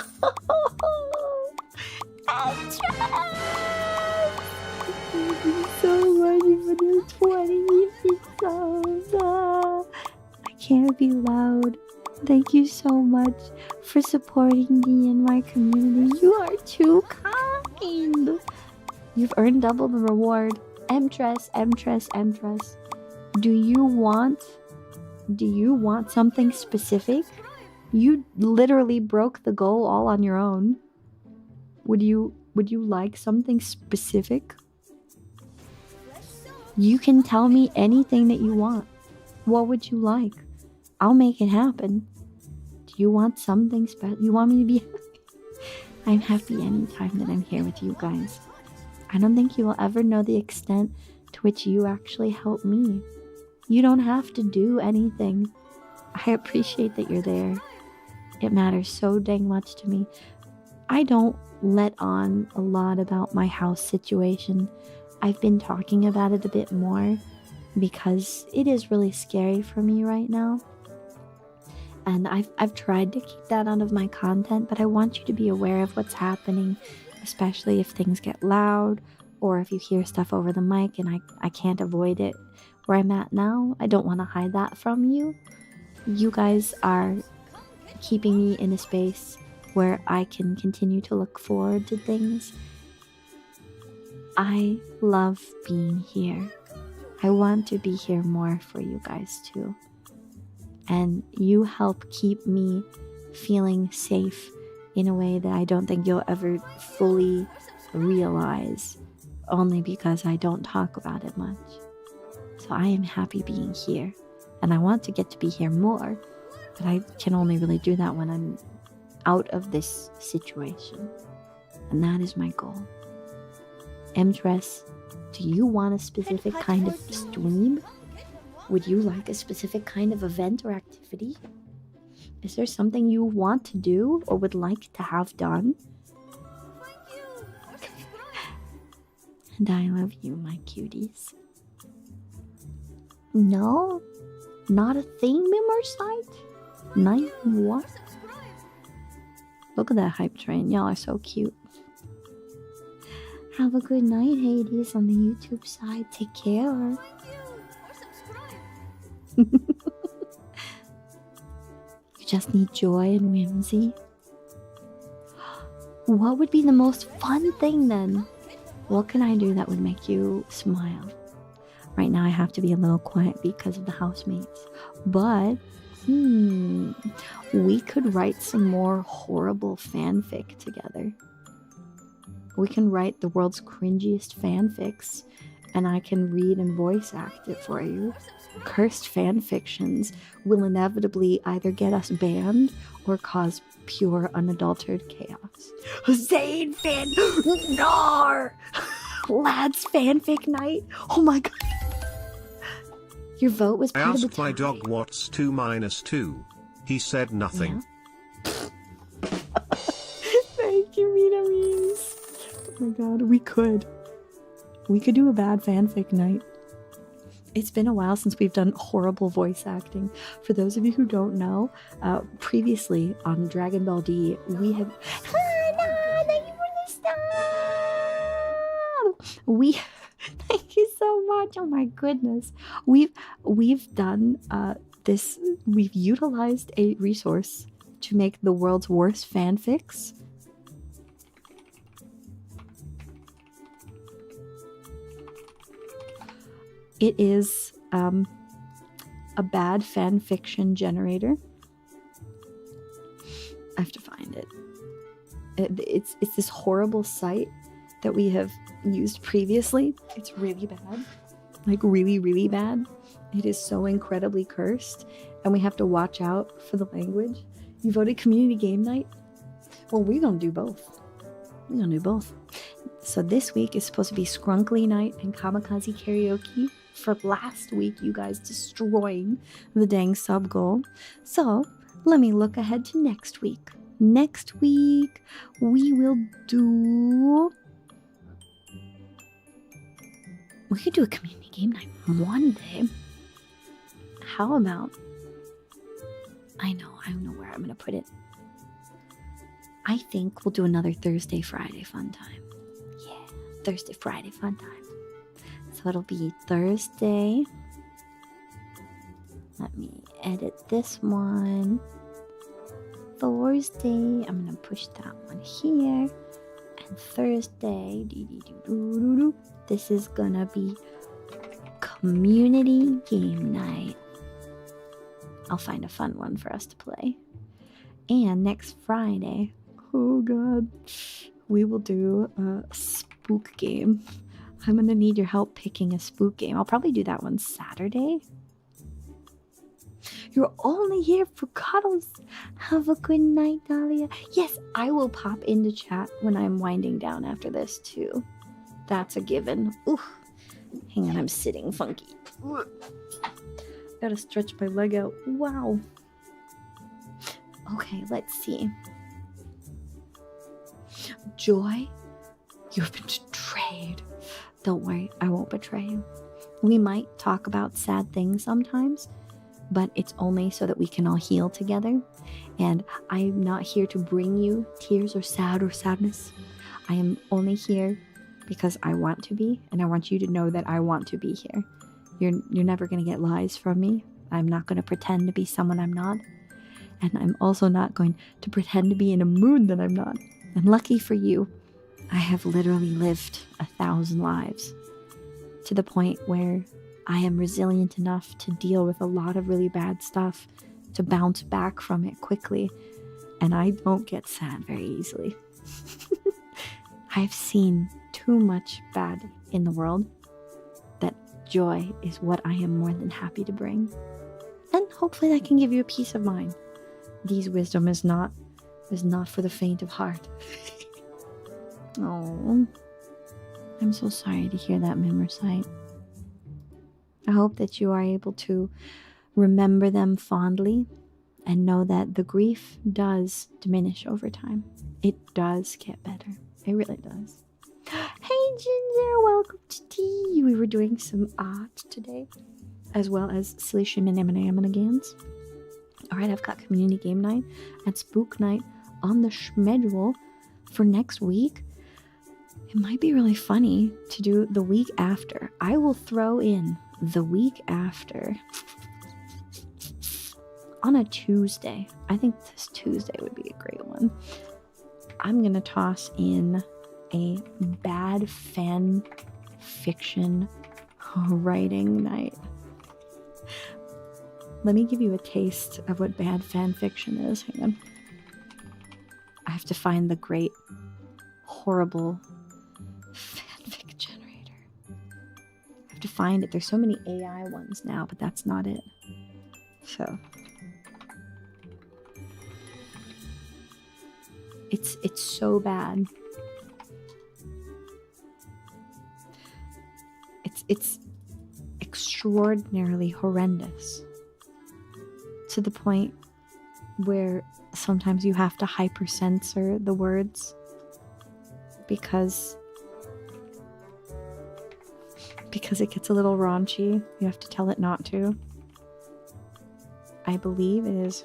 Empress. Thank you so much for the 20 subs. I can't be loud. Thank you so much for supporting me and my community. You are too kind. You've earned double the reward. Empress. Do you want something specific? You literally broke the goal all on your own. Would you like something specific? You can tell me anything that you want. What would you like? I'll make it happen. Do you want something special? You want me to be I'm happy anytime that I'm here with you guys. I don't think you will ever know the extent to which you actually help me. You don't have to do anything. I appreciate that you're there. It matters so dang much to me. I don't let on a lot about my house situation. I've been talking about it a bit more because it is really scary for me right now. And I've tried to keep that out of my content, but I want you to be aware of what's happening, especially if things get loud or if you hear stuff over the mic and I can't avoid it. Where I'm at now, I don't want to hide that from you. You guys are keeping me in a space where I can continue to look forward to things. I love being here. I want to be here more for you guys too. And you help keep me feeling safe in a way that I don't think you'll ever fully realize, only because I don't talk about it much. So I am happy being here, and I want to get to be here more, but I can only really do that when I'm out of this situation, and that is my goal. Empress, do you want a specific kind of stream? Would you like a specific kind of event or activity? Is there something you want to do or would like to have done? And I love you, my cuties. No? Not a thing, member site? Night what? Look at that hype train. Y'all are so cute. Have a good night, Hades, on the YouTube side. Take care. You just need joy and whimsy. What would be the most fun thing then? What can I do that would make you smile? Right now I have to be a little quiet because of the housemates. But, we could write some more horrible fanfic together. We can write the world's cringiest fanfics, and I can read and voice act it for you. Cursed fanfictions will inevitably either get us banned or cause pure unadulterated chaos. Zane fan Nar Lads fanfic night. Oh my god. Your vote was I part of the asked my dog what's 2 minus 2. He said nothing. Yeah. Thank you, Mina Memes. Oh my god, we could do a bad fanfic night. It's been a while since we've done horrible voice acting. For those of you who don't know, previously on Dragon Ball D, we have... Thank you for the stop! Thank you so much. Oh my goodness. We've done this. We've utilized a resource to make the world's worst fanfics. It is a bad fan fiction generator. I have to find it. It's this horrible site that we have used previously. It's really bad. Like really, really bad. It is so incredibly cursed, and we have to watch out for the language. You voted community game night? Well, we're gonna do both. We're gonna do both. So this week is supposed to be Skrunkly night and Kamikaze karaoke. For last week, you guys destroying the dang sub goal. So let me look ahead to next week. Next week, we will do... We could do a community game night one day. How about... I know where I'm going to put it. I think we'll do another Thursday, Friday fun time. Yeah, Thursday, Friday fun time. So it'll be Thursday. Let me edit this one. Thursday. I'm going to push that one here. And Thursday. This is going to be community game night. I'll find a fun one for us to play. And next Friday, oh god, we will do a spook game. I'm gonna need your help picking a spook game. I'll probably do that one Saturday. You're only here for cuddles. Have a good night, Dahlia. Yes, I will pop into chat when I'm winding down after this too. That's a given. Ooh, hang on, I'm sitting funky. Gotta stretch my leg out. Wow. Okay, let's see. Joy, you've been betrayed. Don't worry, I won't betray you. We might talk about sad things sometimes, but it's only so that we can all heal together. And I'm not here to bring you tears or sadness. I am only here because I want to be, and I want you to know that I want to be here. You're never going to get lies from me. I'm not going to pretend to be someone I'm not. And I'm also not going to pretend to be in a mood that I'm not. And lucky for you, I have literally lived 1,000 lives. To the point where I am resilient enough to deal with a lot of really bad stuff, to bounce back from it quickly. And I don't get sad very easily. I've seen too much bad in the world that joy is what I am more than happy to bring. And hopefully that can give you a peace of mind. These wisdom is not for the faint of heart. Oh, I'm so sorry to hear that, Mimmersite. I hope that you are able to remember them fondly and know that the grief does diminish over time. It does get better. It really does. Hey Ginger, welcome to tea. We were doing some art today, as well as silly shenanigans. Alright, I've got community game night and spook night on the schedule for next week. It might be really funny to do the week after. I will throw in the week after on a Tuesday. I think this Tuesday would be a great one. I'm gonna toss in a bad fan fiction writing night. Let me give you a taste of what bad fan fiction is. Hang on. I have to find the great, horrible fanfic generator. I have to find it. There's so many AI ones now, but that's not it. So it's so bad. It's extraordinarily horrendous. To the point where sometimes you have to hyper-censor the words because it gets a little raunchy. You have to tell it not to. I believe it is.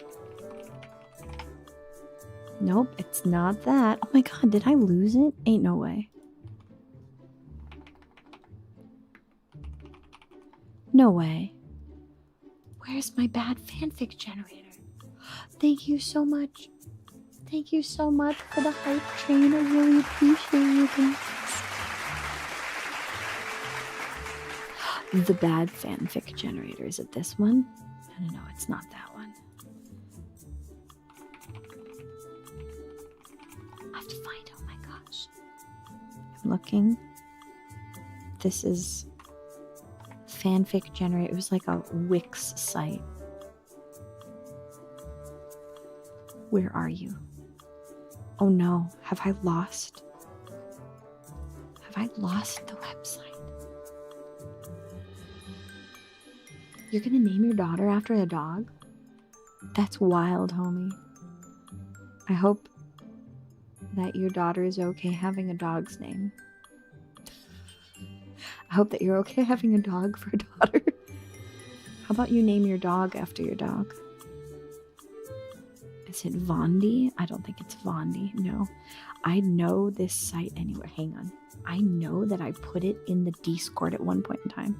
Nope, it's not that. Oh my god, did I lose it? Ain't no way. No way. Where's my bad fanfic generator? Thank you so much. Thank you so much for the hype train. I really appreciate you guys. The bad fanfic generator. Is it this one? No, it's not that one. I have to find it. Oh my gosh. I'm looking. This is fanfic generator. It was like a Wix site. Where are you? Oh no, have I lost? Have I lost the website? You're gonna name your daughter after a dog? That's wild, homie. I hope that your daughter is okay having a dog's name. I hope that you're okay having a dog for a daughter. How about you name your dog after your dog? Is it Vondi? I don't think it's Vondi. No. I know this site anywhere. Hang on. I know that I put it in the Discord at one point in time.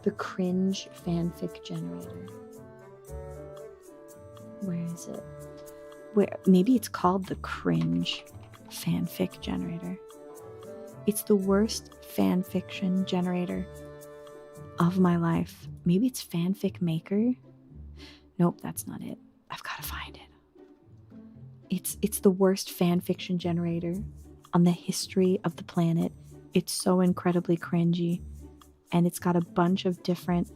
The cringe fanfic generator. Where is it? Where? Maybe it's called the cringe fanfic generator. It's the worst fanfiction generator of my life. Maybe it's fanfic maker. Nope, that's not it. I've got to find it. It's the worst fanfiction generator on the history of the planet. It's so incredibly cringy, and it's got a bunch of different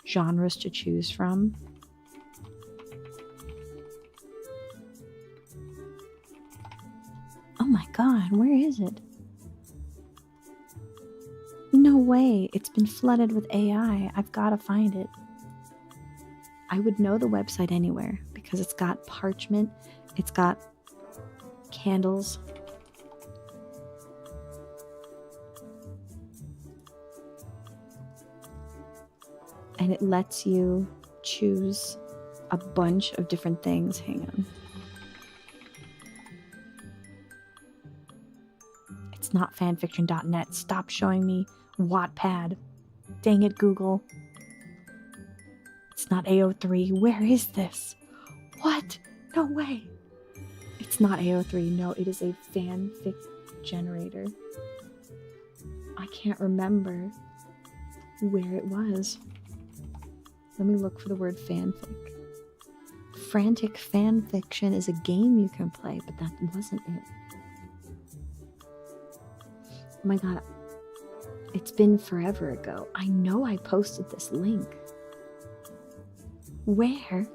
genres to choose from. Oh my god, where is it? No way, it's been flooded with AI. I've got to find it. I would know the website anywhere because it's got parchment, it's got candles. And it lets you choose a bunch of different things. Hang on. It's not fanfiction.net. Stop showing me Wattpad. Dang it, Google. It's not AO3. Where is this? What? No way. It's not AO3. No, it is a fanfic generator. I can't remember where it was. Let me look for the word fanfic. Frantic fanfiction is a game you can play, but that wasn't it. Oh my god, it's been forever ago. I know I posted this link. Where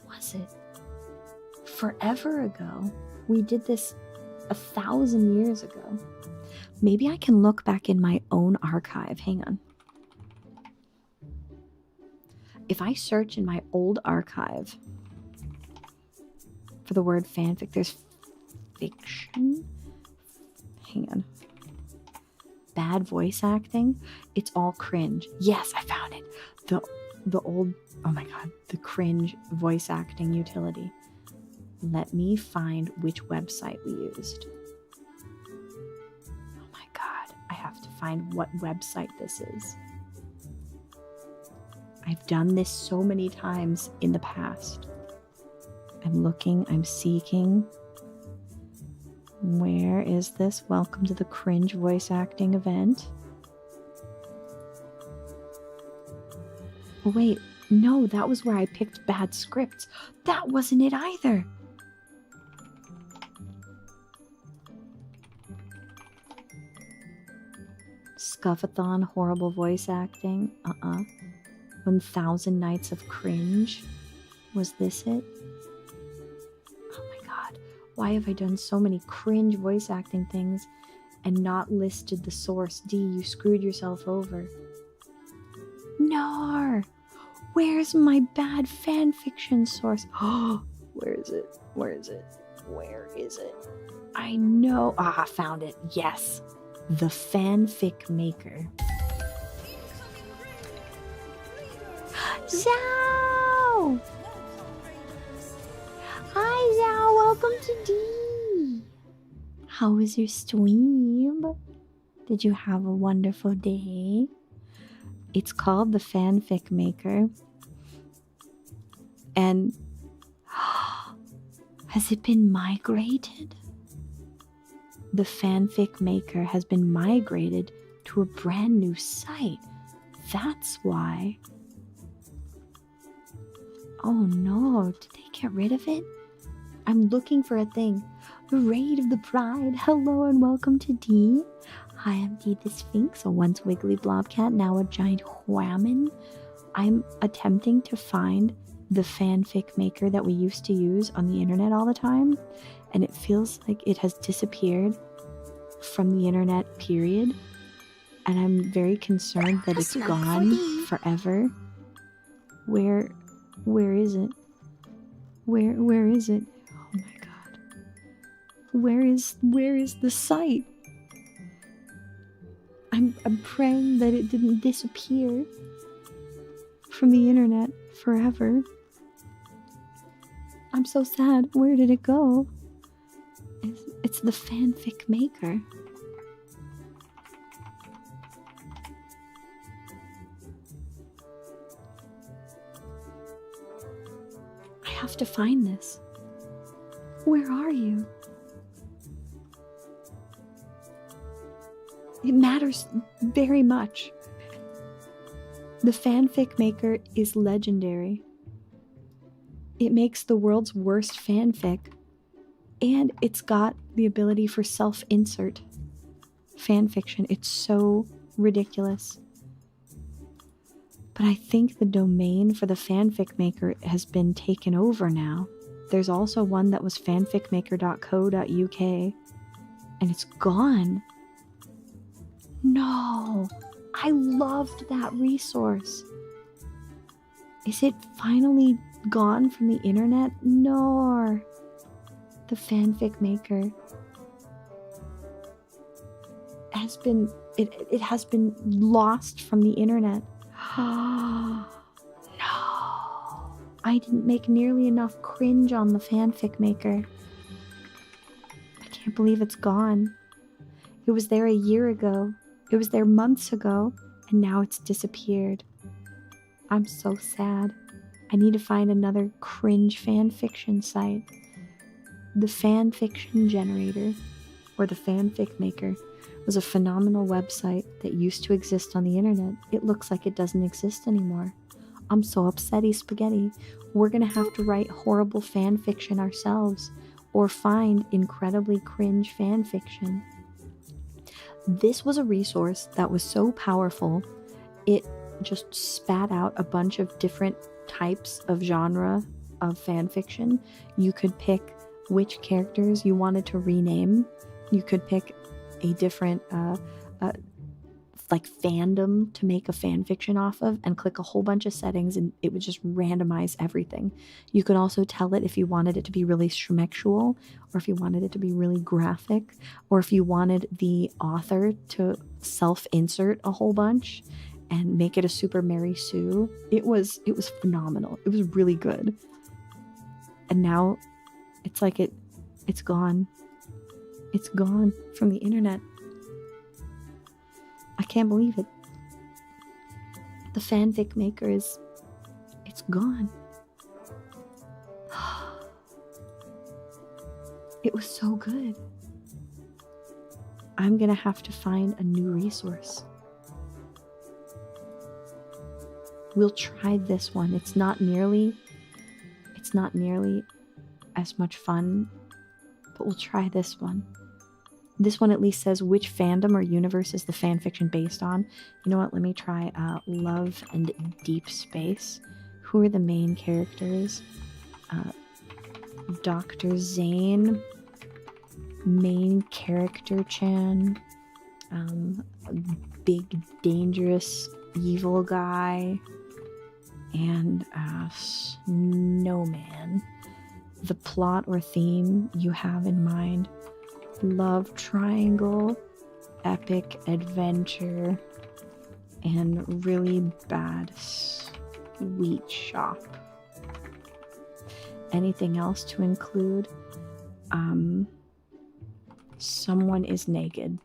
was it? Forever ago. We did this 1,000 years ago. Maybe I can look back in my own archive. Hang on. If I search in my old archive for the word fanfic, there's fiction. Hang on. Bad voice acting. It's all cringe. Yes, I found it. The old, oh my god, the cringe voice acting utility. Let me find which website we used. Oh my god, I have to find what website this is. I've done this so many times in the past. I'm looking, I'm seeking. Where is this? Welcome to the cringe voice acting event. Oh, wait, no, that was where I picked bad scripts. That wasn't it either. Scuffathon, horrible voice acting. 1,000 Nights of Cringe. Was this it? Oh my god. Why have I done so many cringe voice acting things and not listed the source? D, you screwed yourself over. No! Where's my bad fanfiction source? Oh, where is it? Where is it? Where is it? I know. Ah, found it. Yes. The fanfic maker. Zhao! Hi, Zhao. Welcome to D. How was your stream? Did you have a wonderful day? It's called the Fanfic Maker. And has it been migrated? The Fanfic Maker has been migrated to a brand new site. That's why. Oh no, did they get rid of it? I'm looking for a thing. The Raid of the Pride. Hello and welcome to D. Hi, I'm D the Sphinx, a once wiggly blobcat, now a giant whammon. I'm attempting to find the Fanfic Maker that we used to use on the internet all the time, and it feels like it has disappeared from the internet, period. And I'm very concerned that it's gone forever. Where is it? Where is it? Oh my god. Where is the site? I'm praying that it didn't disappear from the internet forever. I'm so sad. Where did it go? It's the Fanfic Maker. I have to find this. Where are you? It matters very much. The Fanfic Maker is legendary. It makes the world's worst fanfic, and it's got the ability for self-insert fanfiction. It's so ridiculous. But I think the domain for the Fanfic Maker has been taken over now. There's also one that was fanficmaker.co.uk, and it's gone. No, I loved that resource. Is it finally gone from the internet? No. The Fanfic Maker has been, it has been lost from the internet. No. I didn't make nearly enough cringe on the Fanfic Maker. I can't believe it's gone. It was there a year ago. It was there months ago, and now it's disappeared. I'm so sad. I need to find another cringe fanfiction site. The Fanfiction Generator, or the Fanfic Maker, was a phenomenal website that used to exist on the internet. It looks like it doesn't exist anymore. I'm so upsetty spaghetti. We're gonna have to write horrible fanfiction ourselves, or find incredibly cringe fanfiction. This was a resource that was so powerful, it just spat out a bunch of different types of genre of fanfiction. You could pick which characters you wanted to rename. You could pick a different like fandom to make a fanfiction off of, and click a whole bunch of settings, and it would just randomize everything. You could also tell it if you wanted it to be really schmexual, or if you wanted it to be really graphic, or if you wanted the author to self-insert a whole bunch and make it a Super Mary Sue. It was phenomenal. It was really good. And now it's like it's gone. It's gone from the internet. I can't believe it. The Fanfic Maker it's gone. It was so good. I'm gonna have to find a new resource. We'll try this one. It's not nearly as much fun, but we'll try this one. This one at least says which fandom or universe is the fanfiction based on. You know what? Let me try Love and Deep Space. Who are the main characters? Dr. Zane, main character Chan, big dangerous evil guy, and Snowman. The plot or theme you have in mind: love triangle, epic adventure, and really bad sweet shop. Anything else to include? Someone is naked.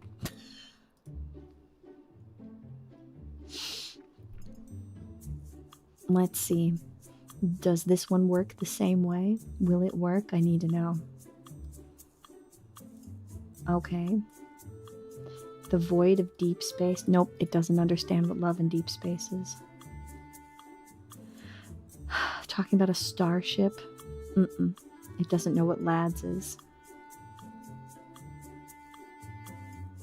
Let's see. Does this one work the same way? Will it work? I need to know. Okay. The void of deep space. Nope, it doesn't understand what love in deep space is. Talking about a starship. It doesn't know what lads is.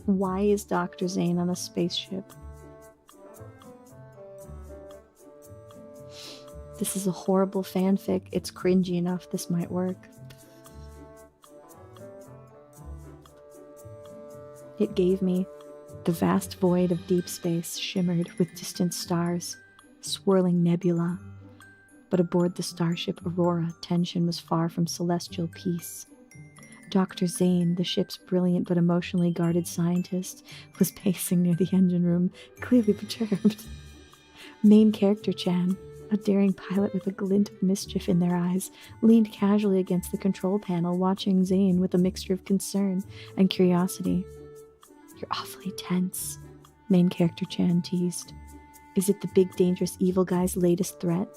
Why is Dr. Zane on a spaceship? This is a horrible fanfic. It's cringy enough. This might work. It gave me the vast void of deep space shimmered with distant stars, swirling nebula. But aboard the starship Aurora, tension was far from celestial peace. Dr. Zane, the ship's brilliant but emotionally guarded scientist, was pacing near the engine room, clearly perturbed. Main character Chan, a daring pilot with a glint of mischief in their eyes, leaned casually against the control panel, watching Zane with a mixture of concern and curiosity. "You're awfully tense," main character Chan teased. "Is it the big dangerous evil guy's latest threat?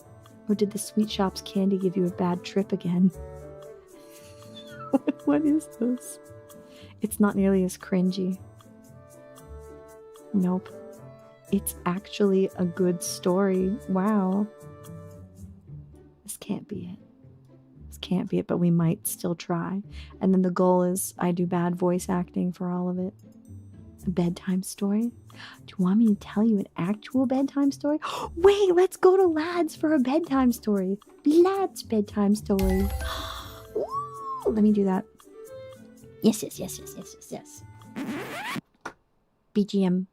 Or did the sweet shop's candy give you a bad trip again?" What is this? It's not nearly as cringy. Nope. It's actually a good story. Wow. This can't be it. This can't be it, but we might still try. And then the goal is I do bad voice acting for all of it. A bedtime story? Do you want me to tell you an actual bedtime story? Wait, let's go to Lads for a bedtime story. Lads bedtime story. Ooh, let me do that. Yes. BGM,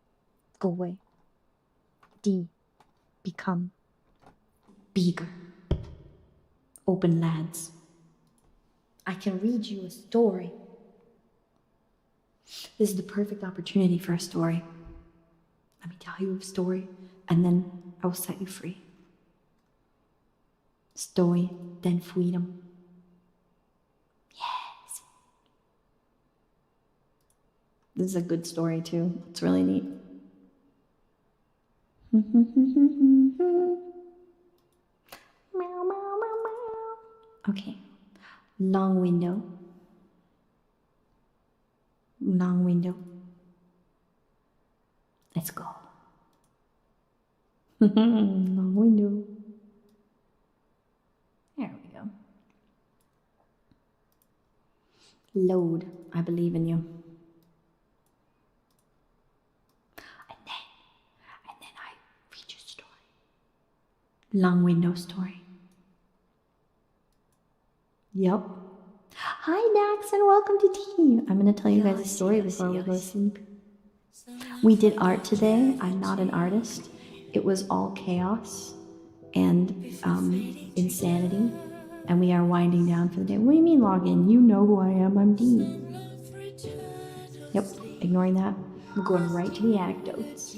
go away. D, become bigger. Open Lads. I can read you a story. This is the perfect opportunity for a story. Let me tell you a story, and then I will set you free. Story, then freedom. Yes. This is a good story too. It's really neat. Okay. Long window. Long window. Let's go. Long window. There we go. Load. I believe in you. And then I read you a story. Long window story. Yep. Hi Dax and welcome to tea. I'm gonna tell you guys a story before we go to sleep. We did art today. I'm not an artist. It was all chaos and insanity. And we are winding down for the day. What do you mean log in? You know who I am. I'm Dee. Yep, ignoring that. We're going right to the anecdotes.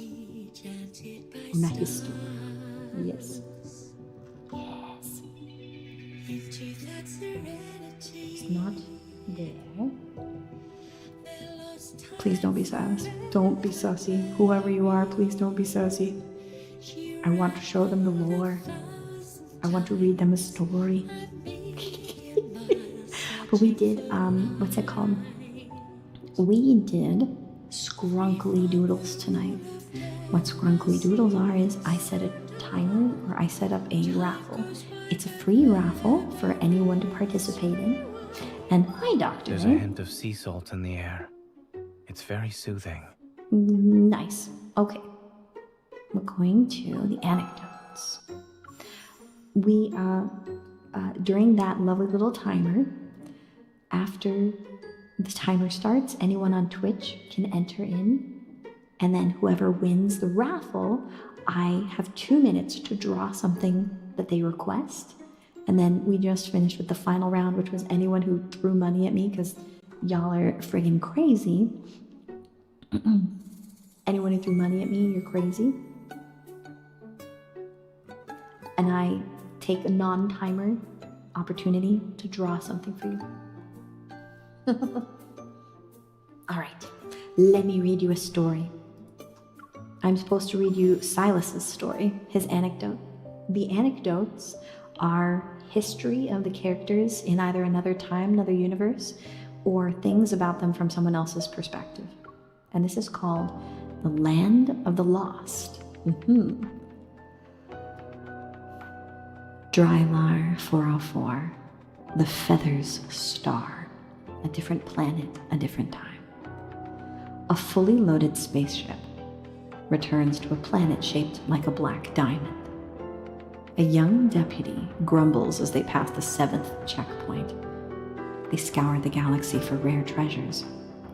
Not history. Yes. Yes. It's not there. Please don't be sass. Don't be sussy. Whoever you are, please don't be sussy. I want to show them the lore. I want to read them a story. But we did, what's it called? We did Skrunkly Doodles tonight. What Skrunkly Doodles are is I set a timer, or I set up a raffle. It's a free raffle for anyone to participate in. And hi, Doctor. There's a hint of sea salt in the air. It's very soothing. Nice. Okay. We're going to the anecdotes. We, during that lovely little timer, after the timer starts, anyone on Twitch can enter in, and then whoever wins the raffle, I have 2 minutes to draw something that they request, and then we just finished with the final round, which was anyone who threw money at me, because y'all are friggin' crazy. Anyone who threw money at me, you're crazy. And I take a non-timer opportunity to draw something for you. All right, let me read you a story. I'm supposed to read you Silas's story, his anecdote. The anecdotes are history of the characters in either another time, another universe, or things about them from someone else's perspective. And this is called the Land of the Lost. Drylar 404, the Feathers Star, a different planet, a different time. A fully loaded spaceship returns to a planet shaped like a black diamond. A young deputy grumbles as they pass the 7th checkpoint. They scour the galaxy for rare treasures,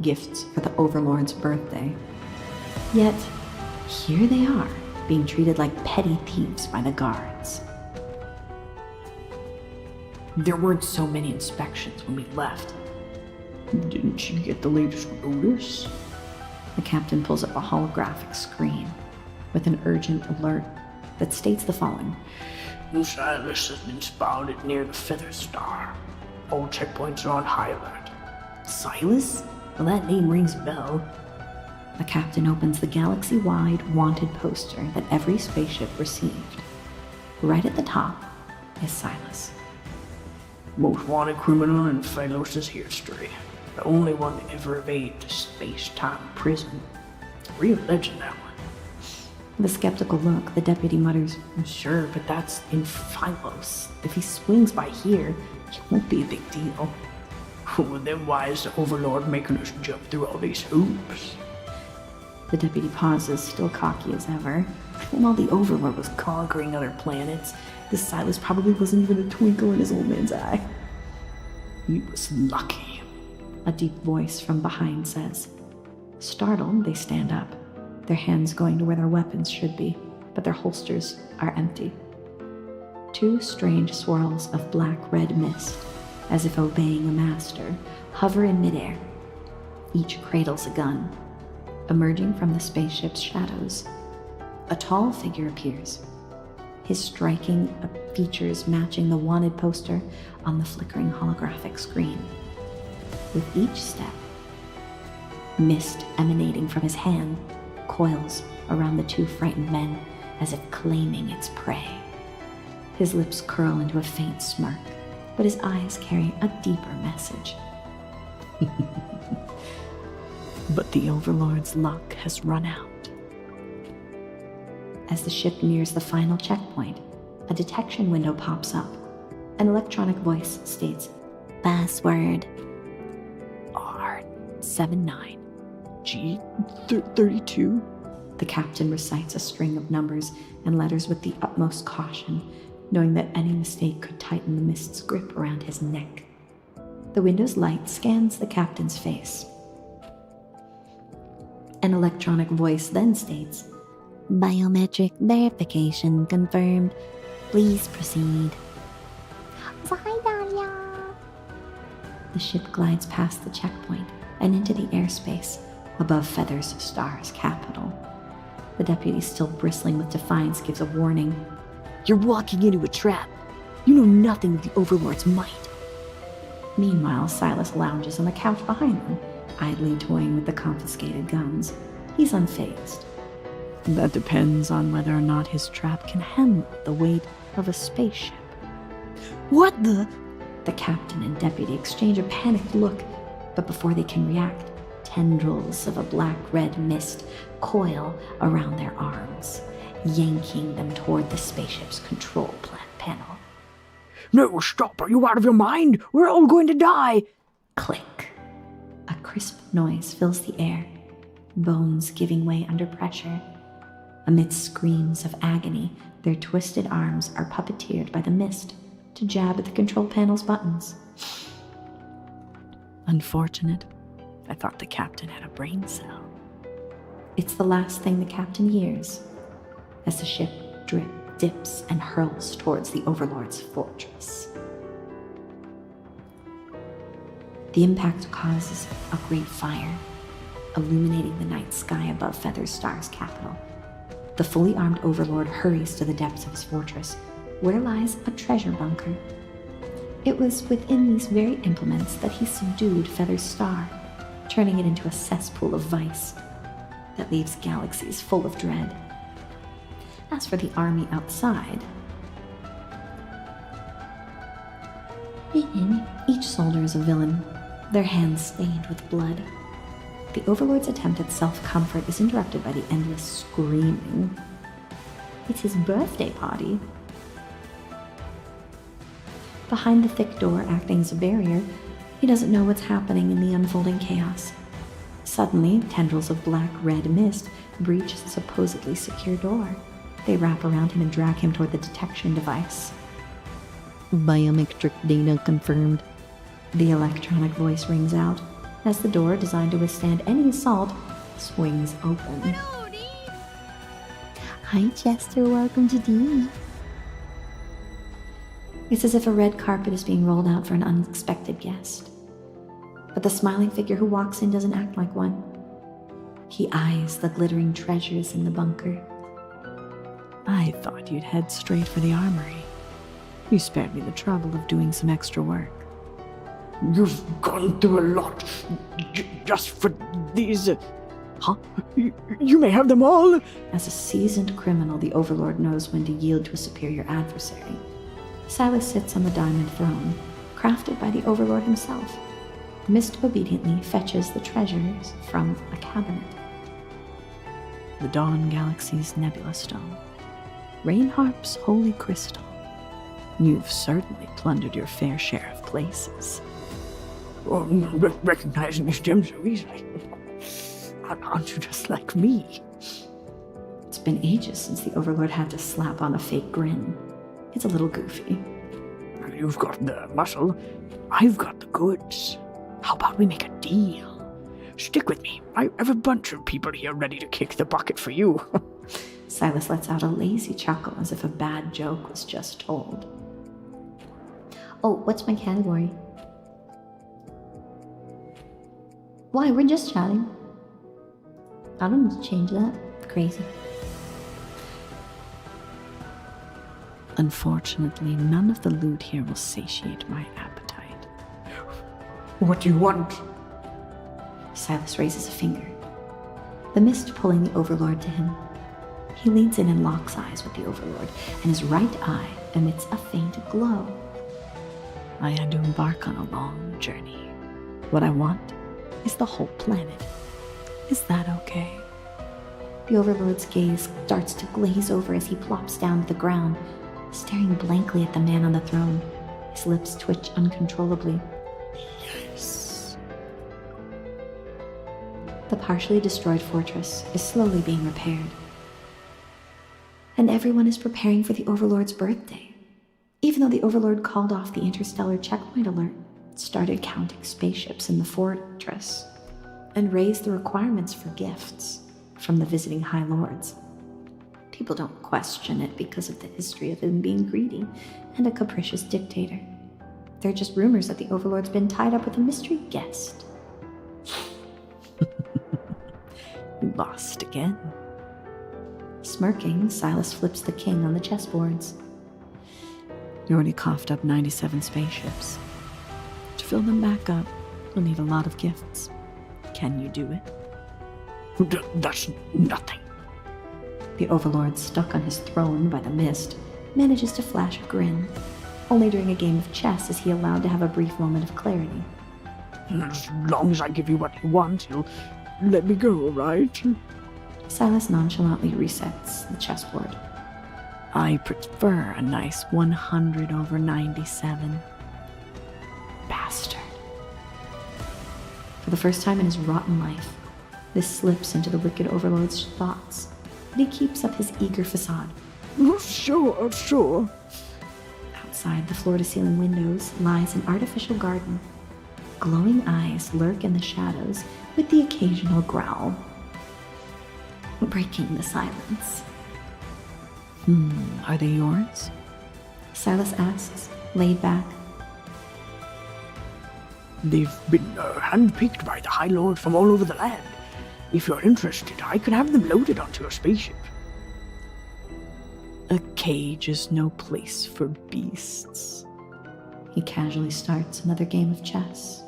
gifts for the Overlord's birthday. Yet, here they are, being treated like petty thieves by the guards. There weren't so many inspections when we left. Didn't you get the latest notice? The captain pulls up a holographic screen with an urgent alert that states the following. Silas has been spotted near the Feather Star. All checkpoints are on high alert. Silas? Well, that name rings a bell. The captain opens the galaxy-wide wanted poster that every spaceship received. Right at the top is Silas. Most wanted criminal in Phylos' history. The only one to ever evade the space-time prison. Real legend, that one. With a skeptical look, the deputy mutters, Sure, but that's in Phylos. If he swings by here, it won't be a big deal. Well, then why is the Overlord making us jump through all these hoops? The deputy pauses, still cocky as ever. While the Overlord was conquering other planets, this Silas probably wasn't even a twinkle in his old man's eye. He was lucky. A deep voice from behind says. Startled, they stand up, their hands going to where their weapons should be, but their holsters are empty. Two strange swirls of black-red mist, as if obeying a master, hover in midair. Each cradles a gun. Emerging from the spaceship's shadows, a tall figure appears, his striking features matching the wanted poster on the flickering holographic screen. With each step, mist emanating from his hand coils around the two frightened men as if claiming its prey. His lips curl into a faint smirk, but his eyes carry a deeper message. But the Overlord's luck has run out. As the ship nears the final checkpoint, a detection window pops up. An electronic voice states, Password R79. G32? The captain recites a string of numbers and letters with the utmost caution, knowing that any mistake could tighten the mist's grip around his neck. The window's light scans the captain's face. An electronic voice then states, Biometric verification confirmed. Please proceed. The ship glides past the checkpoint and into the airspace above Feathers Star's capital. The deputy, still bristling with defiance, gives a warning. You're walking into a trap. You know nothing of the Overlord's might. Meanwhile, Silas lounges on the couch behind them, idly toying with the confiscated guns. He's unfazed. That depends on whether or not his trap can handle the weight of a spaceship. What the? The captain and deputy exchange a panicked look, but before they can react, tendrils of a black-red mist coil around their arms, yanking them toward the spaceship's control panel. No, stop! Are you out of your mind? We're all going to die! Click. A crisp noise fills the air, bones giving way under pressure. Amidst screams of agony, their twisted arms are puppeteered by the mist to jab at the control panel's buttons. Unfortunate. I thought the captain had a brain cell. It's the last thing the captain hears as the ship dips and hurls towards the Overlord's fortress. The impact causes a great fire, illuminating the night sky above Feather Star's capital. The fully armed Overlord hurries to the depths of his fortress, where lies a treasure bunker. It was within these very implements that he subdued Feather Star, turning it into a cesspool of vice that leaves galaxies full of dread. As for the army outside, Each soldier is a villain, their hands stained with blood. The Overlord's attempt at self-comfort is interrupted by the endless screaming. It's his birthday party. Behind the thick door acting as a barrier, he doesn't know what's happening in the unfolding chaos. Suddenly, tendrils of black-red mist breach the supposedly secure door. They wrap around him and drag him toward the detection device. Biometric data confirmed. The electronic voice rings out as the door, designed to withstand any assault, swings open. Hi, Chester. Welcome to D. It's as if a red carpet is being rolled out for an unexpected guest. But the smiling figure who walks in doesn't act like one. He eyes the glittering treasures in the bunker. I thought you'd head straight for the armory. You spared me the trouble of doing some extra work. You've gone through a lot just for these... Huh? You may have them all! As a seasoned criminal, the Overlord knows when to yield to a superior adversary. Silas sits on the diamond throne, crafted by the Overlord himself. Mist obediently fetches the treasures from a cabinet. The Dawn Galaxy's Nebula Stone. Rainharp's Holy Crystal. You've certainly plundered your fair share of places. Recognizing these gems so easily. Aren't you just like me? It's been ages since the Overlord had to slap on a fake grin. It's a little goofy. You've got the muscle, I've got the goods. How about we make a deal? Stick with me. I have a bunch of people here ready to kick the bucket for you. Silas lets out a lazy chuckle as if a bad joke was just told. Oh, what's my category? Why, we're just chatting. I don't need to change that. Crazy. Unfortunately, none of the loot here will satiate my appetite. What do you want? Silas raises a finger, the mist pulling the Overlord to him. He leans in and locks eyes with the Overlord, and his right eye emits a faint glow. I had to embark on a long journey. What I want is the whole planet. Is that okay? The Overlord's gaze starts to glaze over as he plops down to the ground, staring blankly at the man on the throne. His lips twitch uncontrollably. Yes. The partially destroyed fortress is slowly being repaired. And everyone is preparing for the Overlord's birthday. Even though the Overlord called off the interstellar checkpoint alert, started counting spaceships in the fortress, and raised the requirements for gifts from the visiting High Lords. People don't question it because of the history of him being greedy and a capricious dictator. They're just rumors that the Overlord's been tied up with a mystery guest. You lost again. Smirking, Silas flips the king on the chessboards. You already coughed up 97 spaceships. To fill them back up, you'll need a lot of gifts. Can you do it? That's nothing. The Overlord, stuck on his throne by the mist, manages to flash a grin. Only during a game of chess is he allowed to have a brief moment of clarity. As long as I give you what you want, you'll let me go, all right? Silas nonchalantly resets the chessboard. I prefer a nice 100 over 97. Bastard. For the first time in his rotten life, this slips into the wicked Overlord's thoughts, but he keeps up his eager facade. Sure. Outside the floor-to-ceiling windows lies an artificial garden. Glowing eyes lurk in the shadows with the occasional growl, breaking the silence. Are they yours? Silas asks, laid back. They've been handpicked by the High Lord from all over the land. If you're interested, I can have them loaded onto your spaceship. A cage is no place for beasts. He casually starts another game of chess.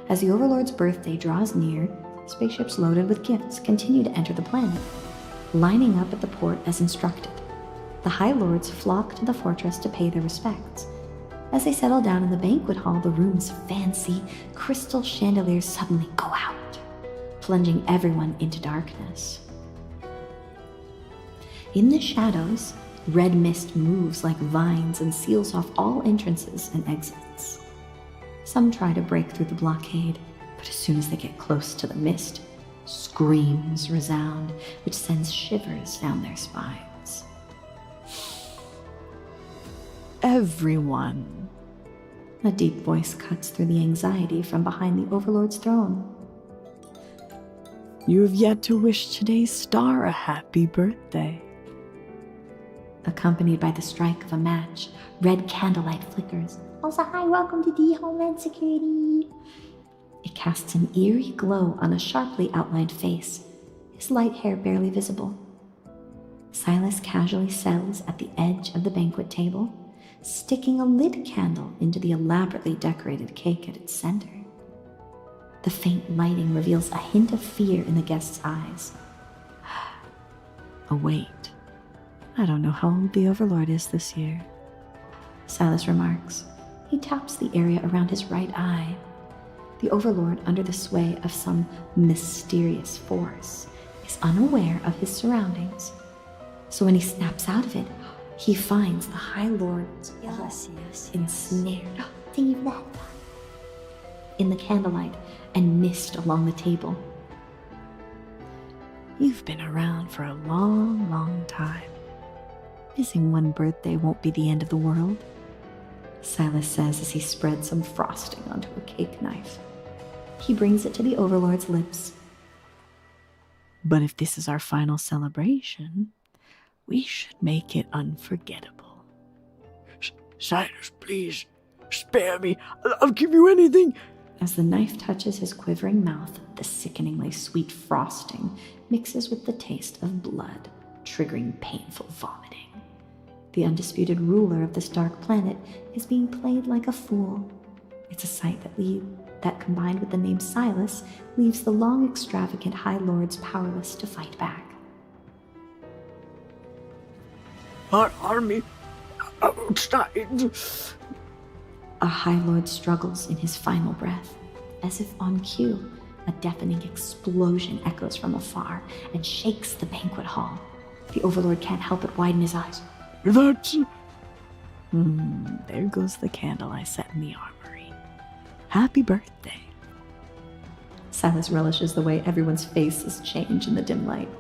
As the Overlord's birthday draws near, spaceships loaded with gifts continue to enter the planet, lining up at the port as instructed. The High Lords flock to the fortress to pay their respects. As they settle down in the banquet hall, the room's fancy crystal chandeliers suddenly go out, plunging everyone into darkness. In the shadows, red mist moves like vines and seals off all entrances and exits. Some try to break through the blockade, but as soon as they get close to the mist, screams resound, which sends shivers down their spines. Everyone. A deep voice cuts through the anxiety from behind the Overlord's throne. You have yet to wish today's star a happy birthday. Accompanied by the strike of a match, red candlelight flickers. Also, hi, welcome to D Homeland Security. It casts an eerie glow on a sharply outlined face, his light hair barely visible. Silas casually settles at the edge of the banquet table, sticking a lit candle into the elaborately decorated cake at its center. The faint lighting reveals a hint of fear in the guest's eyes. Oh, wait. I don't know how old the Overlord is this year. Silas remarks. He taps the area around his right eye. The Overlord, under the sway of some mysterious force, is unaware of his surroundings. So when he snaps out of it, he finds the High Lord's ensnared in the candlelight and mist along the table. You've been around for a long, long time. Missing one birthday won't be the end of the world, Silas says as he spreads some frosting onto a cake knife. He brings it to the Overlord's lips. But if this is our final celebration, we should make it unforgettable. Silas, please, spare me. I'll give you anything. As the knife touches his quivering mouth, the sickeningly sweet frosting mixes with the taste of blood, triggering painful vomiting. The undisputed ruler of this dark planet is being played like a fool. It's a sight that combined with the name Silas, leaves the long extravagant High Lords powerless to fight back. Our army outside. A High Lord struggles in his final breath. As if on cue, a deafening explosion echoes from afar and shakes the banquet hall. The Overlord can't help but widen his eyes. That's... there goes the candle I set in the armory. Happy birthday. Silas relishes the way everyone's faces change in the dim light.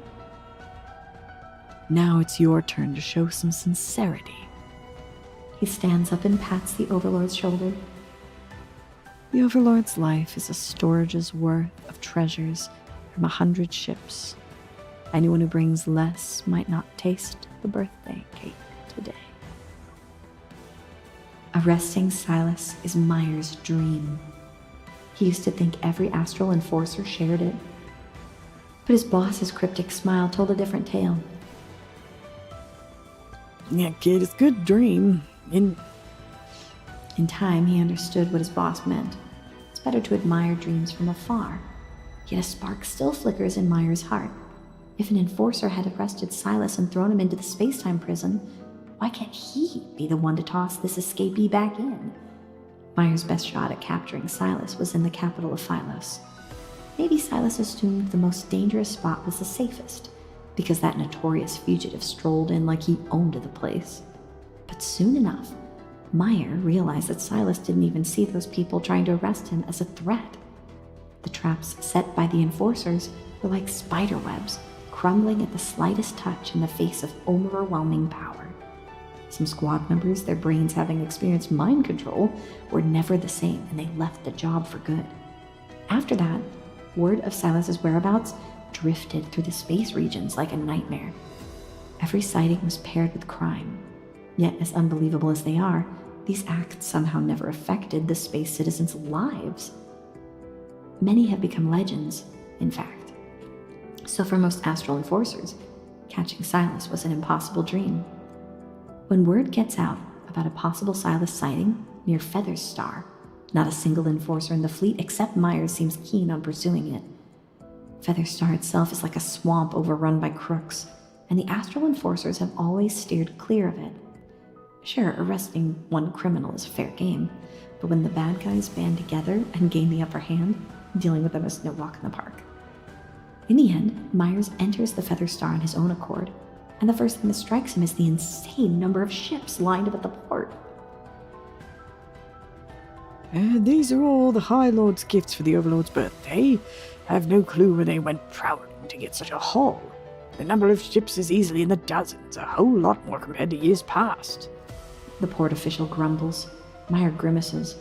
Now it's your turn to show some sincerity. He stands up and pats the Overlord's shoulder. The Overlord's life is a storage's worth of treasures from 100 ships. Anyone who brings less might not taste the birthday cake today. Arresting Silas is Myers' dream. He used to think every astral enforcer shared it. But his boss's cryptic smile told a different tale. Yeah, kid, it's a good dream. In time, he understood what his boss meant. It's better to admire dreams from afar. Yet a spark still flickers in Myers' heart. If an enforcer had arrested Silas and thrown him into the space-time prison, why can't he be the one to toss this escapee back in? Myers' best shot at capturing Silas was in the capital of Phylos. Maybe Silas assumed the most dangerous spot was the safest, because that notorious fugitive strolled in like he owned the place. But soon enough, Meyer realized that Silas didn't even see those people trying to arrest him as a threat. The traps set by the enforcers were like spider webs, crumbling at the slightest touch in the face of overwhelming power. Some squad members, their brains having experienced mind control, were never the same, and they left the job for good. After that, word of Silas's whereabouts drifted through the space regions like a nightmare. Every sighting was paired with crime. Yet, as unbelievable as they are, these acts somehow never affected the space citizens' lives. Many have become legends, in fact. So for most astral enforcers, catching Silas was an impossible dream. When word gets out about a possible Silas sighting near Feather's Star, not a single enforcer in the fleet except Myers seems keen on pursuing it. Feather's Star itself is like a swamp overrun by crooks, and the astral enforcers have always steered clear of it. Sure, arresting one criminal is fair game, but when the bad guys band together and gain the upper hand, dealing with them is no walk in the park. In the end, Myers enters the Feather Star on his own accord, and the first thing that strikes him is the insane number of ships lined up at the port. These are all the High Lord's gifts for the Overlord's birthday. I have no clue where they went prowling to get such a haul. The number of ships is easily in the dozens, a whole lot more compared to years past. The port official grumbles. Meyer grimaces.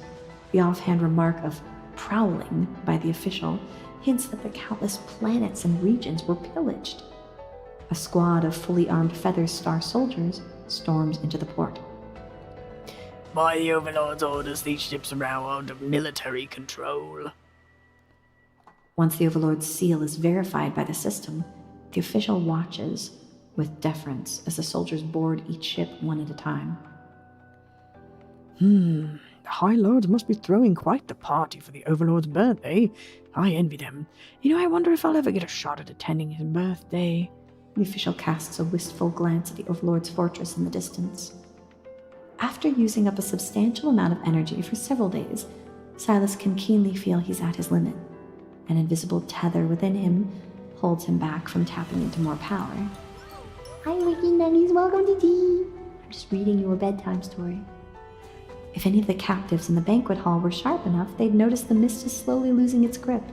The offhand remark of prowling by the official hints that the countless planets and regions were pillaged. A squad of fully armed Feather Star soldiers storms into the port. By the Overlord's orders, these ships are now under military control. Once the Overlord's seal is verified by the system, the official watches with deference as the soldiers board each ship one at a time. The High Lords must be throwing quite the party for the Overlord's birthday. I envy them. I wonder if I'll ever get a shot at attending his birthday. The official casts a wistful glance at the Overlord's fortress in the distance. After using up a substantial amount of energy for several days, Silas can keenly feel he's at his limit. An invisible tether within him holds him back from tapping into more power. Hi, Wiki Nuggies, welcome to tea. I'm just reading you a bedtime story. If any of the captives in the banquet hall were sharp enough, they'd notice the mist is slowly losing its grip.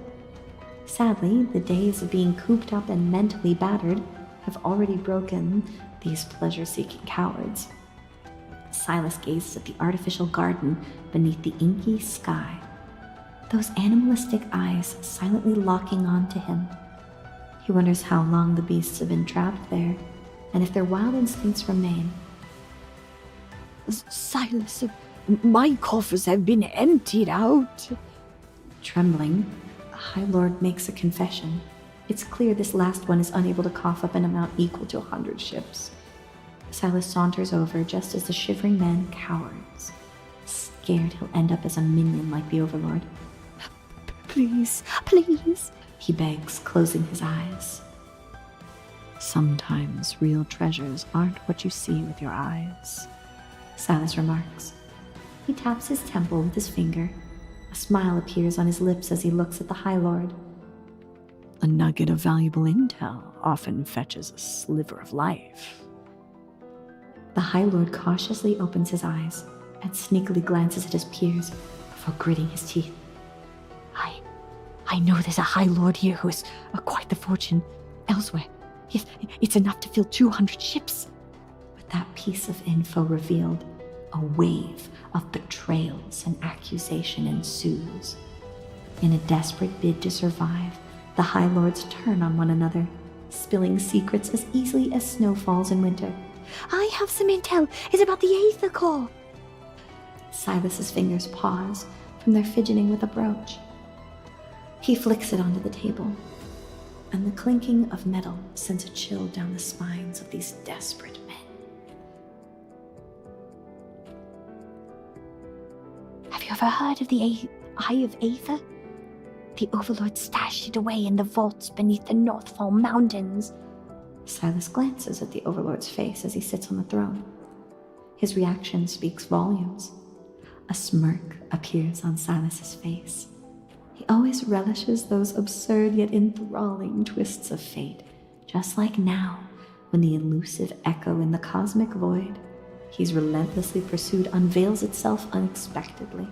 Sadly, the days of being cooped up and mentally battered have already broken these pleasure-seeking cowards. Silas gazes at the artificial garden beneath the inky sky, those animalistic eyes silently locking on to him. He wonders how long the beasts have been trapped there, and if their wild instincts remain. Silas, my coffers have been emptied out. Trembling, the High Lord makes a confession. It's clear this last one is unable to cough up an amount equal to 100 ships. Silas saunters over just as the shivering man cowers, scared he'll end up as a minion like the Overlord. Please, please, he begs, closing his eyes. Sometimes real treasures aren't what you see with your eyes, Silas remarks. He taps his temple with his finger. A smile appears on his lips as he looks at the High Lord. A nugget of valuable intel often fetches a sliver of life. The High Lord cautiously opens his eyes and sneakily glances at his peers before gritting his teeth. I know there's a High Lord here who has quite the fortune elsewhere. It's enough to fill 200 ships. With that piece of info revealed, a wave of betrayals and accusation ensues. In a desperate bid to survive, the High Lords turn on one another, spilling secrets as easily as snow falls in winter. I have some intel. It's about the Aether Core. Silas's fingers pause from their fidgeting with a brooch. He flicks it onto the table, and the clinking of metal sends a chill down the spines of these desperate men. Have you ever heard of the Eye of Aether? The Overlord stashed it away in the vaults beneath the Northfall Mountains. Silas glances at the Overlord's face as he sits on the throne. His reaction speaks volumes. A smirk appears on Silas's face. He always relishes those absurd yet enthralling twists of fate, just like now, when the elusive echo in the cosmic void he's relentlessly pursued unveils itself unexpectedly.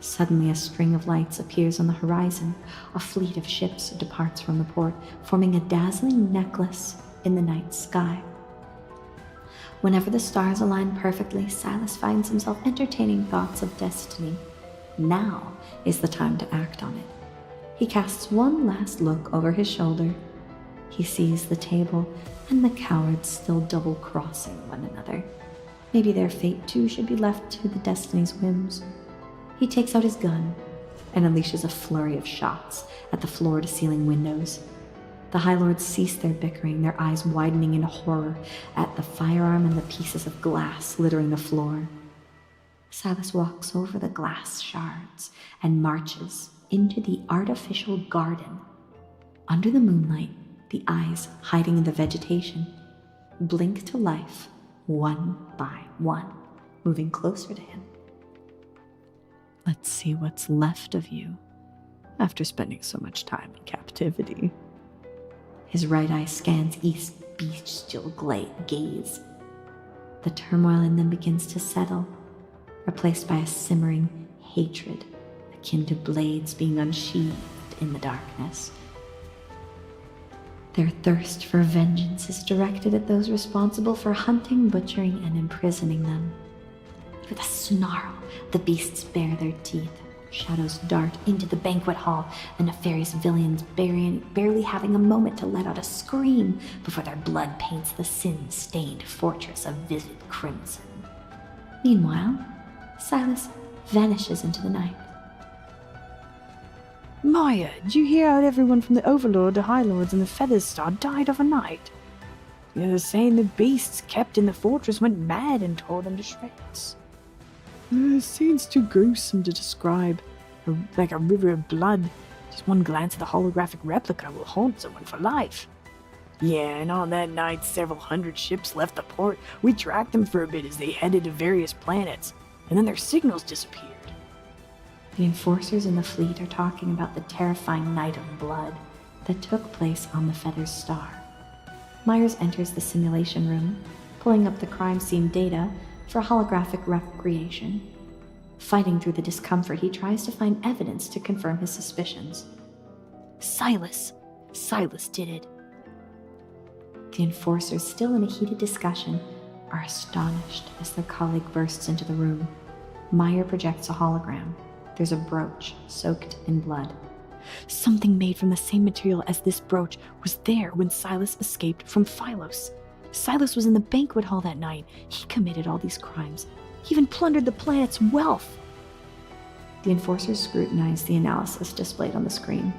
Suddenly a string of lights appears on the horizon. A fleet of ships departs from the port, forming a dazzling necklace in the night sky. Whenever the stars align perfectly, Silas finds himself entertaining thoughts of destiny. Now is the time to act on it. He casts one last look over his shoulder. He sees the table and the cowards still double-crossing one another. Maybe their fate too should be left to the destiny's whims. He takes out his gun and unleashes a flurry of shots at the floor-to-ceiling windows. The High Lords cease their bickering, their eyes widening in horror at the firearm and the pieces of glass littering the floor. Silas walks over the glass shards and marches into the artificial garden. Under the moonlight, the eyes hiding in the vegetation blink to life one by one, moving closer to him. Let's see what's left of you after spending so much time in captivity. His right eye scans East's bestial gaze. The turmoil in them begins to settle, replaced by a simmering hatred akin to blades being unsheathed in the darkness. Their thirst for vengeance is directed at those responsible for hunting, butchering, and imprisoning them. With a snarl, the beasts bare their teeth. Shadows dart into the banquet hall, the nefarious villains barely having a moment to let out a scream before their blood paints the sin-stained fortress of vivid crimson. Meanwhile, Silas vanishes into the night. Maya, did you hear how everyone from the Overlord, the High Lords, and the Feathers Star died overnight? They're saying the beasts kept in the fortress went mad and tore them to shreds. It seems too gruesome to describe, like a river of blood. Just one glance at the holographic replica will haunt someone for life. Yeah, and on that night, several hundred ships left the port. We tracked them for a bit as they headed to various planets, and then their signals disappeared. The enforcers in the fleet are talking about the terrifying night of blood that took place on the Feathers Star. Myers enters the simulation room, pulling up the crime scene data for holographic recreation. Fighting through the discomfort, he tries to find evidence to confirm his suspicions. Silas did it. The enforcers, still in a heated discussion, are astonished as their colleague bursts into the room. Meyer projects a hologram. There's a brooch soaked in blood. Something made from the same material as this brooch was there when Silas escaped from Philos. Silas was in the banquet hall that night. He committed all these crimes. He even plundered the planet's wealth. The enforcers scrutinize the analysis displayed on the screen.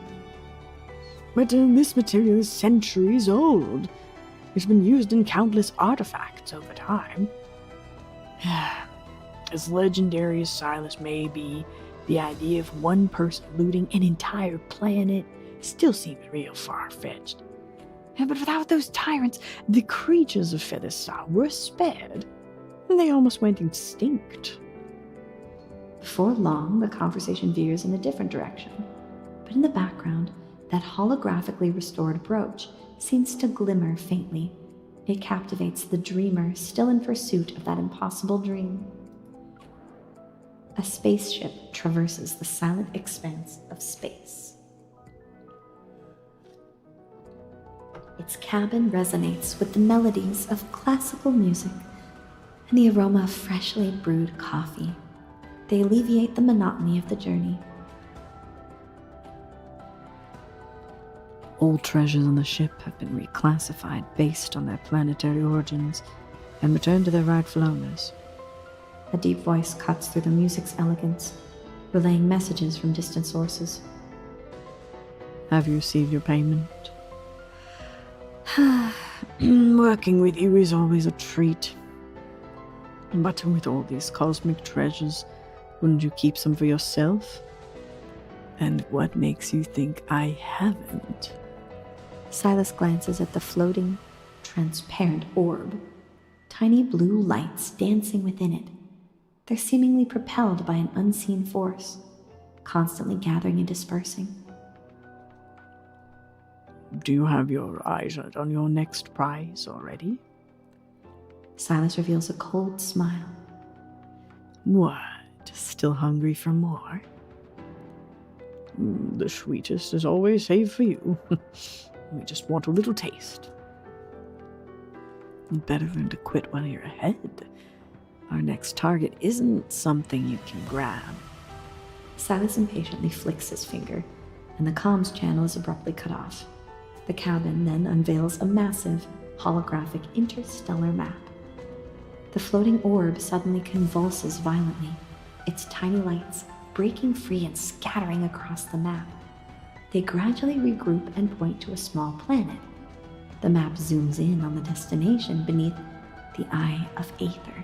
But this material is centuries old. It's been used in countless artifacts over time. As legendary as Silas may be, the idea of one person looting an entire planet still seems real far-fetched. But without those tyrants, the creatures of Featherstar were spared. They almost went extinct. Before long, the conversation veers in a different direction. But in the background, that holographically restored brooch seems to glimmer faintly. It captivates the dreamer still in pursuit of that impossible dream. A spaceship traverses the silent expanse of space. Its cabin resonates with the melodies of classical music and the aroma of freshly brewed coffee. They alleviate the monotony of the journey. All treasures on the ship have been reclassified based on their planetary origins and returned to their rightful owners. A deep voice cuts through the music's elegance, relaying messages from distant sources. Have you received your payment? Working with you is always a treat. But with all these cosmic treasures, wouldn't you keep some for yourself? And what makes you think I haven't? Silas glances at the floating, transparent orb. Tiny blue lights dancing within it. They're seemingly propelled by an unseen force, constantly gathering and dispersing. Do you have your eyes on your next prize already? Silas reveals a cold smile. What? Still hungry for more? The sweetest is always saved for you. We just want a little taste. You better learn to quit while you're ahead. Our next target isn't something you can grab. Silas impatiently flicks his finger, and the comms channel is abruptly cut off. The cabin then unveils a massive, holographic interstellar map. The floating orb suddenly convulses violently, its tiny lights breaking free and scattering across the map. They gradually regroup and point to a small planet. The map zooms in on the destination beneath the Eye of Aether.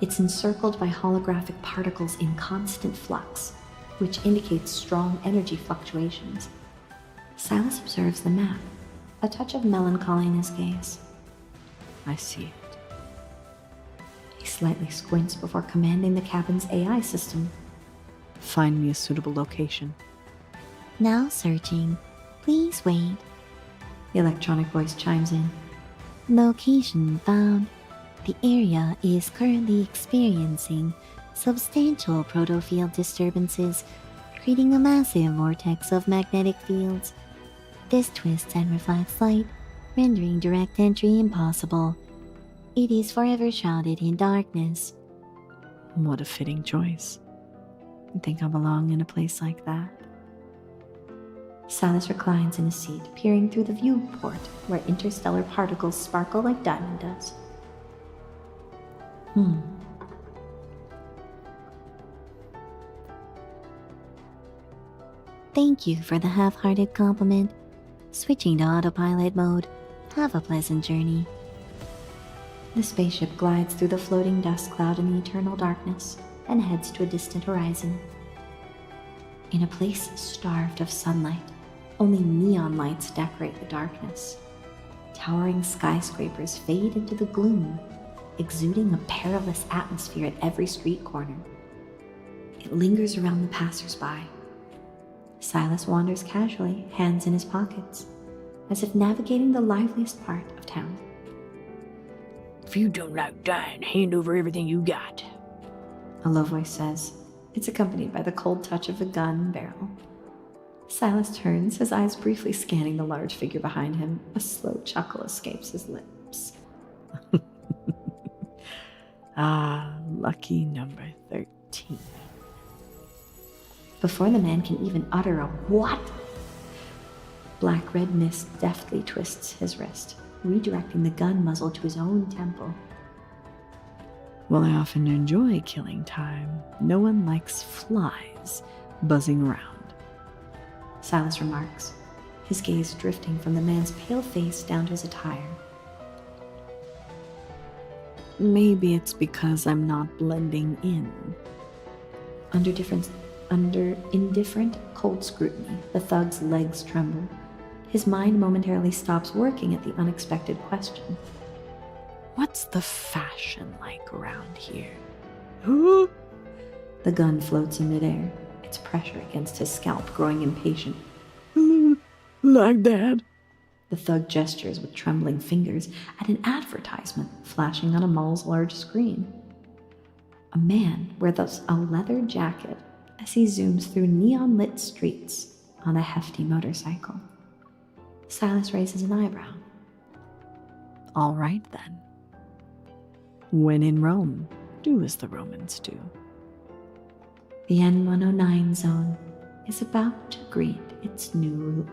It's encircled by holographic particles in constant flux, which indicates strong energy fluctuations. Silas observes the map, a touch of melancholy in his gaze. I see it. slightly squints before commanding the cabin's AI system. Find me a suitable location. Now searching. Please wait. The electronic voice chimes in. Location found. The area is currently experiencing substantial protofield disturbances, creating a massive vortex of magnetic fields. This twists and reflects light, rendering direct entry impossible. It is forever shrouded in darkness. What a fitting choice. I think I belong in a place like that. Silas reclines in his seat, peering through the viewport where interstellar particles sparkle like diamond dust. Thank you for the half-hearted compliment. Switching to autopilot mode. Have a pleasant journey. The spaceship glides through the floating dust cloud in the eternal darkness and heads to a distant horizon. In a place starved of sunlight, only neon lights decorate the darkness. Towering skyscrapers fade into the gloom, exuding a perilous atmosphere at every street corner. It lingers around the passers-by. Silas wanders casually, hands in his pockets, as if navigating the liveliest part of town. If you don't like dying, hand over everything you got. A low voice says. It's accompanied by the cold touch of a gun barrel. Silas turns, his eyes briefly scanning the large figure behind him. A slow chuckle escapes his lips. Ah, lucky number 13. Before the man can even utter a "what?", black-red mist deftly twists his wrist, redirecting the gun muzzle to his own temple. Well, I often enjoy killing time. No one likes flies buzzing around. Silas remarks, his gaze drifting from the man's pale face down to his attire. Maybe it's because I'm not blending in. Under indifferent, cold scrutiny, the thug's legs tremble. His mind momentarily stops working at the unexpected question. What's the fashion like around here? The gun floats in midair, its pressure against his scalp growing impatient. Like that? The thug gestures with trembling fingers at an advertisement flashing on a mall's large screen. A man wears a leather jacket as he zooms through neon-lit streets on a hefty motorcycle. Silas raises an eyebrow. All right, then. When in Rome, do as the Romans do. The N109 zone is about to greet its new ruler.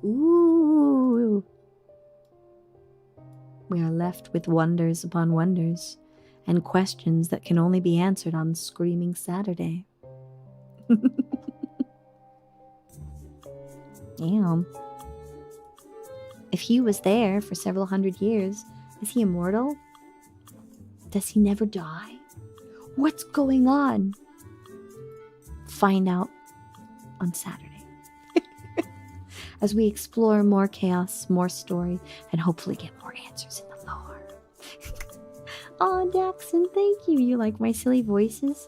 Ooh. We are left with wonders upon wonders and questions that can only be answered on Screaming Saturday. Damn. If he was there for several hundred years, is he immortal? Does he never die? What's going on? Find out on Saturday. As we explore more chaos, more story, and hopefully get more answers in the lore. Oh, Jackson, thank you. You like my silly voices?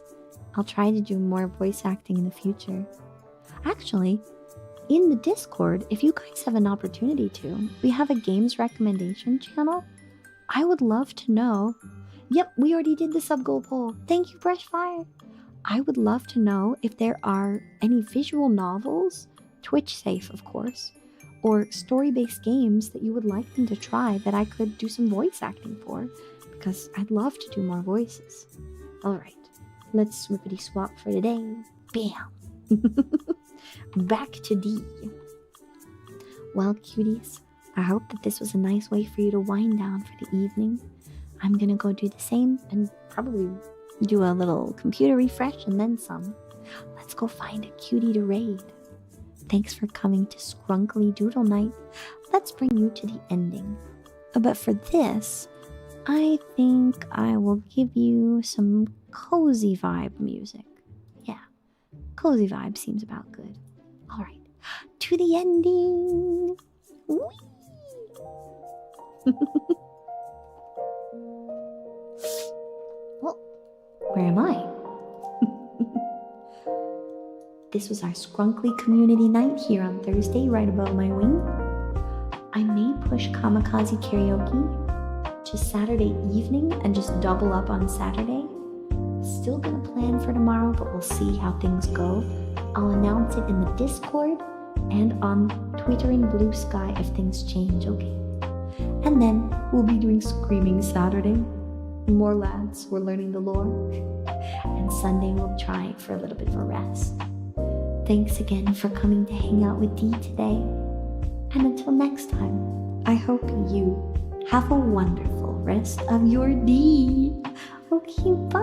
I'll try to do more voice acting in the future. Actually, in the Discord, if you guys have an opportunity to, we have a games recommendation channel. I would love to know. Yep, we already did the sub-goal poll. Thank you, Brushfire. I would love to know if there are any visual novels, Twitch safe, of course, or story-based games that you would like them to try that I could do some voice acting for, because I'd love to do more voices. Alright, let's whippity swap for today. Bam! Back to D. Well, cuties, I hope that this was a nice way for you to wind down for the evening. I'm gonna go do the same and probably do a little computer refresh and then some. Let's go find a cutie to raid. Thanks for coming to Skrunkly Doodle Night. Let's bring you to the ending. But for this, I think I will give you some cozy vibe music. Yeah, cozy vibe seems about good. Alright, to the ending. Whee! Well, where am I? This was our Skrunkly community night here on Thursday, right above my wing. I may push Kamikaze Karaoke to Saturday evening and just double up on Saturday. Still gonna plan for tomorrow, but we'll see how things go. I'll announce it in the Discord and on Twitter and Blue Sky if things change, okay? And then we'll be doing Screaming Saturday. More lads, we're learning the lore. And Sunday we'll try for a little bit of a rest. Thanks again for coming to hang out with Dee today. And until next time, I hope you have a wonderful rest of your day. Okay, bye.